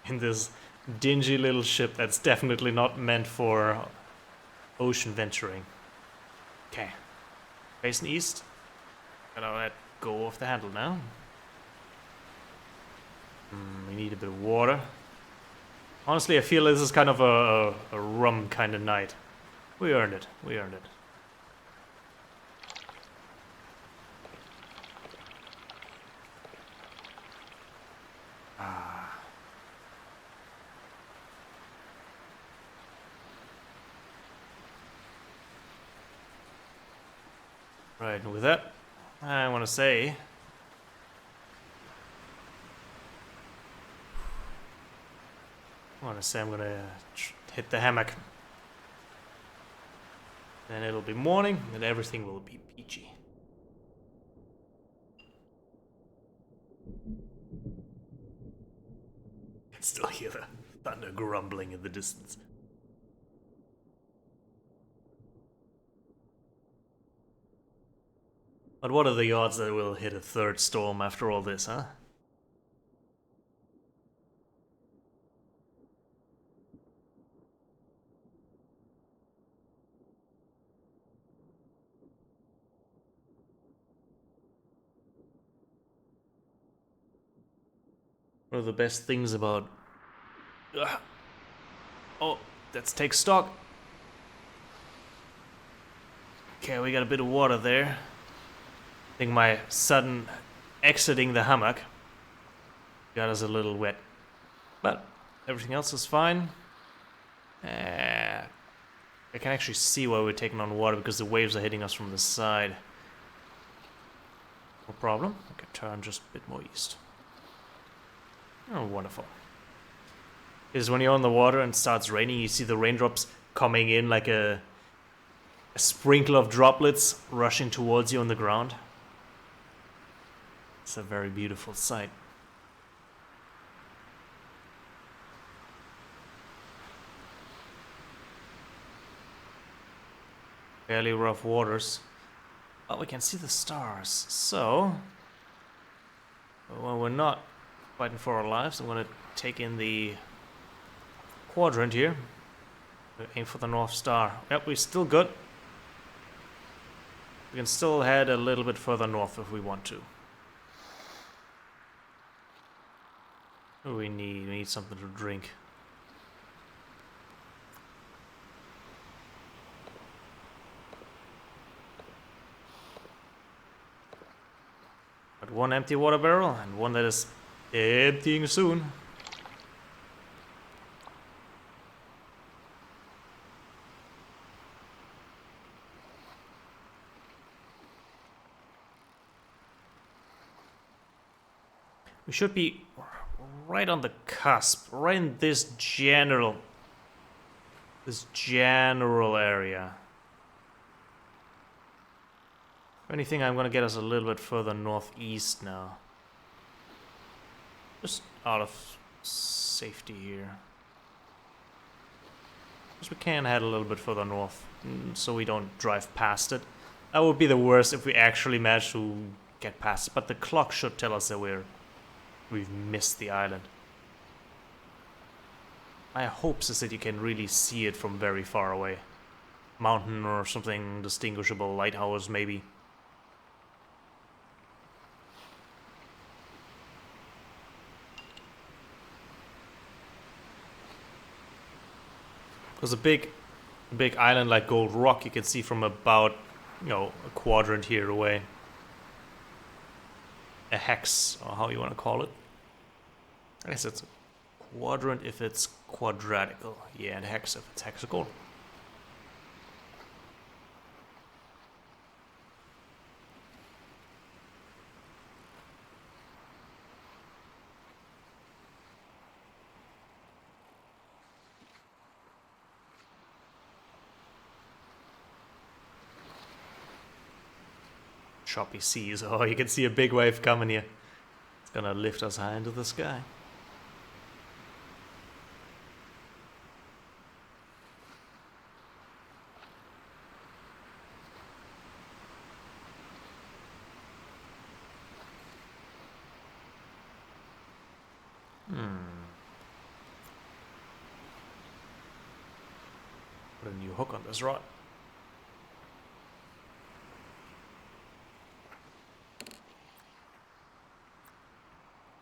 In this dingy little ship that's definitely not meant for ocean venturing. Okay. Facing east. Gotta let go of the handle now. We need a bit of water. Honestly, I feel this is kind of a rum kind of night. We earned it. We earned it. Right, and with that, I want to say I'm gonna hit the hammock. Then it'll be morning and everything will be peachy. I can still hear the water grumbling in the distance. But what are the odds that we'll hit a third storm after all this, huh? One of the best things about... Oh, let's take stock. Okay, we got a bit of water there. I think my sudden exiting the hammock got us a little wet. But everything else is fine. I can actually see why we're taking on water because the waves are hitting us from the side. No problem. I can turn just a bit more east. Oh, wonderful. Because when you're on the water and it starts raining, you see the raindrops coming in like a sprinkle of droplets rushing towards you on the ground. It's a very beautiful sight. Fairly rough waters. But we can see the stars. So, when we're not fighting for our lives, I'm going to take in the quadrant here. Aim for the North Star. Yep, we're still good. We can still head a little bit further north if we want to. What do we need? We need something to drink. Got one empty water barrel and one that is emptying soon. We should be right on the cusp, right in this general area. If anything, I'm gonna get us a little bit further northeast now. Just out of safety here. Because we can head a little bit further north, so we don't drive past it. That would be the worst if we actually manage to get past it, but the clock should tell us that we've missed the island. My hopes is that you can really see it from very far away. Mountain or something distinguishable, lighthouse maybe. Because a big island like Gold Rock you can see from about, a quadrant here away. A hex, or how you want to call it. I guess it's a quadrant if it's quadratical. Yeah, and hex if it's hexagonal. Choppy seas. Oh, you can see a big wave coming here. It's gonna lift us high into the sky. Put a new hook on this rod.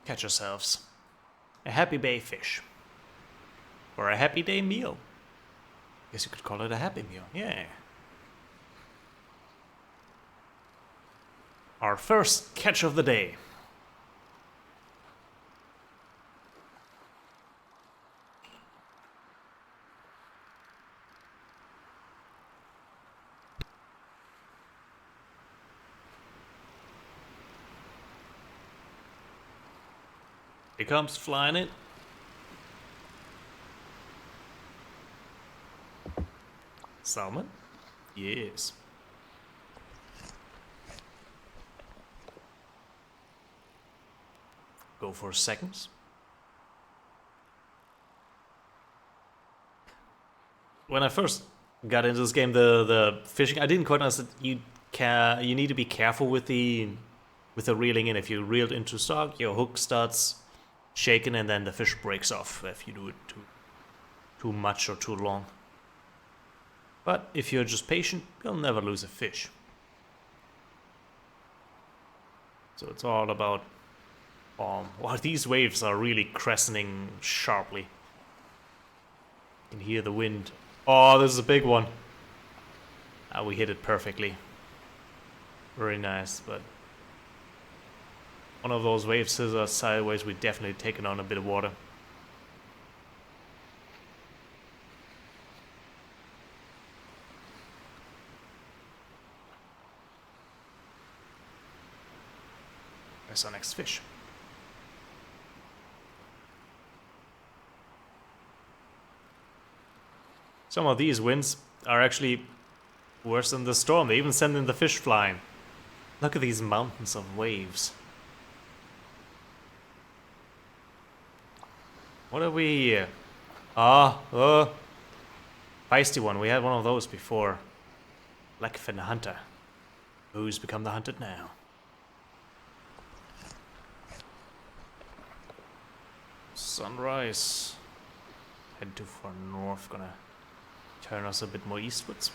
Catch yourselves a happy bay fish. Or a happy day meal. Guess you could call it a happy meal, yeah. Our first catch of the day. Here comes flying it. Salmon? Yes. Go for seconds. when I first got into this game, the fishing, I didn't quite understand. You need to be careful with the reeling in. If you reel into stock, your hook starts shaking, and then the fish breaks off if you do it too much or too long. But if you're just patient, you'll never lose a fish. So it's all about wow, these waves are really crescenting sharply. You can hear the wind. Oh, this is a big one. We hit it perfectly. Very nice, but one of those waves scissors sideways, we've definitely taken on a bit of water. There's our next fish. Some of these winds are actually worse than the storm. They even send in the fish flying. Look at these mountains of waves. What are we here? Feisty one. We had one of those before. Blackfin hunter. Who's become the hunted now? Sunrise. Head too far north. Gonna turn us a bit more eastwards.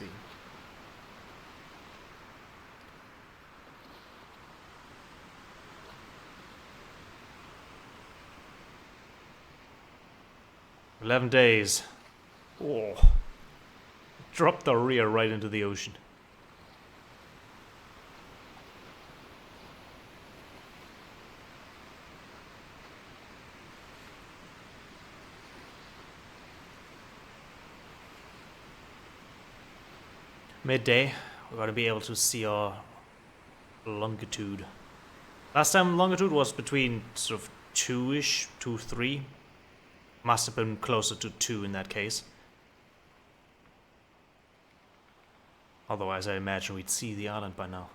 11 days. Oh. Drop the rear right into the ocean. Midday, we're going to be able to see our longitude. Last time longitude was between sort of 2-ish, 2, 3. Must have been closer to 2 in that case. Otherwise, I imagine we'd see the island by now.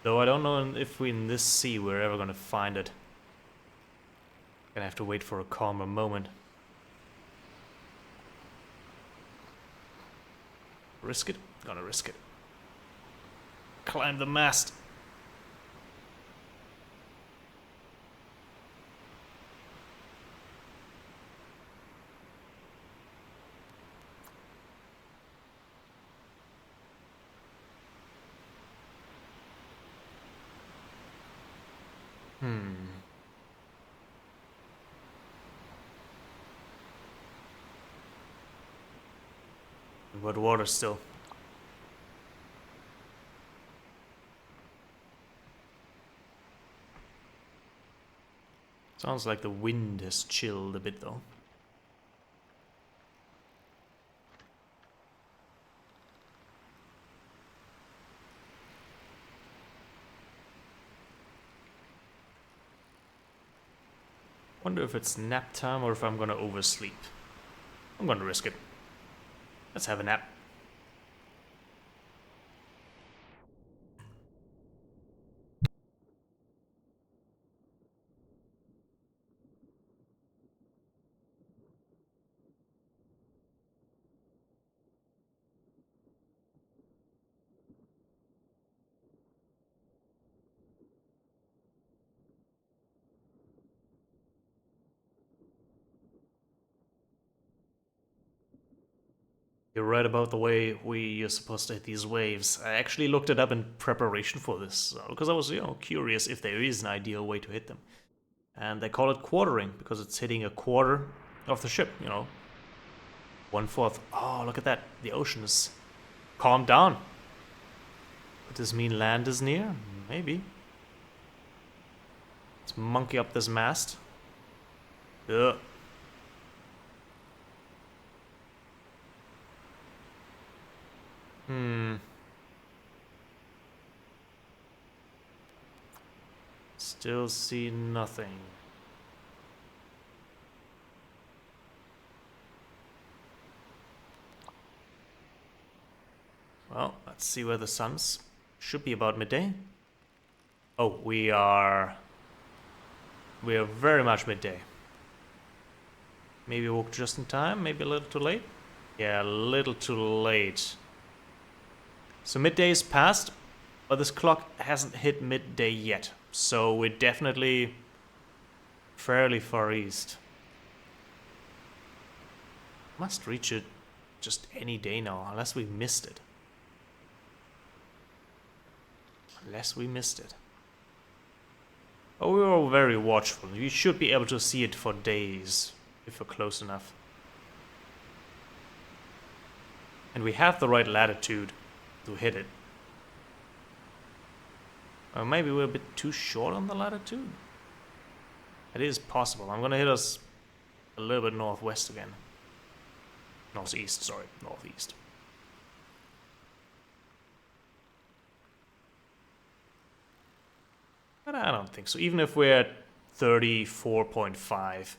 Though I don't know if we in this sea we're ever going to find it. Gonna have to wait for a calmer moment. Risk it? Gonna risk it. Climb the mast. But water still. Sounds like the wind has chilled a bit though. Wonder if it's nap time or if I'm gonna oversleep. I'm gonna risk it. Let's have a nap. You're right about the way you're supposed to hit these waves. I actually looked it up in preparation for this, because I was, curious if there is an ideal way to hit them. And they call it quartering, because it's hitting a quarter of the ship, 1/4. Oh, look at that. The ocean is calmed down. Does this mean land is near? Maybe. Let's monkey up this mast. Ugh. Still see nothing. Well, let's see where the sun's. Should be about midday. Oh, we are very much midday. Maybe woke just in time, maybe a little too late. Yeah, a little too late. So midday is past, but this clock hasn't hit midday yet. So we're definitely fairly far east. Must reach it just any day now, unless we missed it. Unless we missed it. Oh, we were very watchful. You should be able to see it for days, if we're close enough. And we have the right latitude to hit it. Or maybe we're a bit too short on the latitude? It is possible. I'm gonna hit us a little bit northwest again. Northeast, sorry, northeast. But I don't think so. Even if we're at 34.5,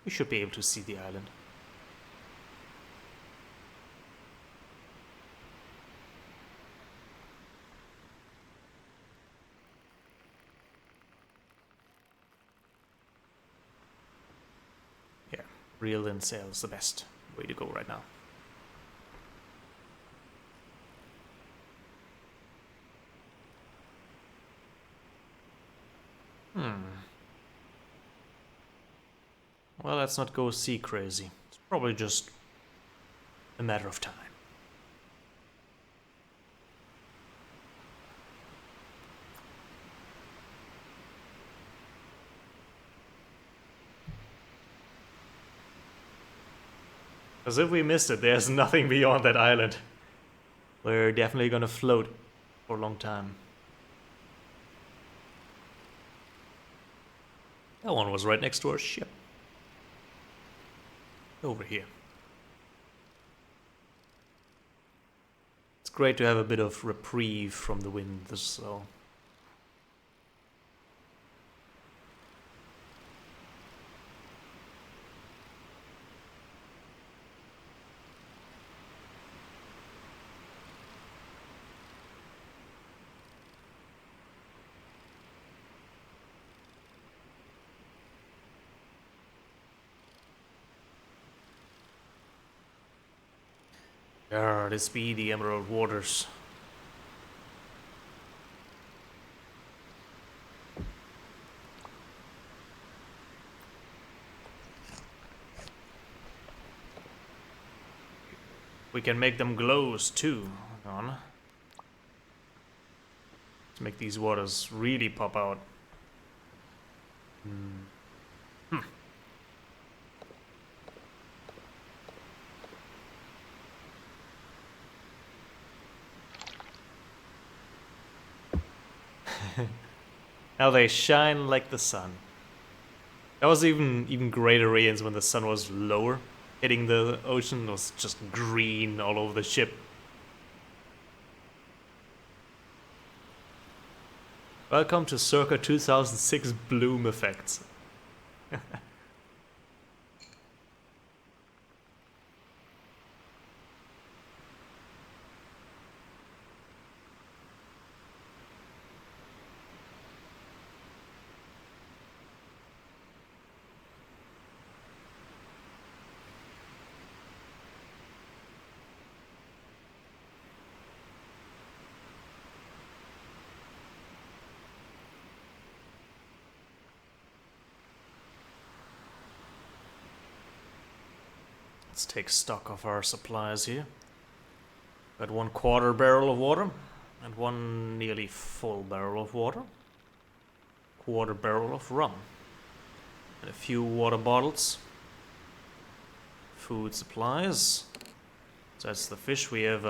we should be able to see the island. Yeah, reel in sail is the best way to go right now. Well, let's not go sea crazy. It's probably just a matter of time. As if we missed it, there's nothing beyond that island. We're definitely gonna float for a long time. That one was right next to our ship. Over here. It's great to have a bit of reprieve from the wind, so... this be the Emerald Waters. We can make them glows too. Hang on. Let's make these waters really pop out. Now they shine like the sun. That was even greater radiance when the sun was lower. Hitting the ocean, it was just green all over the ship. Welcome to circa 2006 bloom effects. 'Let's take stock of our supplies here. Got 1/4 barrel of water and one nearly full barrel of water. 1/4 barrel of rum and a few water bottles. Food supplies. So that's the fish. We have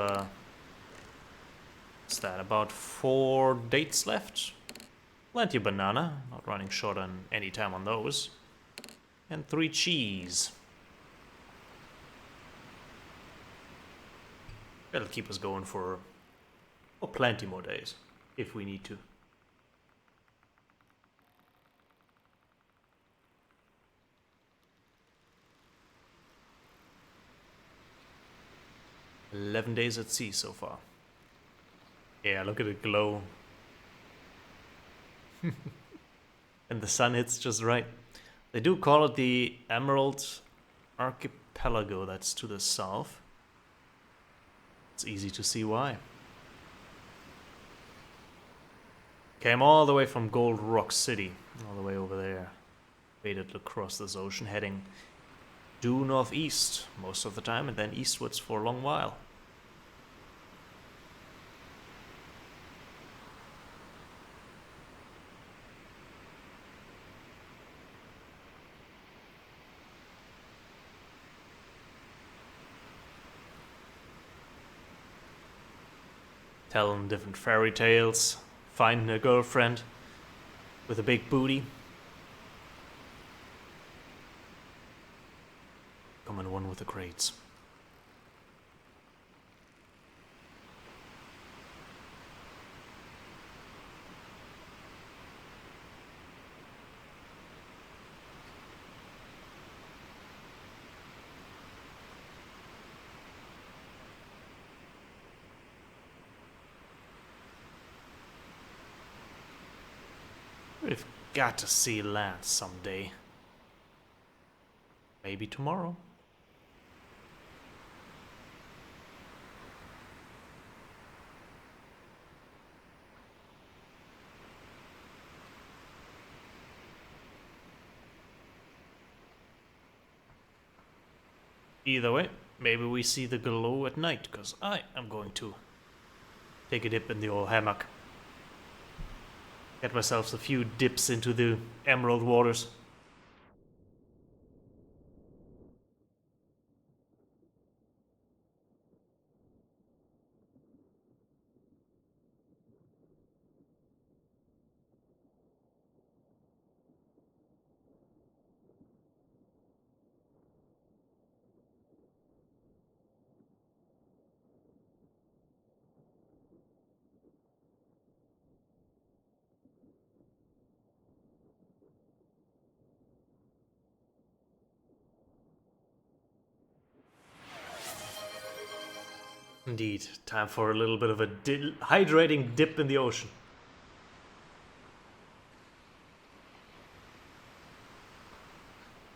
what's that, about 4 dates left. Plenty of banana, not running short on any time on those. And 3 cheese. That'll keep us going for plenty more days, if we need to. "11 days at sea so far." Yeah, look at it glow. And the sun hits just right. They do call it the Emerald Archipelago, that's to the south. It's easy to see why. Came all the way from Gold Rock City, all the way over there. Waded across this ocean, heading due northeast most of the time, and then eastwards for a long while. Telling different fairy tales, finding a girlfriend with a big booty. Coming one with the crates. We've got to see land someday. Maybe tomorrow. Either way, maybe we see the glow at night, because I am going to take a dip in the old hammock. Get myself a few dips into the emerald waters. Indeed, time for a little bit of a hydrating dip in the ocean.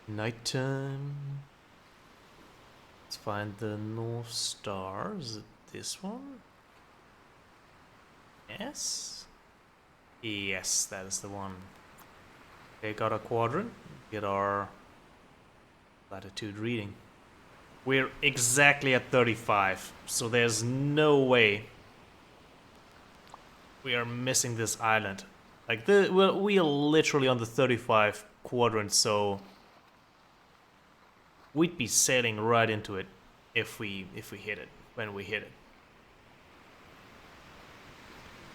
Nighttime. Let's find the North Star. Is it this one? Yes? Yes, that is the one. Take out a quadrant, get our latitude reading. We're exactly at 35, so there's no way we are missing this island. Like, we are literally on the 35 quadrant, so we'd be sailing right into it if we hit it, when we hit it.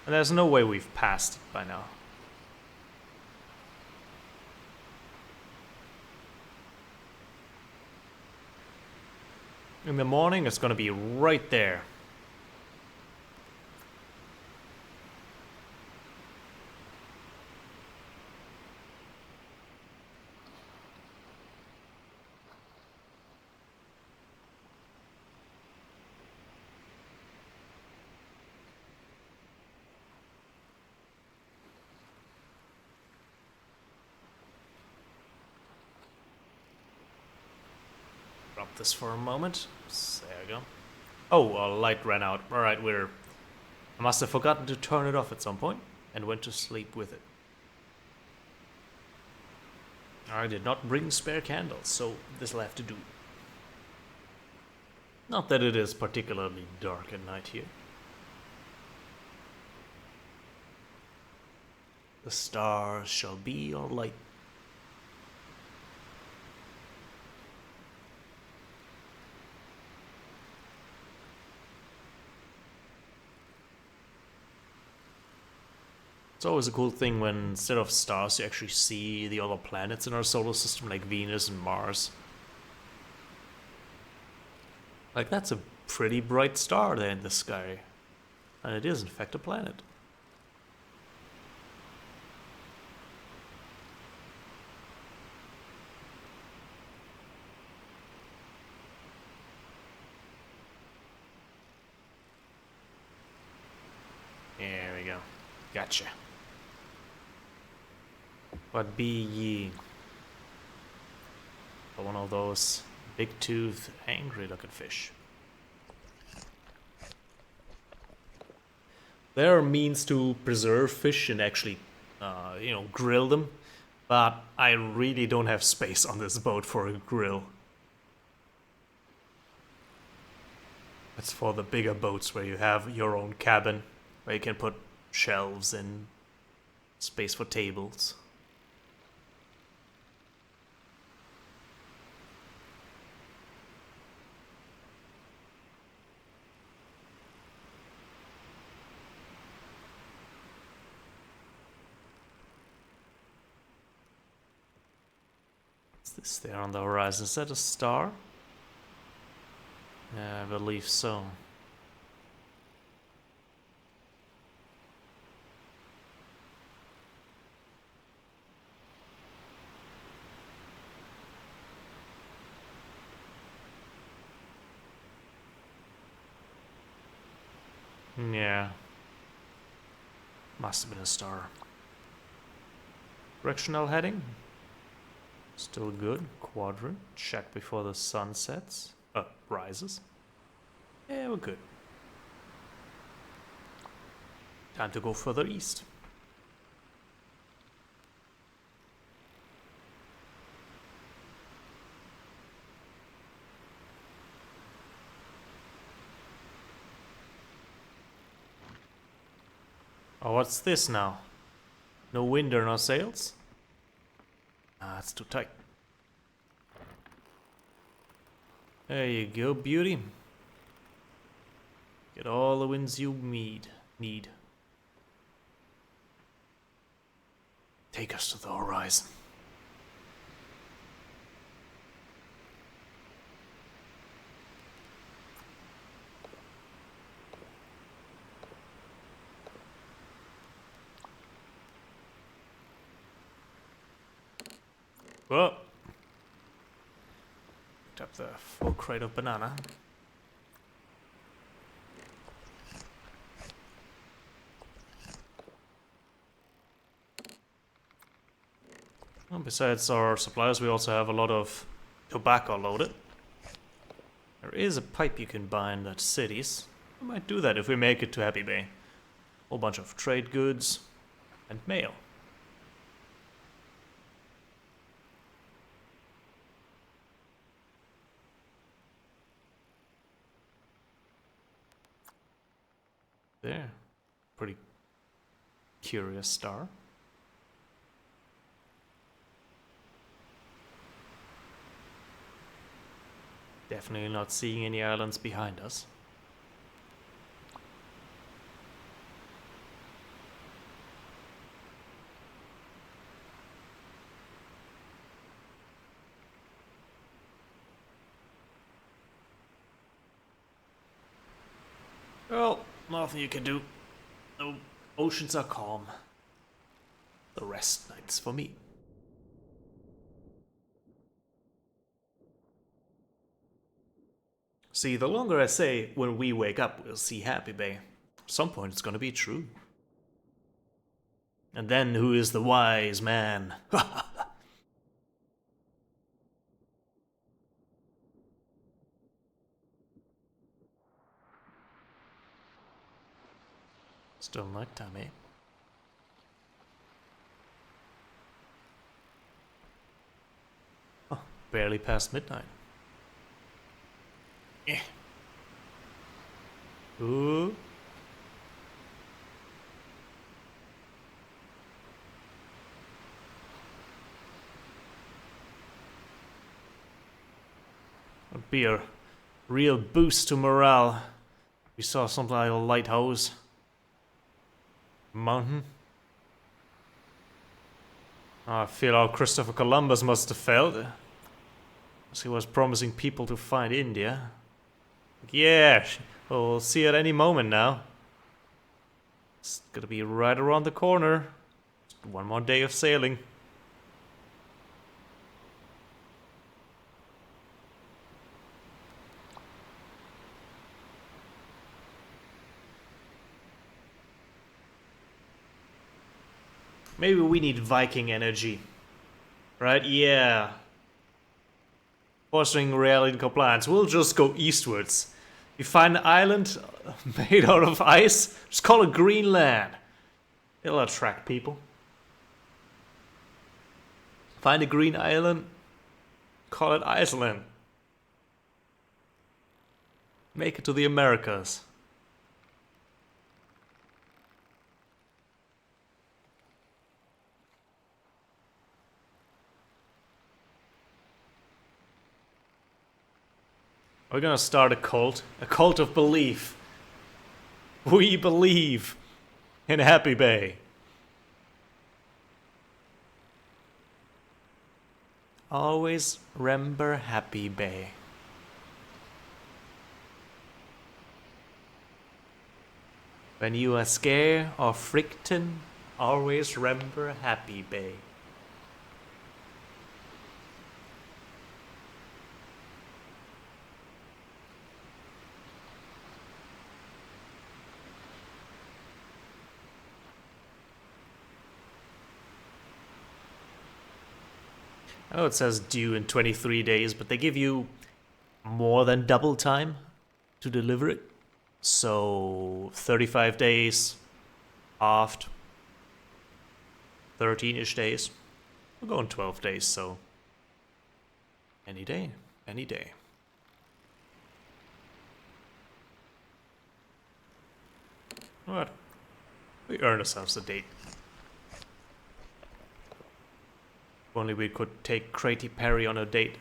And there's no way we've passed it by now. In the morning, it's gonna be right there. Drop this for a moment. There we go. Oh, our light ran out. Alright, I must have forgotten to turn it off at some point and went to sleep with it. I did not bring spare candles, so this'll have to do. Not that it is particularly dark at night here. The stars shall be our light. It's always a cool thing when instead of stars you actually see the other planets in our solar system, like Venus and Mars. Like, that's a pretty bright star there in the sky. And it is in fact a planet. There we go. Gotcha. What be ye? One of those big-toothed, angry-looking fish. There are means to preserve fish and actually, grill them, but I really don't have space on this boat for a grill. It's for the bigger boats where you have your own cabin, where you can put shelves and space for tables. What's this there on the horizon? Is that a star? Yeah, I believe so. Yeah. Must have been a star. Directional heading? Still good. Quadrant. Check before the sun sets. Rises. Yeah, we're good. Time to go further east. Oh, what's this now? No wind or no sails? Ah, it's too tight. There you go, beauty. Get all the winds you need. Take us to the horizon. Whoa. Picked up the full crate of banana. And besides our supplies, we also have a lot of tobacco loaded. There is a pipe you can buy in the cities. We might do that if we make it to Happy Bay. Whole bunch of trade goods and mail. There. Pretty curious star. Definitely not seeing any islands behind us. Well, nothing you can do. No, oceans are calm. The rest nights for me. See, the longer I say, when we wake up, we'll see Happy Bay. At some point, it's gonna be true. And then who is the wise man? Still nighttime, eh? Oh, barely past midnight. Eh. Ooh. Would be a real boost to morale. We saw something like a lighthouse. Mountain. I feel how Christopher Columbus must have felt. As he was promising people to find India. Yeah, we'll see at any moment now. It's gonna be right around the corner. Just one more day of sailing. Maybe we need Viking energy. Right? Yeah. fostering reality compliance. We'll just go eastwards. You find an island made out of ice, just call it Greenland. It'll attract people. Find a green island, call it Iceland. Make it to the Americas. We're gonna start a cult of belief. We believe in Happy Bay. Always remember Happy Bay. When you are scared or frightened, always remember Happy Bay. Oh, it says due in 23 days, but they give you more than double time to deliver it. So 35 days, halved, 13-ish days. We're going 12 days, so any day, any day. What? We earn ourselves a date. If only we could take Katy Perry on a date.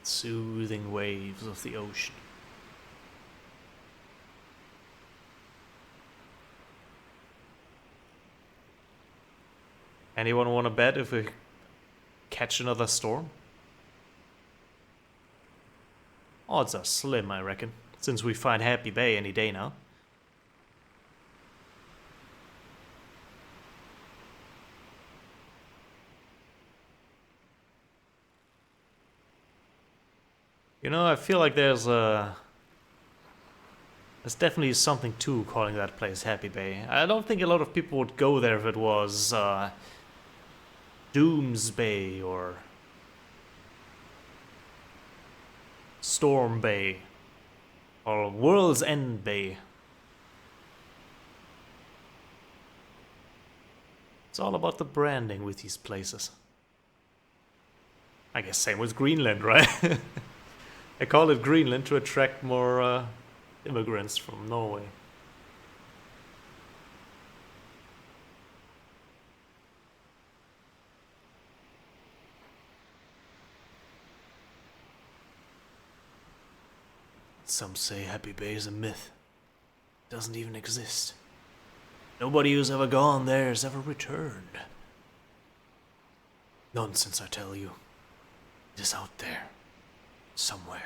Soothing waves of the ocean. Anyone want to bet if we catch another storm? Odds are slim, I reckon, since we find Happy Bay any day now. You know, I feel like there's definitely something to calling that place Happy Bay. I don't think a lot of people would go there if it was Dooms Bay or Storm Bay or World's End Bay. It's all about the branding with these places. I guess same with Greenland, right? I call it Greenland to attract more immigrants from Norway. Some say Happy Bay is a myth. It doesn't even exist. Nobody who's ever gone there has ever returned. Nonsense, I tell you. It is out there. Somewhere.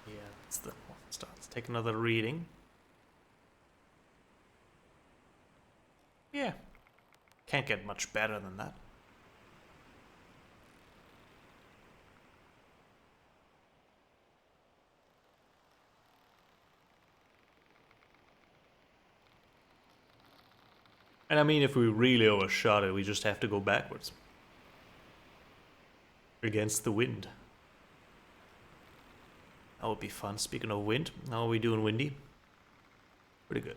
Yeah, that's the one. Let's take another reading. Yeah. Can't get much better than that. And I mean, if we really overshot it, we just have to go backwards. Against the wind. That would be fun. Speaking of wind, how are we doing, Windy? Pretty good.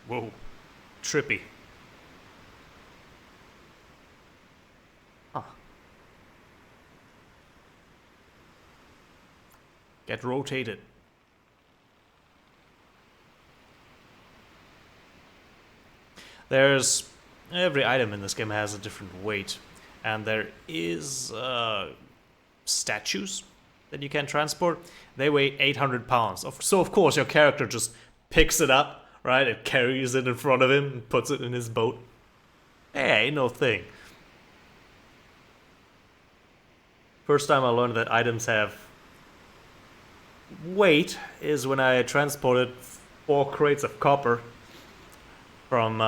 Whoa. trippy. Huh. Get rotated. There's... every item in this game has a different weight. And there is statues that you can transport. They weigh 800 pounds. So of course your character just picks it up, right? And carries it in front of him and puts it in his boat. Hey, no thing. First time I learned that items have weight is when I transported 4 crates of copper from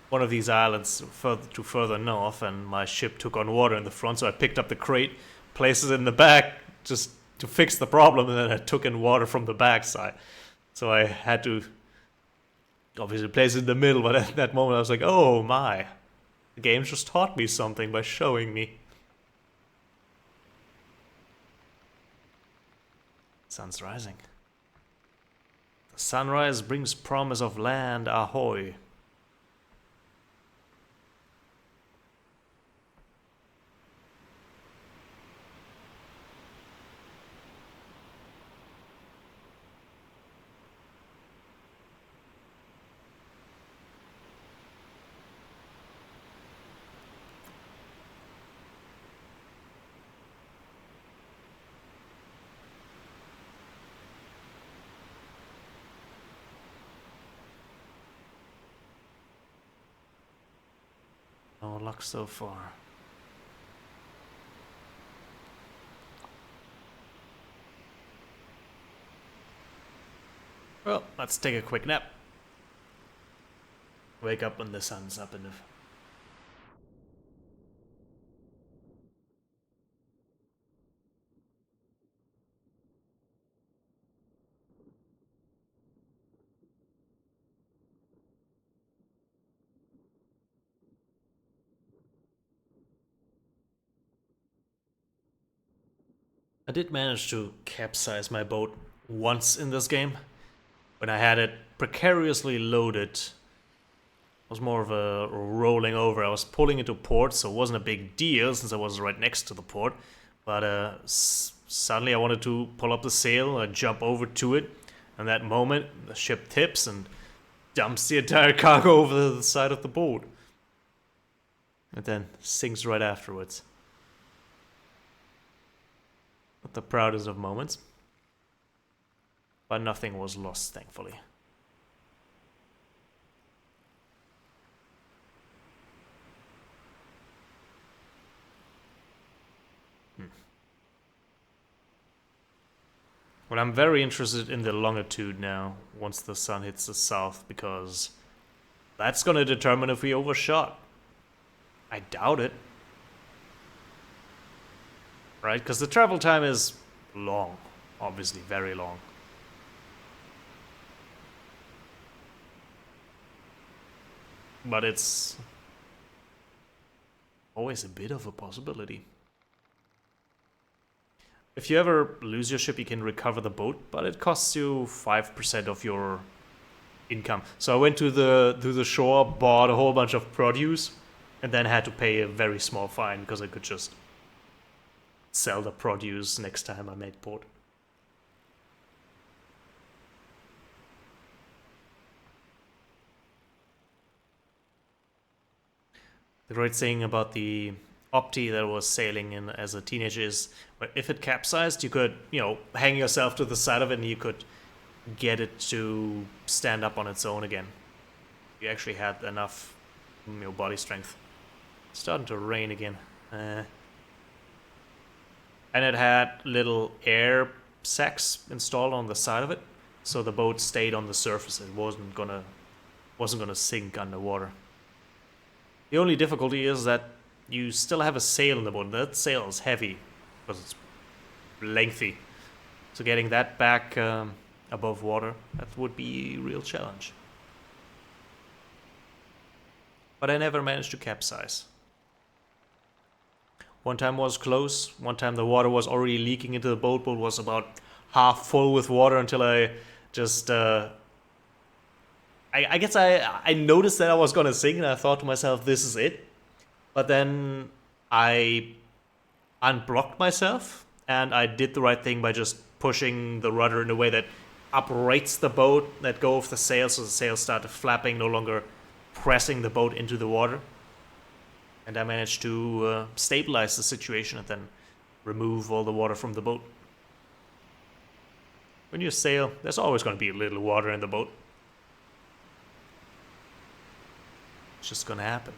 one of these islands further north, and my ship took on water in the front, so I picked up the crate, placed it in the back just to fix the problem, and then I took in water from the backside. So I had to obviously place it in the middle, but at that moment I was like, oh my, the game just taught me something by showing me. Sun's rising. The sunrise brings promise of land, ahoy. No luck so far. Well, let's take a quick nap. Wake up when the sun's up enough. I did manage to capsize my boat once in this game. When I had it precariously loaded, it was more of a rolling over. I was pulling into port, so it wasn't a big deal since I was right next to the port. But suddenly I wanted to pull up the sail and jump over to it. And that moment, the ship tips and dumps the entire cargo over the side of the boat. And then sinks right afterwards. Not the proudest of moments. But nothing was lost, thankfully. Well, I'm very interested in the longitude now, once the sun hits the south, because that's going to determine if we overshot. I doubt it. Right? Because the travel time is long. Obviously, very long. But it's always a bit of a possibility. If you ever lose your ship, you can recover the boat, but it costs you 5% of your income. So I went to the shore, bought a whole bunch of produce, and then had to pay a very small fine because I could just sell the produce next time I made port. The great thing about the Opti that was sailing in as a teenager is, if it capsized, you could, hang yourself to the side of it and you could get it to stand up on its own again. You actually had enough body strength. It's starting to rain again. And it had little air sacs installed on the side of it, so the boat stayed on the surface. It wasn't gonna sink underwater. The only difficulty is that you still have a sail in the boat. That sail is heavy because it's lengthy. So getting that back above water, that would be a real challenge. But I never managed to capsize. One time was close. One time the water was already leaking into the boat. Boat was about half full with water until I just I guess I noticed that I was gonna sink, and I thought to myself, this is it. But then I unblocked myself, and I did the right thing by just pushing the rudder in a way that uprights the boat, let go of the sails, so the sails started flapping, no longer pressing the boat into the water. And I managed to stabilize the situation and then remove all the water from the boat. When you sail, there's always going to be a little water in the boat. It's just going to happen.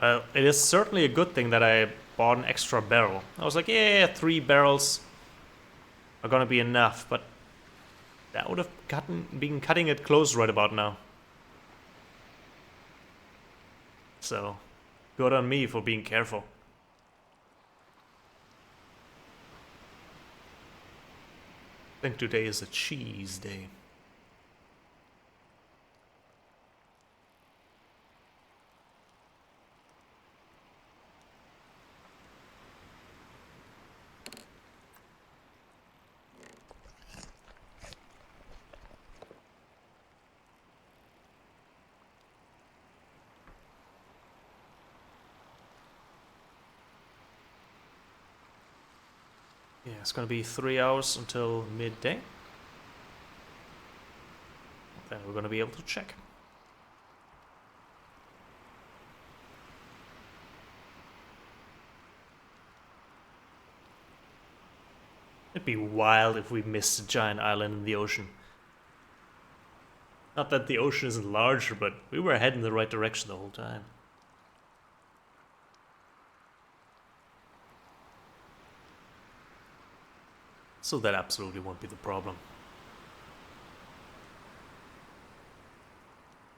Well, it is certainly a good thing that I bought an extra barrel. I was like, yeah, 3 barrels are gonna be enough, but that would have been cutting it close right about now. So, good on me for being careful. I think today is a cheese day. Yeah, it's gonna be 3 hours until midday. Then we're gonna be able to check. It'd be wild if we missed a giant island in the ocean. Not that the ocean isn't larger, but we were heading in the right direction the whole time. So that absolutely won't be the problem.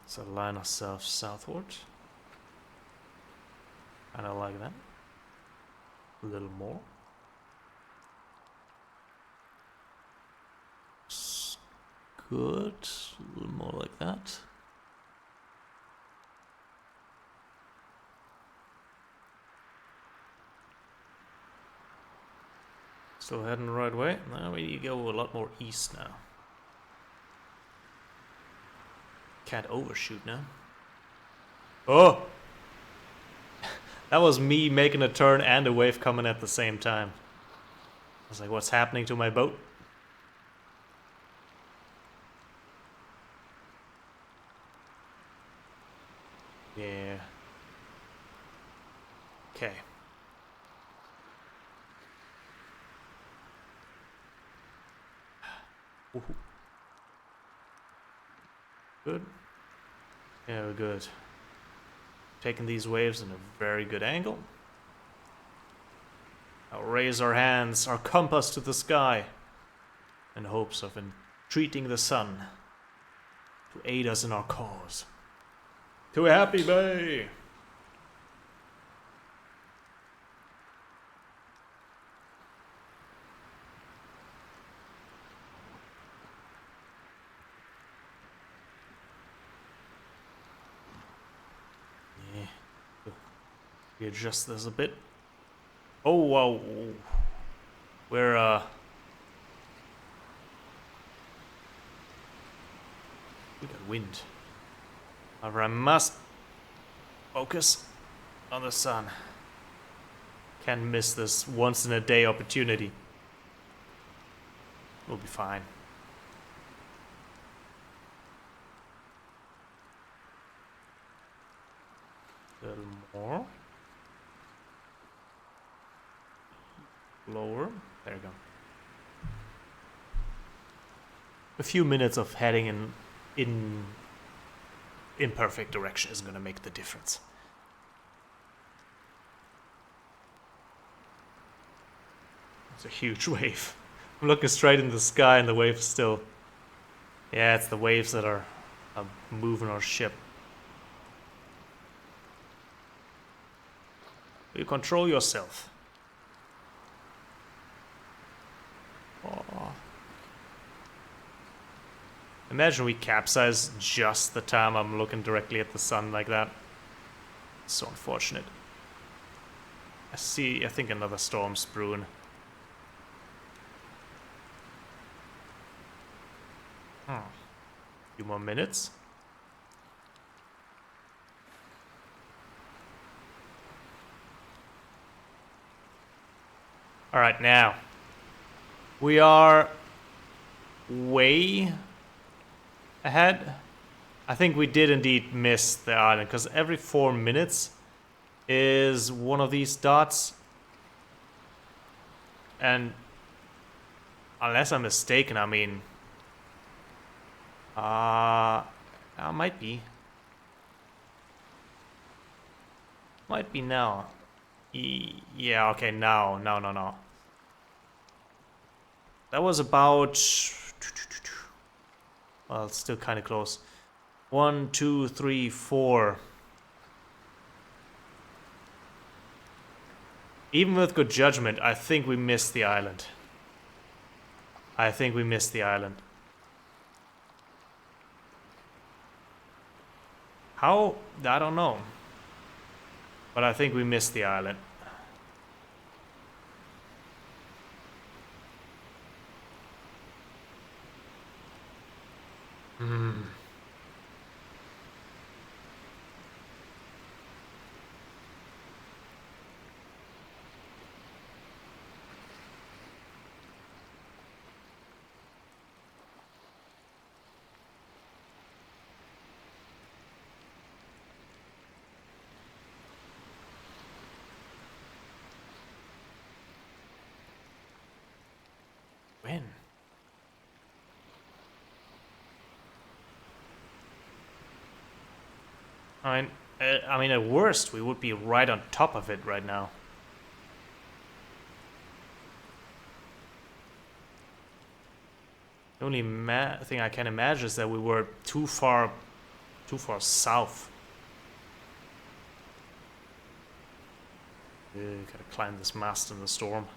So align ourselves southward. And I like that. A little more. Good. A little more like that. Still heading the right way. Now we need to go a lot more east now. Can't overshoot now. Oh! That was me making a turn and a wave coming at the same time. I was like, what's happening to my boat? Yeah. Okay. Woohoo. Good. Yeah, we're good. Taking these waves in a very good angle. I'll raise our hands, our compass to the sky, in hopes of entreating the sun to aid us in our cause. To a happy bay! Readjust this a bit. Oh, wow. We're, we got wind. However, I must focus on the sun. Can't miss this once-in-a-day opportunity. We'll be fine. A little more. Lower. There you go. A few minutes of heading in imperfect direction isn't going to make the difference. It's a huge wave. I'm looking straight in the sky and the wave's still... Yeah, it's the waves that are moving our ship. You control yourself. Oh. Imagine we capsize just the time I'm looking directly at the sun like that. So unfortunate. I think another storm's brewing. Few more minutes. Alright, now. We are way ahead. I think we did indeed miss the island, because every 4 minutes is one of these dots. And unless I'm mistaken, I mean... might be. Might be now. Yeah, okay, now. No. That was about... Well, it's still kind of close. 1, 2, 3, 4. Even with good judgment, I think we missed the island. How? I don't know. But I think we missed the island. When? I mean, at worst, we would be right on top of it right now. The only thing I can imagine is that we were too far south. Gotta climb this mast in the storm.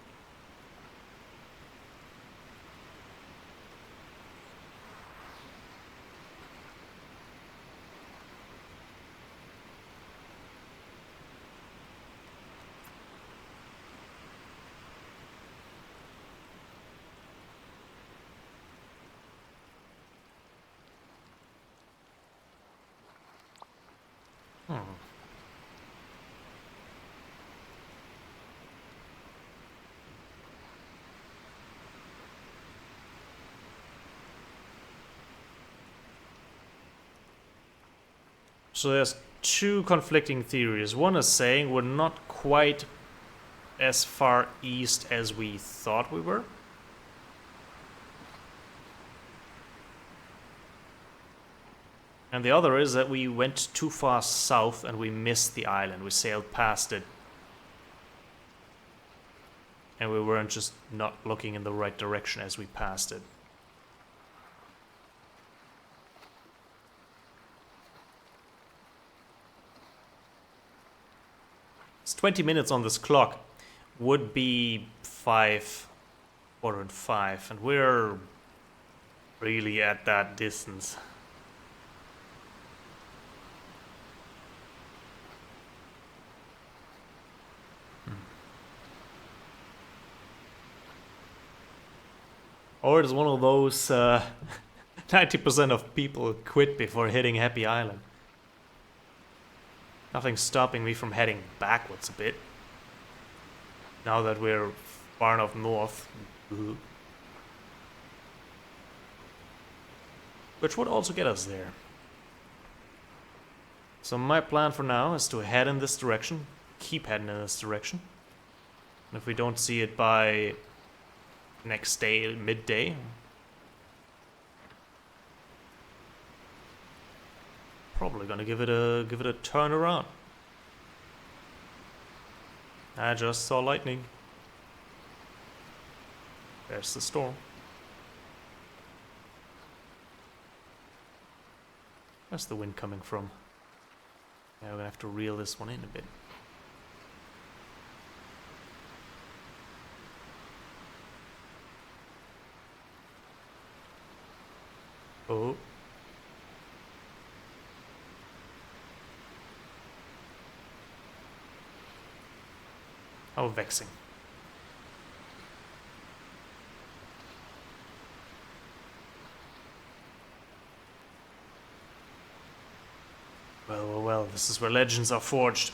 So there's two conflicting theories. One is saying we're not quite as far east as we thought we were. And the other is that we went too far south and we missed the island. We sailed past it. And we weren't just not looking in the right direction as we passed it. It's 20 minutes on this clock. Would be 5, quarter and 5. And we're really at that distance. Or it's one of those 90% of people quit before hitting Happy Island. Nothing's stopping me from heading backwards a bit. Now that we're far enough north. Which would also get us there. So my plan for now is to head in this direction. Keep heading in this direction. And if we don't see it by next day, midday, probably gonna give it a turn around. I just saw lightning. There's the storm. Where's the wind coming from? Yeah, we're gonna have to reel this one in a bit. Oh. How vexing. Well, well, well, this is where legends are forged.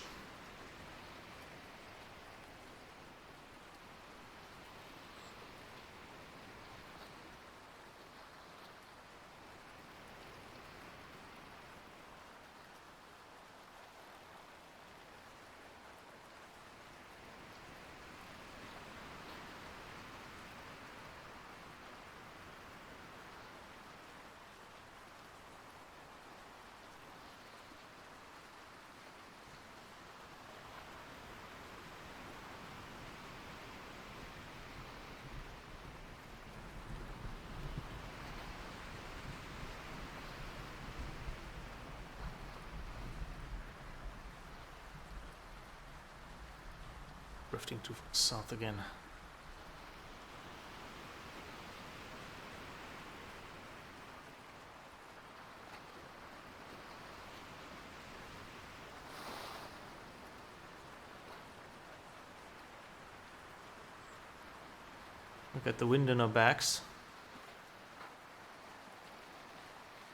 Drifting too far south again. Look at the wind in our backs.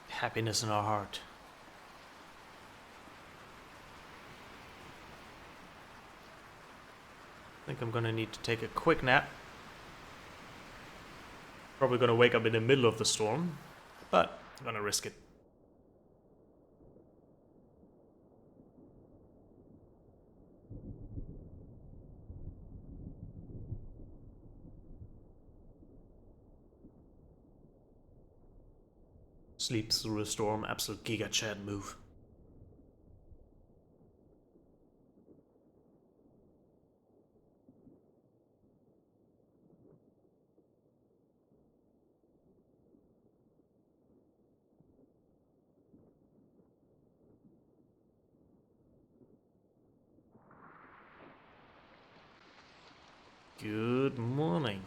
Happiness in our heart. I think I'm gonna need to take a quick nap. Probably gonna wake up in the middle of the storm, but I'm gonna risk it. Sleep through a storm, absolute Giga Chad move. Good morning.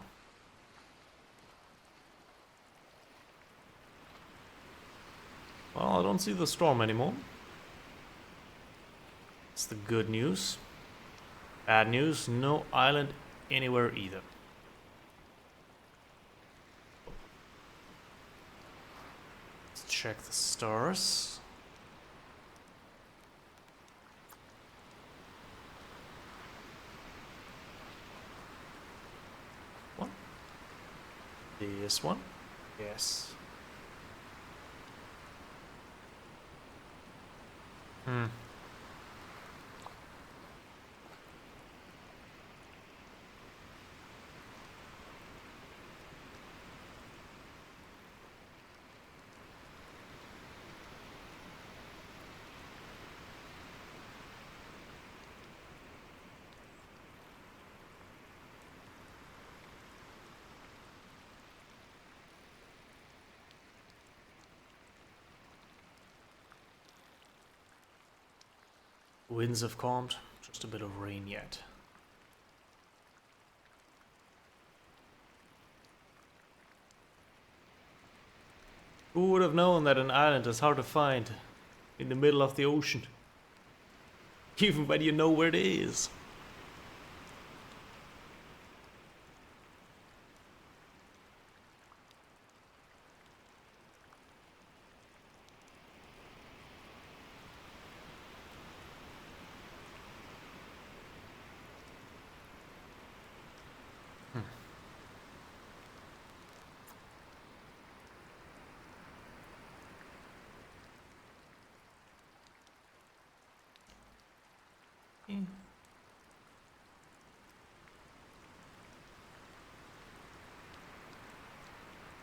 Well, I don't see the storm anymore. That's the good news. Bad news, no island anywhere either. Let's check the stars. One. This one. Yes. Winds have calmed, just a bit of rain yet. Who would have known that an island is hard to find in the middle of the ocean? Even when you know where it is.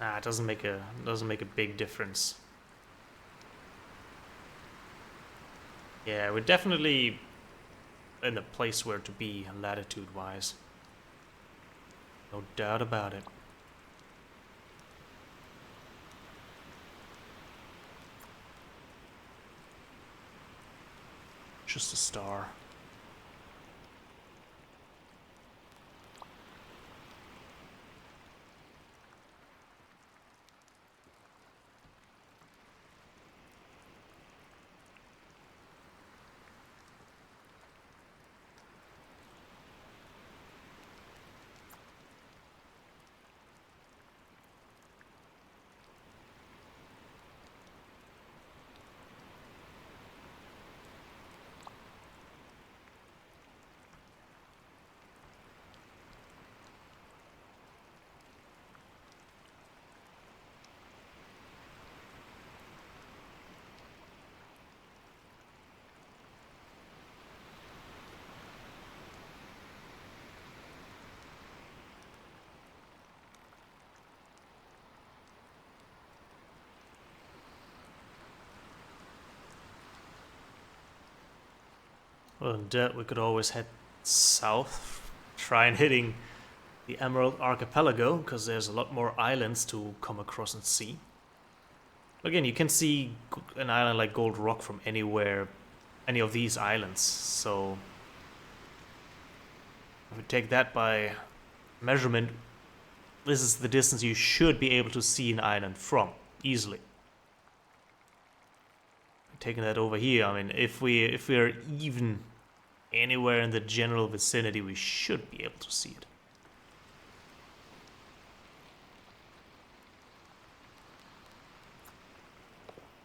Nah, it doesn't make a big difference. Yeah, we're definitely in the place where to be latitude-wise. No doubt about it. Just a star. Other than that, we could always head south, try and hitting the Emerald Archipelago, because there's a lot more islands to come across and see. Again, you can see an island like Gold Rock from anywhere, any of these islands, so if we take that by measurement, this is the distance you should be able to see an island from, easily. Taking that over here, I mean, if we're even anywhere in the general vicinity, we should be able to see it.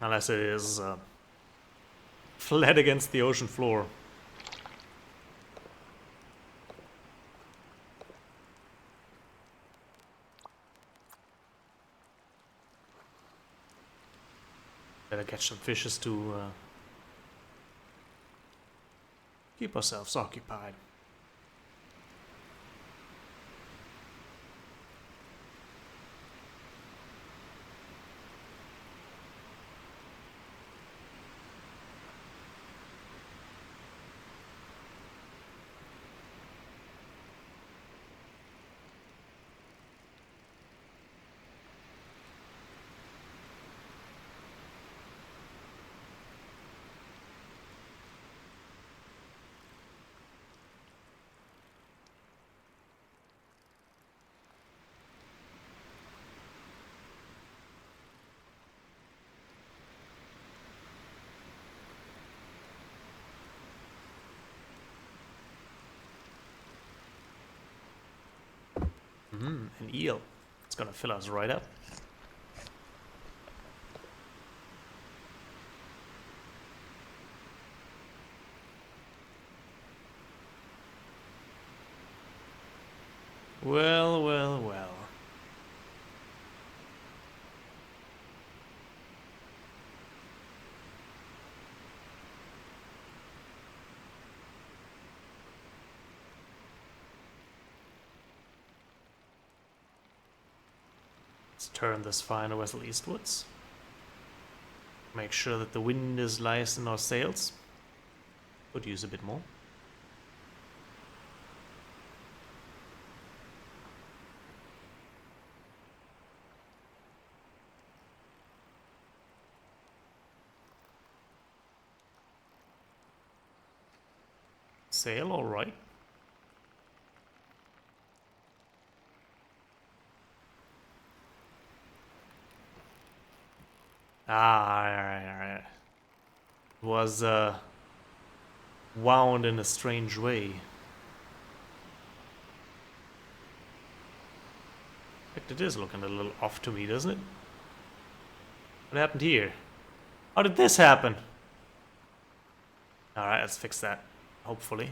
Unless it is flat against the ocean floor. Better catch some fishes to keep ourselves occupied. An eel. It's gonna fill us right up. Well, well, well. Let's turn this final vessel eastwards. Make sure that the wind is nice in our sails. Could use a bit more. Sail all right. Alright. Was wound in a strange way. In fact, it is looking a little off to me, doesn't it? What happened here? How did this happen? Alright, let's fix that. Hopefully.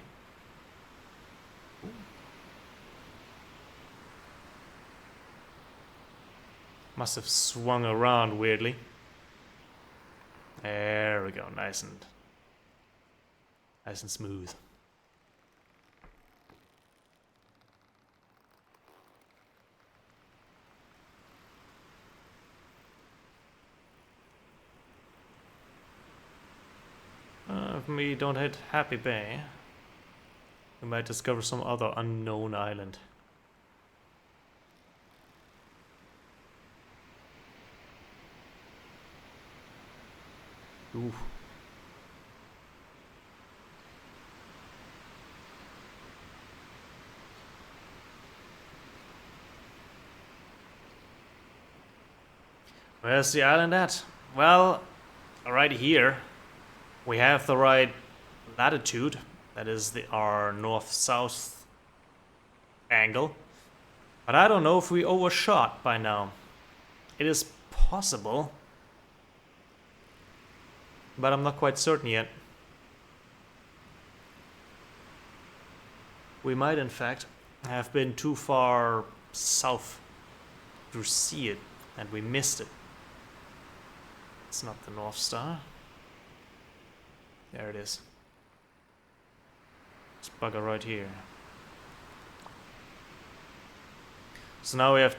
Must have swung around weirdly. There we go, nice and smooth. If we don't hit Happy Bay, we might discover some other unknown island. Ooh. Where's the island at? Well, right here. We have the right latitude. That is our north-south angle. But I don't know if we overshot by now. It is possible. But I'm not quite certain yet. We might, in fact, have been too far south to see it, and we missed it. It's not the North Star. There it is. This bugger right here. So now we have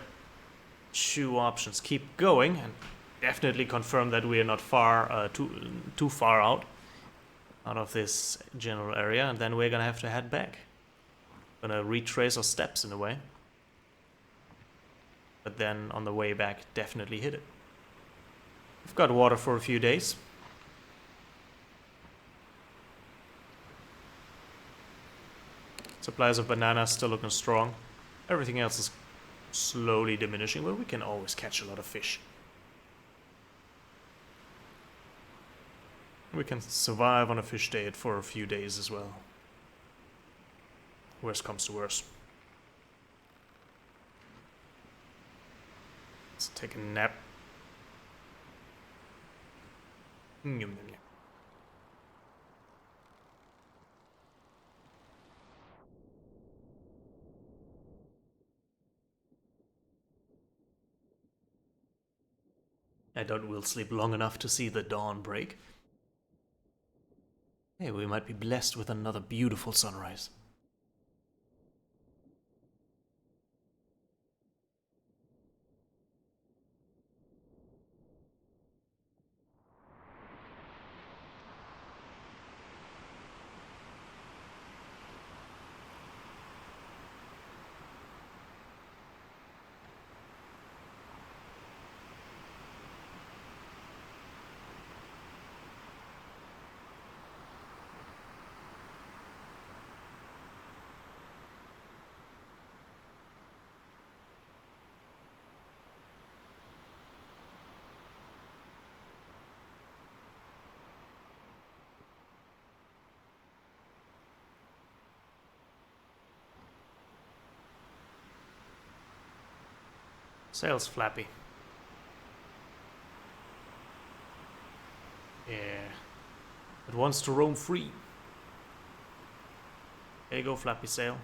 two options. Keep going and definitely confirm that we are not too far out. out of this general area, and then we're gonna have to head back. Gonna retrace our steps in a way. But then on the way back, definitely hit it. We've got water for a few days. Supplies of bananas still looking strong. Everything else is slowly diminishing, but we can always catch a lot of fish. We can survive on a fish diet for a few days as well. Worst comes to worst. Let's take a nap. Yum, yum, yum. I doubt we'll sleep long enough to see the dawn break. Hey, we might be blessed with another beautiful sunrise. Sails flappy. Yeah. It wants to roam free. There you go, flappy sail.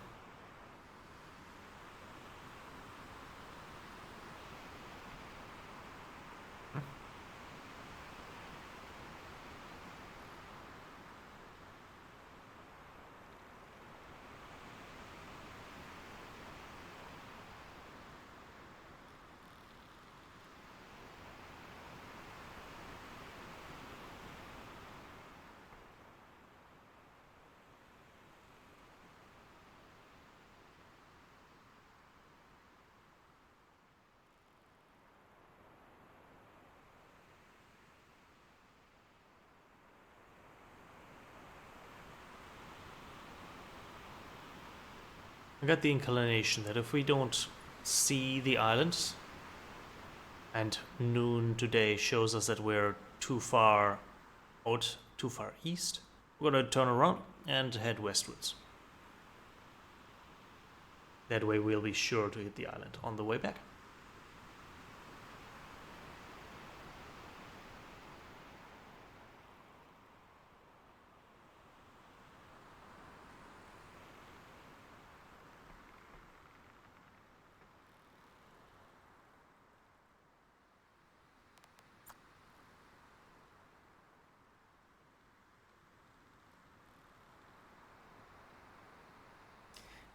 I got the inclination that if we don't see the islands, and noon today shows us that we're too far out, too far east, we're gonna turn around and head westwards. That way we'll be sure to hit the island on the way back.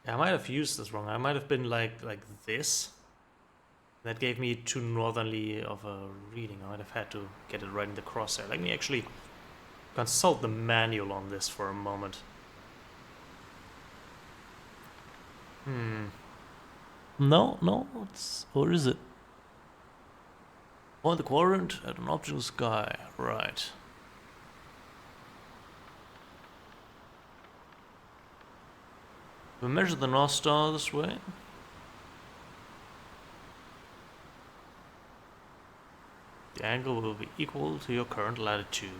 I might have used this wrong. I might have been like this. That gave me too northerly of a reading. I might have had to get it right in the crosshair. Let me actually consult the manual on this for a moment. No, or is it? Point the quadrant at an object in the sky. Right. We measure the North Star this way. The angle will be equal to your current latitude.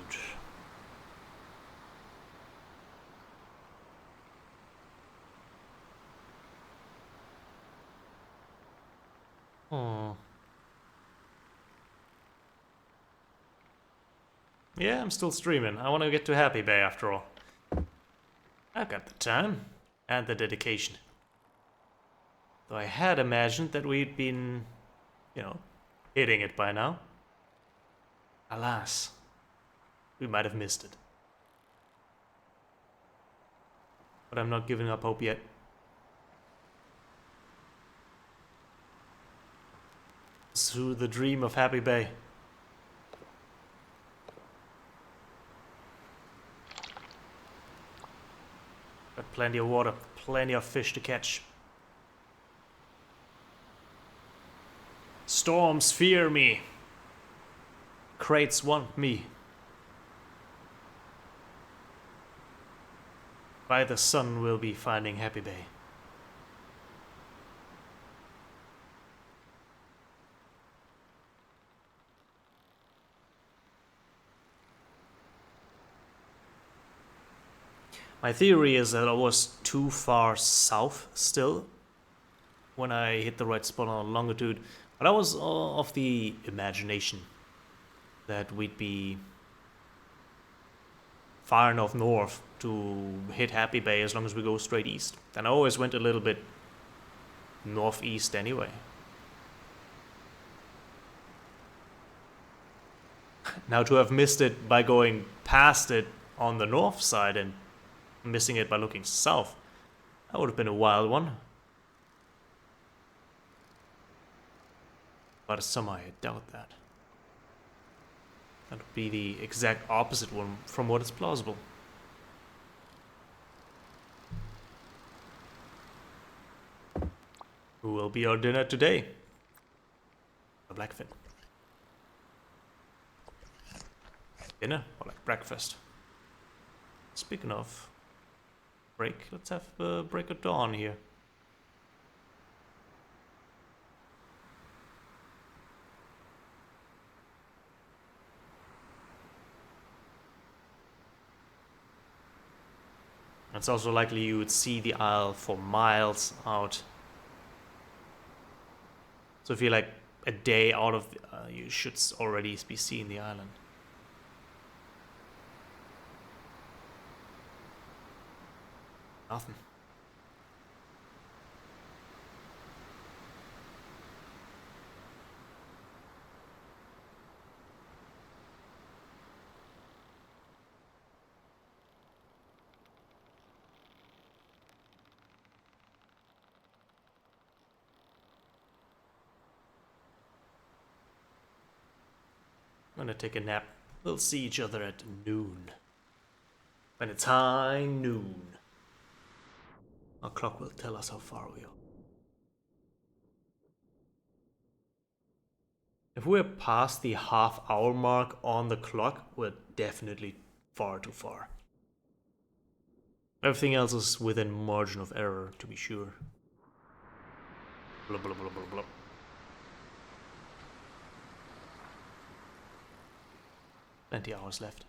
Oh. Yeah, I'm still streaming. I want to get to Happy Bay after all. I've got the time and the dedication. Though I had imagined that we'd been, hitting it by now. Alas, we might have missed it. But I'm not giving up hope yet. Through the dream of Happy Bay. plenty of water, plenty of fish to catch. Storms fear me. Crates want me. By the sun we'll be finding Happy Bay. My theory is that I was too far south still when I hit the right spot on longitude, but I was of the imagination that we'd be far enough north to hit Happy Bay as long as we go straight east. And I always went a little bit northeast anyway. Now to have missed it by going past it on the north side and missing it by looking south, that would have been a wild one. But somehow I doubt that. That would be the exact opposite one from what is plausible. Who will be our dinner today? A blackfin. Dinner or like breakfast? Speaking of break, let's have a break of dawn here. It's also likely you would see the isle for miles out. So if you're like a day out of, you should already be seeing the island. Nothing. I'm gonna take a nap. We'll see each other at noon. When it's high noon. Our clock will tell us how far we are. If we're past the half-hour mark on the clock, we're definitely far too far. Everything else is within margin of error, to be sure. Blah blah blah blah blah. Plenty hours left.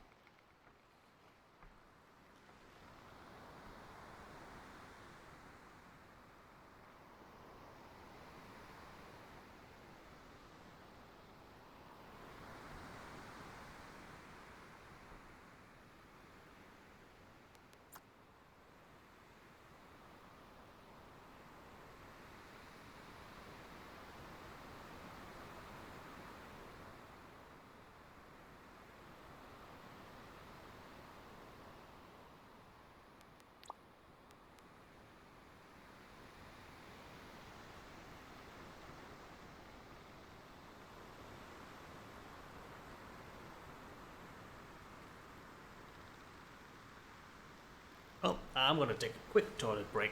Well, I'm gonna take a quick toilet break.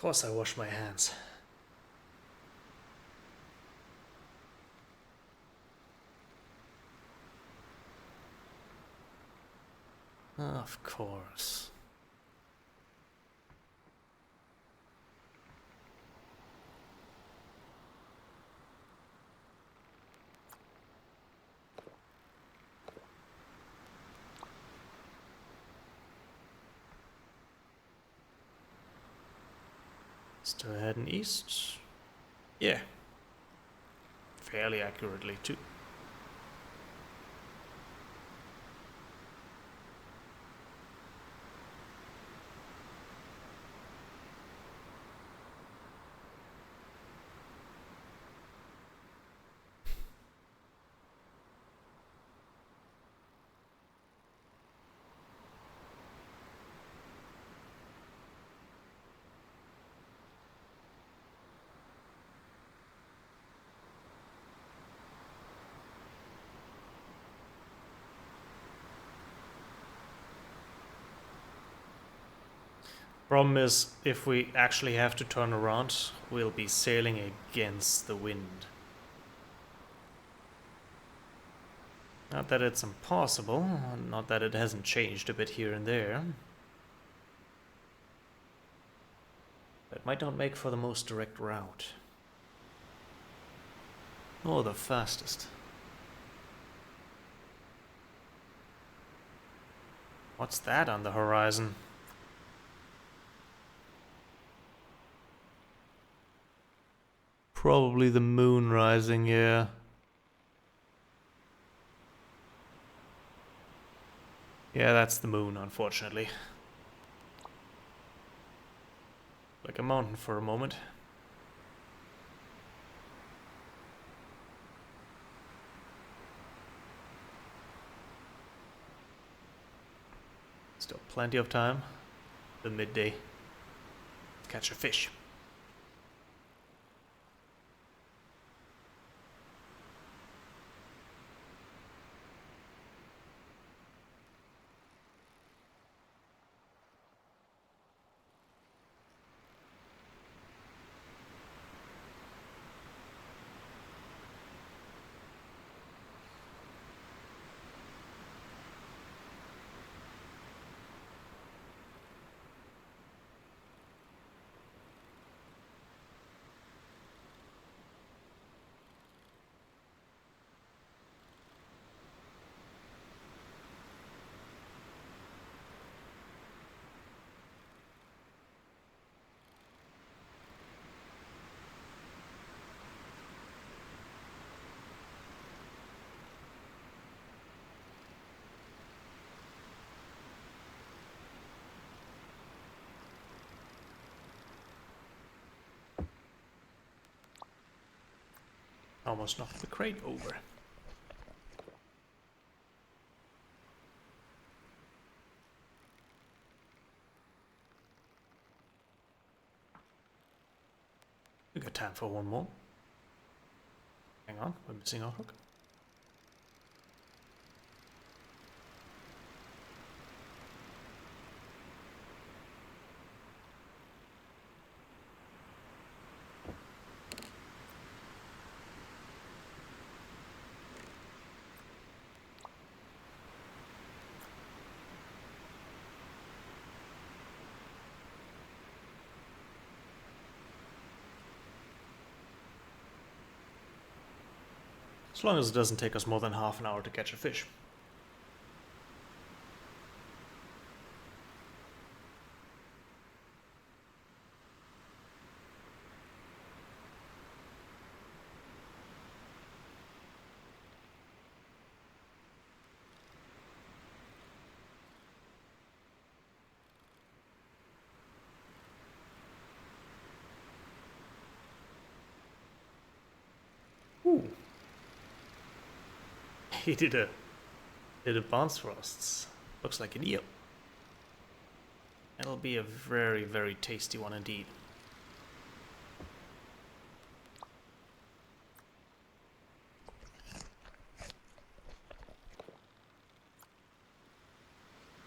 Of course I wash my hands. Of course. Still heading east? Yeah. Fairly accurately, too. Problem is, if we actually have to turn around, we'll be sailing against the wind. Not that it's impossible, not that it hasn't changed a bit here and there. It might not make for the most direct route. Or the fastest. What's that on the horizon? Probably the moon rising, yeah. Yeah, that's the moon, unfortunately. Like a mountain for a moment. Still plenty of time. The midday. Catch a fish. Almost knocked the crate over. We got time for one more. Hang on, we're missing our hook. As long as it doesn't take us more than half an hour to catch a fish. Ooh. He did a bounce thrusts. Looks like an eel. It'll be a very, very tasty one indeed.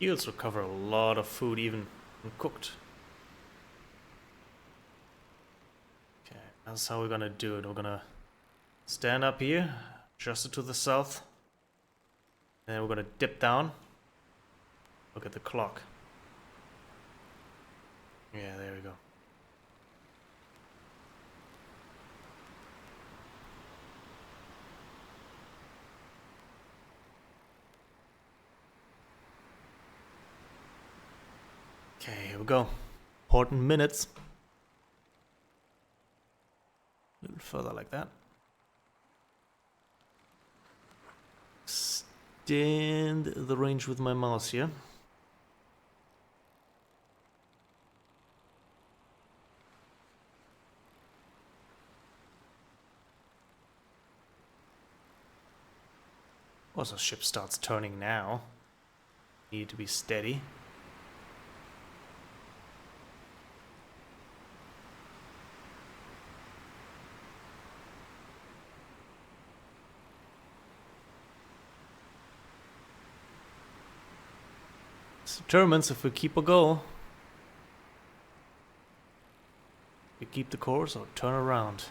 Eels recover a lot of food even when cooked. That's how we're gonna do it. We're gonna stand up here, adjust it to the south. And then we're gonna dip down. Look at the clock. Yeah, there we go. Okay, here we go. Important minutes. A little further like that. Extend the range with my mouse here. Also, ship starts turning now. Need to be steady. This determines if we keep a go. We keep the course or turn around.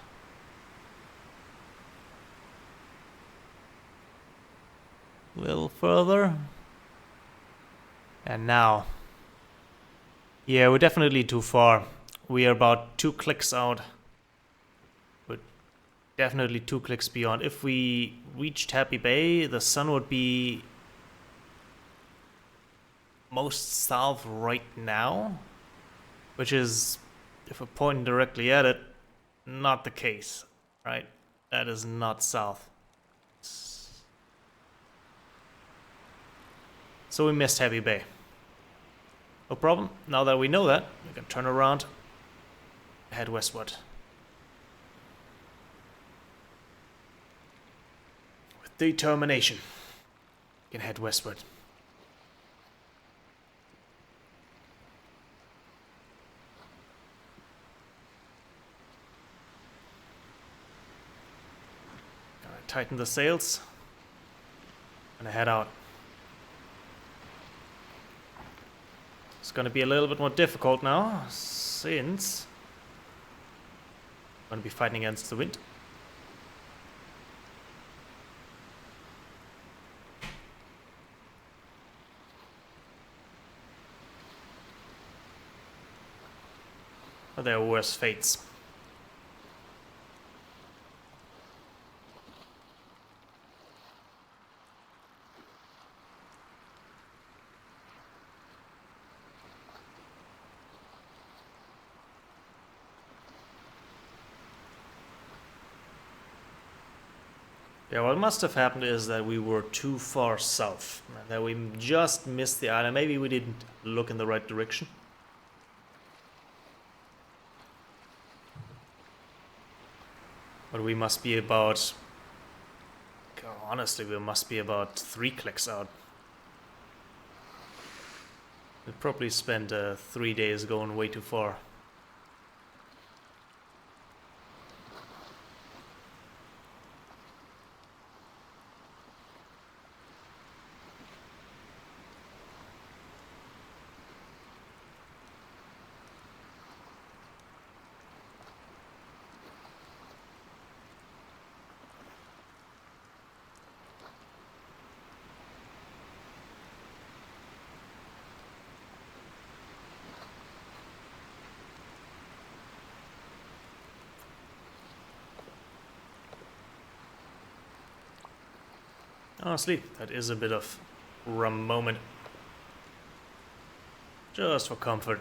A little further. And now. Yeah, we're definitely too far. We are about 2 clicks out. We're definitely 2 clicks beyond. If we reached Happy Bay, the sun would be most south right now. Which is, if we're pointing directly at it, not the case. Right? That is not south. So we missed Happy Bay. No problem. Now that we know that, we can turn around, head westward. With determination, we can head westward. Gotta tighten the sails and head out. It's going to be a little bit more difficult now, since I'm going to be fighting against the wind. But there are worse fates. Yeah, what must have happened is that we were too far south. That we just missed the island. Maybe we didn't look in the right direction. But we must be about... God, honestly, we must be about 3 clicks out. We probably spent 3 days going way too far. Honestly, that is a bit of rum moment. Just for comfort.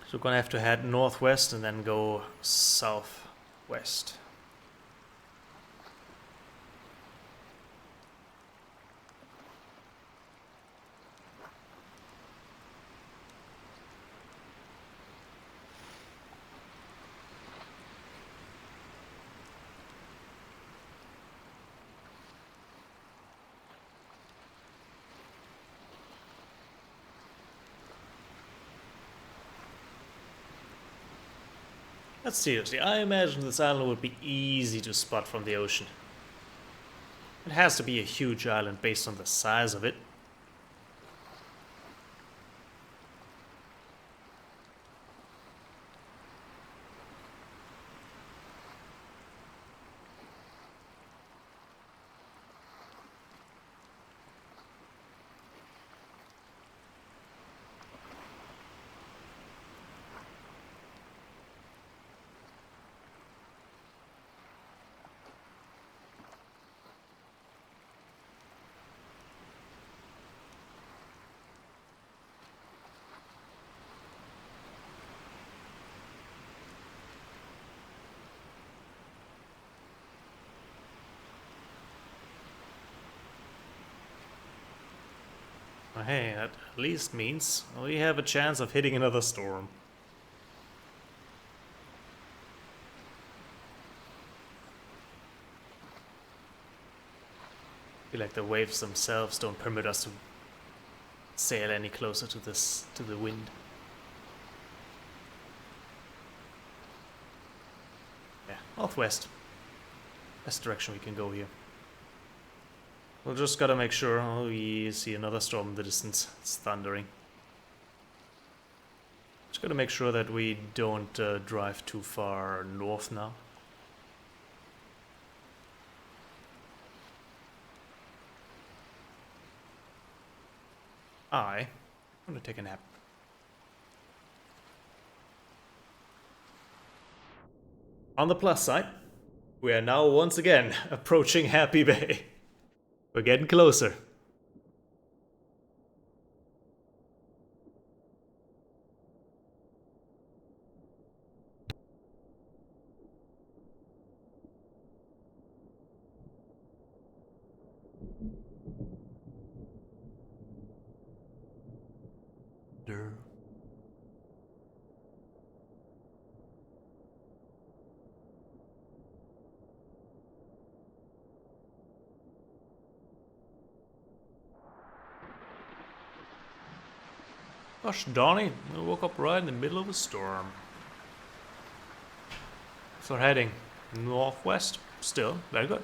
So we're gonna have to head northwest and then go southwest. But seriously, I imagine this island would be easy to spot from the ocean. It has to be a huge island based on the size of it. Well, hey, that at least means we have a chance of hitting another storm. I feel like the waves themselves don't permit us to sail any closer to the wind. Yeah, northwest. Best direction we can go here. We'll just gotta make sure. Oh, we see another storm in the distance. It's thundering. Just gotta make sure that we don't drive too far north now. I'm gonna take a nap. On the plus side, we are now once again approaching Happy Bay. We're getting closer. Gosh darn it, I woke up right in the middle of a storm. So we're heading northwest, still very good.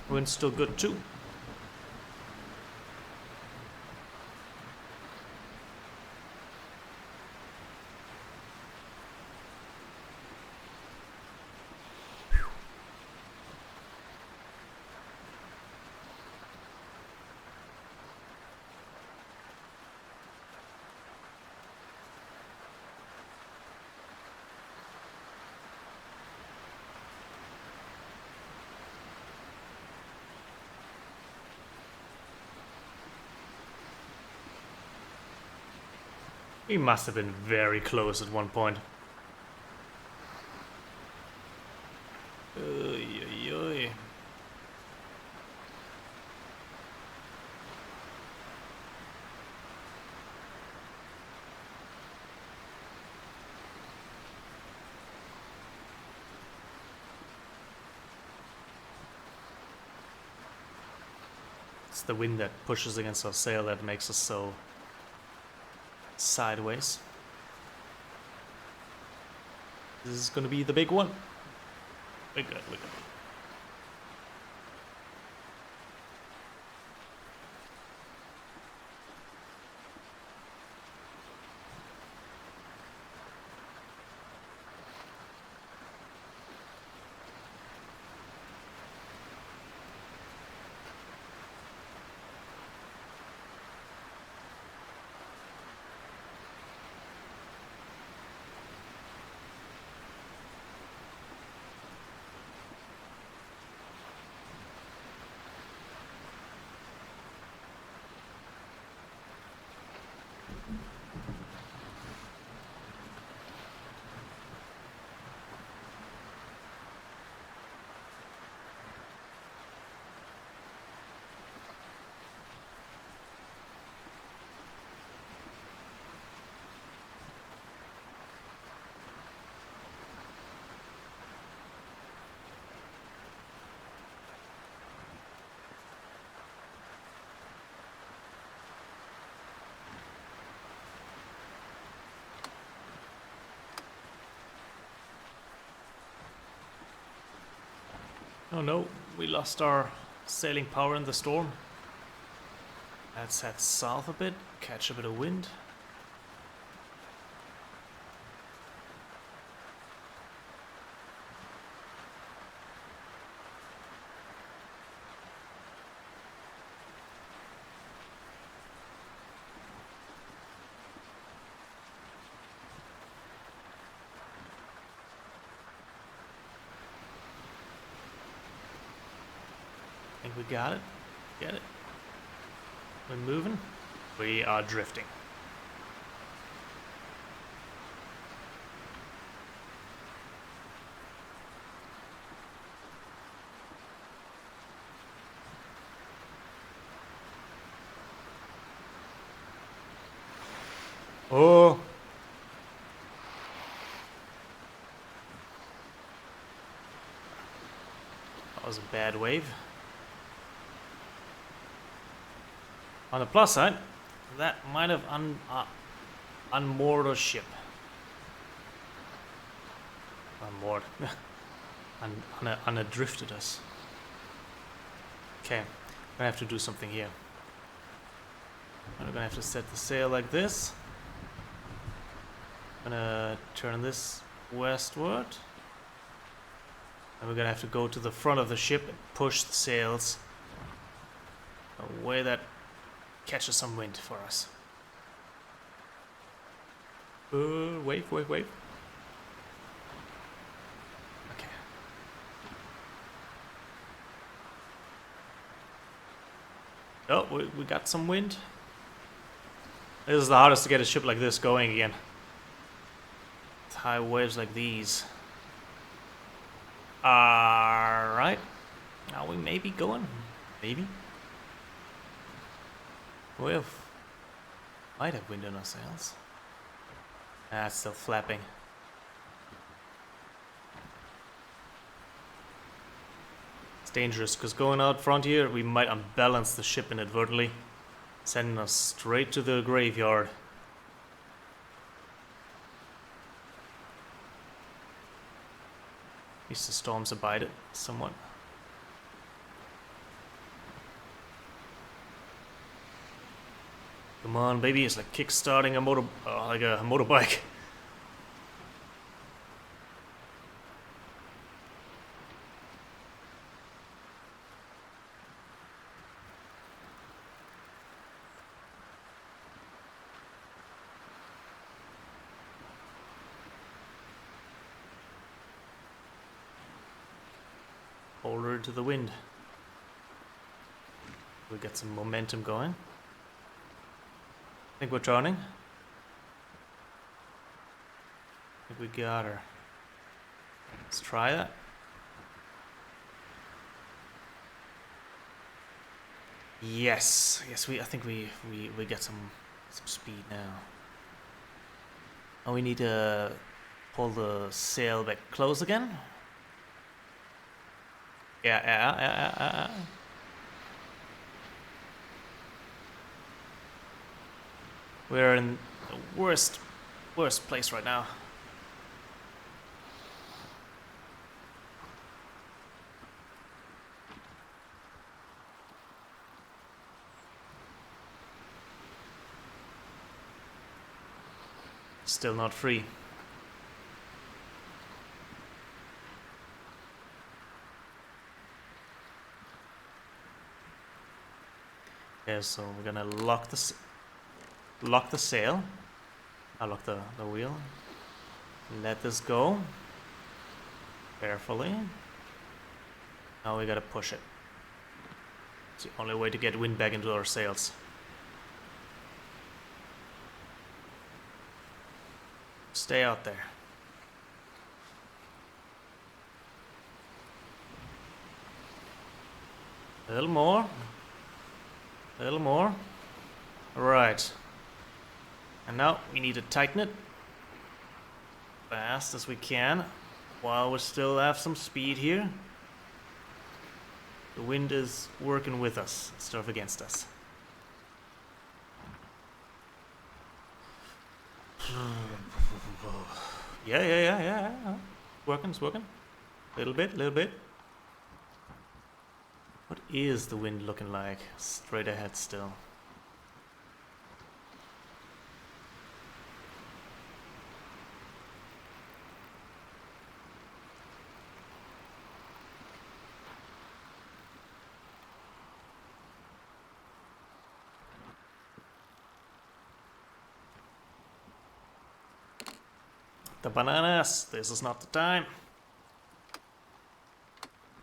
Wind's still good too. We must have been very close at one point. Oy, oy, oy. It's the wind that pushes against our sail that makes us so sideways. This is gonna be the big one. We're good, we're good. Oh no, we lost our sailing power in the storm. Let's head south a bit, catch a bit of wind. I think we got it. Get it. We're moving. We are drifting. Oh! That was a bad wave. On the plus side, that might have unmoored our ship. Unmoored. Unadrifted us. Okay, I'm gonna have to do something here. I'm gonna have to set the sail like this. I'm gonna turn this westward. And we're gonna have to go to the front of the ship and push the sails a way that catches some wind for us. Wave. Okay. Oh, we got some wind. This is the hardest to get a ship like this going again. With high waves like these. Alright. Now we may be going. Maybe. We might have wind in our sails. Ah, it's still flapping. It's dangerous because going out front here, we might unbalance the ship inadvertently, sending us straight to the graveyard. At least the storms abide it somewhat. Come on, baby! It's like kick-starting a motorbike. Hold her to the wind. We get some momentum going. I think we're turning. I think we got her. Let's try that. Yes, I think we get some speed now. Oh, we need to pull the sail back close again. Yeah. We're in the worst place right now. Still not free. Okay, so we're gonna lock the sail. I'll lock the wheel. Let this go. Carefully. Now we gotta push it. It's the only way to get wind back into our sails. Stay out there. A little more. A little more. Right. And now we need to tighten it fast as we can while we still have some speed here. The wind is working with us instead of against us. Yeah. It's working. Little bit. What is the wind looking like? Straight ahead still. The bananas! This is not the time.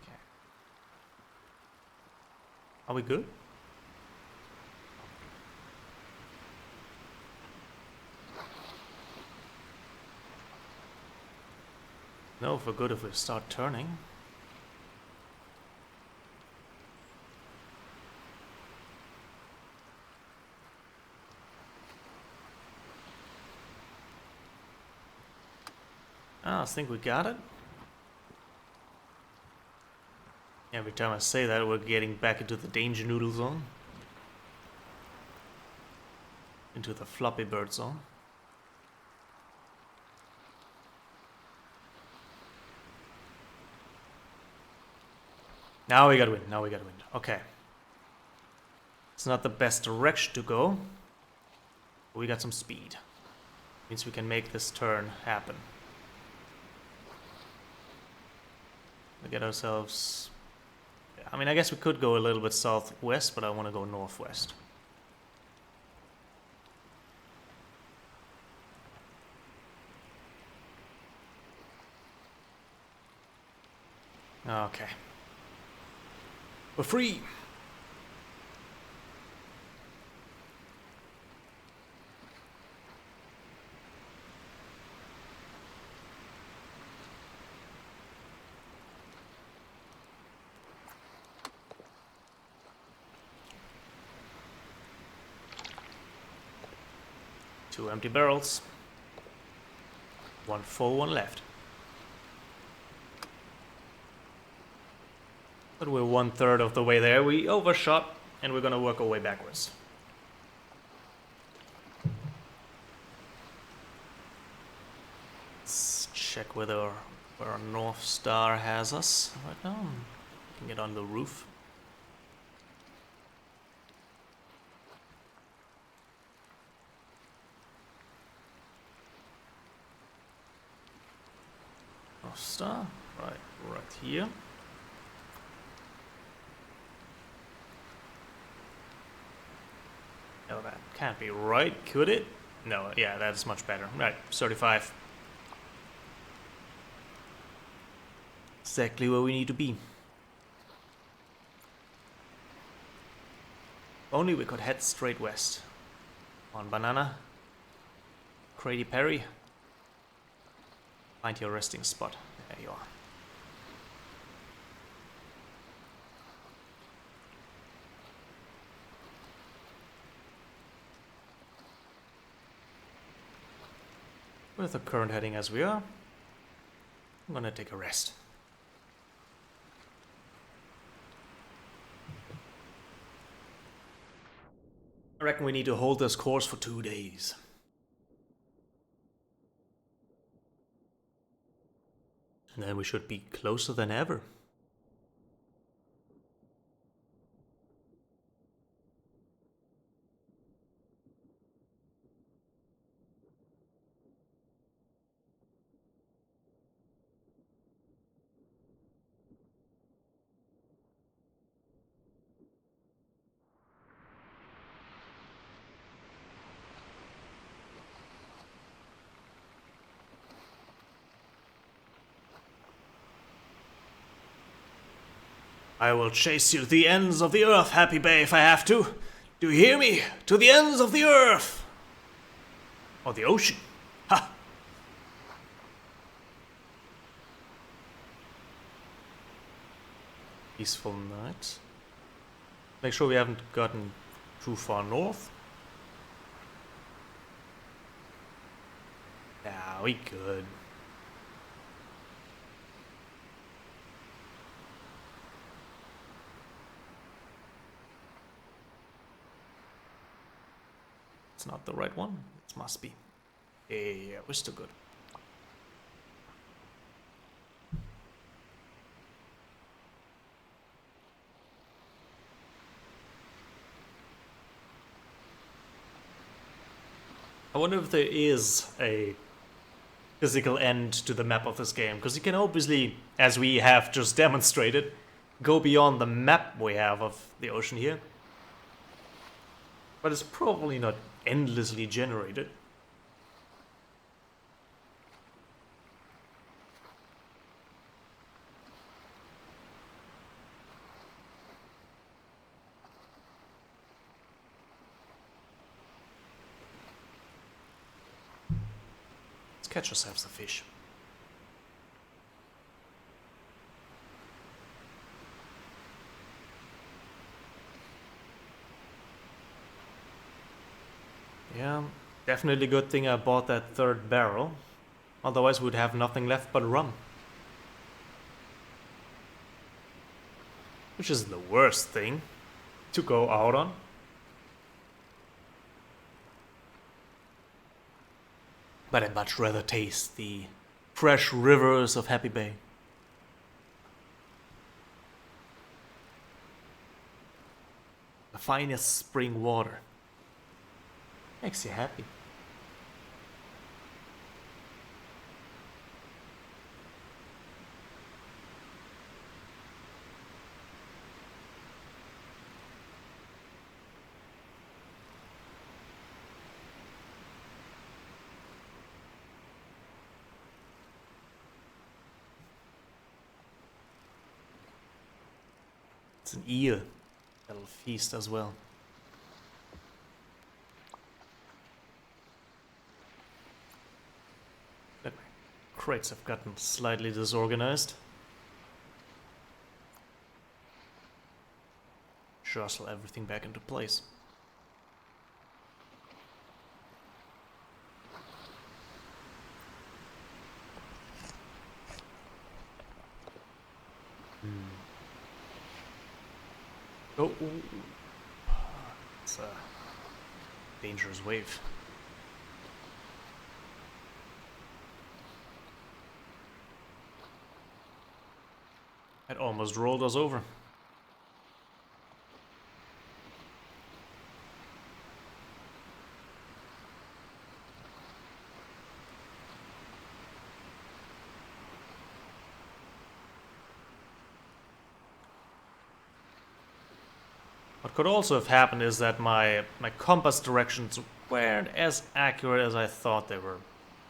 Okay. Are we good? No, for good if we start turning. I think we got it. Every time I say that, we're getting back into the danger noodle zone. Into the floppy bird zone. Now we got wind, now we got wind. Okay. It's not the best direction to go. But we got some speed. Means we can make this turn happen. We get ourselves... I mean, I guess we could go a little bit southwest, but I want to go northwest. Okay. We're free! Two empty barrels. One full, one left. But we're 1/3 of the way there. We overshot, and we're gonna work our way backwards. Let's check where our North Star has us right now. We can get on the roof. North Star, right here. Oh, that can't be right, could it? No, yeah, that's much better. Right, 35. Exactly where we need to be. Only we could head straight west. On banana. Crady Perry. Find your resting spot. There you are. With the current heading as we are, I'm gonna take a rest. I reckon we need to hold this course for 2 days. And then we should be closer than ever. I will chase you to the ends of the earth, Happy Bay, if I have to. Do you hear me? To the ends of the earth! Or the ocean. Ha! Peaceful night. Make sure we haven't gotten too far north. Yeah, we could. It's not the right one. It must be. Yeah, we're still good. I wonder if there is a physical end to the map of this game, because you can obviously, as we have just demonstrated, go beyond the map we have of the ocean here. But it's probably not endlessly generated. Let's catch ourselves a fish. Yeah, definitely good thing I bought that third barrel. Otherwise we'd have nothing left but rum. Which is the worst thing to go out on. But I'd much rather taste the fresh rivers of Happy Bay. The finest spring water. Makes you happy. It's an eel that'll feast as well. But my crates have gotten slightly disorganized. Jostle everything back into place. Oh, it's a dangerous wave. It almost rolled us over. What could also have happened is that my compass directions weren't as accurate as I thought they were.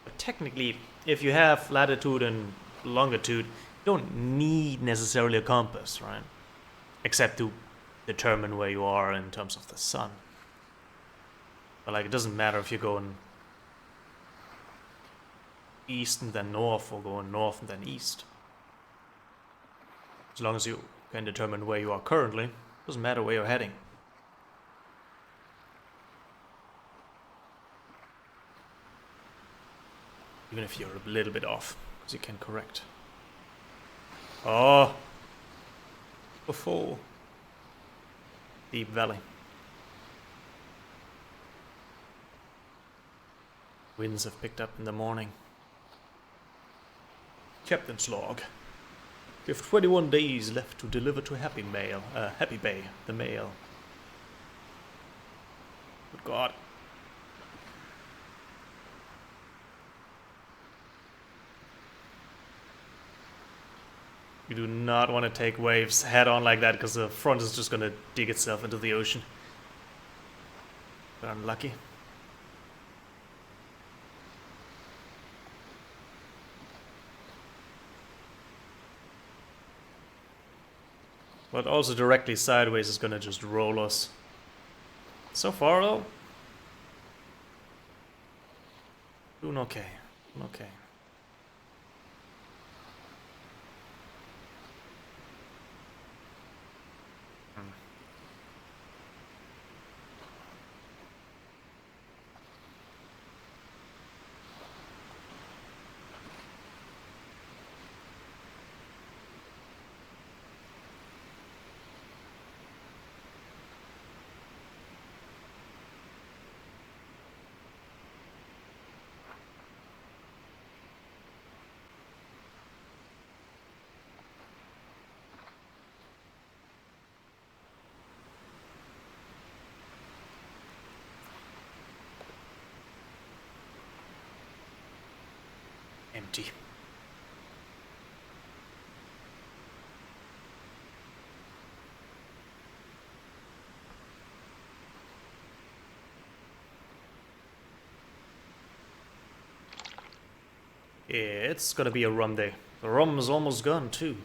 But technically, if you have latitude and longitude, you don't need necessarily a compass, right? Except to determine where you are in terms of the sun. But like, it doesn't matter if you're going east and then north, or going north and then east. As long as you can determine where you are currently, doesn't matter where you're heading. Even if you're a little bit off, because you can correct. Oh! Before. Deep valley. Winds have picked up in the morning. Captain's log. We have 21 days left to deliver to Happy Bay, the mail. Good God. You do not want to take waves head on like that, because the front is just going to dig itself into the ocean. But unlucky. But also directly sideways is gonna just roll us. So far though, doing okay, okay. empty. Yeah, it's gonna be a rum day. The rum is almost gone too.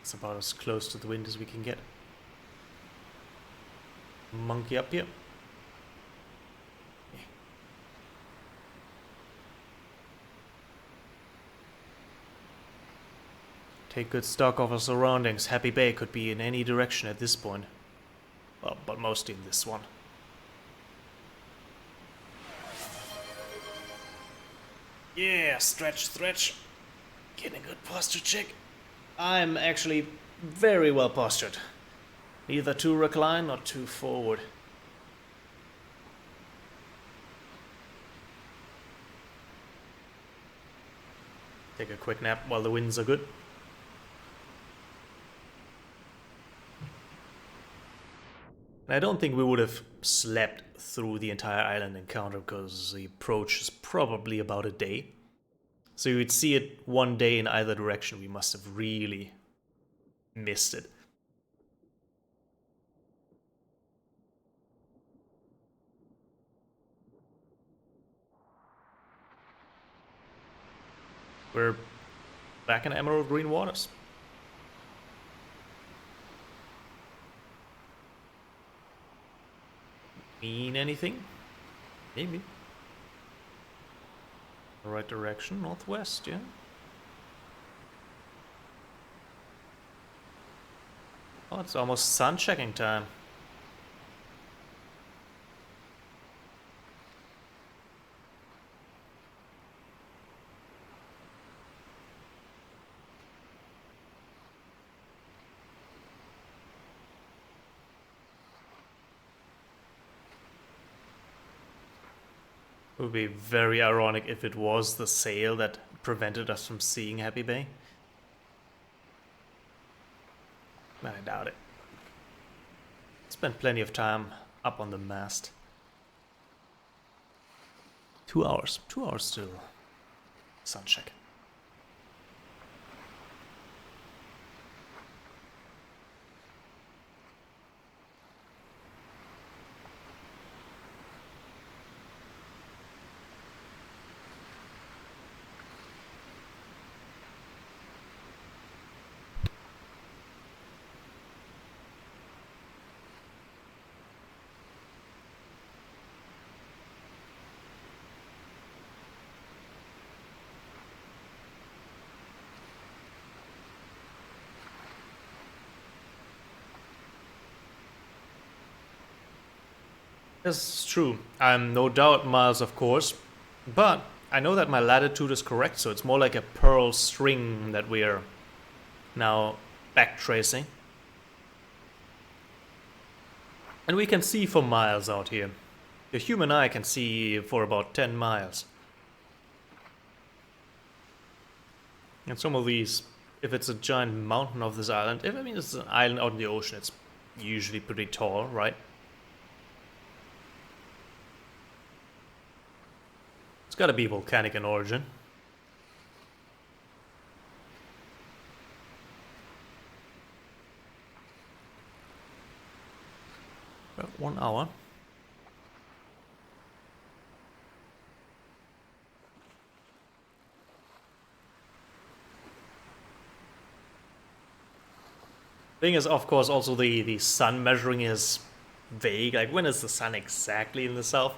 It's about as close to the wind as we can get. Monkey up here. Yeah. Take good stock of our surroundings. Happy Bay could be in any direction at this point. Well, but mostly in this one. Yeah, stretch, stretch. Getting a good posture check. I'm actually very well postured. Neither too reclined nor too forward. Take a quick nap while the winds are good. And I don't think we would have slept through the entire island encounter because the approach is probably about a day. So you would see it one day in either direction. We must have really missed it. We're back in Emerald Green Waters. Mean anything? Maybe. The right direction, northwest, yeah. Oh, it's almost sun checking time. It would be very ironic if it was the sail that prevented us from seeing Happy Bay. But I doubt it. Spent plenty of time up on the mast. 2 hours. 2 hours till sun check. This is true. I'm no doubt miles, of course, but I know that my latitude is correct, so it's more like a pearl string that we are now backtracing. And we can see for miles out here. The human eye can see for about 10 miles. And some of these, if it's a giant mountain of this island, I mean it's an island out in the ocean, it's usually pretty tall, right? It's gotta be volcanic in origin. About 1 hour. Thing is, of course, also the sun measuring is vague. Like, when is the sun exactly in the south?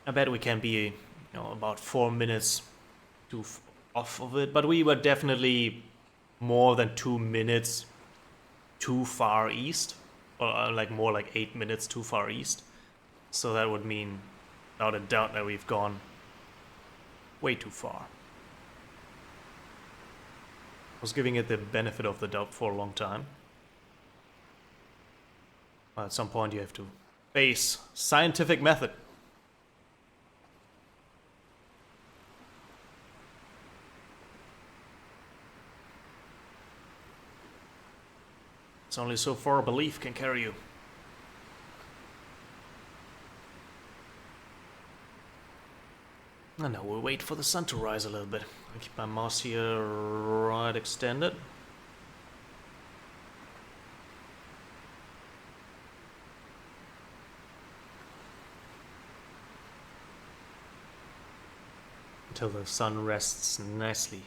I bet we can be, about 4 minutes off of it, but we were definitely more than 2 minutes too far east, or like more like 8 minutes too far east. So that would mean, without a doubt, that we've gone way too far. was giving it the benefit of the doubt for a long time. Well, at some point you have to face scientific method. It's only so far a belief can carry you. And now we'll wait for the sun to rise a little bit. I'll keep my mouse here right extended. Until the sun rests nicely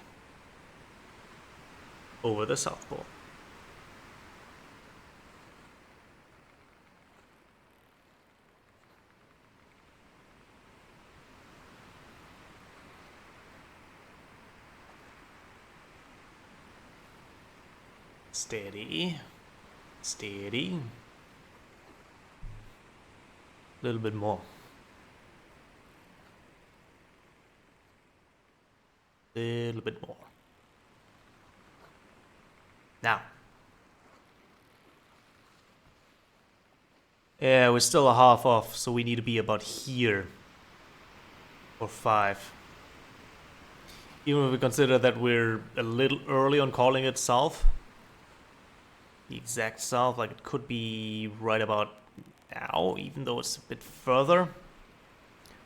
over the South Pole. Steady. Steady. A little bit more. Little bit more. Now. Yeah, we're still a half off, so we need to be about here. Or 5. Even if we consider that we're a little early on calling it south. The exact south, like it could be right about now, even though it's a bit further.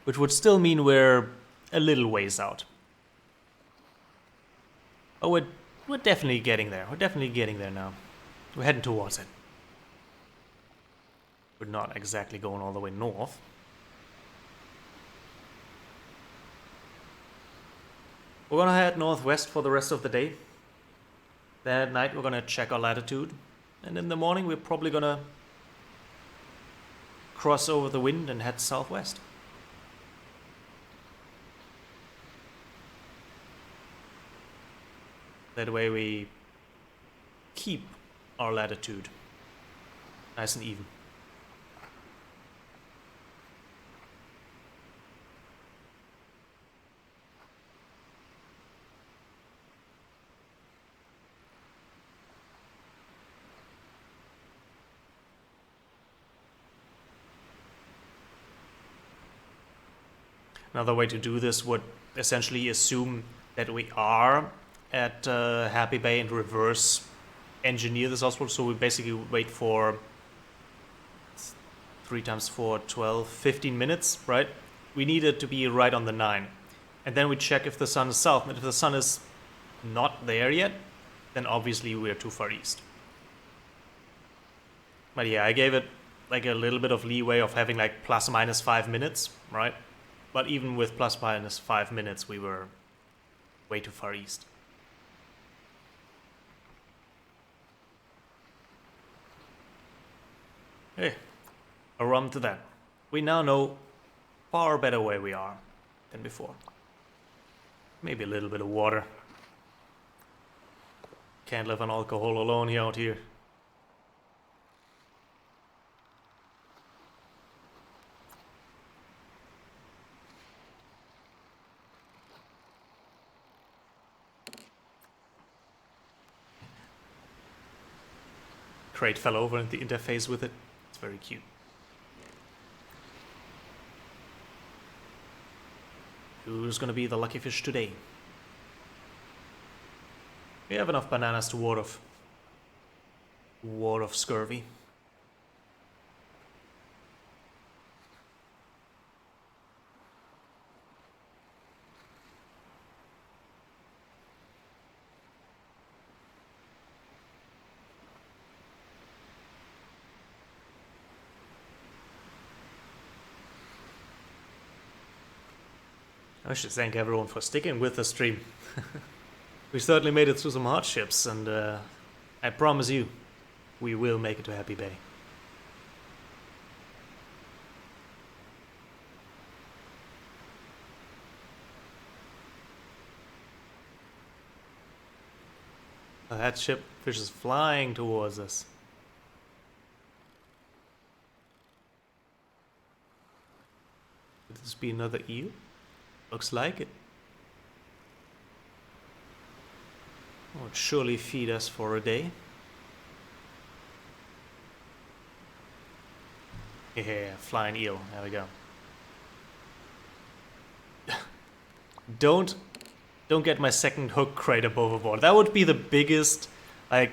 Which would still mean we're a little ways out. Oh, we're definitely getting there. We're definitely getting there now. We're heading towards it. We're not exactly going all the way north. We're gonna head northwest for the rest of the day. Then at night we're gonna check our latitude. And in the morning we're probably gonna cross over the wind and head southwest. That way we keep our latitude nice and even. Another way to do this would essentially assume that we are at Happy Bay and reverse engineer this hospital. So we basically wait for 3 times 4, 12, 15 minutes, right? We need it to be right on the 9. And then we check if the sun is south. And if the sun is not there yet, then obviously we're too far east. But yeah, I gave it like a little bit of leeway of having like plus minus 5 minutes, right? But even with plus minus 5 minutes, we were way too far east. Hey, a rum to that. We now know far better where we are than before. Maybe a little bit of water. Can't live on alcohol alone out here. Crate fell over in the interface with it. It's very cute. Who's gonna be the lucky fish today? We have enough bananas to ward off scurvy. I should thank everyone for sticking with the stream. We certainly made it through some hardships, and I promise you, we will make it to Happy Bay. That ship fish is flying towards us. Could this be another eel? Looks like it. Would surely feed us for a day. Yeah, flying eel. There we go. Don't get my second hook crate above overboard. That would be the biggest, like,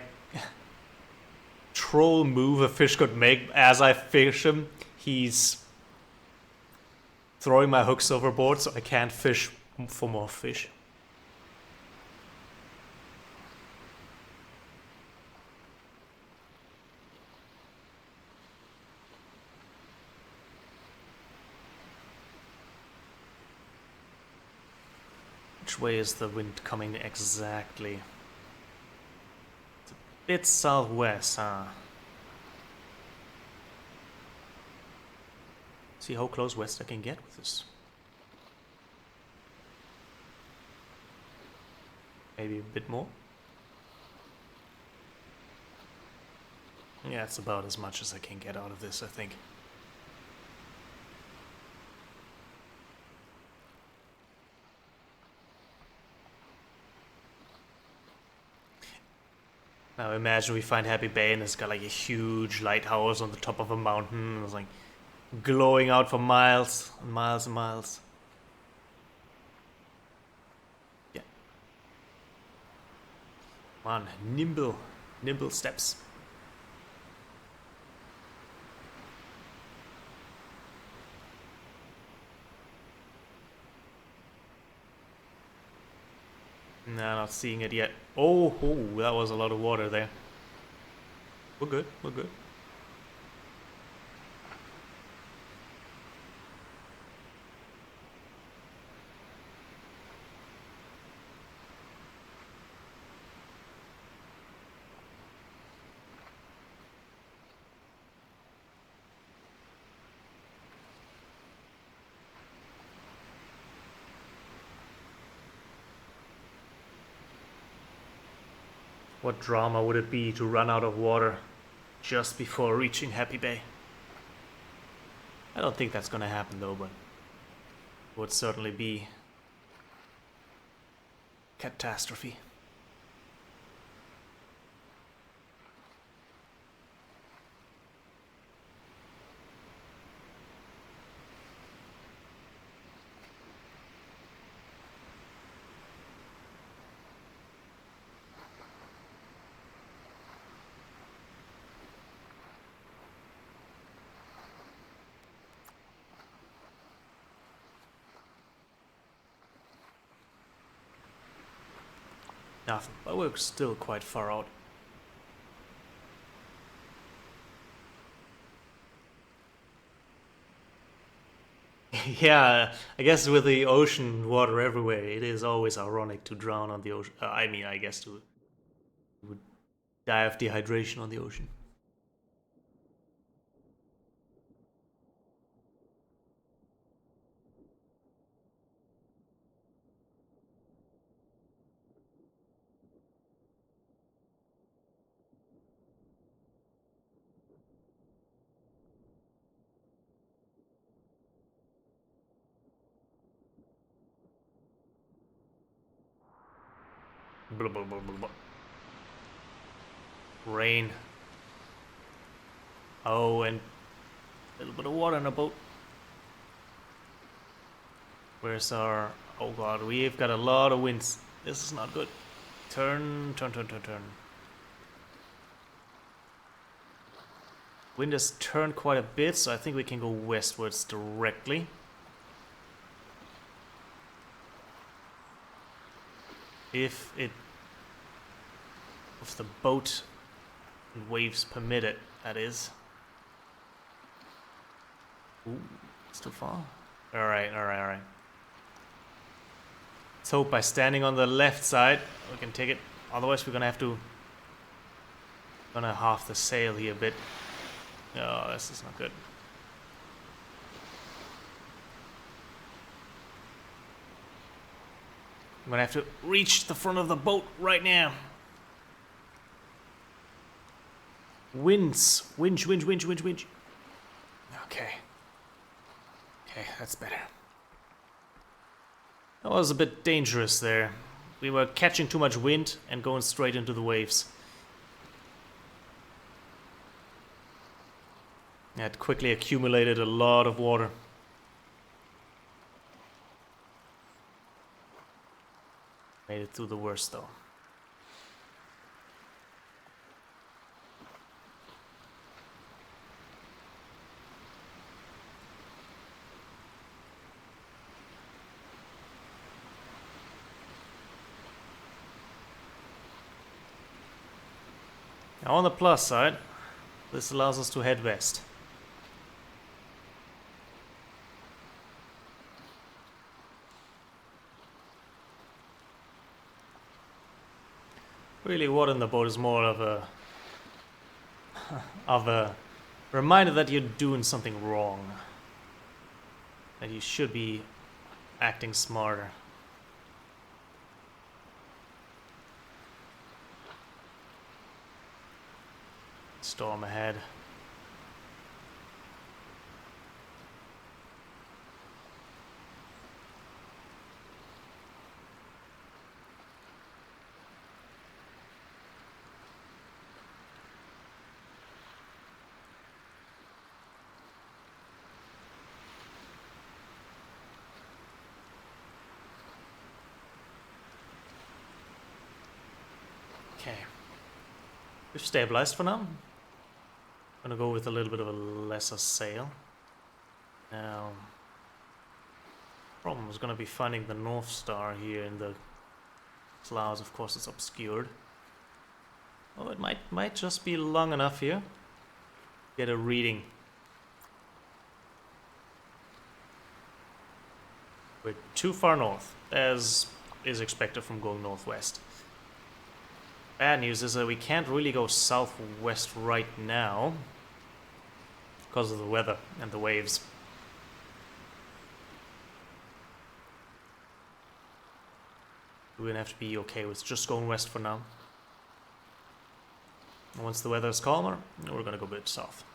troll move a fish could make. As I fish him, he's throwing my hooks overboard, so I can't fish for more fish. Which way is the wind coming exactly? It's a bit southwest, huh? See how close west I can get with this. Maybe a bit more. Yeah, it's about as much as I can get out of this, I think. Now imagine we find Happy Bay and it's got like a huge lighthouse on the top of a mountain. It's like glowing out for miles and miles and miles. Yeah. Come on, nimble steps. No, not seeing it yet. Oh, that was a lot of water there. We're good, we're good. What drama would it be to run out of water just before reaching Happy Bay? I don't think that's gonna happen though, but it would certainly be catastrophe. Nothing, but we're still quite far out. Yeah, I guess with the ocean water everywhere, it is always ironic to drown on the ocean. I mean, I guess to would die of dehydration on the ocean. Blah, blah, blah, blah, blah. Rain. Oh, and a little bit of water in a boat. Where's our... Oh god, we've got a lot of winds. This is not good. Turn. Wind has turned quite a bit, so I think we can go westwards directly. If the boat and waves permit it, that is. Ooh, it's too far. Alright. Let's hope by standing on the left side we can take it. Otherwise we're gonna have to half the sail here a bit. Oh, this is not good. I'm gonna have to reach the front of the boat right now. Winch. Okay, that's better. That was a bit dangerous there. We were catching too much wind and going straight into the waves. It quickly accumulated a lot of water. Made it through the worst though. Now on the plus side, this allows us to head west. Really, what in the boat is more of a reminder that you're doing something wrong. That you should be acting smarter. Storm ahead. Okay. We've stabilized for now. Gonna go with a little bit of a lesser sail. Now, problem is gonna be finding the North Star here in the clouds. Of course, it's obscured. Oh, it might just be long enough here. Get a reading. We're too far north, as is expected from going northwest. Bad news is that we can't really go southwest right now because of the weather and the waves. We're gonna have to be okay with just going west for now. And once the weather is calmer, we're gonna go a bit south.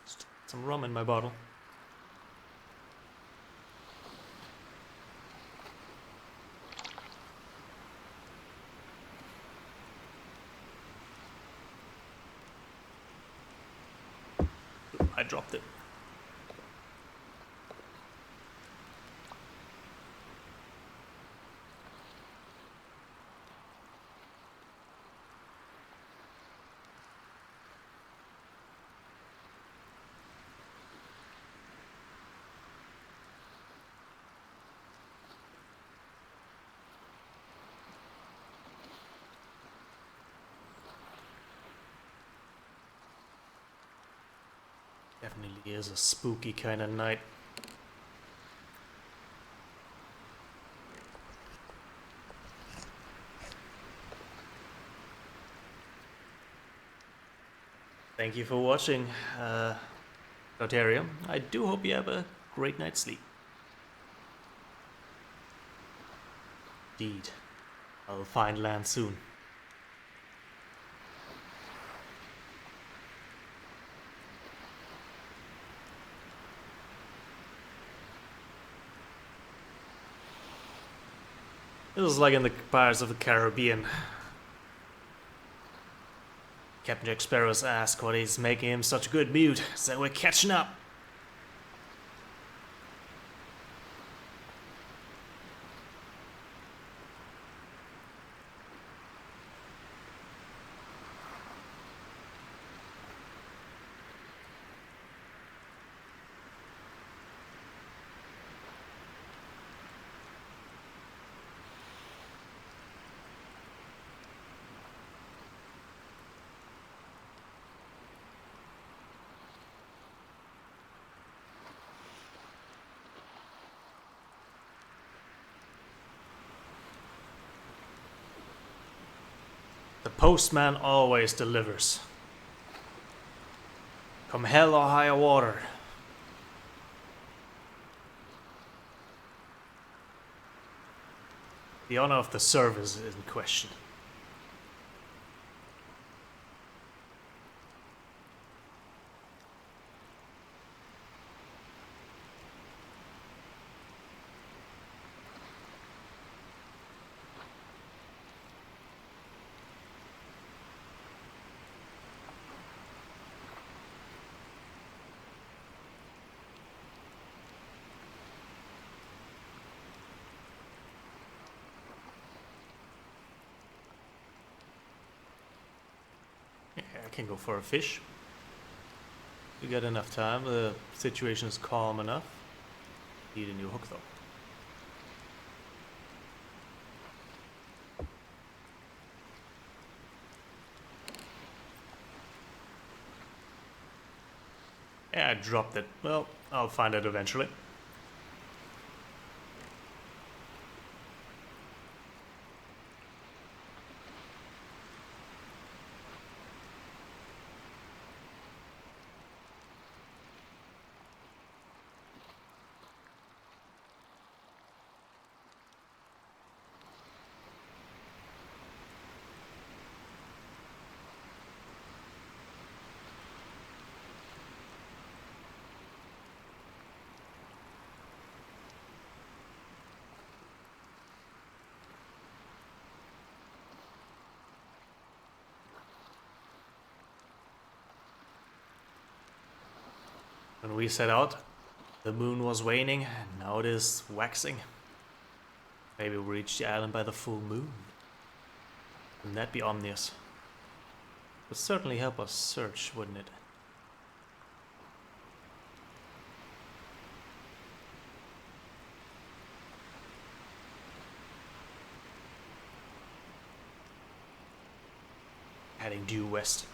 Just some rum in my bottle. I dropped it. Definitely is a spooky kind of night. Thank you for watching, Rotario. I do hope you have a great night's sleep. Indeed. I'll find land soon. This is like in the Pirates of the Caribbean. Captain Jack Sparrow's asked what is making him such a good mood, so we're catching up. The postman always delivers. Come hell or higher water. The honor of the service is in question. can go for a fish. We got enough time. The situation is calm enough. Need a new hook though. Yeah, I dropped it. Well, I'll find it eventually. When we set out, the moon was waning, and now it is waxing. Maybe we'll reach the island by the full moon. Wouldn't that be ominous? Would certainly help us search, wouldn't it? Heading due west.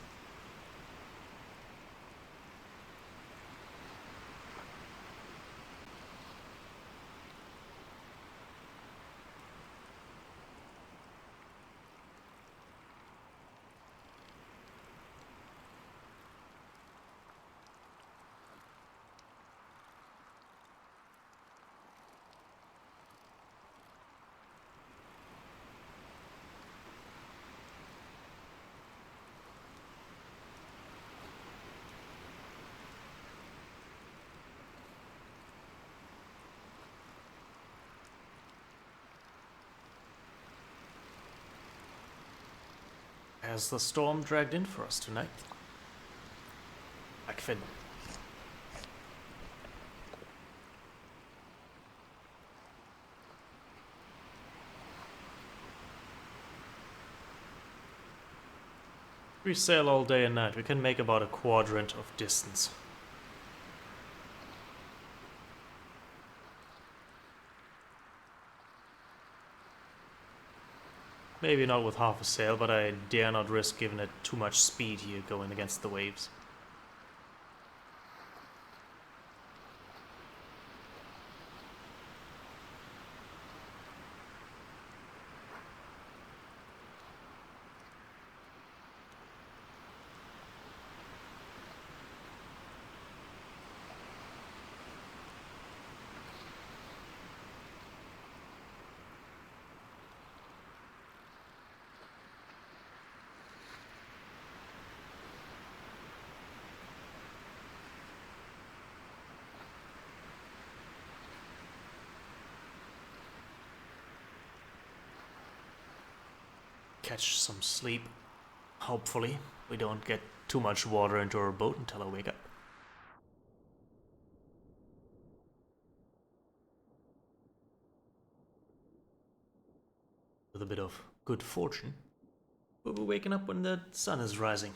Has the storm dragged in for us tonight? Blackfin. We sail all day and night. We can make about a quadrant of distance. Maybe not with half a sail, but I dare not risk giving it too much speed here going against the waves. Catch some sleep. Hopefully, we don't get too much water into our boat until I wake up. With a bit of good fortune, we'll be waking up when the sun is rising.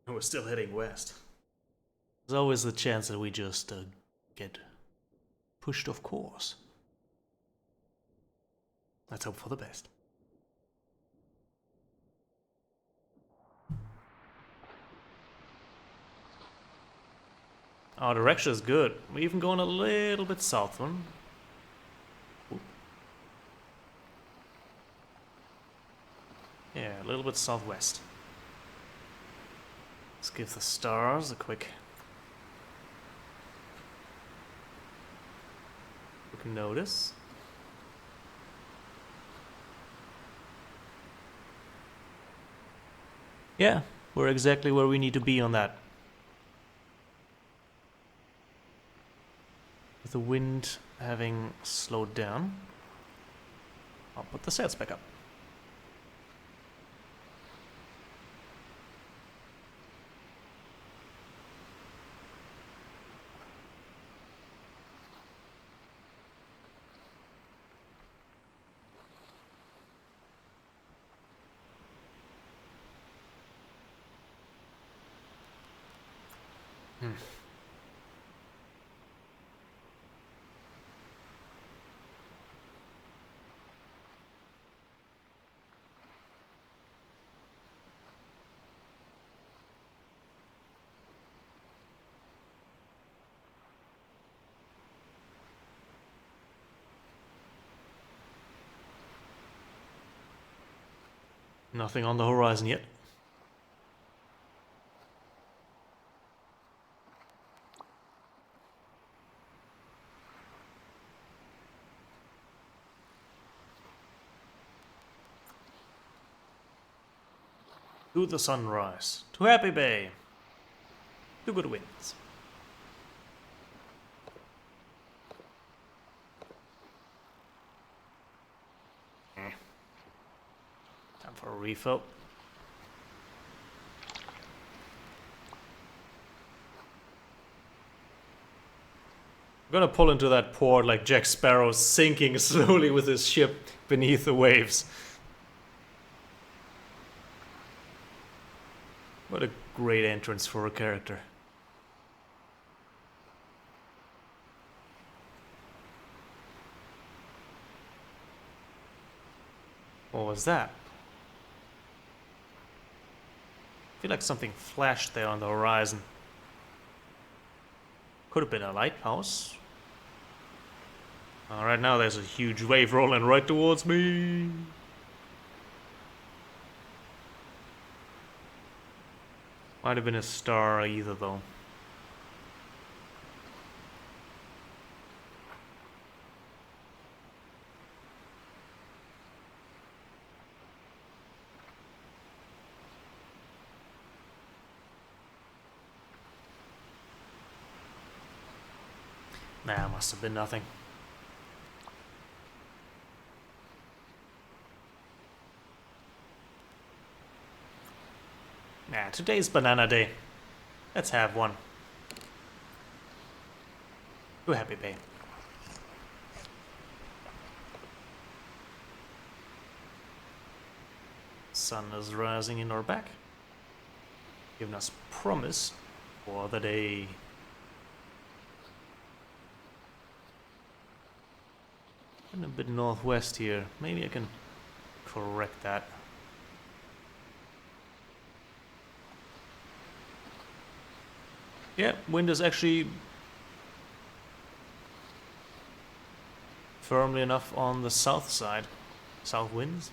And we're still heading west. There's always the chance that we just get pushed off course. Let's hope for the best. Our direction is good. We're even going a little bit southward. Yeah, a little bit southwest. Let's give the stars a quick notice. Yeah, we're exactly where we need to be on that. With the wind having slowed down, I'll put the sails back up. Nothing on the horizon yet. To the sunrise. To Happy Bay. To good winds. Time for a refill. I'm gonna pull into that port like Jack Sparrow, sinking slowly with his ship beneath the waves. What a great entrance for a character. What was that? I feel like something flashed there on the horizon. Could have been a lighthouse. Right now there's a huge wave rolling right towards me. Might have been a star either though. Nah, must have been nothing. Nah, today's banana day. Let's have one. To Happy Bay. Sun is rising in our back, giving us promise for the day. And a bit northwest here. Maybe I can correct that. Yeah, wind is actually firmly enough on the south side. South winds.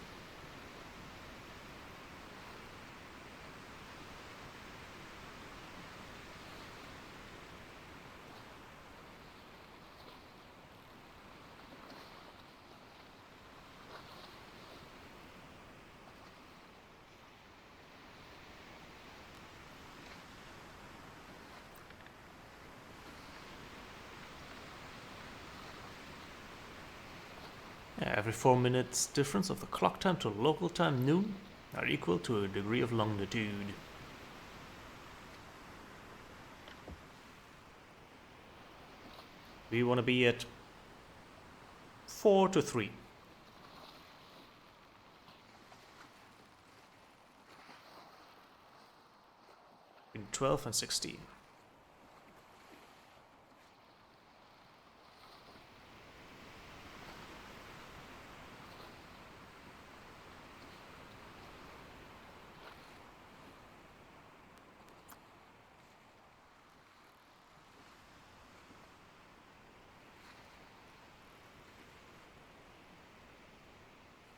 Every 4 minutes difference of the clock time to local time noon are equal to a degree of longitude. We want to be at 4 to 3. In 12 and 16.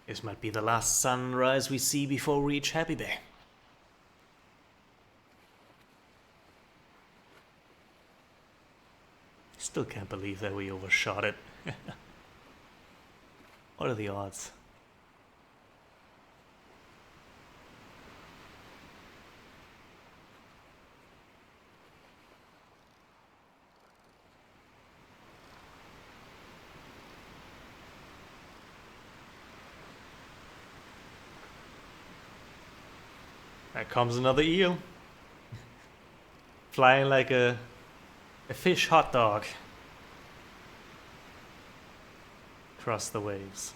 This might be the last sunrise we see before we reach Happy Bay. Still can't believe that we overshot it. What are the odds? There comes another eel. Flying like a fish hot dog. Across the waves.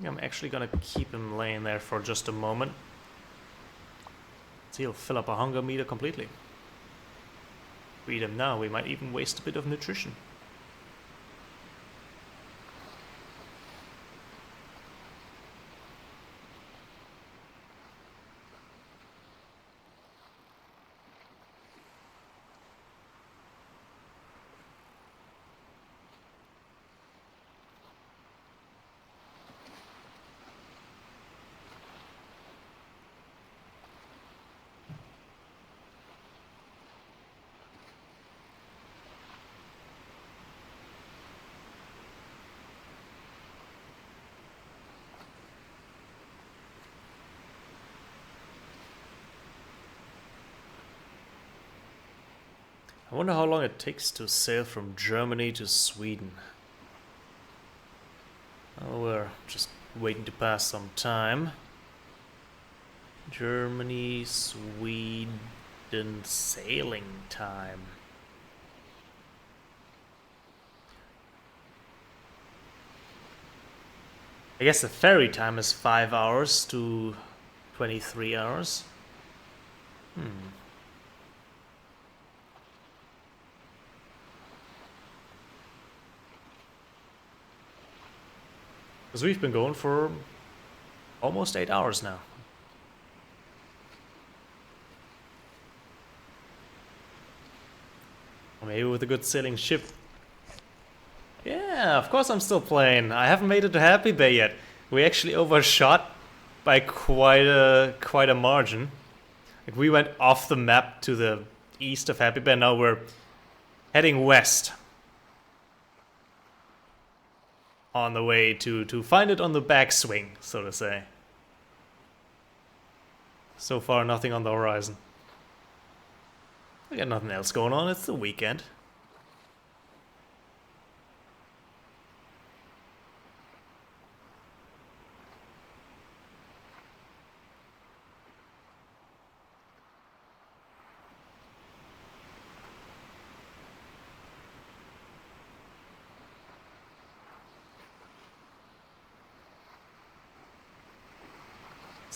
I'm actually gonna keep him laying there for just a moment. So he'll fill up a hunger meter completely. Feed him now, we might even waste a bit of nutrition. I wonder how long it takes to sail from Germany to Sweden. Oh, we're just waiting to pass some time. Germany, Sweden, sailing time. I guess the ferry time is 5 hours to 23 hours. Because we've been going for almost 8 hours now. Or maybe with a good sailing ship. Yeah, of course I'm still playing. I haven't made it to Happy Bay yet. We actually overshot by quite a margin. Like we went off the map to the east of Happy Bay. Now we're heading west. On the way to find it on the backswing, so to say. So far, nothing on the horizon. I got nothing else going on, it's the weekend.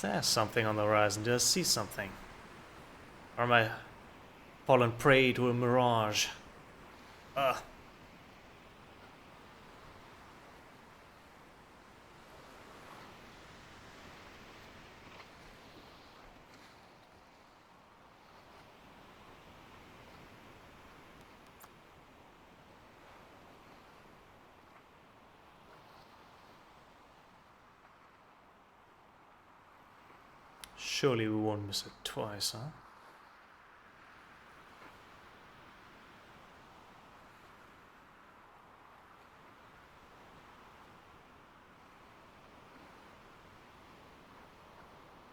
There's something on the horizon. Did I see something? Or am I fallen prey to a mirage? Ugh. Surely we won't miss it twice, huh?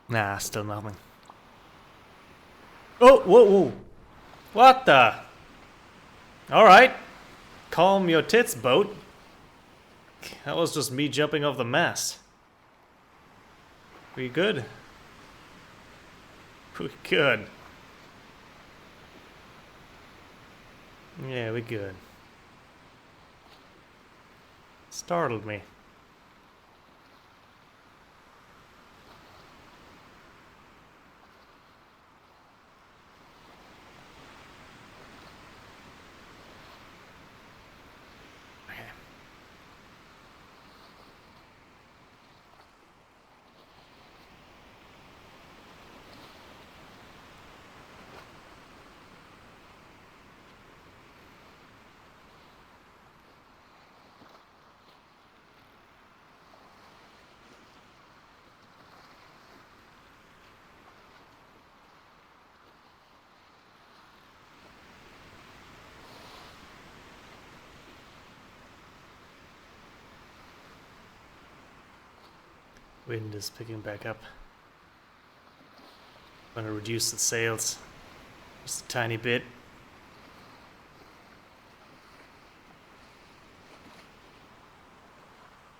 Nah, still nothing. Oh, whoa, whoa. What the? Alright. Calm your tits, boat. That was just me jumping off the mast. We good? We good. Yeah, we good. Startled me. Wind is picking back up. I'm gonna reduce the sails just a tiny bit.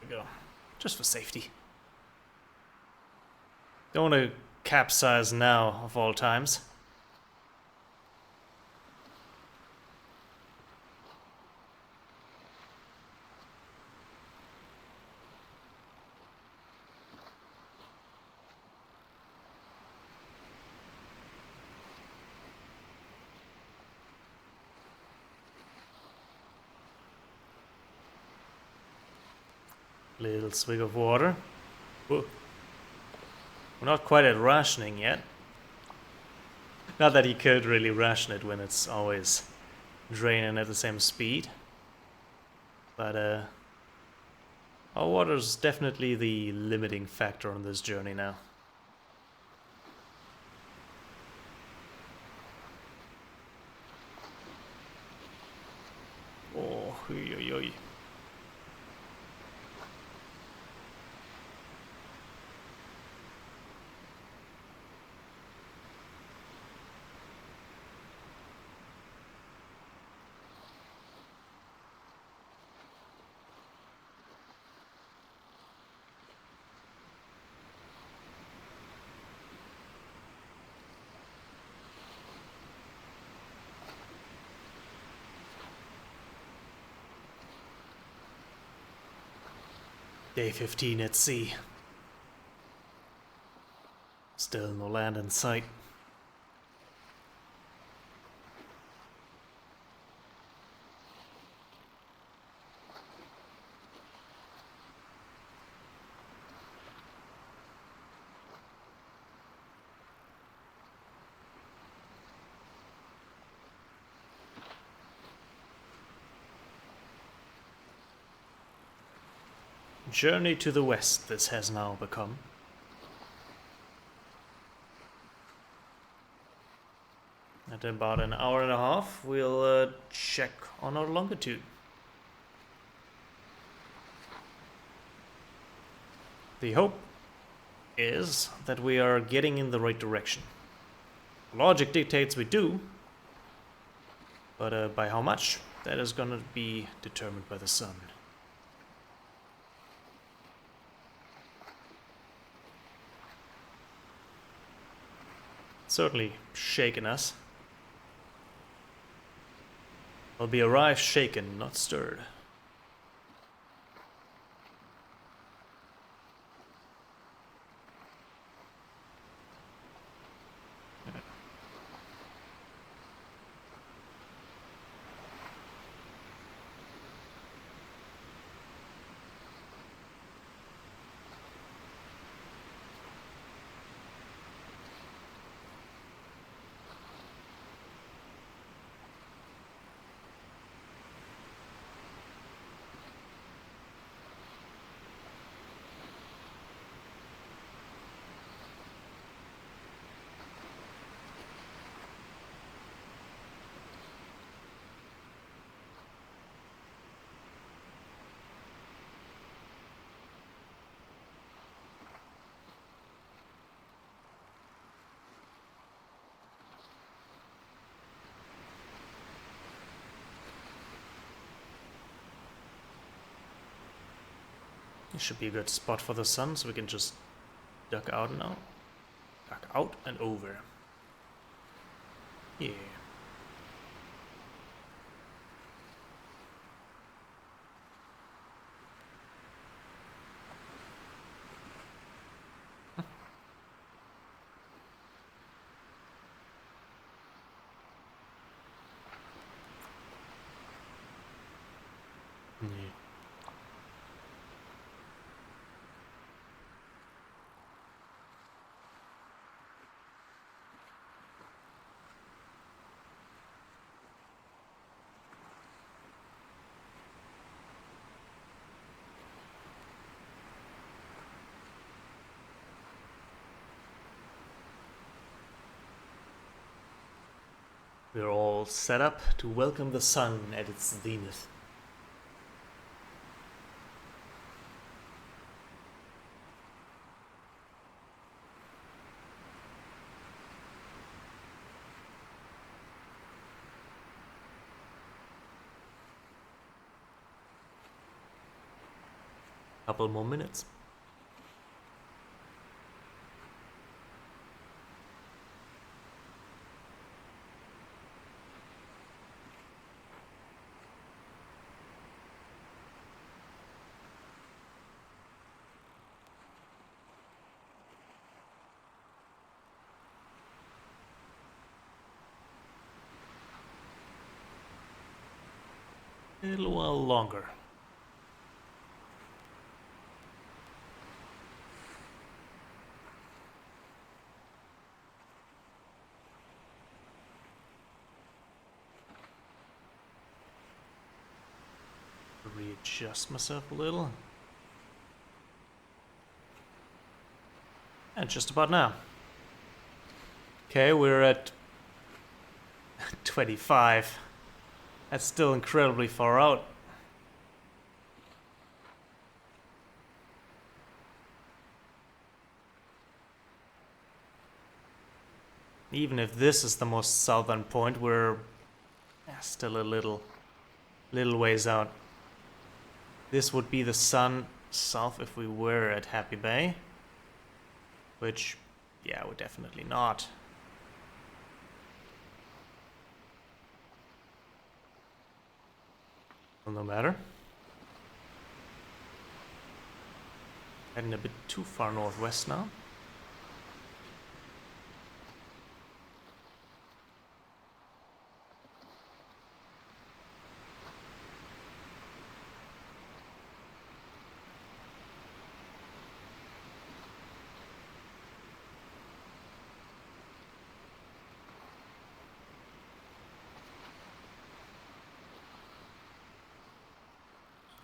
There we go. Just for safety. Don't want to capsize now, of all times. Little swig of water. Whoa. We're not quite at rationing yet. Not that you could really ration it when it's always draining at the same speed. But our water's definitely the limiting factor on this journey now. Oh, oy, oy, oy. Day 15 at sea. Still no land in sight. Journey to the west this has now become. At about an hour and a half, we'll check on our longitude. The hope is that we are getting in the right direction. Logic dictates we do, but by how much, that is gonna be determined by the sun. Certainly shaken us. We'll be arrived shaken, not stirred. This should be a good spot for the sun, so we can just duck out now. Duck out and over. Yeah. Yeah. We're all set up to welcome the sun at its zenith. Couple more minutes. A little while longer. adjust myself a little. And just about now. Okay, we're at 25. That's still incredibly far out. Even if this is the most southern point, we're still a little ways out. This would be the sun south if we were at Happy Bay. Which, yeah, we're definitely not. Well, no matter. Heading a bit too far northwest now.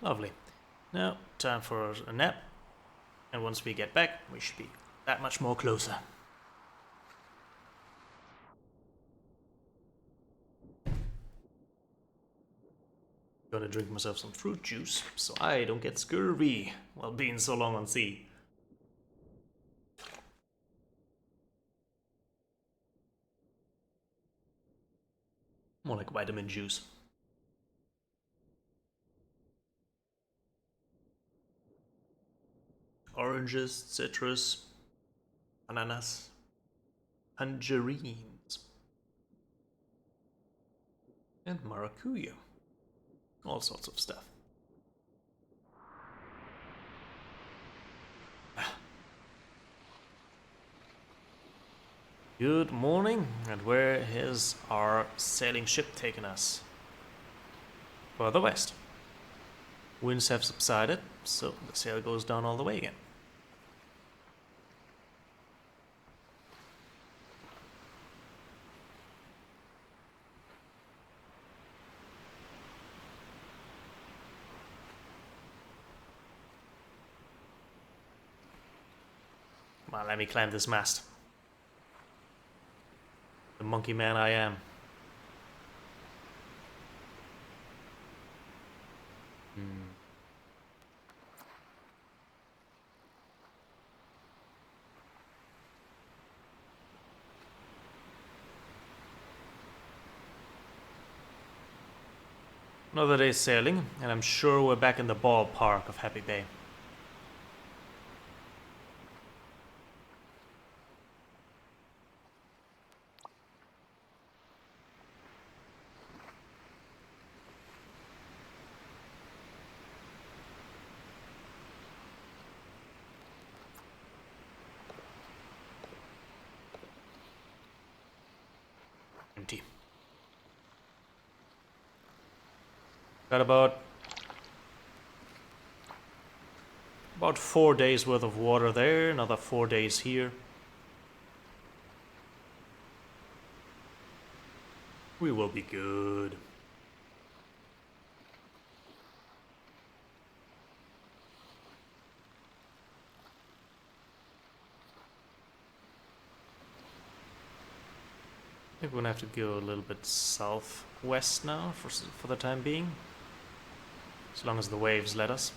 Lovely. Now, time for a nap. And once we get back, we should be that much more closer. Gonna drink myself some fruit juice so I don't get scurvy while being so long on sea. More like vitamin juice. Oranges, citrus, bananas, tangerines, and maracuja. All sorts of stuff. Good morning, and where has our sailing ship taken us? Further west. Winds have subsided, so the sail goes down all the way again. Come on, let me climb this mast. The monkey man I am. Another day's sailing, and I'm sure we're back in the ballpark of Happy Bay. Empty. Got about 4 days worth of water there, another 4 days here. We will be good. I think we're gonna have to go a little bit southwest now for the time being. As long as the waves let us.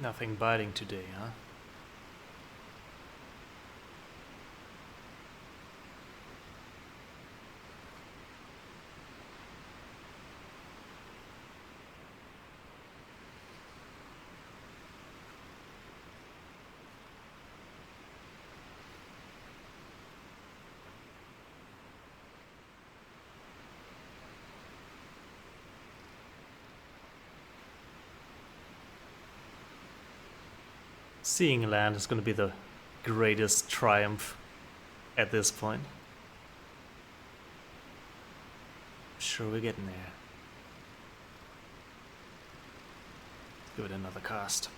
Nothing biting today, huh? Seeing land is going to be the greatest triumph at this point. Sure, we're getting there. Let's give it another cast.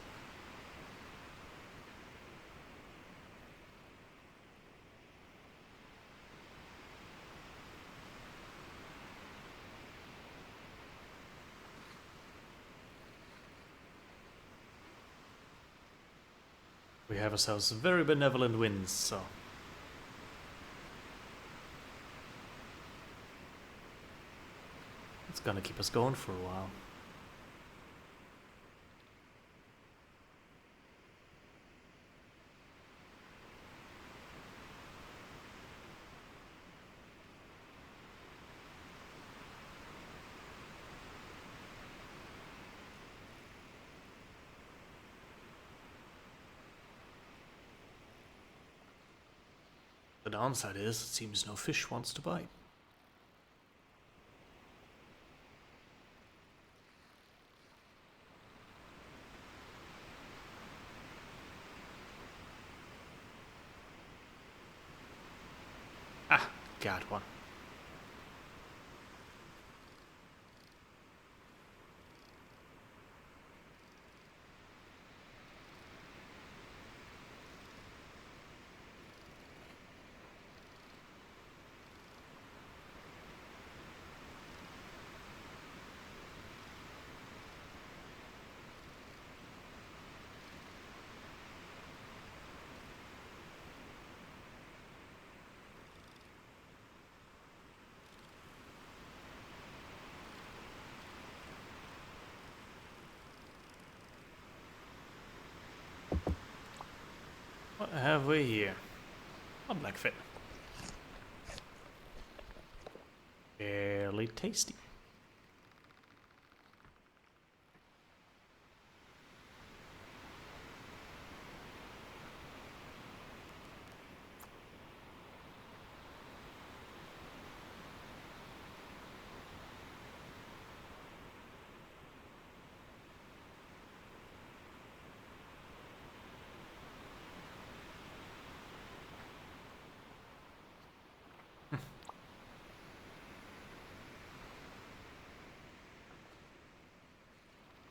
We have ourselves very benevolent winds, so it's gonna keep us going for a while. The downside is, it seems no fish wants to bite. Ah, got one. What have we here? A blackfin. Fairly tasty.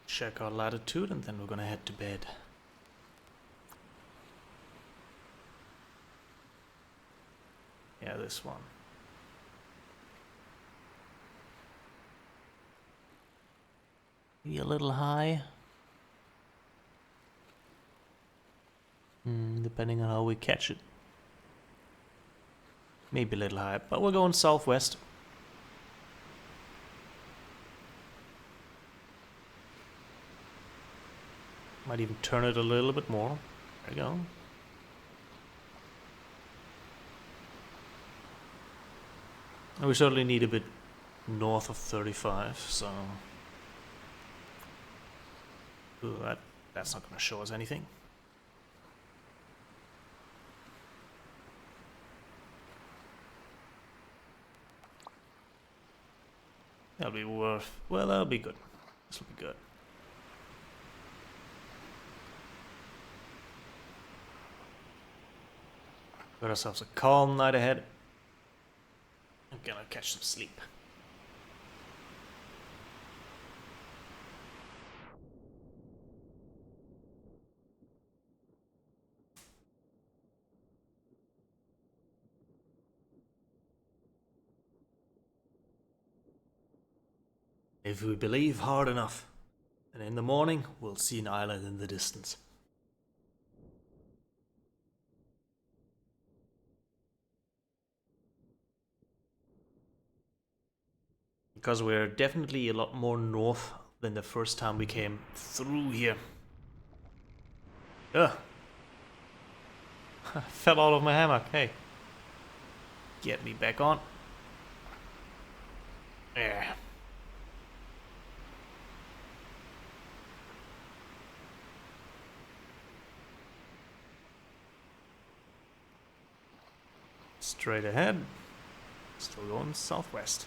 Check our latitude and then we're gonna head to bed. Yeah, this one. Maybe a little high. Depending on how we catch it. Maybe a little high, but we're going southwest. Might even turn it a little bit more. There we go. And we certainly need a bit north of 35, so... Ooh, that's not going to show us anything. That'll be worth... Well, that'll be good. This will be good. Got ourselves a calm night ahead. I'm gonna catch some sleep. If we believe hard enough, then in the morning we'll see an island in the distance. Because we're definitely a lot more north than the first time we came through here. Ugh. Fell out of my hammock. Hey. Get me back on. Yeah. Straight ahead. Still going southwest.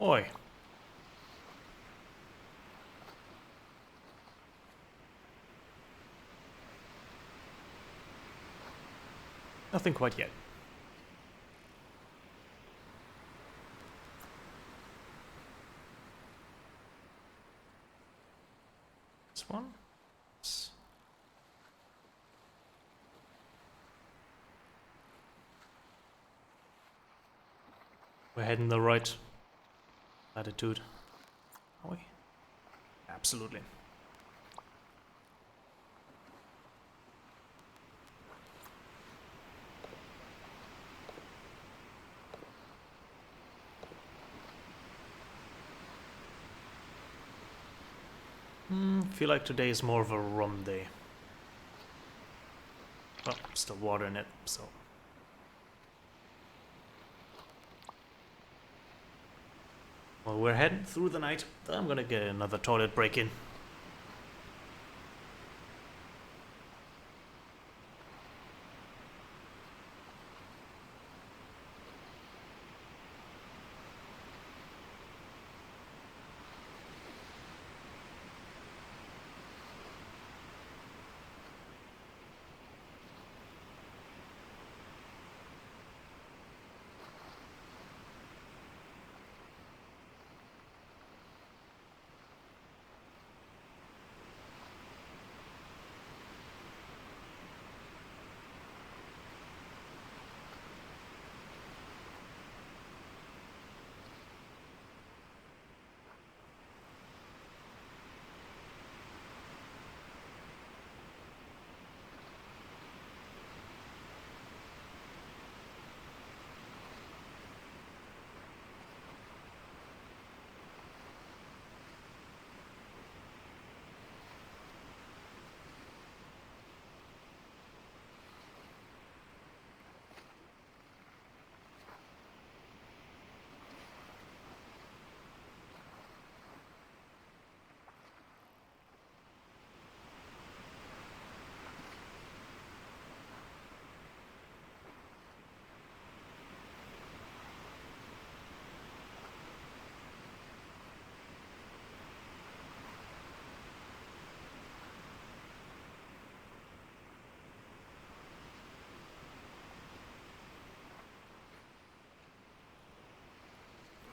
Oi. Nothing quite yet. This one? We're heading the right latitude. Are we? Absolutely. Feel like today is more of a rum day. Oh, still water in it, so. Well, we're heading through the night. I'm gonna get another toilet break in.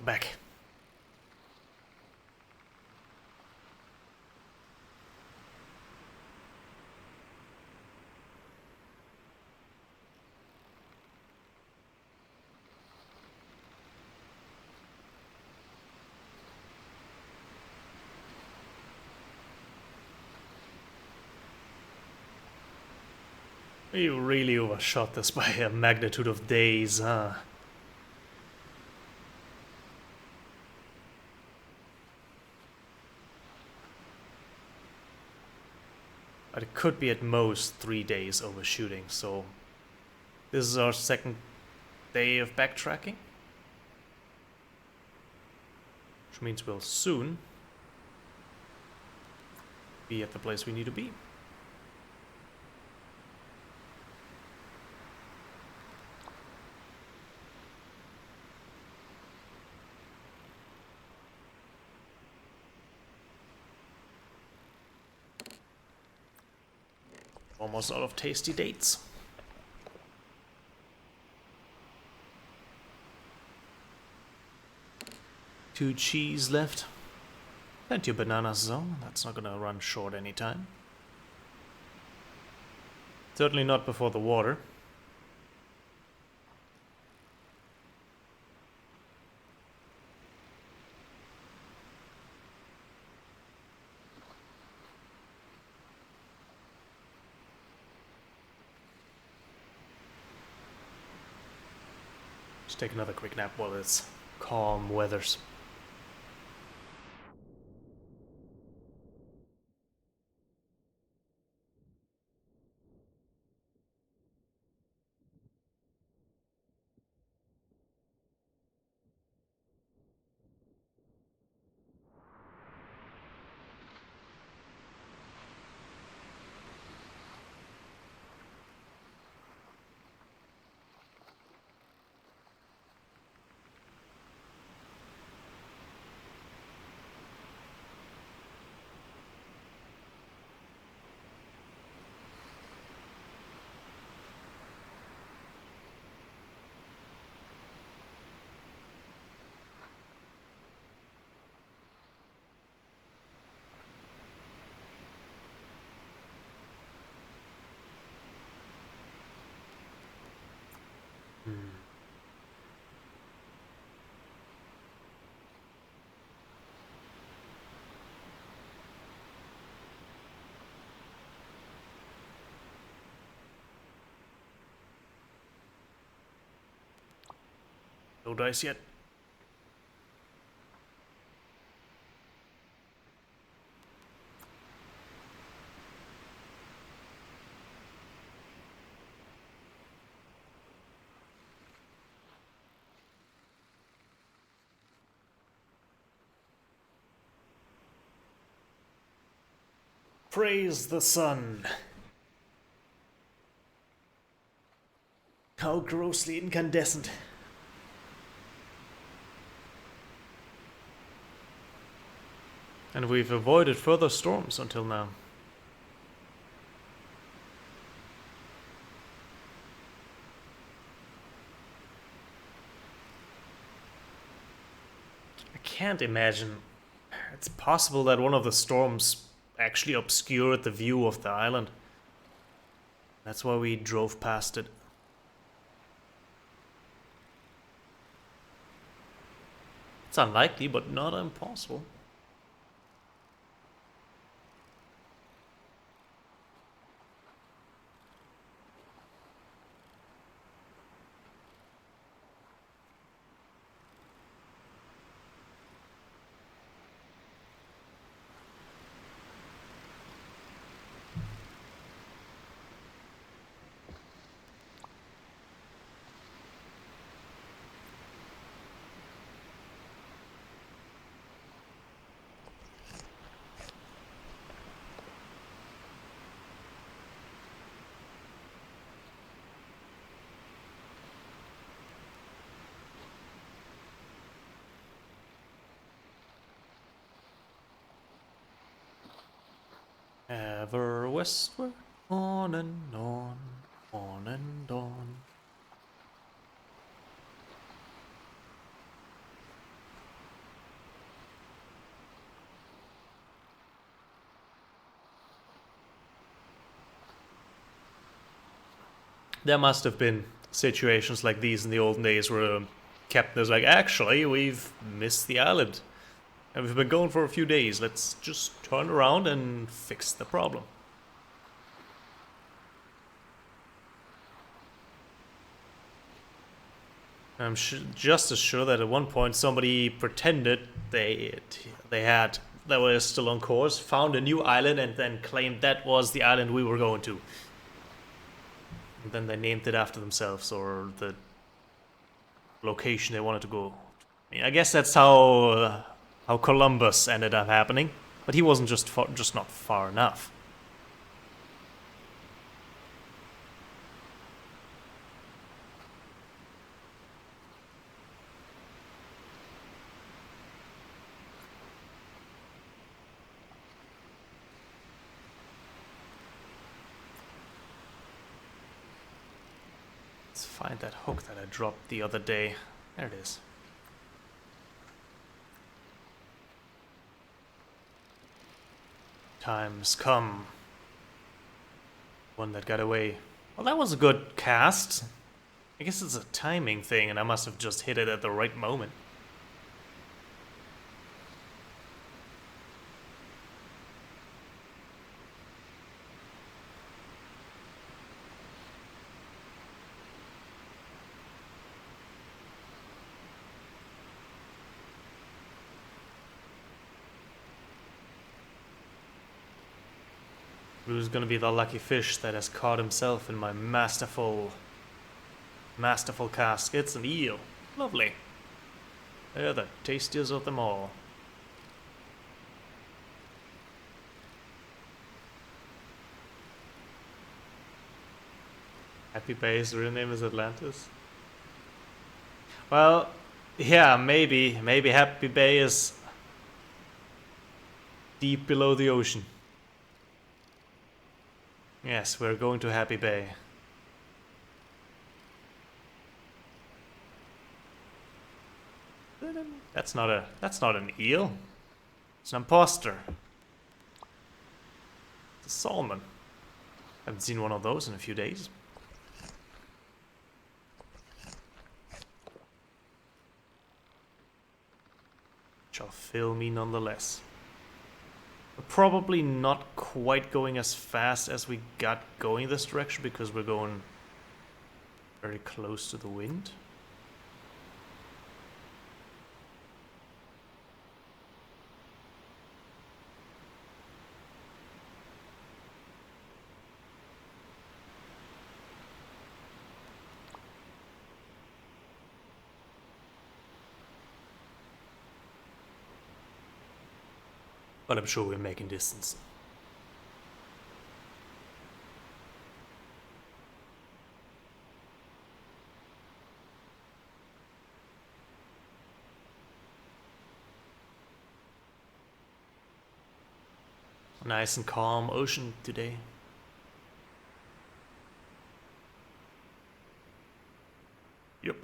Back. You really overshot this by a magnitude of days, huh? But it could be at most 3 days overshooting, so this is our second day of backtracking. Which means we'll soon be at the place we need to be. Almost out of tasty dates. Two cheese left. Plenty of bananas though. That's not gonna run short anytime. Certainly not before the water. Just take another quick nap while it's calm weathers. No dice yet. Praise the sun. How grossly incandescent. And we've avoided further storms until now. I can't imagine. It's possible that one of the storms actually obscured the view of the island. That's why we drove past it. It's unlikely, but not impossible. Ever westward, on and on, on and on. There must have been situations like these in the olden days where captain is like, actually, we've missed the island. And we've been going for a few days. Let's just turn around and fix the problem. I'm just as sure that at one point somebody pretended they were still on course, found a new island, and then claimed that was the island we were going to. And then they named it after themselves or the location they wanted to go. I mean, I guess that's how Columbus ended up happening, but he wasn't just not far enough. Let's find that hook that I dropped the other day. There it is. Time's come. One that got away. Well, that was a good cast. I guess it's a timing thing, and I must have just hit it at the right moment. Who's gonna be the lucky fish that has caught himself in my masterful cast? It's an eel. Lovely. They're the tastiest of them all. Happy Bay's real name is Atlantis? Well, yeah, maybe Happy Bay is deep below the ocean. Yes, we're going to Happy Bay. That's not an eel. It's an imposter. It's a salmon. Haven't seen one of those in a few days. Shall fill me nonetheless. We're probably not quite going as fast as we got going this direction because we're going very close to the wind. But I'm sure we're making distance. Nice and calm ocean today. Yep.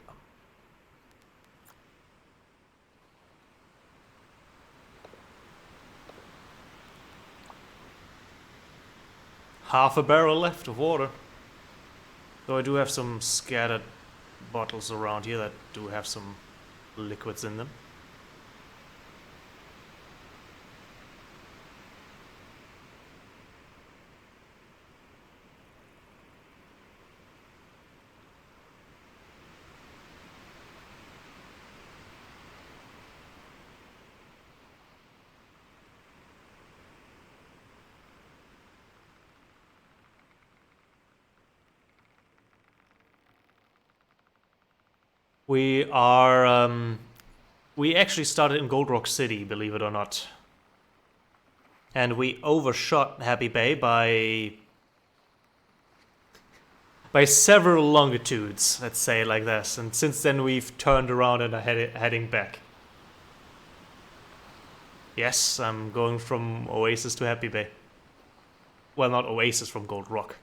Half a barrel left of water. Though I do have some scattered bottles around here that do have some liquids in them. We are, we actually started in Gold Rock City, believe it or not. And we overshot Happy Bay by several longitudes, let's say it like this. And since then we've turned around and are heading back. Yes, I'm going from Oasis to Happy Bay. Well, not Oasis, from Gold Rock.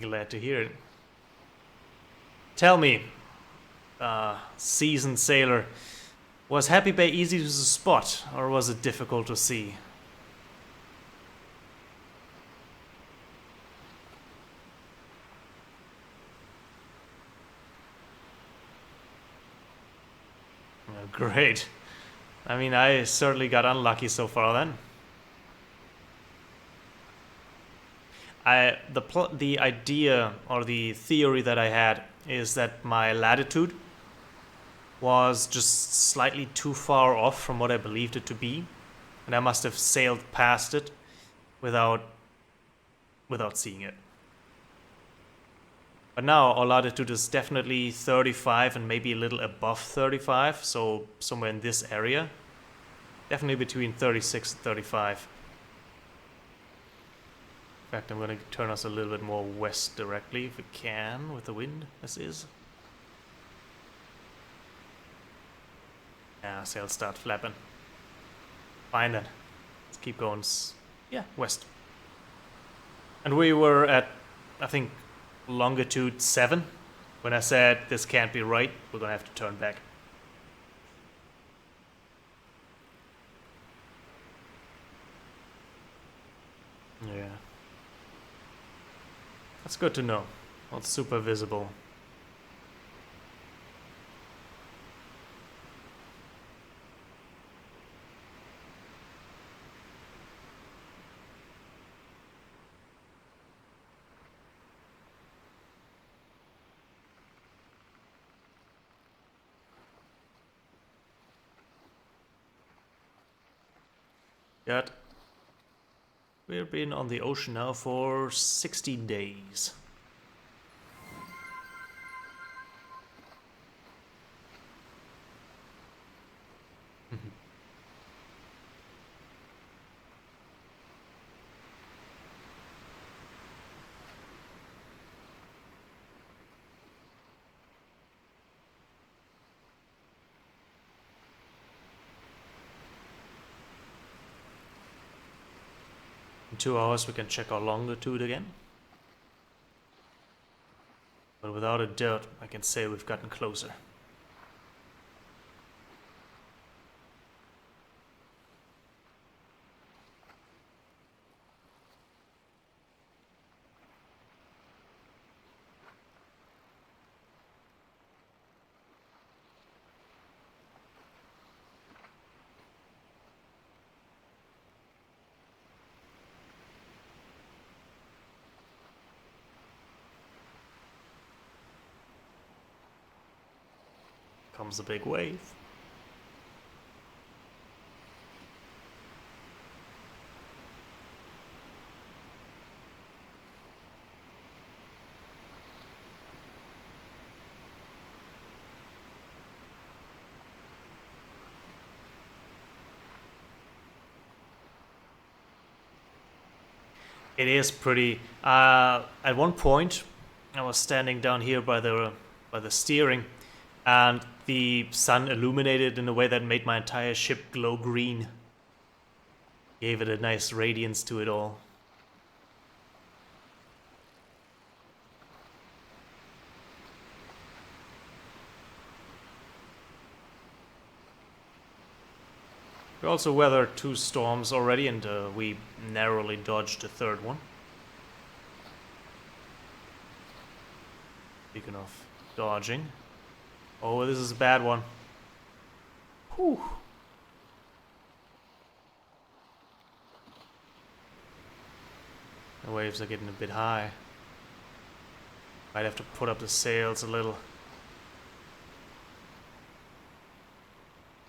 Glad to hear it. Tell me, seasoned sailor, was Happy Bay easy to spot, or was it difficult to see? Oh, great. I mean, I certainly got unlucky so far then. The idea or the theory that I had is that my latitude was just slightly too far off from what I believed it to be, and I must have sailed past it without seeing it. But now our latitude is definitely 35 and maybe a little above 35, so somewhere in this area. Definitely between 36 and 35. In fact, I'm going to turn us a little bit more west directly if we can with the wind, as is. Yeah, sails start flapping. Fine then. Let's keep going. Yeah, west. And we were at, I think, longitude 7 When I said this can't be right, we're gonna have to turn back. Yeah. That's good to know. Not super visible. Yet we've been on the ocean now for 60 days. In 2 hours we can check our longitude again. But without a doubt, I can say we've gotten closer. Comes a big wave. It is pretty. At one point, I was standing down here by the steering, and the sun illuminated in a way that made my entire ship glow green. Gave it a nice radiance to it all. We also weathered 2 storms already, and we narrowly dodged a 3rd one. Speaking of dodging. Oh, this is a bad one. Whew. The waves are getting a bit high. Might have to put up the sails a little.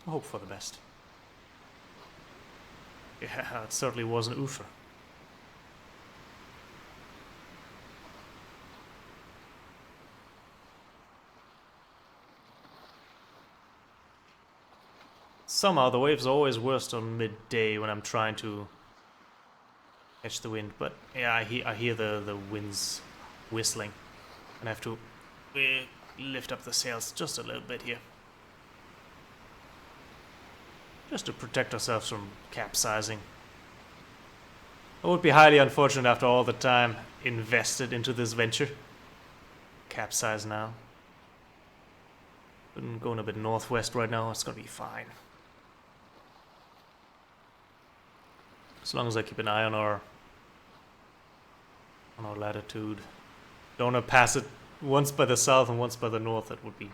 Hope for the best. Yeah, it certainly was an oofer. Somehow the waves are always worst on midday when I'm trying to catch the wind. But yeah, I hear the winds whistling, and I have to lift up the sails just a little bit here, just to protect ourselves from capsizing. It would be highly unfortunate after all the time invested into this venture. Capsize now. I'm going a bit northwest right now, it's gonna be fine. As long as I keep an eye on our latitude. Don't want to pass it once by the south and once by the north, that would be.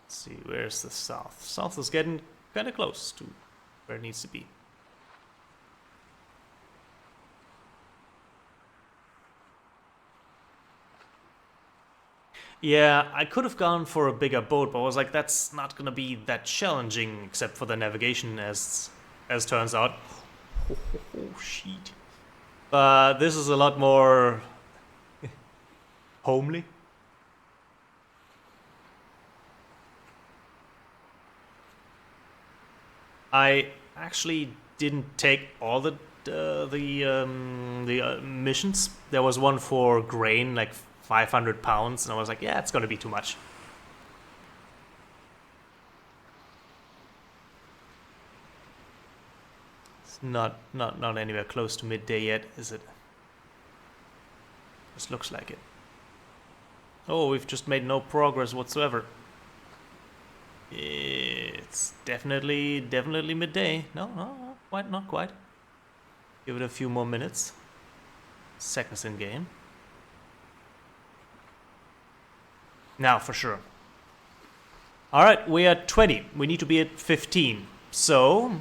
Let's see, where's the south? South is getting kind of close to where it needs to be. Yeah, I could have gone for a bigger boat, but I was like, that's not gonna be that challenging, except for the navigation, as turns out. Oh shit! But this is a lot more homely. I actually didn't take all the missions. There was one for grain, like 500 pounds, and I was like, yeah, it's gonna be too much. Not anywhere close to midday yet, is it? Just looks like it. Oh, we've just made no progress whatsoever. It's definitely midday. No, not quite. Give it a few more minutes. Seconds in game. Now, for sure. Alright, we are at 20. We need to be at 15. So,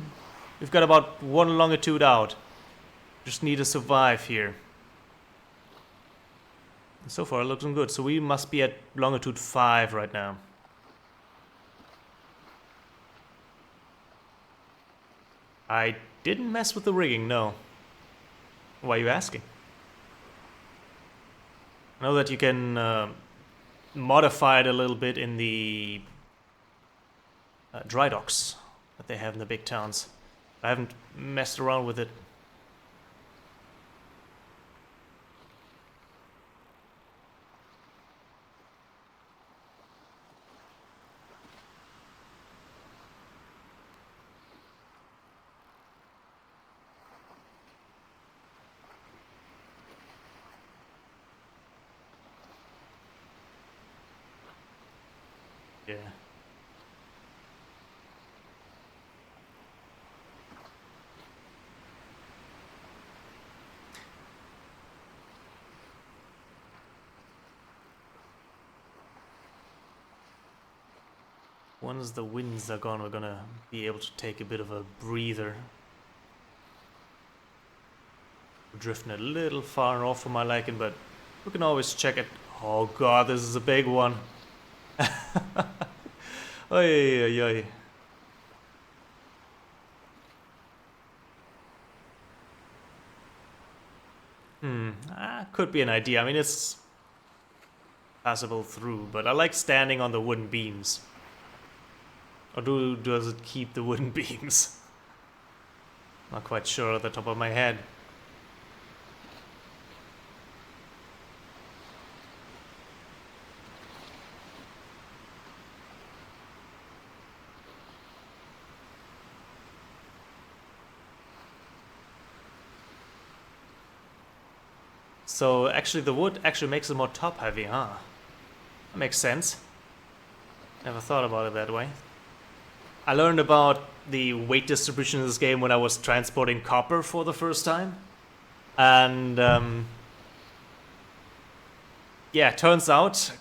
we've got about 1 longitude out. Just need to survive here. So far, looking good. So we must be at longitude 5 right now. I didn't mess with the rigging, no. Why are you asking? I know that you can modify it a little bit in the dry docks that they have in the big towns. I haven't messed around with it. Yeah. Once the winds are gone, we're gonna be able to take a bit of a breather. We're drifting a little far off for my liking, but we can always check it. Oh god, this is a big one. Oy, oy, oy. Could be an idea. I mean, it's passable through, but I like standing on the wooden beams. Or does it keep the wooden beams? Not quite sure at the top of my head. So actually the wood actually makes it more top heavy, huh? That makes sense. Never thought about it that way. I learned about the weight distribution in this game when I was transporting copper for the first time. And yeah, it turns out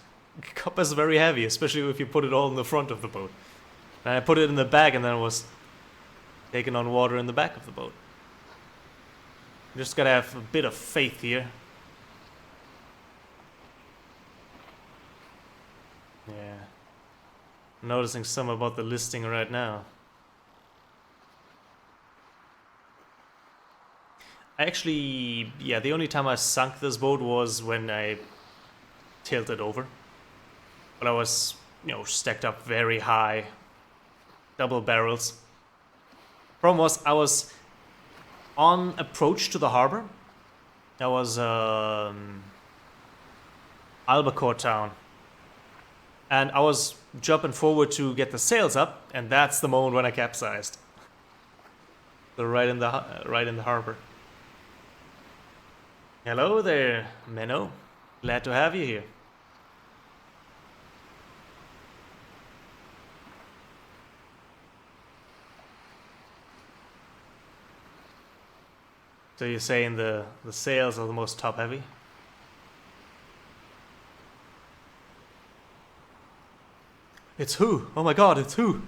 copper is very heavy, especially if you put it all in the front of the boat. And I put it in the back and then it was taking on water in the back of the boat. You just gotta have a bit of faith here. Yeah. I'm noticing some about the listing right now. Actually, yeah, the only time I sunk this boat was when I tilted over. But I was, stacked up very high. Double barrels. Problem was, I was on approach to the harbor. That was Albacore town. And I was jumping forward to get the sails up, and that's the moment when I capsized. So right in the harbor. Hello there, Menno. Glad to have you here. So you're saying the sails are the most top heavy? It's who? Oh my god, it's who?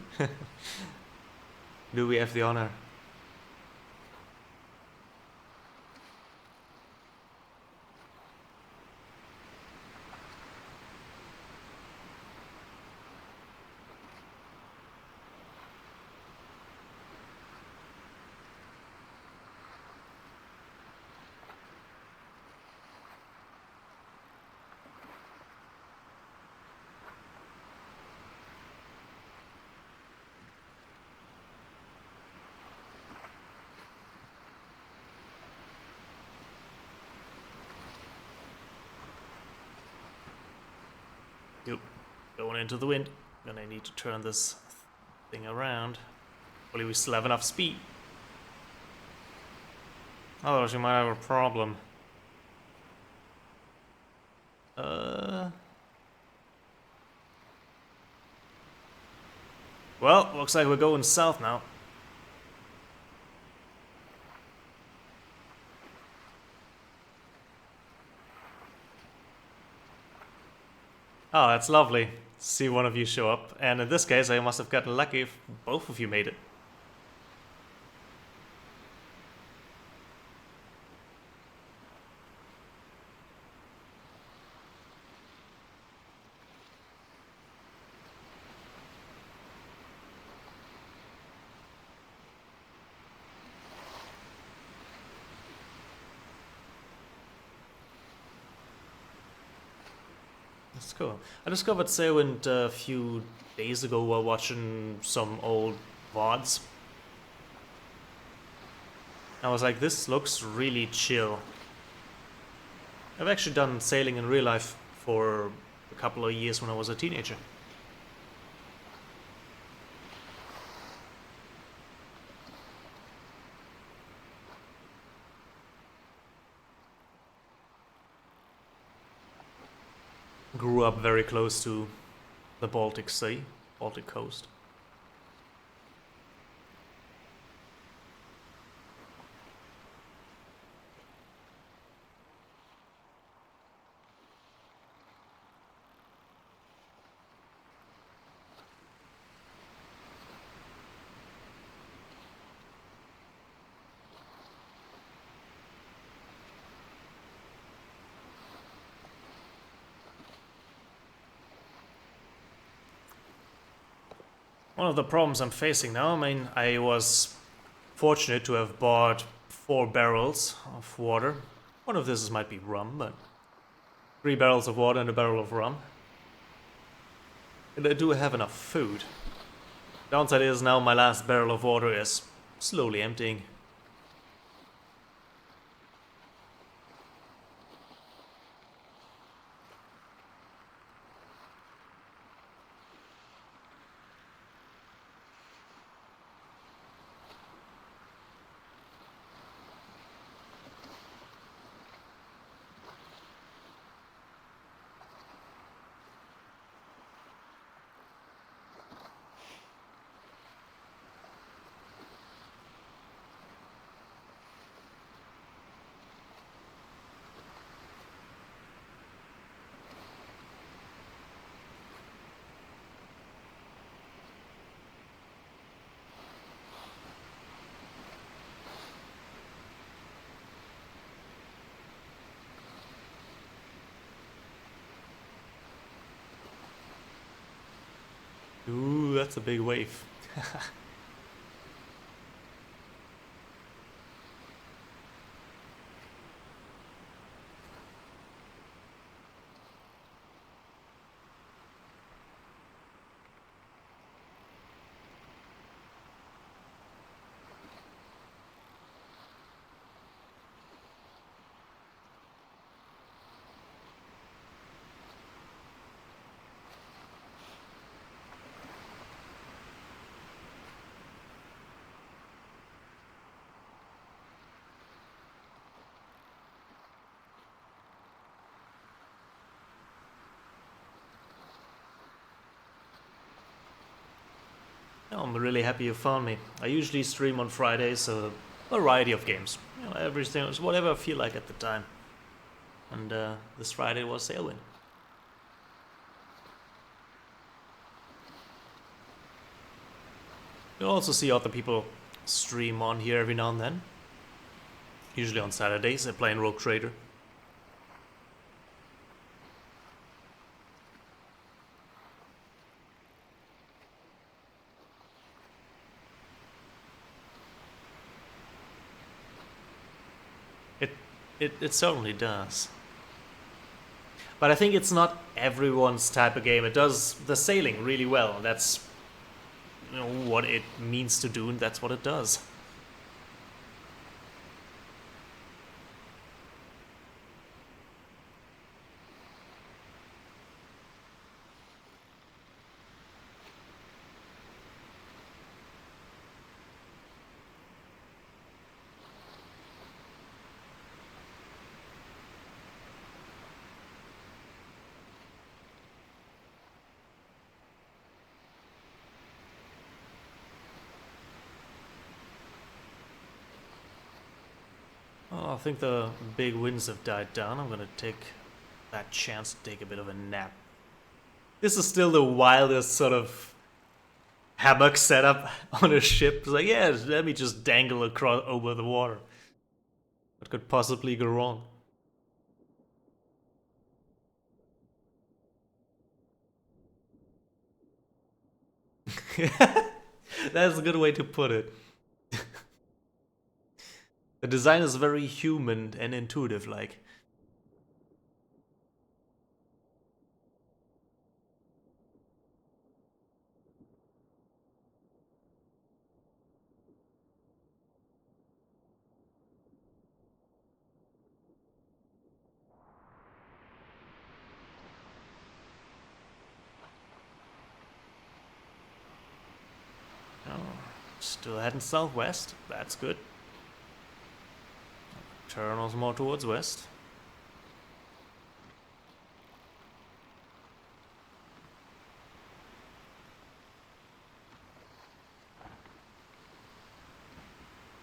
Do we have the honor? Yep, going into the wind. Gonna need to turn this thing around. Hopefully we still have enough speed. Otherwise, you might have a problem. Uh. Well, looks like we're going south now. Oh, that's lovely. See one of you show up. And in this case, I must have gotten lucky if both of you made it. That's cool. I discovered Sailwind a few days ago while watching some old VODs. I was like, this looks really chill. I've actually done sailing in real life for a couple of years when I was a teenager. Grew up very close to the Baltic Sea, Baltic coast. One of the problems I'm facing now, I mean, I was fortunate to have bought 4 barrels of water. One of this might be rum, but 3 barrels of water and a barrel of rum. And I do have enough food. Downside is now my last barrel of water is slowly emptying. Ooh, that's a big wave. Oh, I'm really happy you found me. I usually stream on Fridays a variety of games. You know, everything, whatever I feel like at the time. And this Friday was Sailwind. You'll also see other people stream on here every now and then. Usually on Saturdays, I play in Rogue Trader. It certainly does. But I think it's not everyone's type of game. It does the sailing really well. That's, you know, what it means to do, and that's what it does. I think the big winds have died down. I'm gonna take that chance to take a bit of a nap. This is still the wildest sort of hammock setup on a ship. It's like, yeah, let me just dangle across over the water. What could possibly go wrong? That's a good way to put it. The design is very human and intuitive, like. Oh, still heading southwest. That's good. Turn us more towards west.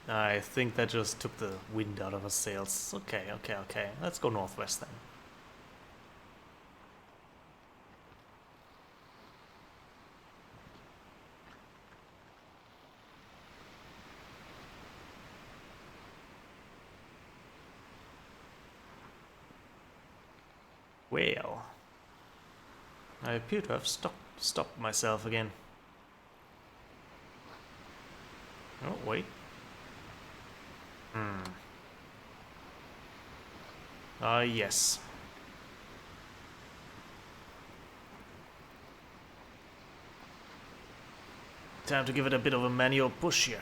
I think that just took the wind out of our sails. Okay. Let's go northwest then. Well, I appear to have stopped myself again. Oh, wait. Yes. Time to give it a bit of a manual push here.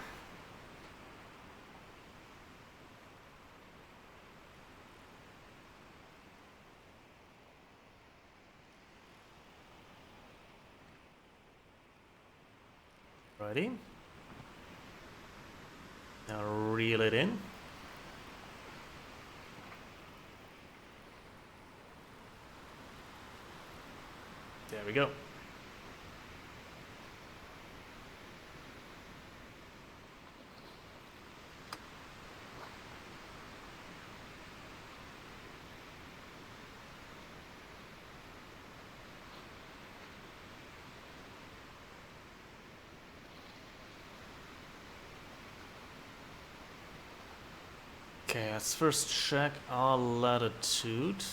Ready? Now reel it in. There we go. Okay, let's first check our latitude.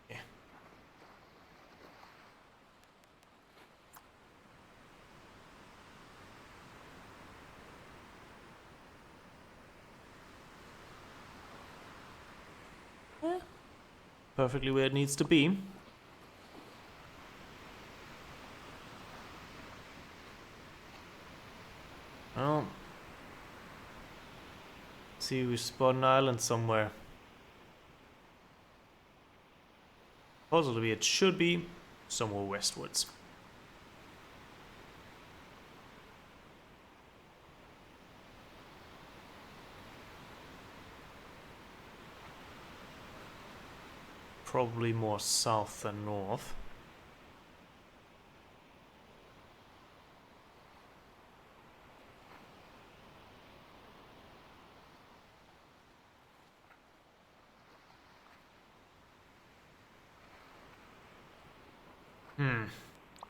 Yeah. Perfectly where it needs to be. Well, see, we spot an island somewhere. Possibly it should be somewhere westwards. Probably more south than north.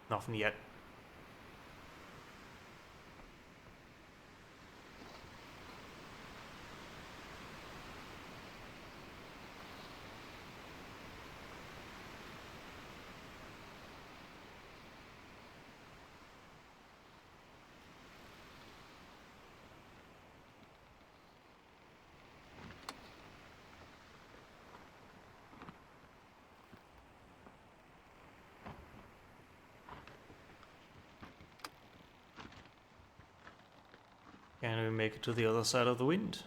Nothing yet. Can we make it to the other side of the wind?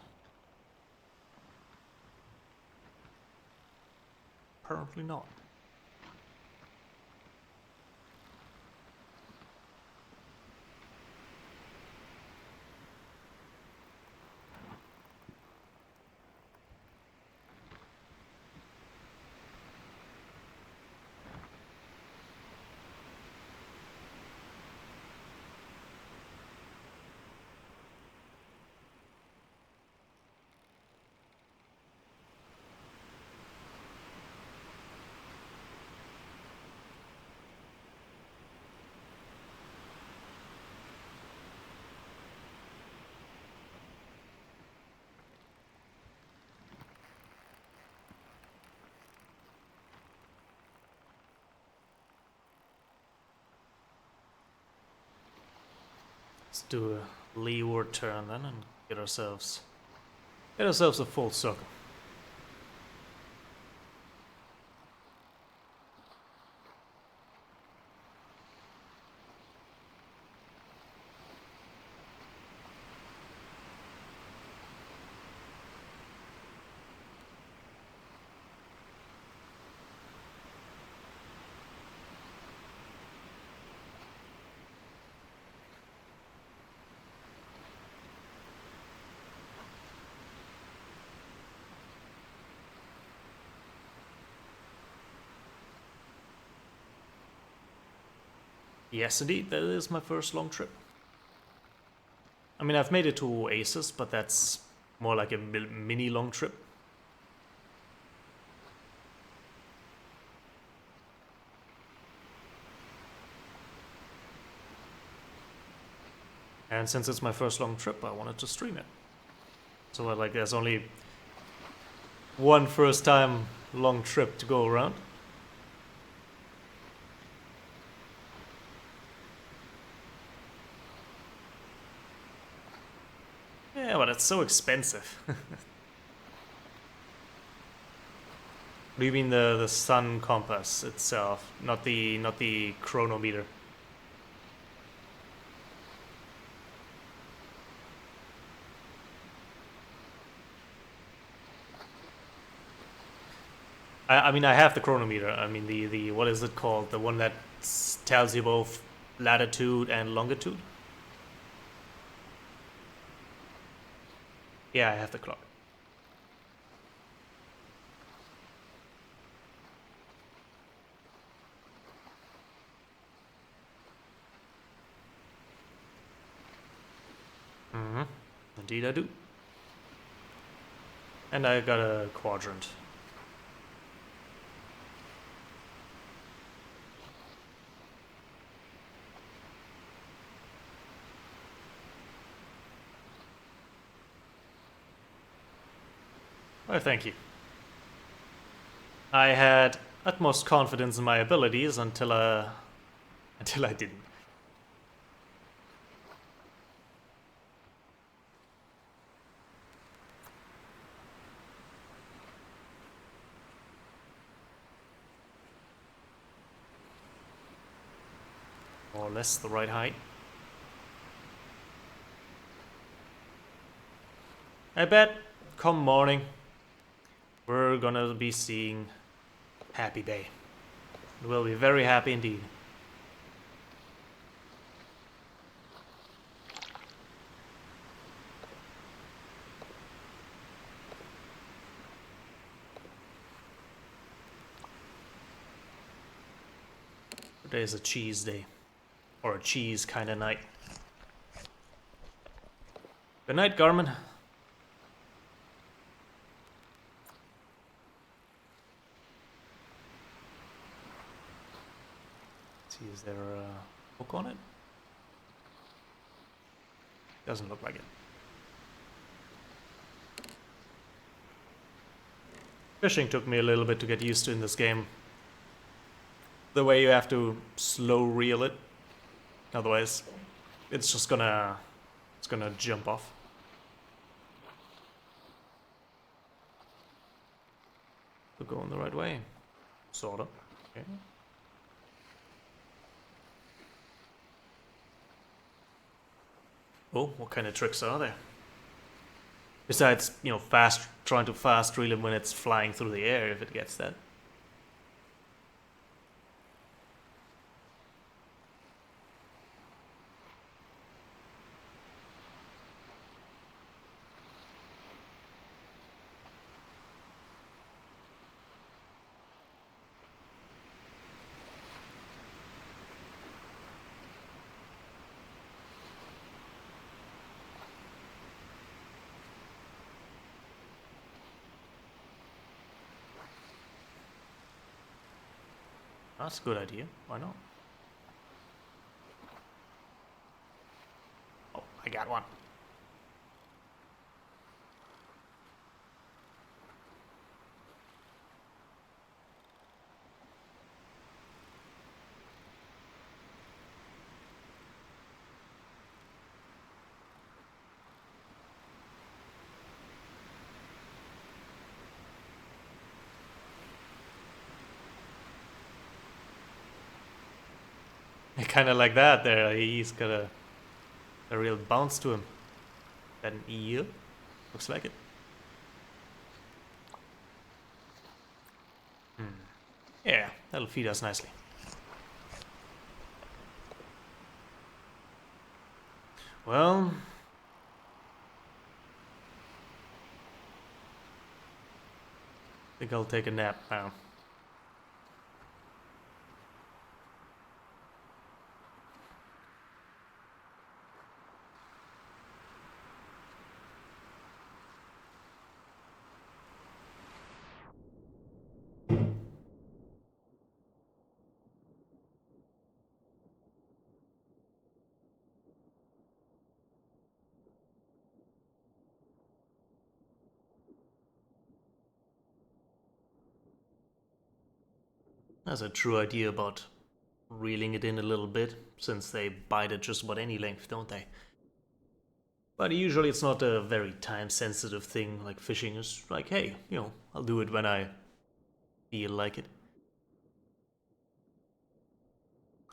Apparently not. Let's do a leeward turn then and get ourselves a full circle. Yes, indeed, that is my first long trip. I mean, I've made it to Oasis, but that's more like a mini long trip. And since it's my first long trip, I wanted to stream it. So like, there's only one first time long trip to go around. Yeah, but it's so expensive. What do you mean the sun compass itself, not the chronometer? I mean, I have the chronometer. I mean, the what is it called? The one that tells you both latitude and longitude? Yeah, I have the clock. Mm-hmm. Indeed I do. And I got a quadrant. Why, thank you. I had utmost confidence in my abilities until I didn't. More or less the right height. I bet come morning we're gonna be seeing Happy Bay. We'll be very happy indeed. Today's a cheese day. Or a cheese kind of night. Good night, Garmin. See, is there a hook on it? Doesn't look like it. Fishing took me a little bit to get used to in this game. The way you have to slow reel it. Otherwise, it's just gonna jump off. We're going the right way. Sorta. Okay. Oh, what kind of tricks are there? Besides, trying to fast reel it when it's flying through the air if it gets that. That's a good idea. Why not? Oh, I got one. Kind of like that there. He's got a real bounce to him. That an eel? Looks like it. Yeah, that'll feed us nicely. Well, I think I'll take a nap now. That's a true idea about reeling it in a little bit, since they bite at just about any length, don't they? But usually it's not a very time-sensitive thing like fishing. It's like, hey, I'll do it when I feel like it.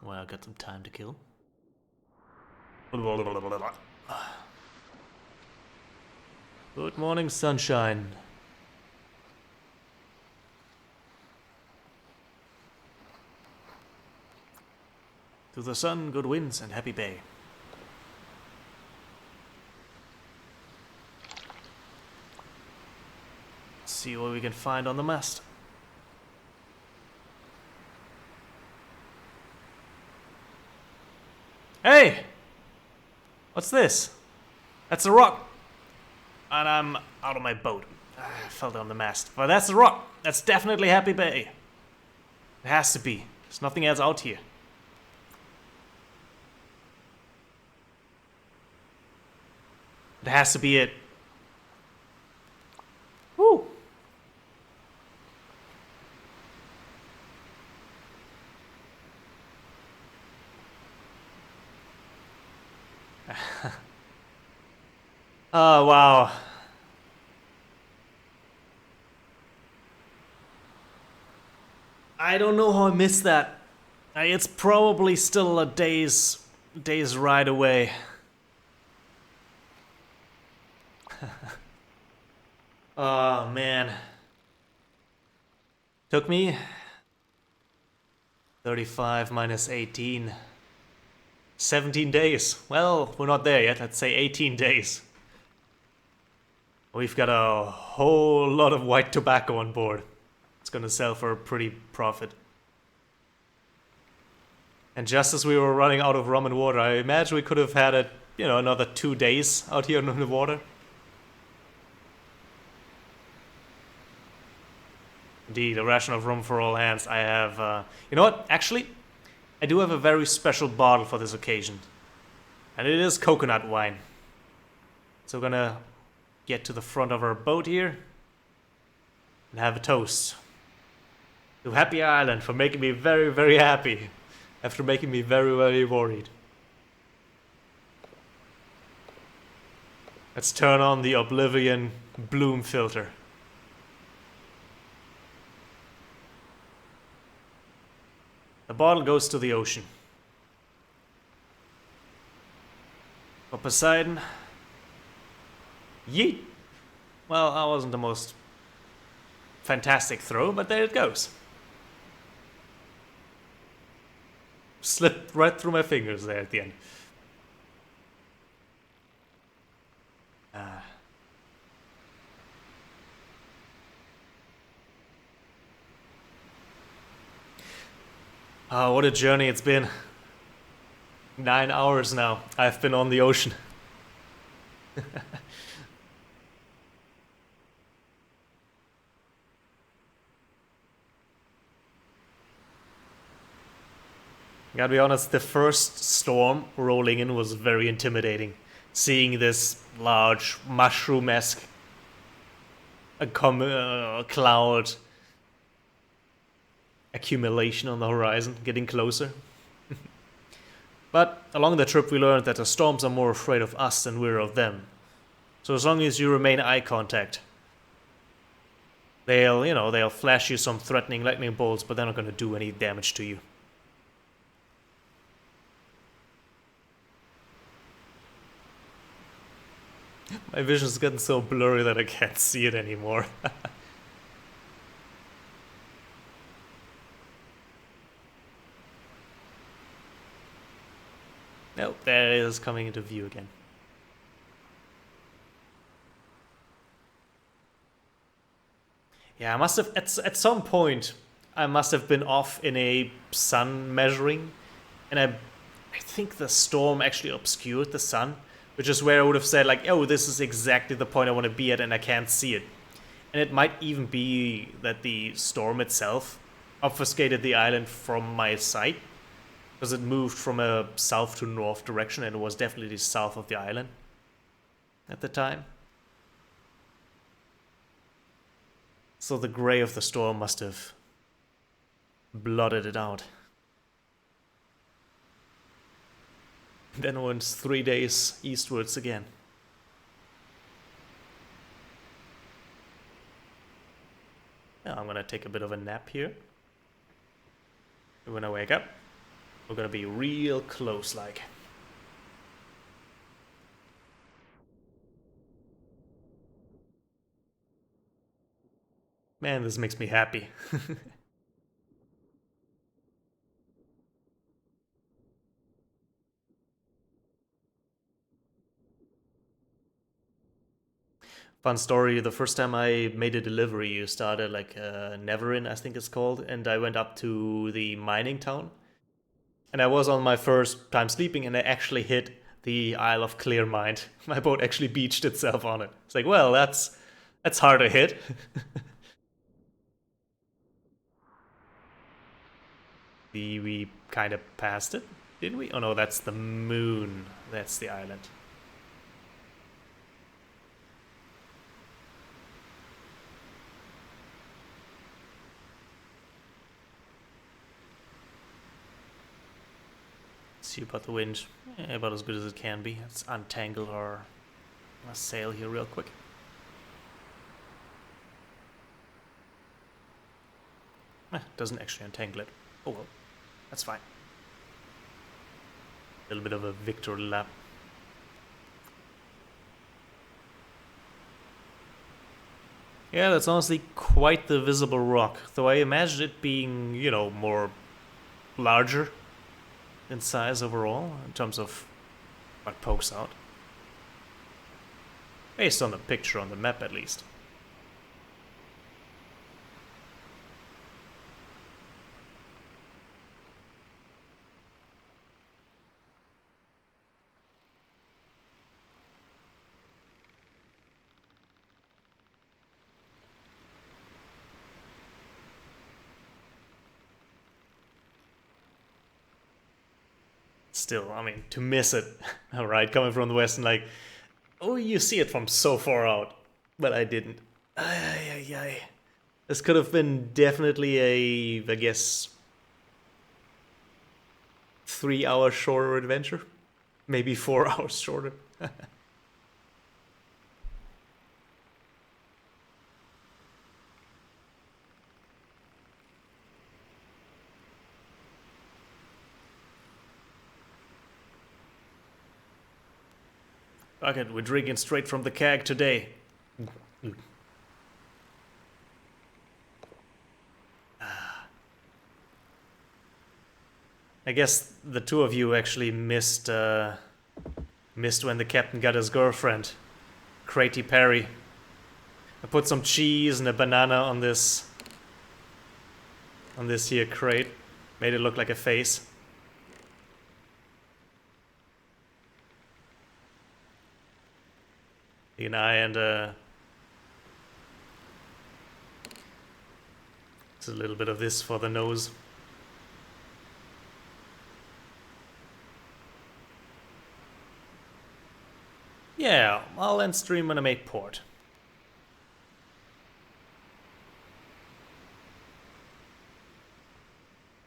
Well, I got some time to kill. Good morning, sunshine. To the sun, good winds, and happy bay. Let's see what we can find on the mast. Hey! What's this? That's a rock! And I'm out of my boat. I fell down the mast. But that's a rock! That's definitely Happy Bay. It has to be. There's nothing else out here. It has to be it. Woo! Oh, wow. I don't know how I missed that. It's probably still a day's ride away. Oh, man. Took me 35 minus 18. 17 days. Well, we're not there yet. Let's say 18 days. We've got a whole lot of white tobacco on board. It's gonna sell for a pretty profit. And just as we were running out of rum and water, I imagine we could have had it, another 2 days out here in the water. Indeed, a ration of rum for all hands. I have, you know what? Actually, I do have a very special bottle for this occasion. And it is coconut wine. So we're gonna get to the front of our boat here and have a toast to Happy Island for making me very, very happy after making me very, very worried. Let's turn on the Oblivion bloom filter. The bottle goes to the ocean. For Poseidon. Yeet! Well, that wasn't the most fantastic throw, but there it goes. Slipped right through my fingers there at the end. Oh, what a journey it's been. 9 hours now I've been on the ocean. Gotta be honest, the first storm rolling in was very intimidating. Seeing this large mushroom-esque cloud accumulation on the horizon, getting closer. But along the trip we learned that the storms are more afraid of us than we're of them. So as long as you remain eye contact, they'll flash you some threatening lightning bolts, but they're not gonna do any damage to you. My vision's gotten so blurry that I can't see it anymore. Nope, there it is coming into view again. Yeah, I must have, at some point, I must have been off in a sun measuring, and I think the storm actually obscured the sun, which is where I would have said, like, oh, this is exactly the point I want to be at, and I can't see it. And it might even be that the storm itself obfuscated the island from my sight, because it moved from a south to north direction, and it was definitely south of the island at the time. So the gray of the storm must have blotted it out. Then went 3 days eastwards again. Now I'm gonna take a bit of a nap here. When I wake up, we're gonna be real close like. Man, this makes me happy. Fun story, the first time I made a delivery, you started like Neverin, I think it's called, and I went up to the mining town. And I was on my first time sleeping, and I actually hit the Isle of Clearmind. My boat actually beached itself on it. It's like, well, that's hard to hit. We kind of passed it, didn't we? Oh no, that's the moon. That's the island. See about the wind. About as good as it can be. Let's untangle our sail here real quick. Doesn't actually untangle it. Oh well, that's fine. A little bit of a victory lap. Yeah, that's honestly quite the visible rock, though I imagine it being, you know, more larger in size overall, in terms of what pokes out. Based on the picture on the map, at least. Still, I mean, to miss it, alright, coming from the west and like, oh, you see it from so far out, but I didn't. Ay, ay, ay. This could have been definitely a, I guess, 3 hour shorter adventure. Maybe 4 hours shorter. Fuck it, we're drinking straight from the keg today. I guess the two of you actually missed when the captain got his girlfriend, Cratey Perry. I put some cheese and a banana on this here crate. Made it look like a face. An eye and it's a little bit of this for the nose. Yeah, I'll end stream when I make port.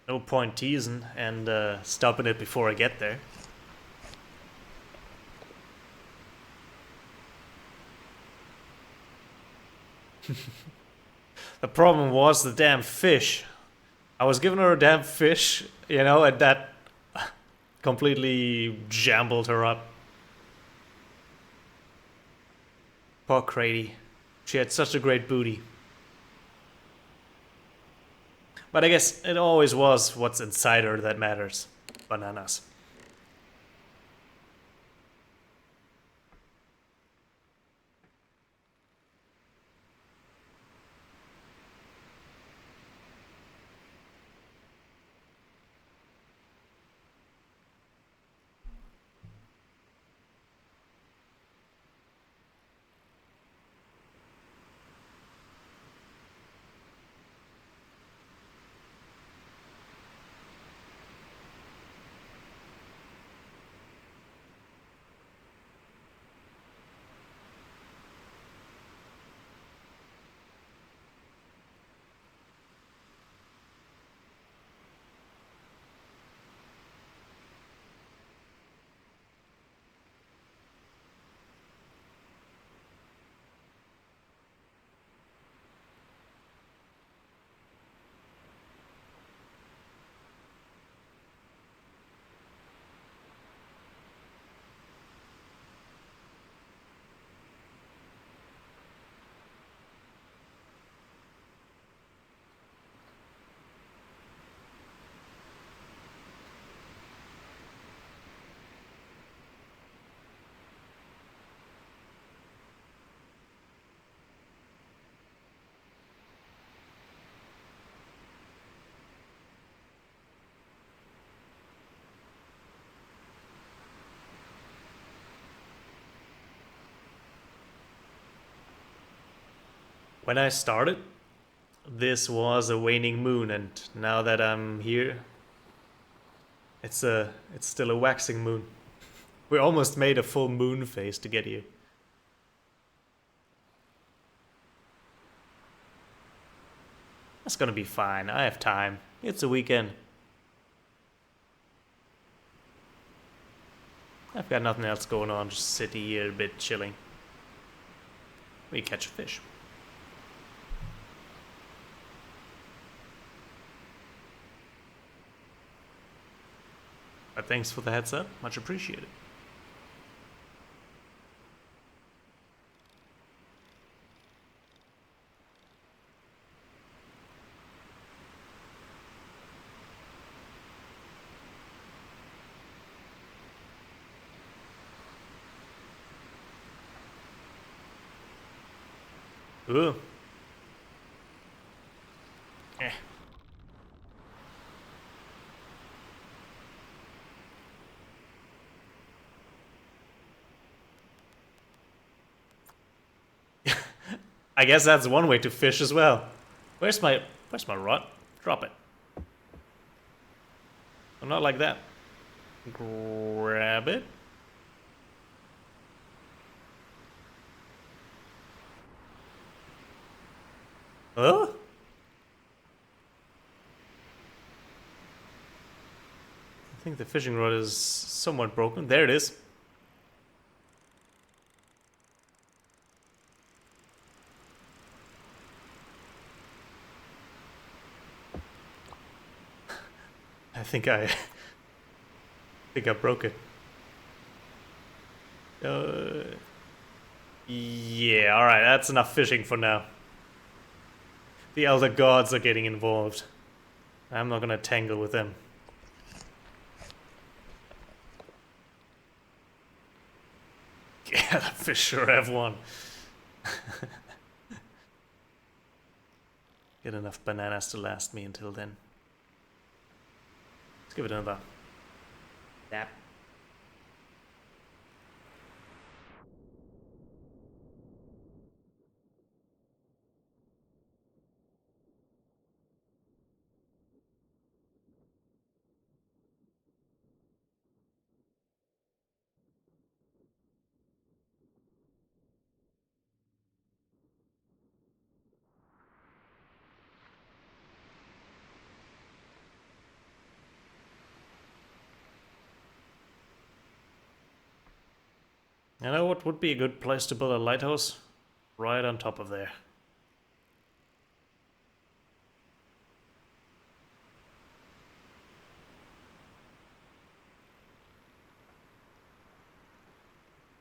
No point teasing and stopping it before I get there. The problem was the damn fish. I was giving her a damn fish, you know, and that completely jambled her up. Poor Crady. She had such a great booty. But I guess it always was what's inside her that matters. Bananas. When I started, this was a waning moon, and now that I'm here, it's still a waxing moon. We almost made a full moon phase to get here. That's gonna be fine. I have time. It's a weekend. I've got nothing else going on, just sitting here a bit chilling. We catch a fish. But thanks for the heads up, much appreciated. Ooh. Eh. I guess that's one way to fish as well. Where's my rod? Drop it. I'm not like that. Grab it. Oh? I think the fishing rod is somewhat broken. There it is. I think I broke it. Yeah, alright, that's enough fishing for now. The elder gods are getting involved. I'm not gonna tangle with them. Yeah, the fish sure have won. Get enough bananas to last me until then. Let's give it another dap. You know what would be a good place to build a lighthouse? Right on top of there.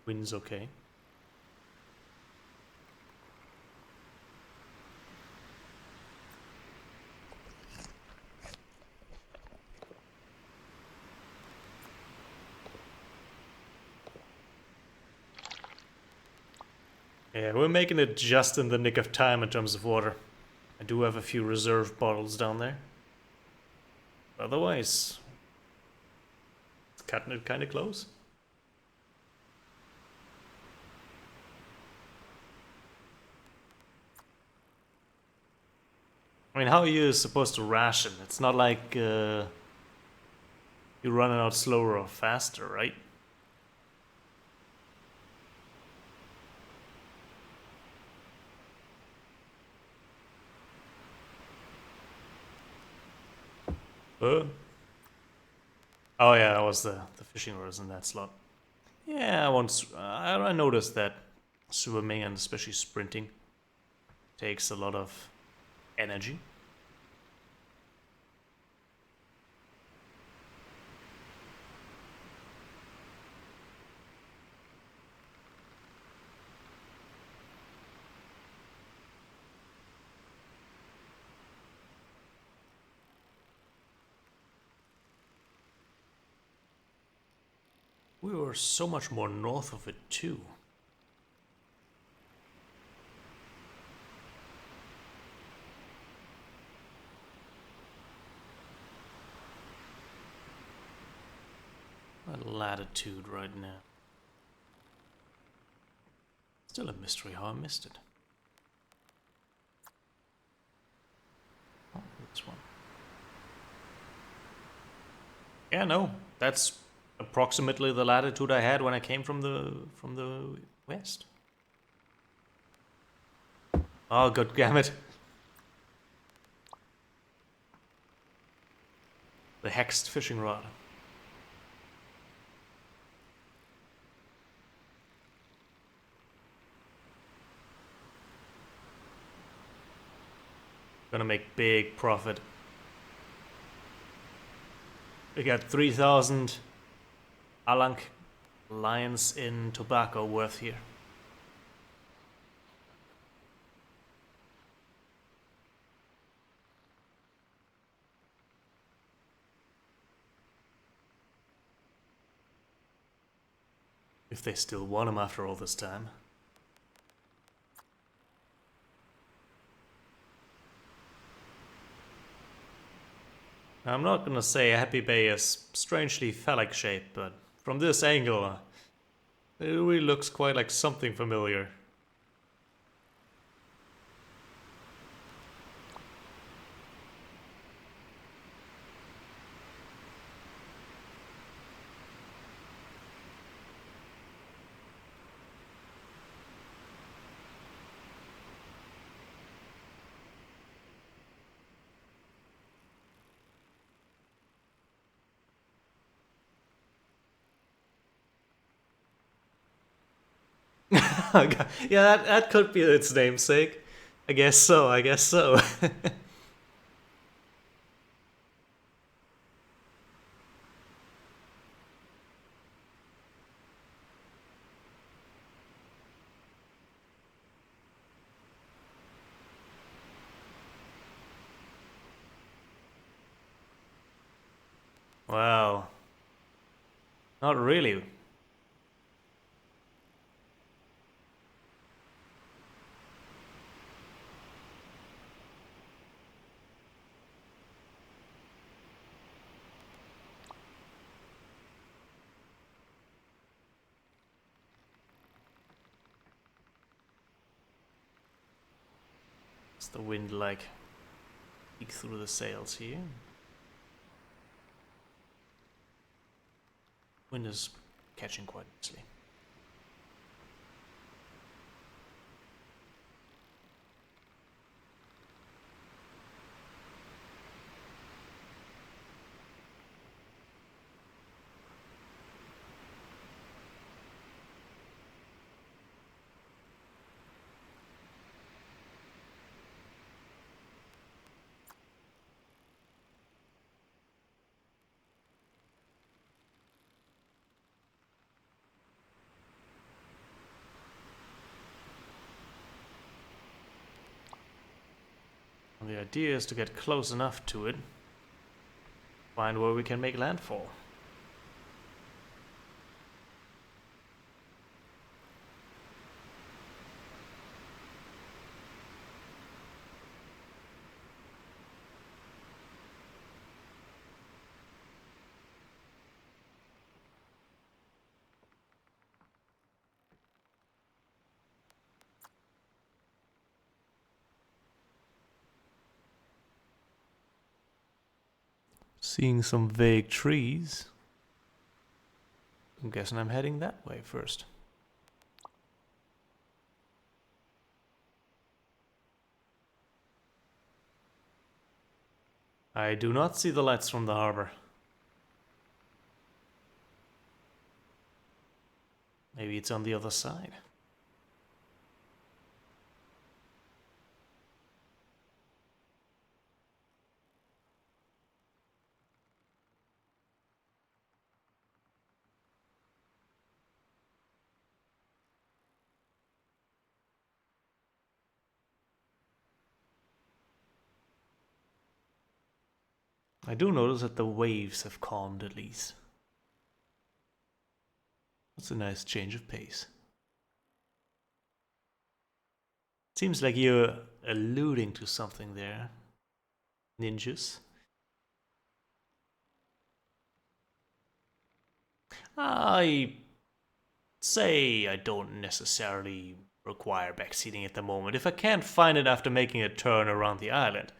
Wind's okay. Yeah, we're making it just in the nick of time in terms of water. I do have a few reserve bottles down there. Otherwise, it's cutting it kind of close. I mean, how are you supposed to ration? It's not like you're running out slower or faster, right? Oh yeah, that was the fishing rod in that slot. Yeah, I noticed that swimming and especially sprinting takes a lot of energy. We were so much more north of it too. What latitude right now? Still a mystery how I missed it. Oh, this one. Yeah, no, that's approximately the latitude I had when I came from the west. Oh, god damn it. The hexed fishing rod. Gonna make big profit. We got 3,000 Alank lions in tobacco worth here. If they still want them after all this time. I'm not gonna say Happy Bay is strangely phallic shaped, but from this angle, it really looks quite like something familiar. Yeah, that could be its namesake. I guess so, I guess so. Wow. Not really. What's the wind like? Peek through the sails here. Wind is catching quite nicely. And the idea is to get close enough to it, find where we can make landfall. Seeing some vague trees. I'm guessing I'm heading that way first. I do not see the lights from the harbor. Maybe it's on the other side. I do notice that the waves have calmed at least. That's a nice change of pace. Seems like you're alluding to something there, ninjas. I say I don't necessarily require backseating at the moment. If I can't find it after making a turn around the island,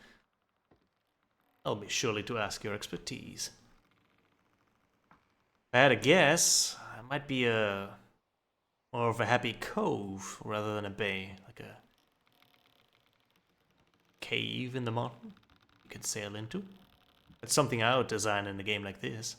I'll be surely to ask your expertise. If I had a guess, it might be more of a happy cove rather than a bay, like a cave in the mountain you can sail into. That's something I would design in a game like this.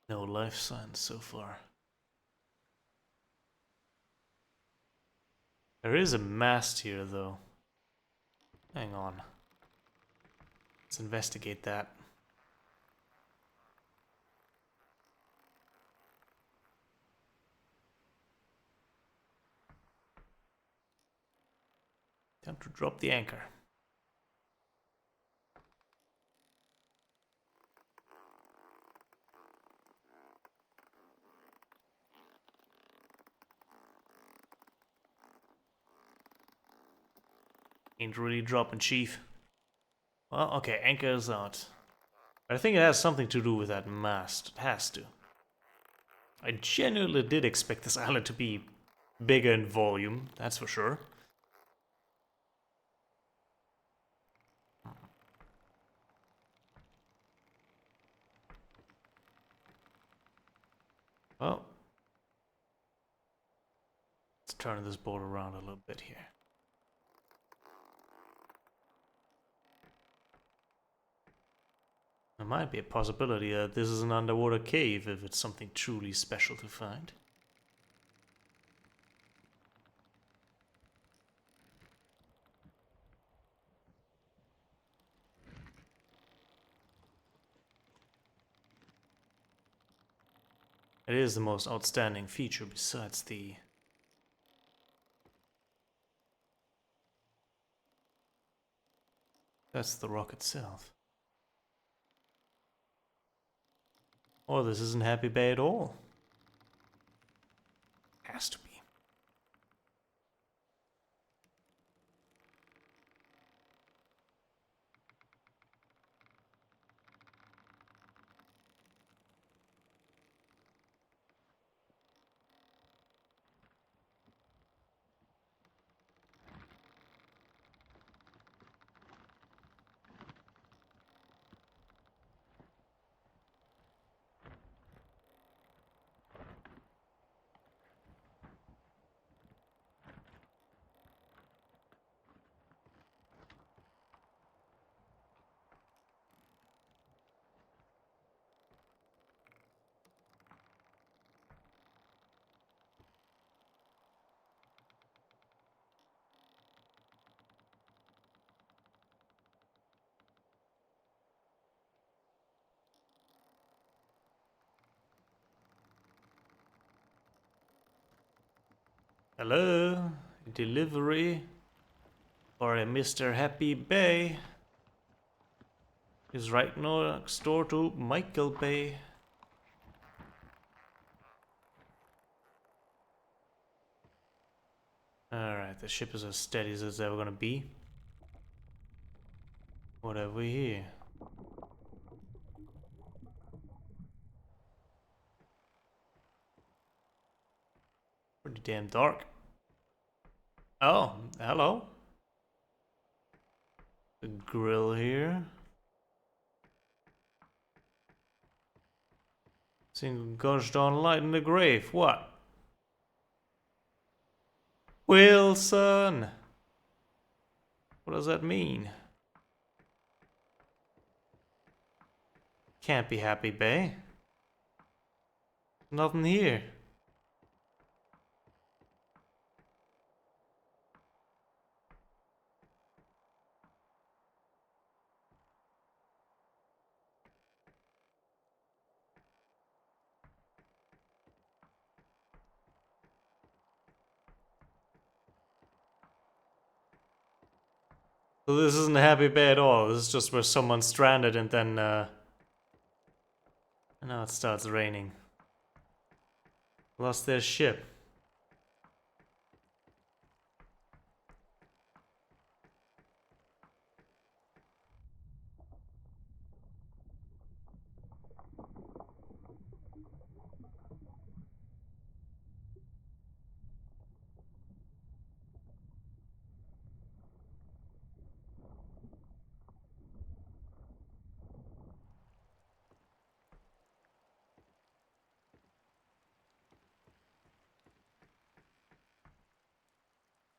No life signs so far. There is a mast here, though. Hang on. Let's investigate that. Time to drop the anchor. Ain't really dropping, chief. Well, okay, anchor's out. But I think it has something to do with that mast. It has to. I genuinely did expect this island to be bigger in volume, that's for sure. Well, let's turn this boat around a little bit here. There might be a possibility that this is an underwater cave if it's something truly special to find. It is the most outstanding feature besides the... That's the rock itself. Or this isn't Happy Bay at all. Has to be. Hello? Delivery for a Mr. Happy Bay is right next door to Michael Bay. Alright, the ship is as steady as it's ever gonna be. What have we here? Pretty damn dark. Oh, hello. The grill here. Seeing gosh darn light in the grave. What? Wilson! What does that mean? Can't be Happy Bay. Nothing here. So this isn't Happy Bay at all. This is just where someone's stranded and then now it starts raining. Lost their ship.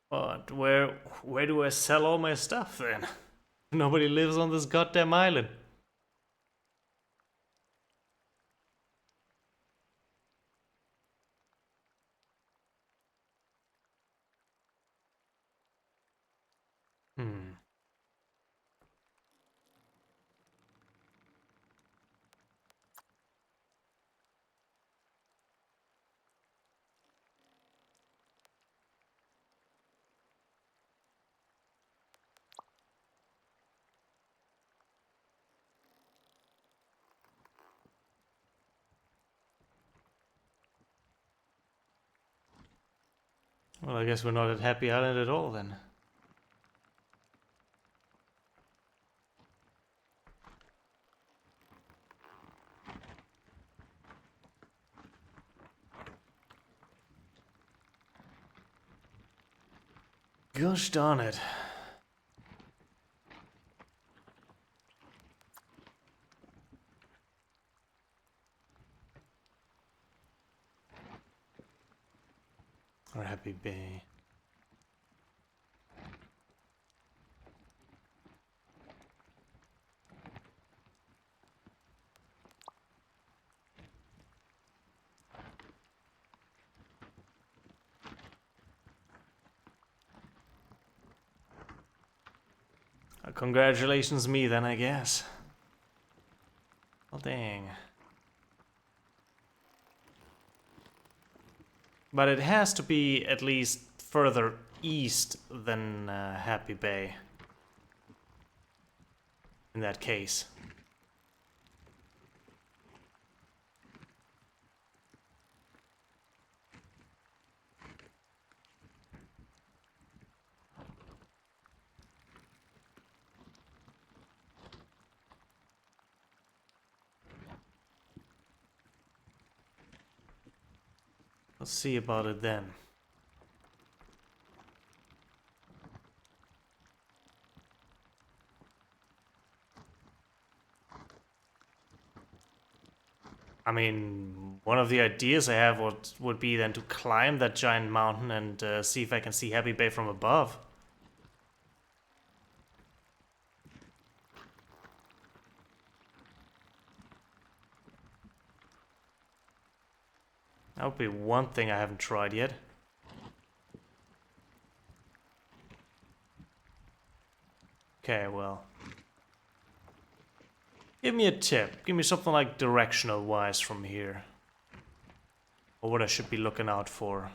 But where do I sell all my stuff then? Nobody lives on this goddamn island. Hmm. Well, I guess we're not at Happy Island at all then. Gosh darn it. Or Happy Bay. Congratulations me then, I guess. Well, dang. But it has to be at least further east than Happy Bay. In that case. Let's see about it then. I mean, one of the ideas I have would be then to climb that giant mountain and see if I can see Happy Bay from above. That would be one thing I haven't tried yet. Okay, well. Give me a tip. Give me something like directional wise from here. Or what I should be looking out for.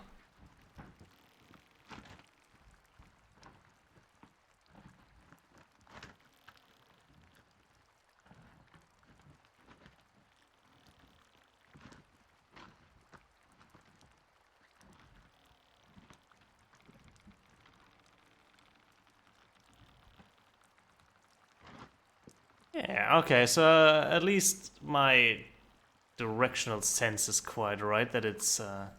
Yeah, okay, so at least my directional sense is quite right that it's that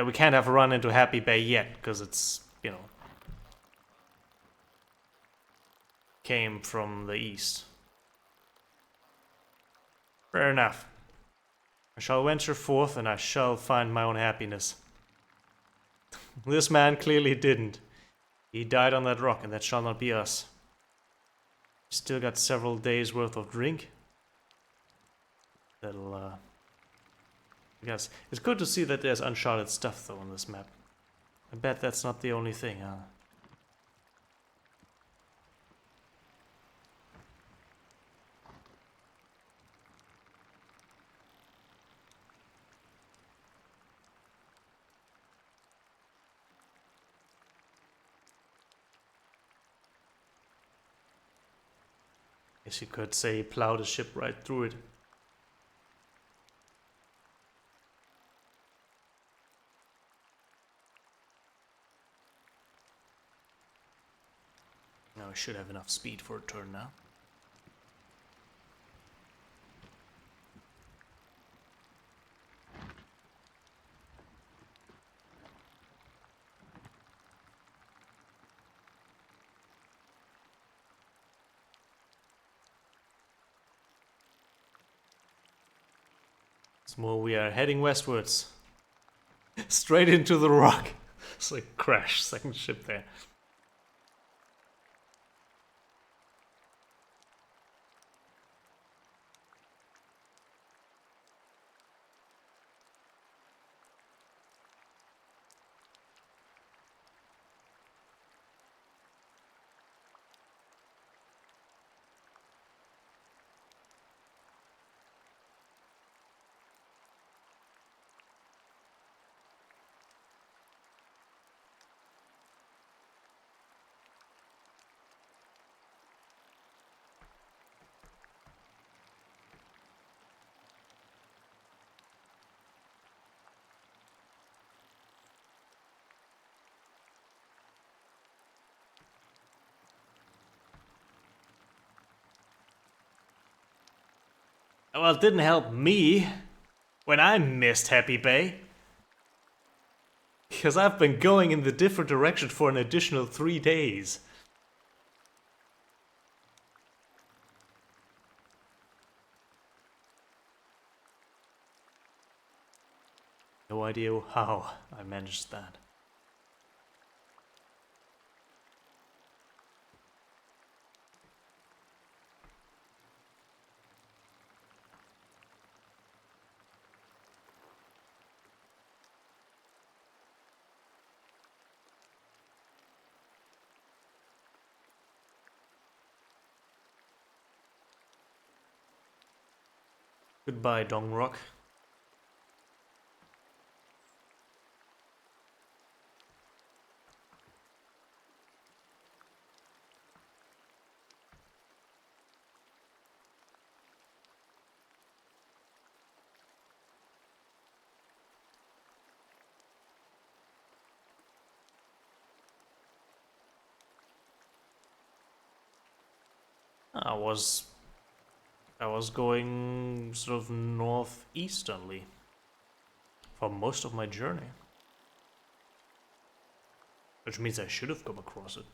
we can't have run into Happy Bay yet, because it's, you know, came from the east. Fair enough. I shall venture forth and I shall find my own happiness. This man clearly didn't. He died on that rock, and that shall not be us. Still got several days worth of drink. That'll, I guess. It's good to see that there's uncharted stuff, though, on this map. I bet that's not the only thing, huh? Guess you could say he plowed a ship right through it. Now I should have enough speed for a turn now. More, we are heading westwards. Straight into the rock. It's like crash, second ship there. Well, it didn't help me when I missed Happy Bay. Because I've been going in the different direction for an additional 3 days. No idea how I managed that. Goodbye, Dong Rock. I was going sort of northeasternly for most of my journey. Which means I should have come across it.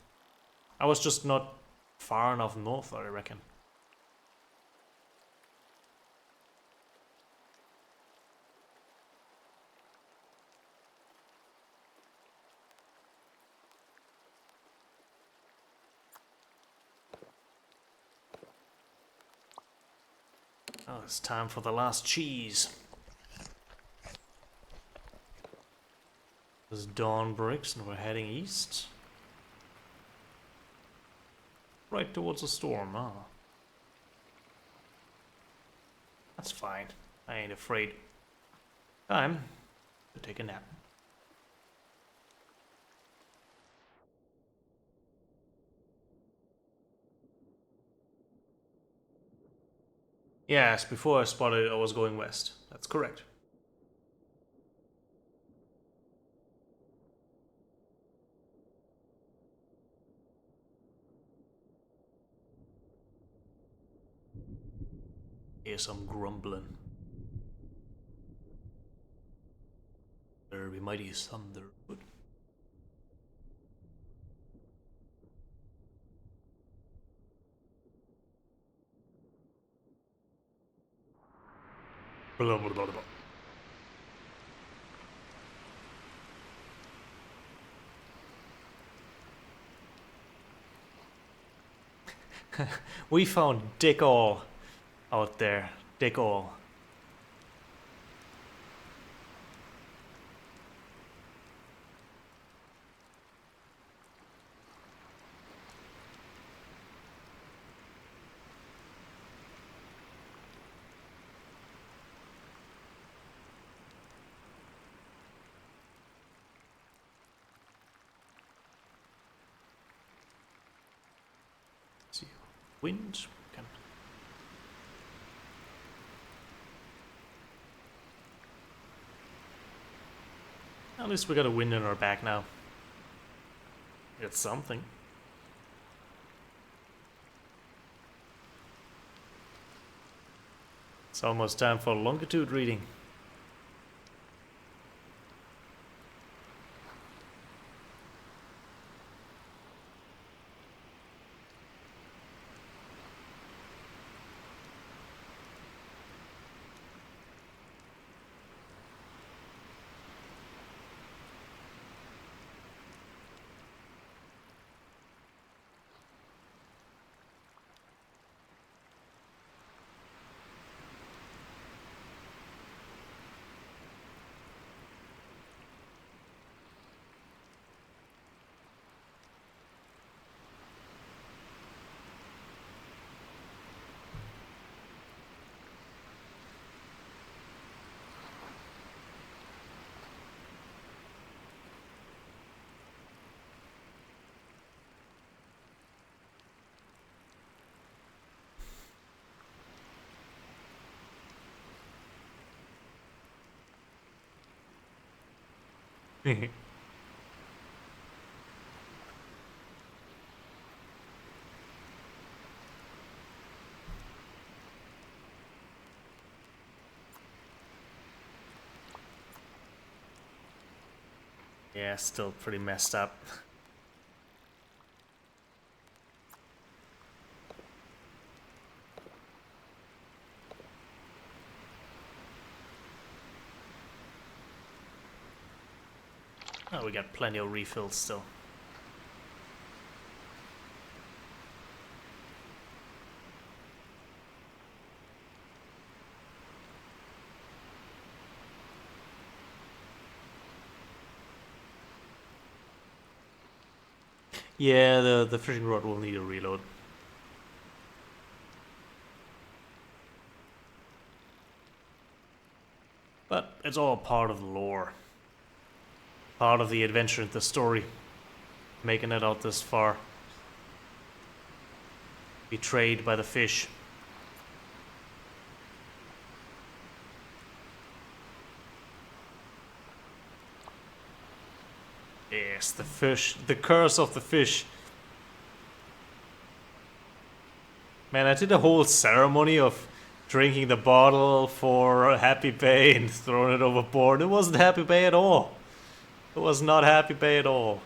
I was just not far enough north, I reckon. Oh, it's time for the last cheese. As dawn breaks and we're heading east. Right towards a storm, huh? That's fine. I ain't afraid. Time to take a nap. Yes, before I spotted it, I was going west. That's correct. Hear some grumbling. There be mighty thunder. Blah, blah, blah, blah. We found Dick All out there. Dick All. See, wind. Can... At least we got a wind in our back now. It's something. It's almost time for longitude reading. Yeah, still pretty messed up. Oh, we got plenty of refills still. Yeah, the fishing rod will need a reload. But it's all part of the lore. Part of the adventure, the story. Making it out this far. Betrayed by the fish. Yes, the fish. The curse of the fish. Man, I did a whole ceremony of drinking the bottle for Happy Bay and throwing it overboard. It wasn't Happy Bay at all. It was not Happy Bay at all.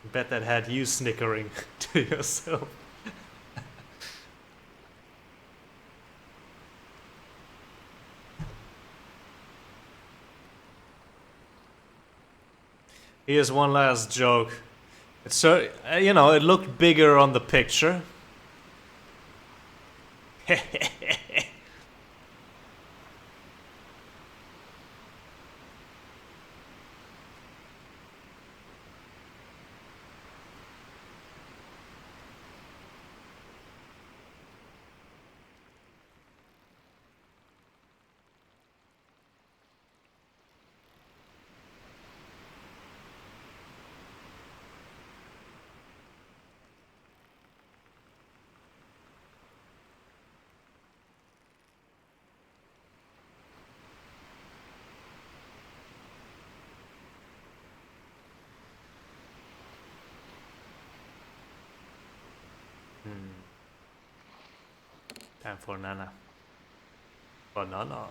I bet that had you snickering to yourself. Here's one last joke. It's you know, it looked bigger on the picture. Time for Nana. Banana.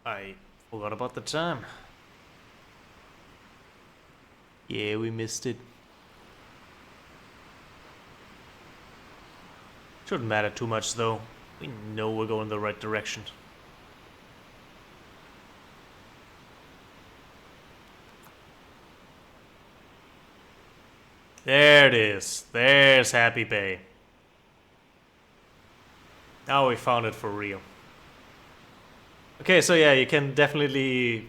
I forgot about the time. Yeah, we missed it. Shouldn't matter too much though. We know we're going the right direction. There it is. There's Happy Bay. Now we found it for real. Okay, so yeah, you can definitely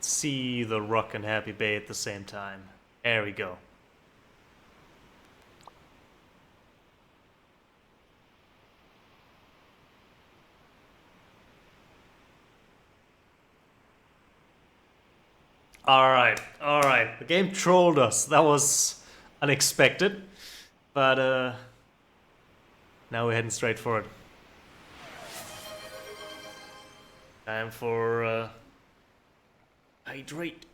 see the rock and Happy Bay at the same time. There we go. Alright, alright. The game trolled us. That was unexpected. But now we're heading straight for it. Time for hydrate.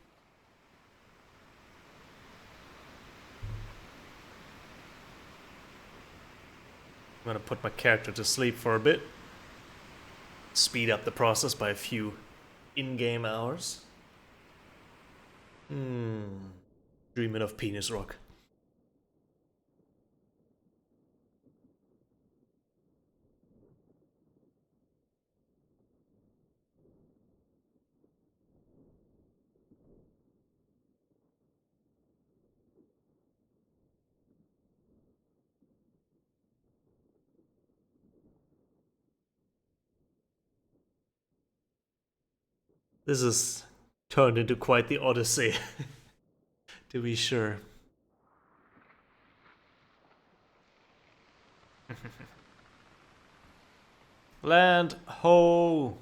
I'm gonna put my character to sleep for a bit. Speed up the process by a few in-game hours. Dreaming of penis rock. This has turned into quite the odyssey, to be sure. Land ho!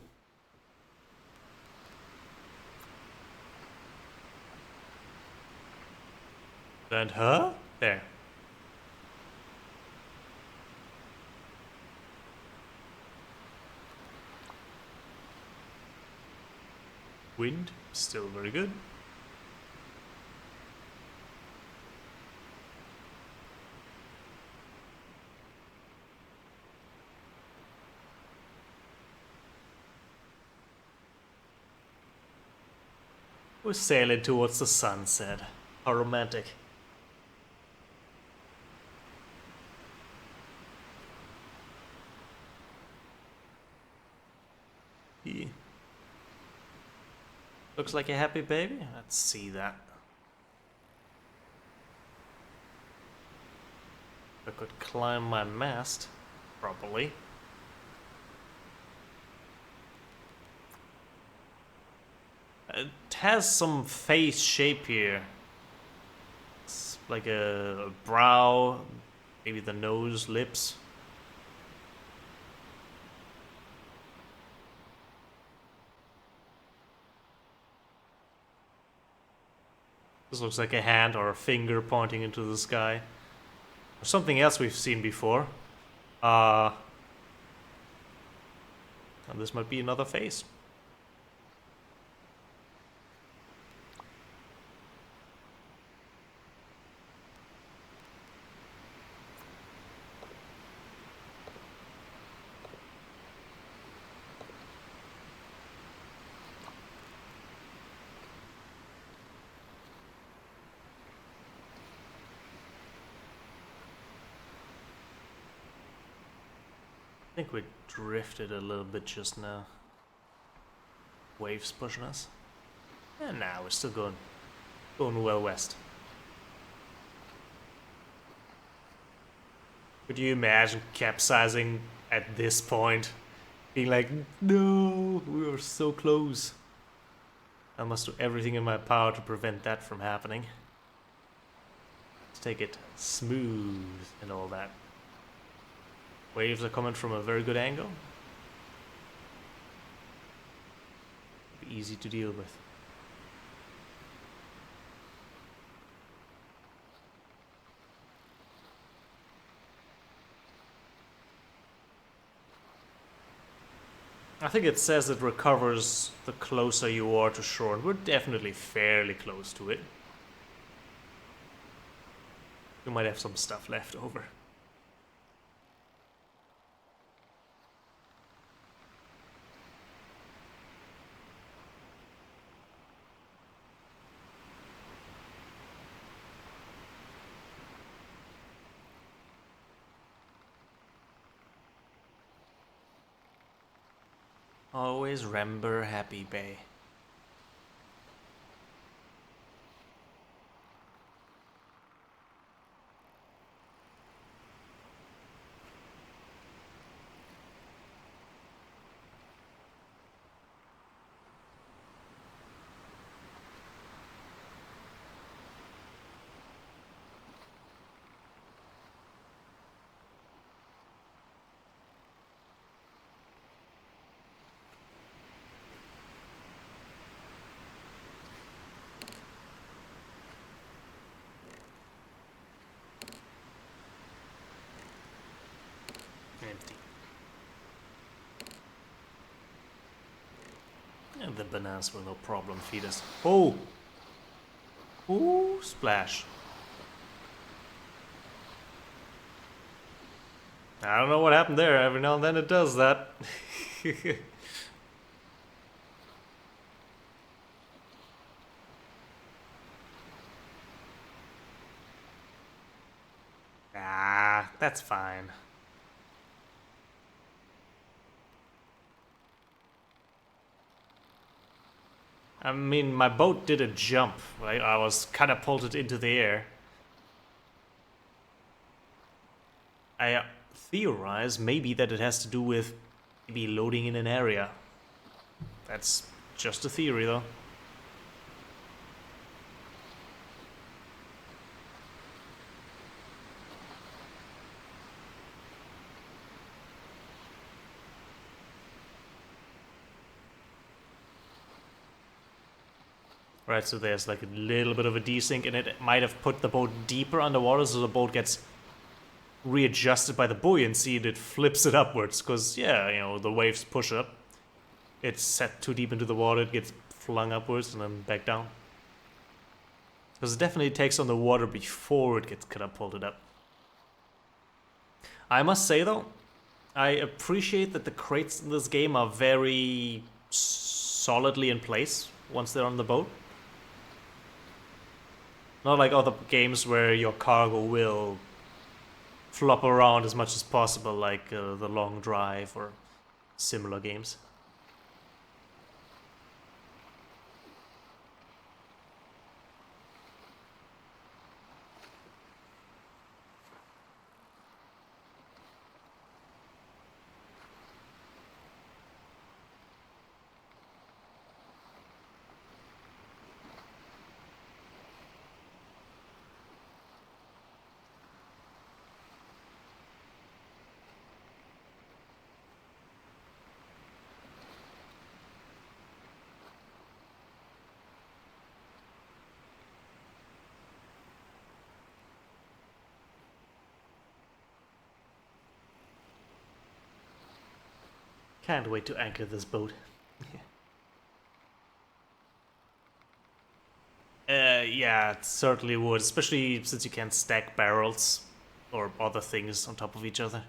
Land huh? There. Wind, still very good. We're sailing towards the sunset. How romantic. Yeah. Looks like a happy baby. Let's see that. I could climb my mast properly. It has some face shape here. It's like a brow, maybe the nose, lips. This looks like a hand or a finger pointing into the sky. Or something else we've seen before. And this might be another face. I think we drifted a little bit just now. Waves pushing us. And now we're still going well west. Could you imagine capsizing at this point? Being like, no, we were so close. I must do everything in my power to prevent that from happening. Let's take it smooth and all that. Waves are coming from a very good angle. Be easy to deal with. I think it says it recovers the closer you are to shore, and we're definitely fairly close to it. We might have some stuff left over. Always remember Happy Bay. Empty. And the bananas will no problem feed us. Oh! Ooh, splash. I don't know what happened there. Every now and then it does that. Ah, that's fine. I mean, my boat did a jump, right? I was catapulted into the air. I theorize maybe that it has to do with maybe loading in an area. That's just a theory, though. Right, so there's like a little bit of a desync, and it might have put the boat deeper underwater, so the boat gets readjusted by the buoyancy, and it flips it upwards. Because, yeah, you know, the waves push up. It's set too deep into the water, it gets flung upwards and then back down. Because it definitely takes on the water before it gets catapulted up. I must say, though, I appreciate that the crates in this game are very solidly in place once they're on the boat. Not like other games where your cargo will flop around as much as possible, like The Long Drive or similar games. Can't wait to anchor this boat. Yeah, it certainly would, especially since you can stack barrels or other things on top of each other.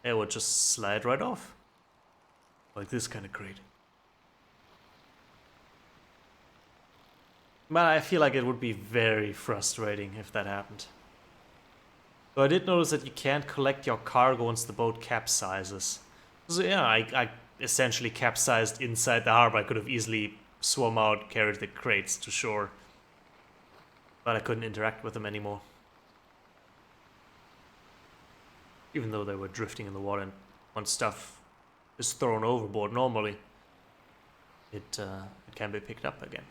It would just slide right off. Like this kind of crate. But I feel like it would be very frustrating if that happened. Though I did notice that you can't collect your cargo once the boat capsizes. So yeah, I essentially capsized inside the harbor. I could have easily swum out, carried the crates to shore. But I couldn't interact with them anymore. Even though they were drifting in the water, and once stuff is thrown overboard normally, it can be picked up again.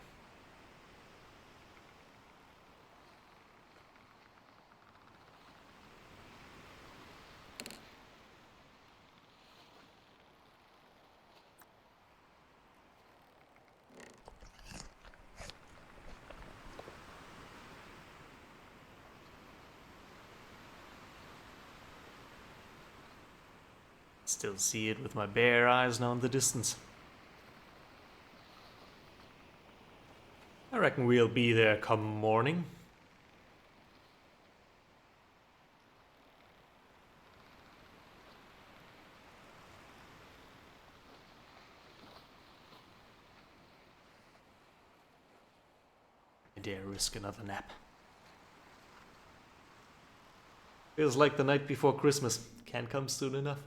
Still see it with my bare eyes now in the distance. I reckon we'll be there come morning. I dare risk another nap. Feels like the night before Christmas. Can't come soon enough.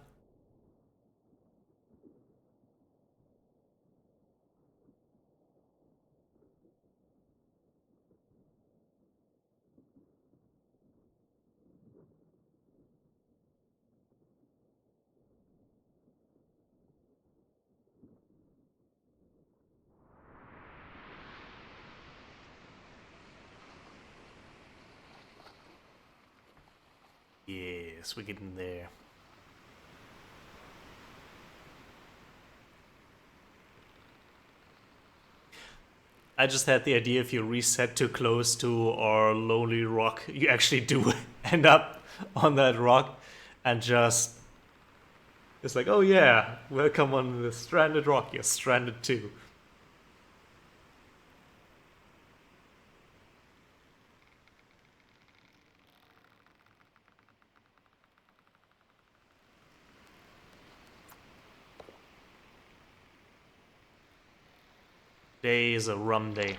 Yes, we're getting there. I just had the idea if you reset too close to our lonely rock, you actually do end up on that rock and just... It's like, oh yeah, welcome on the stranded rock, you're stranded too. Today is a rum day.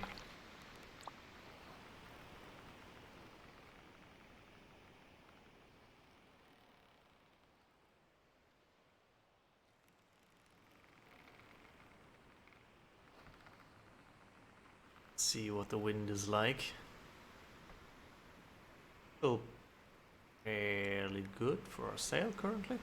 Let's see what the wind is like. Still fairly good for our sail currently.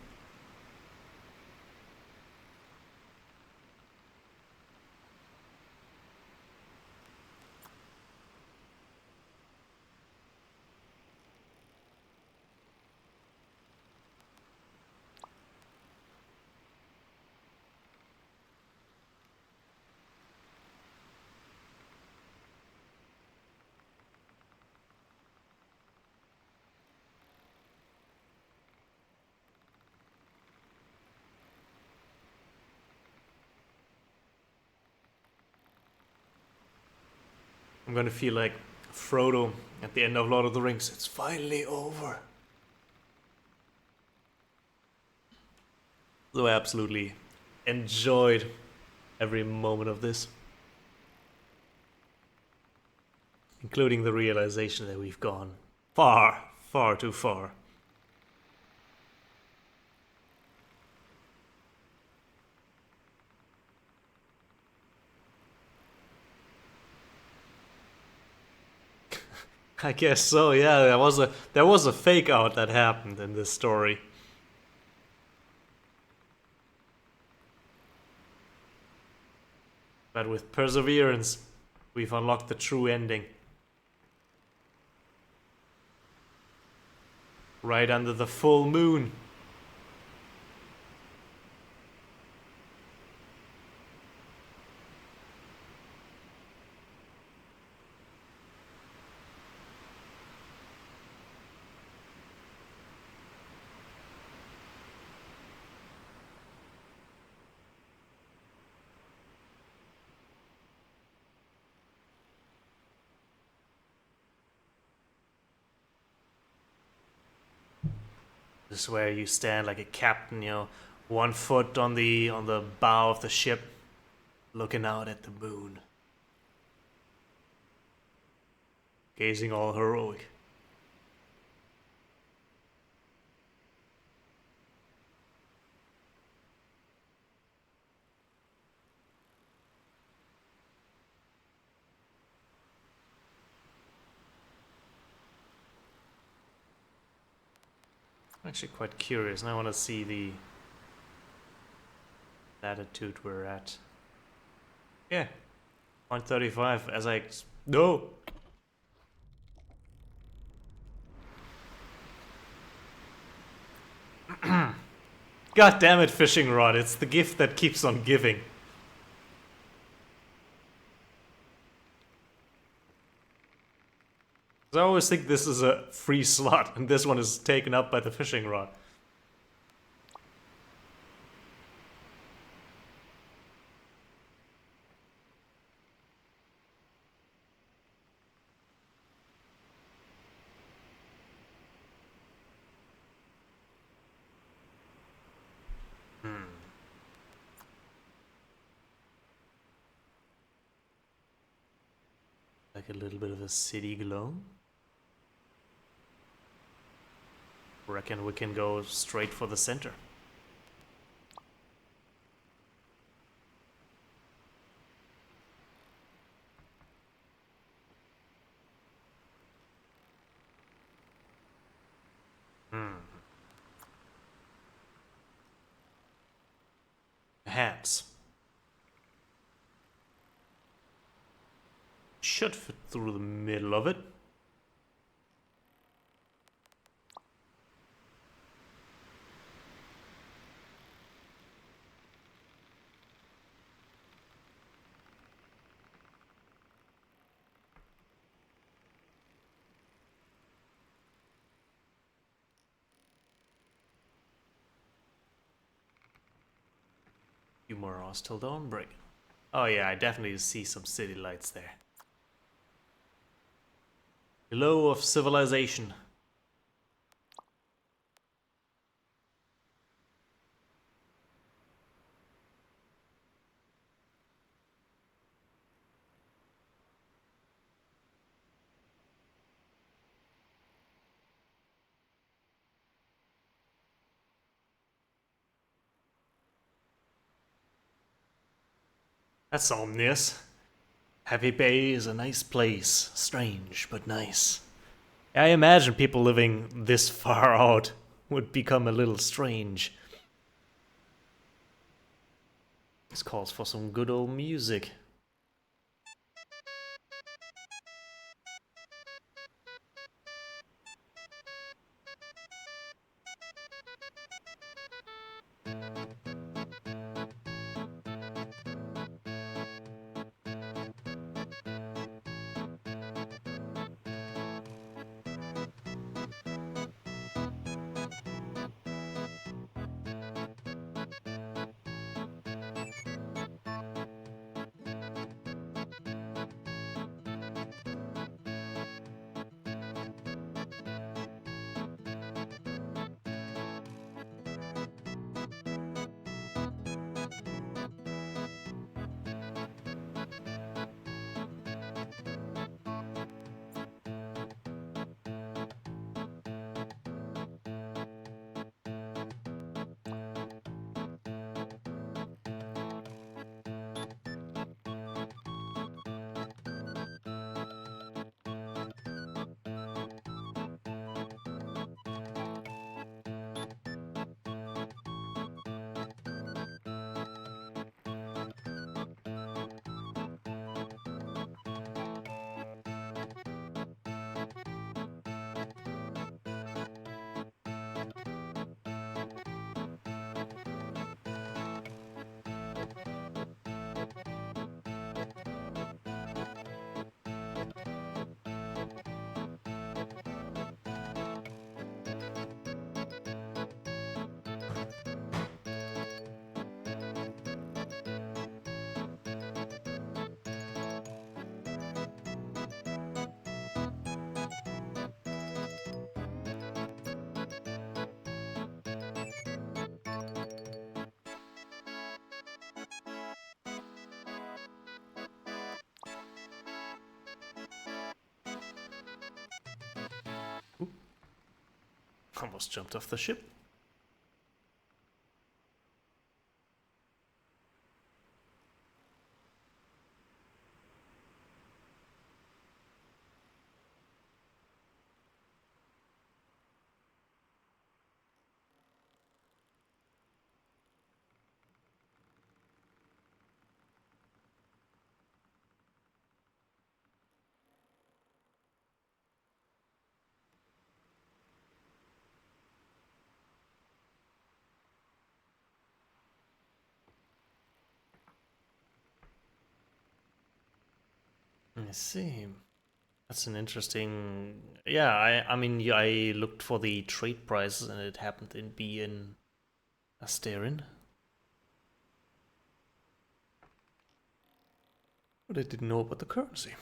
I'm gonna feel like Frodo at the end of Lord of the Rings. It's finally over. So I absolutely enjoyed every moment of this. Including the realization that we've gone far, far too far. I guess so, yeah. There was a fake out that happened in this story. But with perseverance, we've unlocked the true ending. Right under the full moon. This is where you stand like a captain, 1 foot on the bow of the ship, looking out at the moon, gazing all heroic. I'm actually quite curious, and I want to see the latitude we're at. Yeah, 0.35 as I... No! God damn it, fishing rod, it's the gift that keeps on giving. I always think this is a free slot, and this one is taken up by the fishing rod. Like a little bit of a city glow. Reckon we can go straight for the center. Hands. Should fit through the middle of it. Few more hours till dawnbreak. Oh yeah, I definitely see some city lights there. Glow of civilization. That's ominous. Happy Bay is a nice place. Strange, but nice. I imagine people living this far out would become a little strange. This calls for some good old music. Almost jumped off the ship. I see. That's an interesting. Yeah, I mean, yeah, I looked for the trade prices and it happened to be in Asterin. But I didn't know about the currency.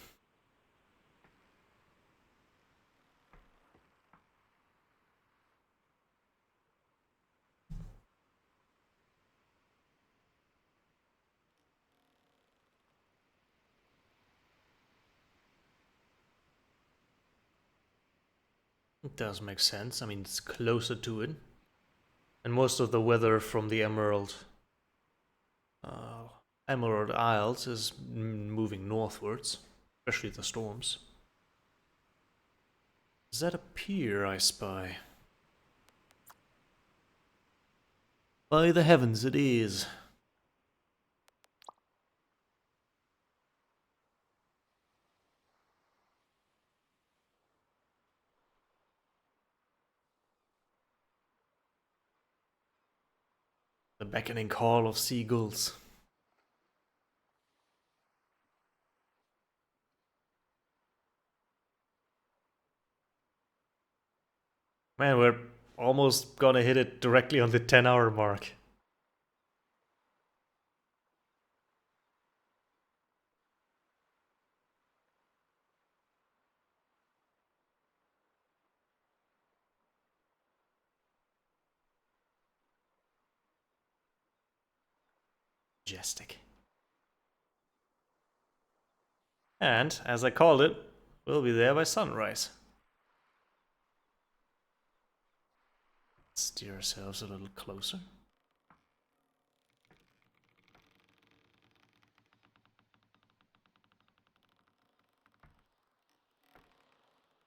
It does make sense. I mean, it's closer to it. And most of the weather from the uh, Emerald Isles is moving northwards, especially the storms. Is that a pier I spy? By the heavens, it is. The beckoning call of seagulls. Man, we're almost gonna hit it directly on the 10-hour mark. Majestic. And, as I called it, we'll be there by sunrise. Steer ourselves a little closer.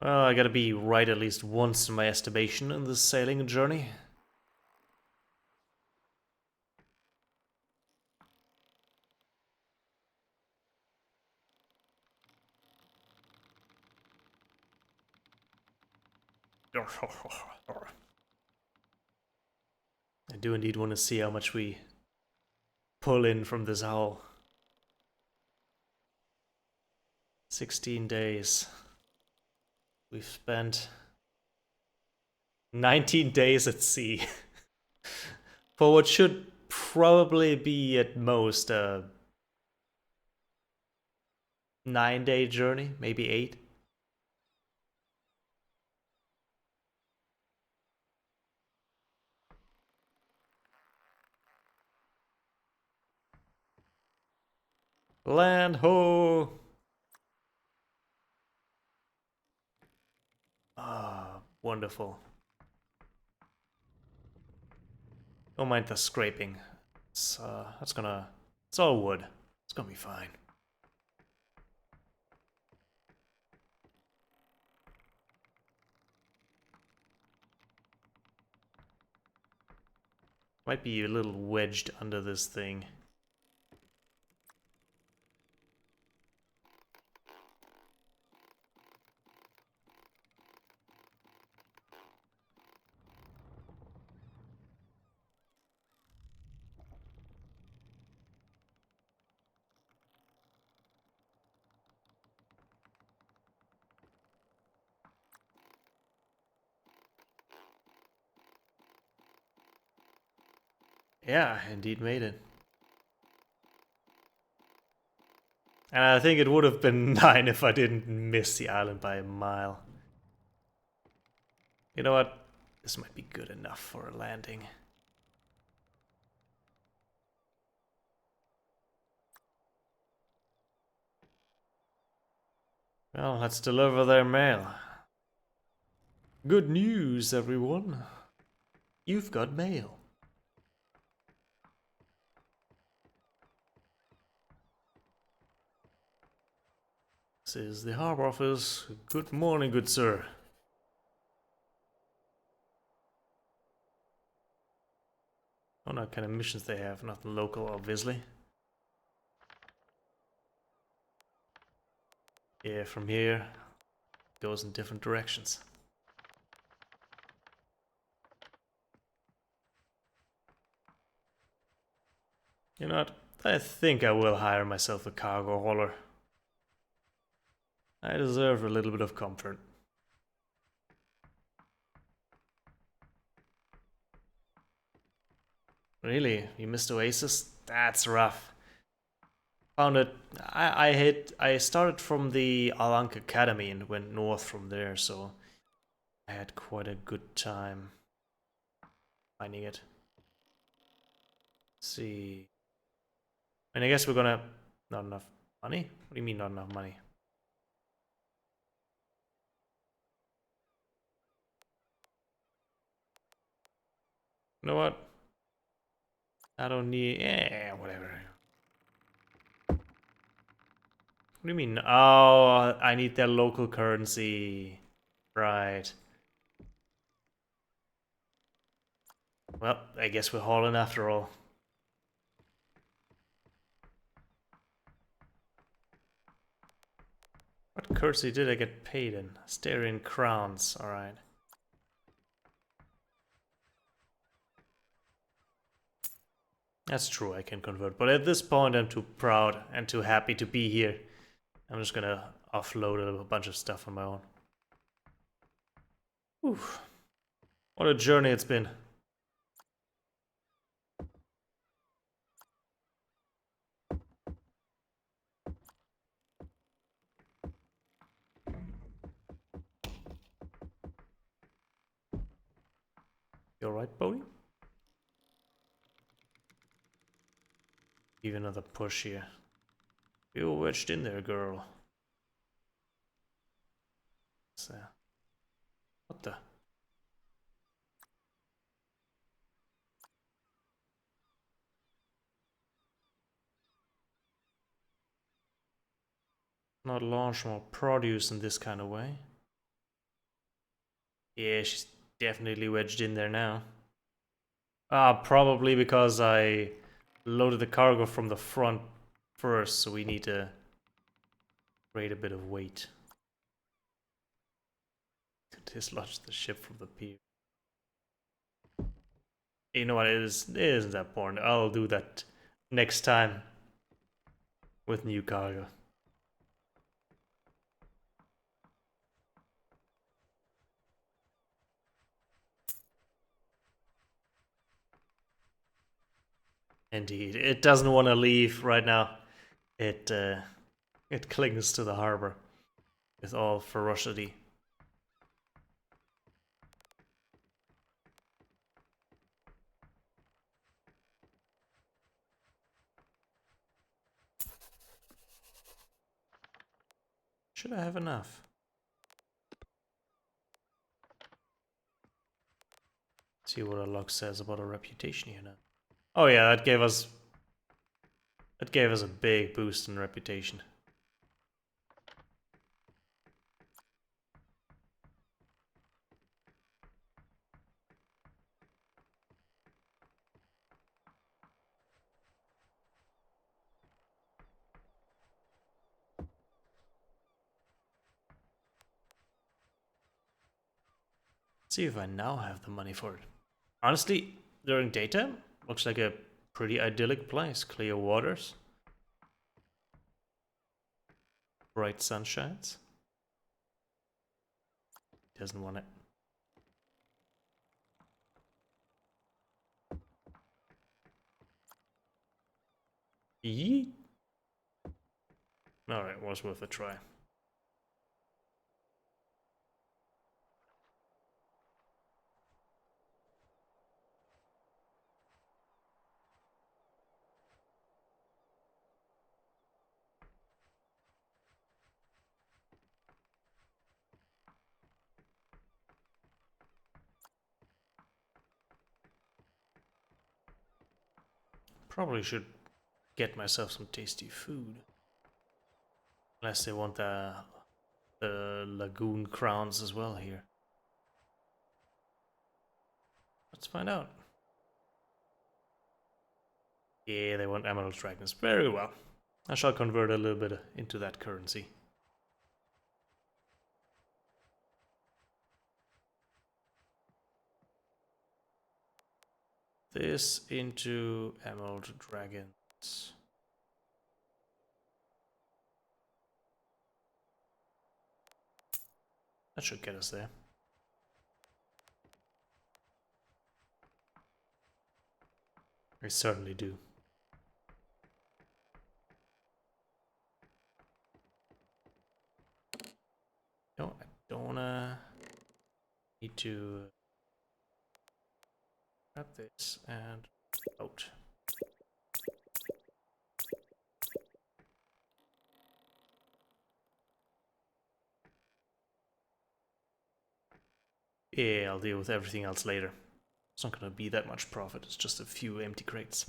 Well, I gotta be right at least once in my estimation in this sailing journey. I do indeed want to see how much we pull in from this hull. 16 days. We've spent 19 days at sea. For what should probably be at most a 9-day journey, maybe 8. Land ho! Ah, wonderful. Don't mind the scraping. It's it's all wood. It's gonna be fine. Might be a little wedged under this thing. Yeah, indeed made it. And I think it would have been 9 if I didn't miss the island by a mile. You know what? This might be good enough for a landing. Well, let's deliver their mail. Good news, everyone. You've got mail. This is the harbor office. Good morning, good sir. I don't know what kind of missions they have. Nothing local, obviously. Yeah, from here, goes in different directions. You know what? I think I will hire myself a cargo hauler. I deserve a little bit of comfort. Really? You missed Oasis? That's rough. Found it. I started from the Alank Academy and went north from there, so I had quite a good time finding it. Let's see. And I guess we're gonna... Not enough money? What do you mean not enough money? You know what? I don't need... Yeah, whatever. What do you mean? Oh, I need their local currency. Right. Well, I guess we're hauling after all. What currency did I get paid in? Styrian crowns, alright. That's true, I can convert. But at this point, I'm too proud and too happy to be here. I'm just gonna offload a bunch of stuff on my own. Oof. What a journey it's been. You alright, Bodhi? Give another push here. You're wedged in there, girl. So, what the? Not launch more produce in this kind of way. Yeah, she's definitely wedged in there now. Probably because I loaded the cargo from the front first, so we need to create a bit of weight. Dislodge the ship from the pier. You know what, it isn't that important. I'll do that next time with new cargo. Indeed, it doesn't want to leave right now. It clings to the harbor with all ferocity. Should I have enough? See what our log says about our reputation here now. Oh yeah, that gave us a big boost in reputation. Let's see if I now have the money for it. Honestly, during daytime, looks like a pretty idyllic place. Clear waters, bright sunshines. Doesn't want it. Yeet. Alright, was worth a try. Probably should get myself some tasty food. Unless they want the lagoon crowns as well here. Let's find out. Yeah, they want emerald dragons. Very well. I shall convert a little bit into that currency. This into emerald dragons. That should get us there. I certainly do. No, I don't wanna need to grab this and out. Yeah, I'll deal with everything else later. It's not gonna be that much profit, it's just a few empty crates.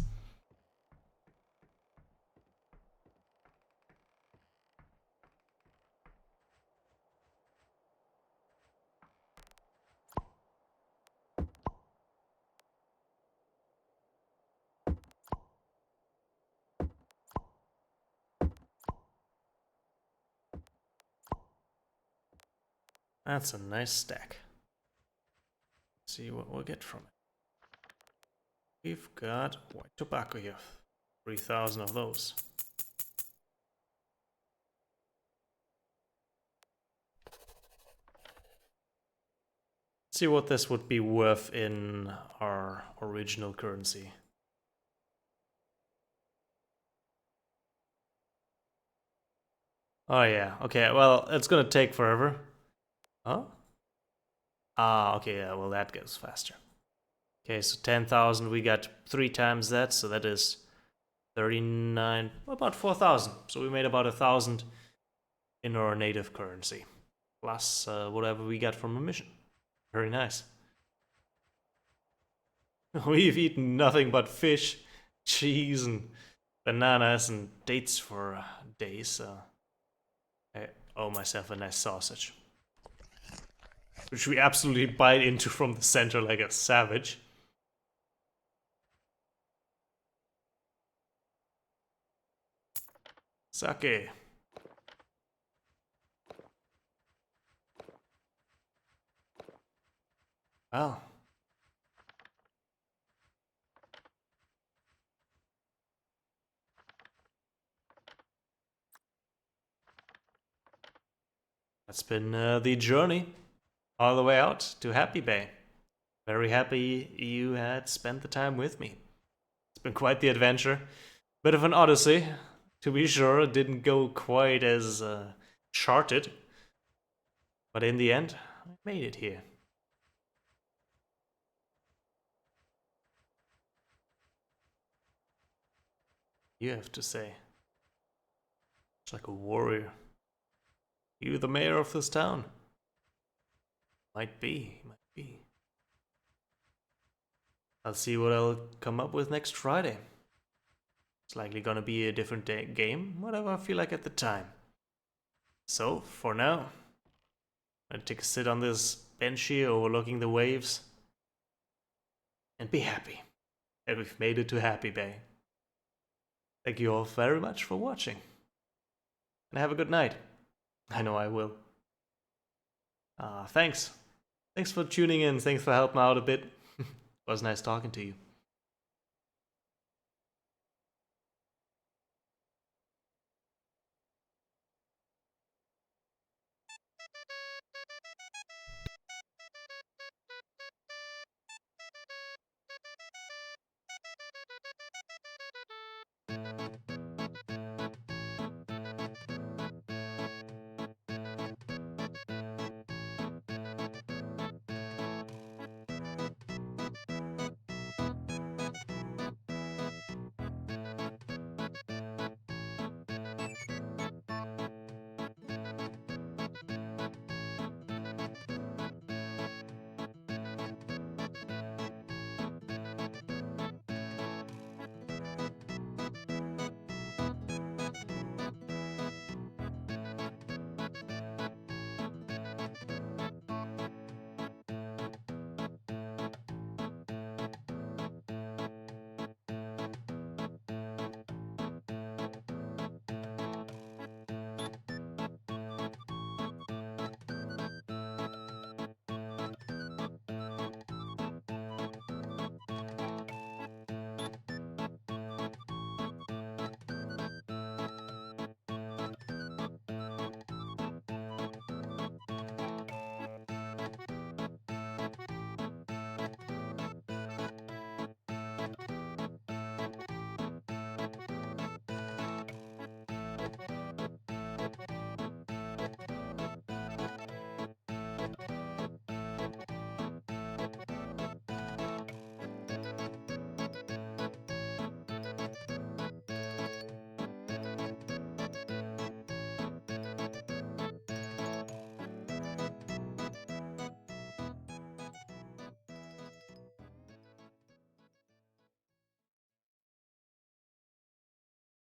That's a nice stack. Let's see what we'll get from it. We've got white tobacco here. 3,000 of those. See what this would be worth in our original currency. Oh yeah, okay, well, it's gonna take forever. Huh? Ah, okay, yeah, well that goes faster. Okay, so 10,000, we got 3 times that, so that is 39, about 4,000. So we made about 1,000 in our native currency, plus whatever we got from a mission. Very nice. We've eaten nothing but fish, cheese, and bananas and dates for days, so I owe myself a nice sausage. Which we absolutely bite into from the center like a savage. Sake. Well. That's been the journey all the way out to Happy Bay. Very happy you had spent the time with me. It's been quite the adventure. Bit of an odyssey, to be sure. It didn't go quite as charted. But in the end, I made it here. You have to say. It's like a warrior. You the mayor of this town? Might be, might be. I'll see what I'll come up with next Friday. It's likely gonna be a different game, whatever I feel like at the time. So, for now, I'm gonna take a sit on this bench here overlooking the waves and be happy that we've made it to Happy Bay. Thank you all very much for watching. And have a good night. I know I will. Thanks. Thanks for tuning in. Thanks for helping out a bit. It was nice talking to you.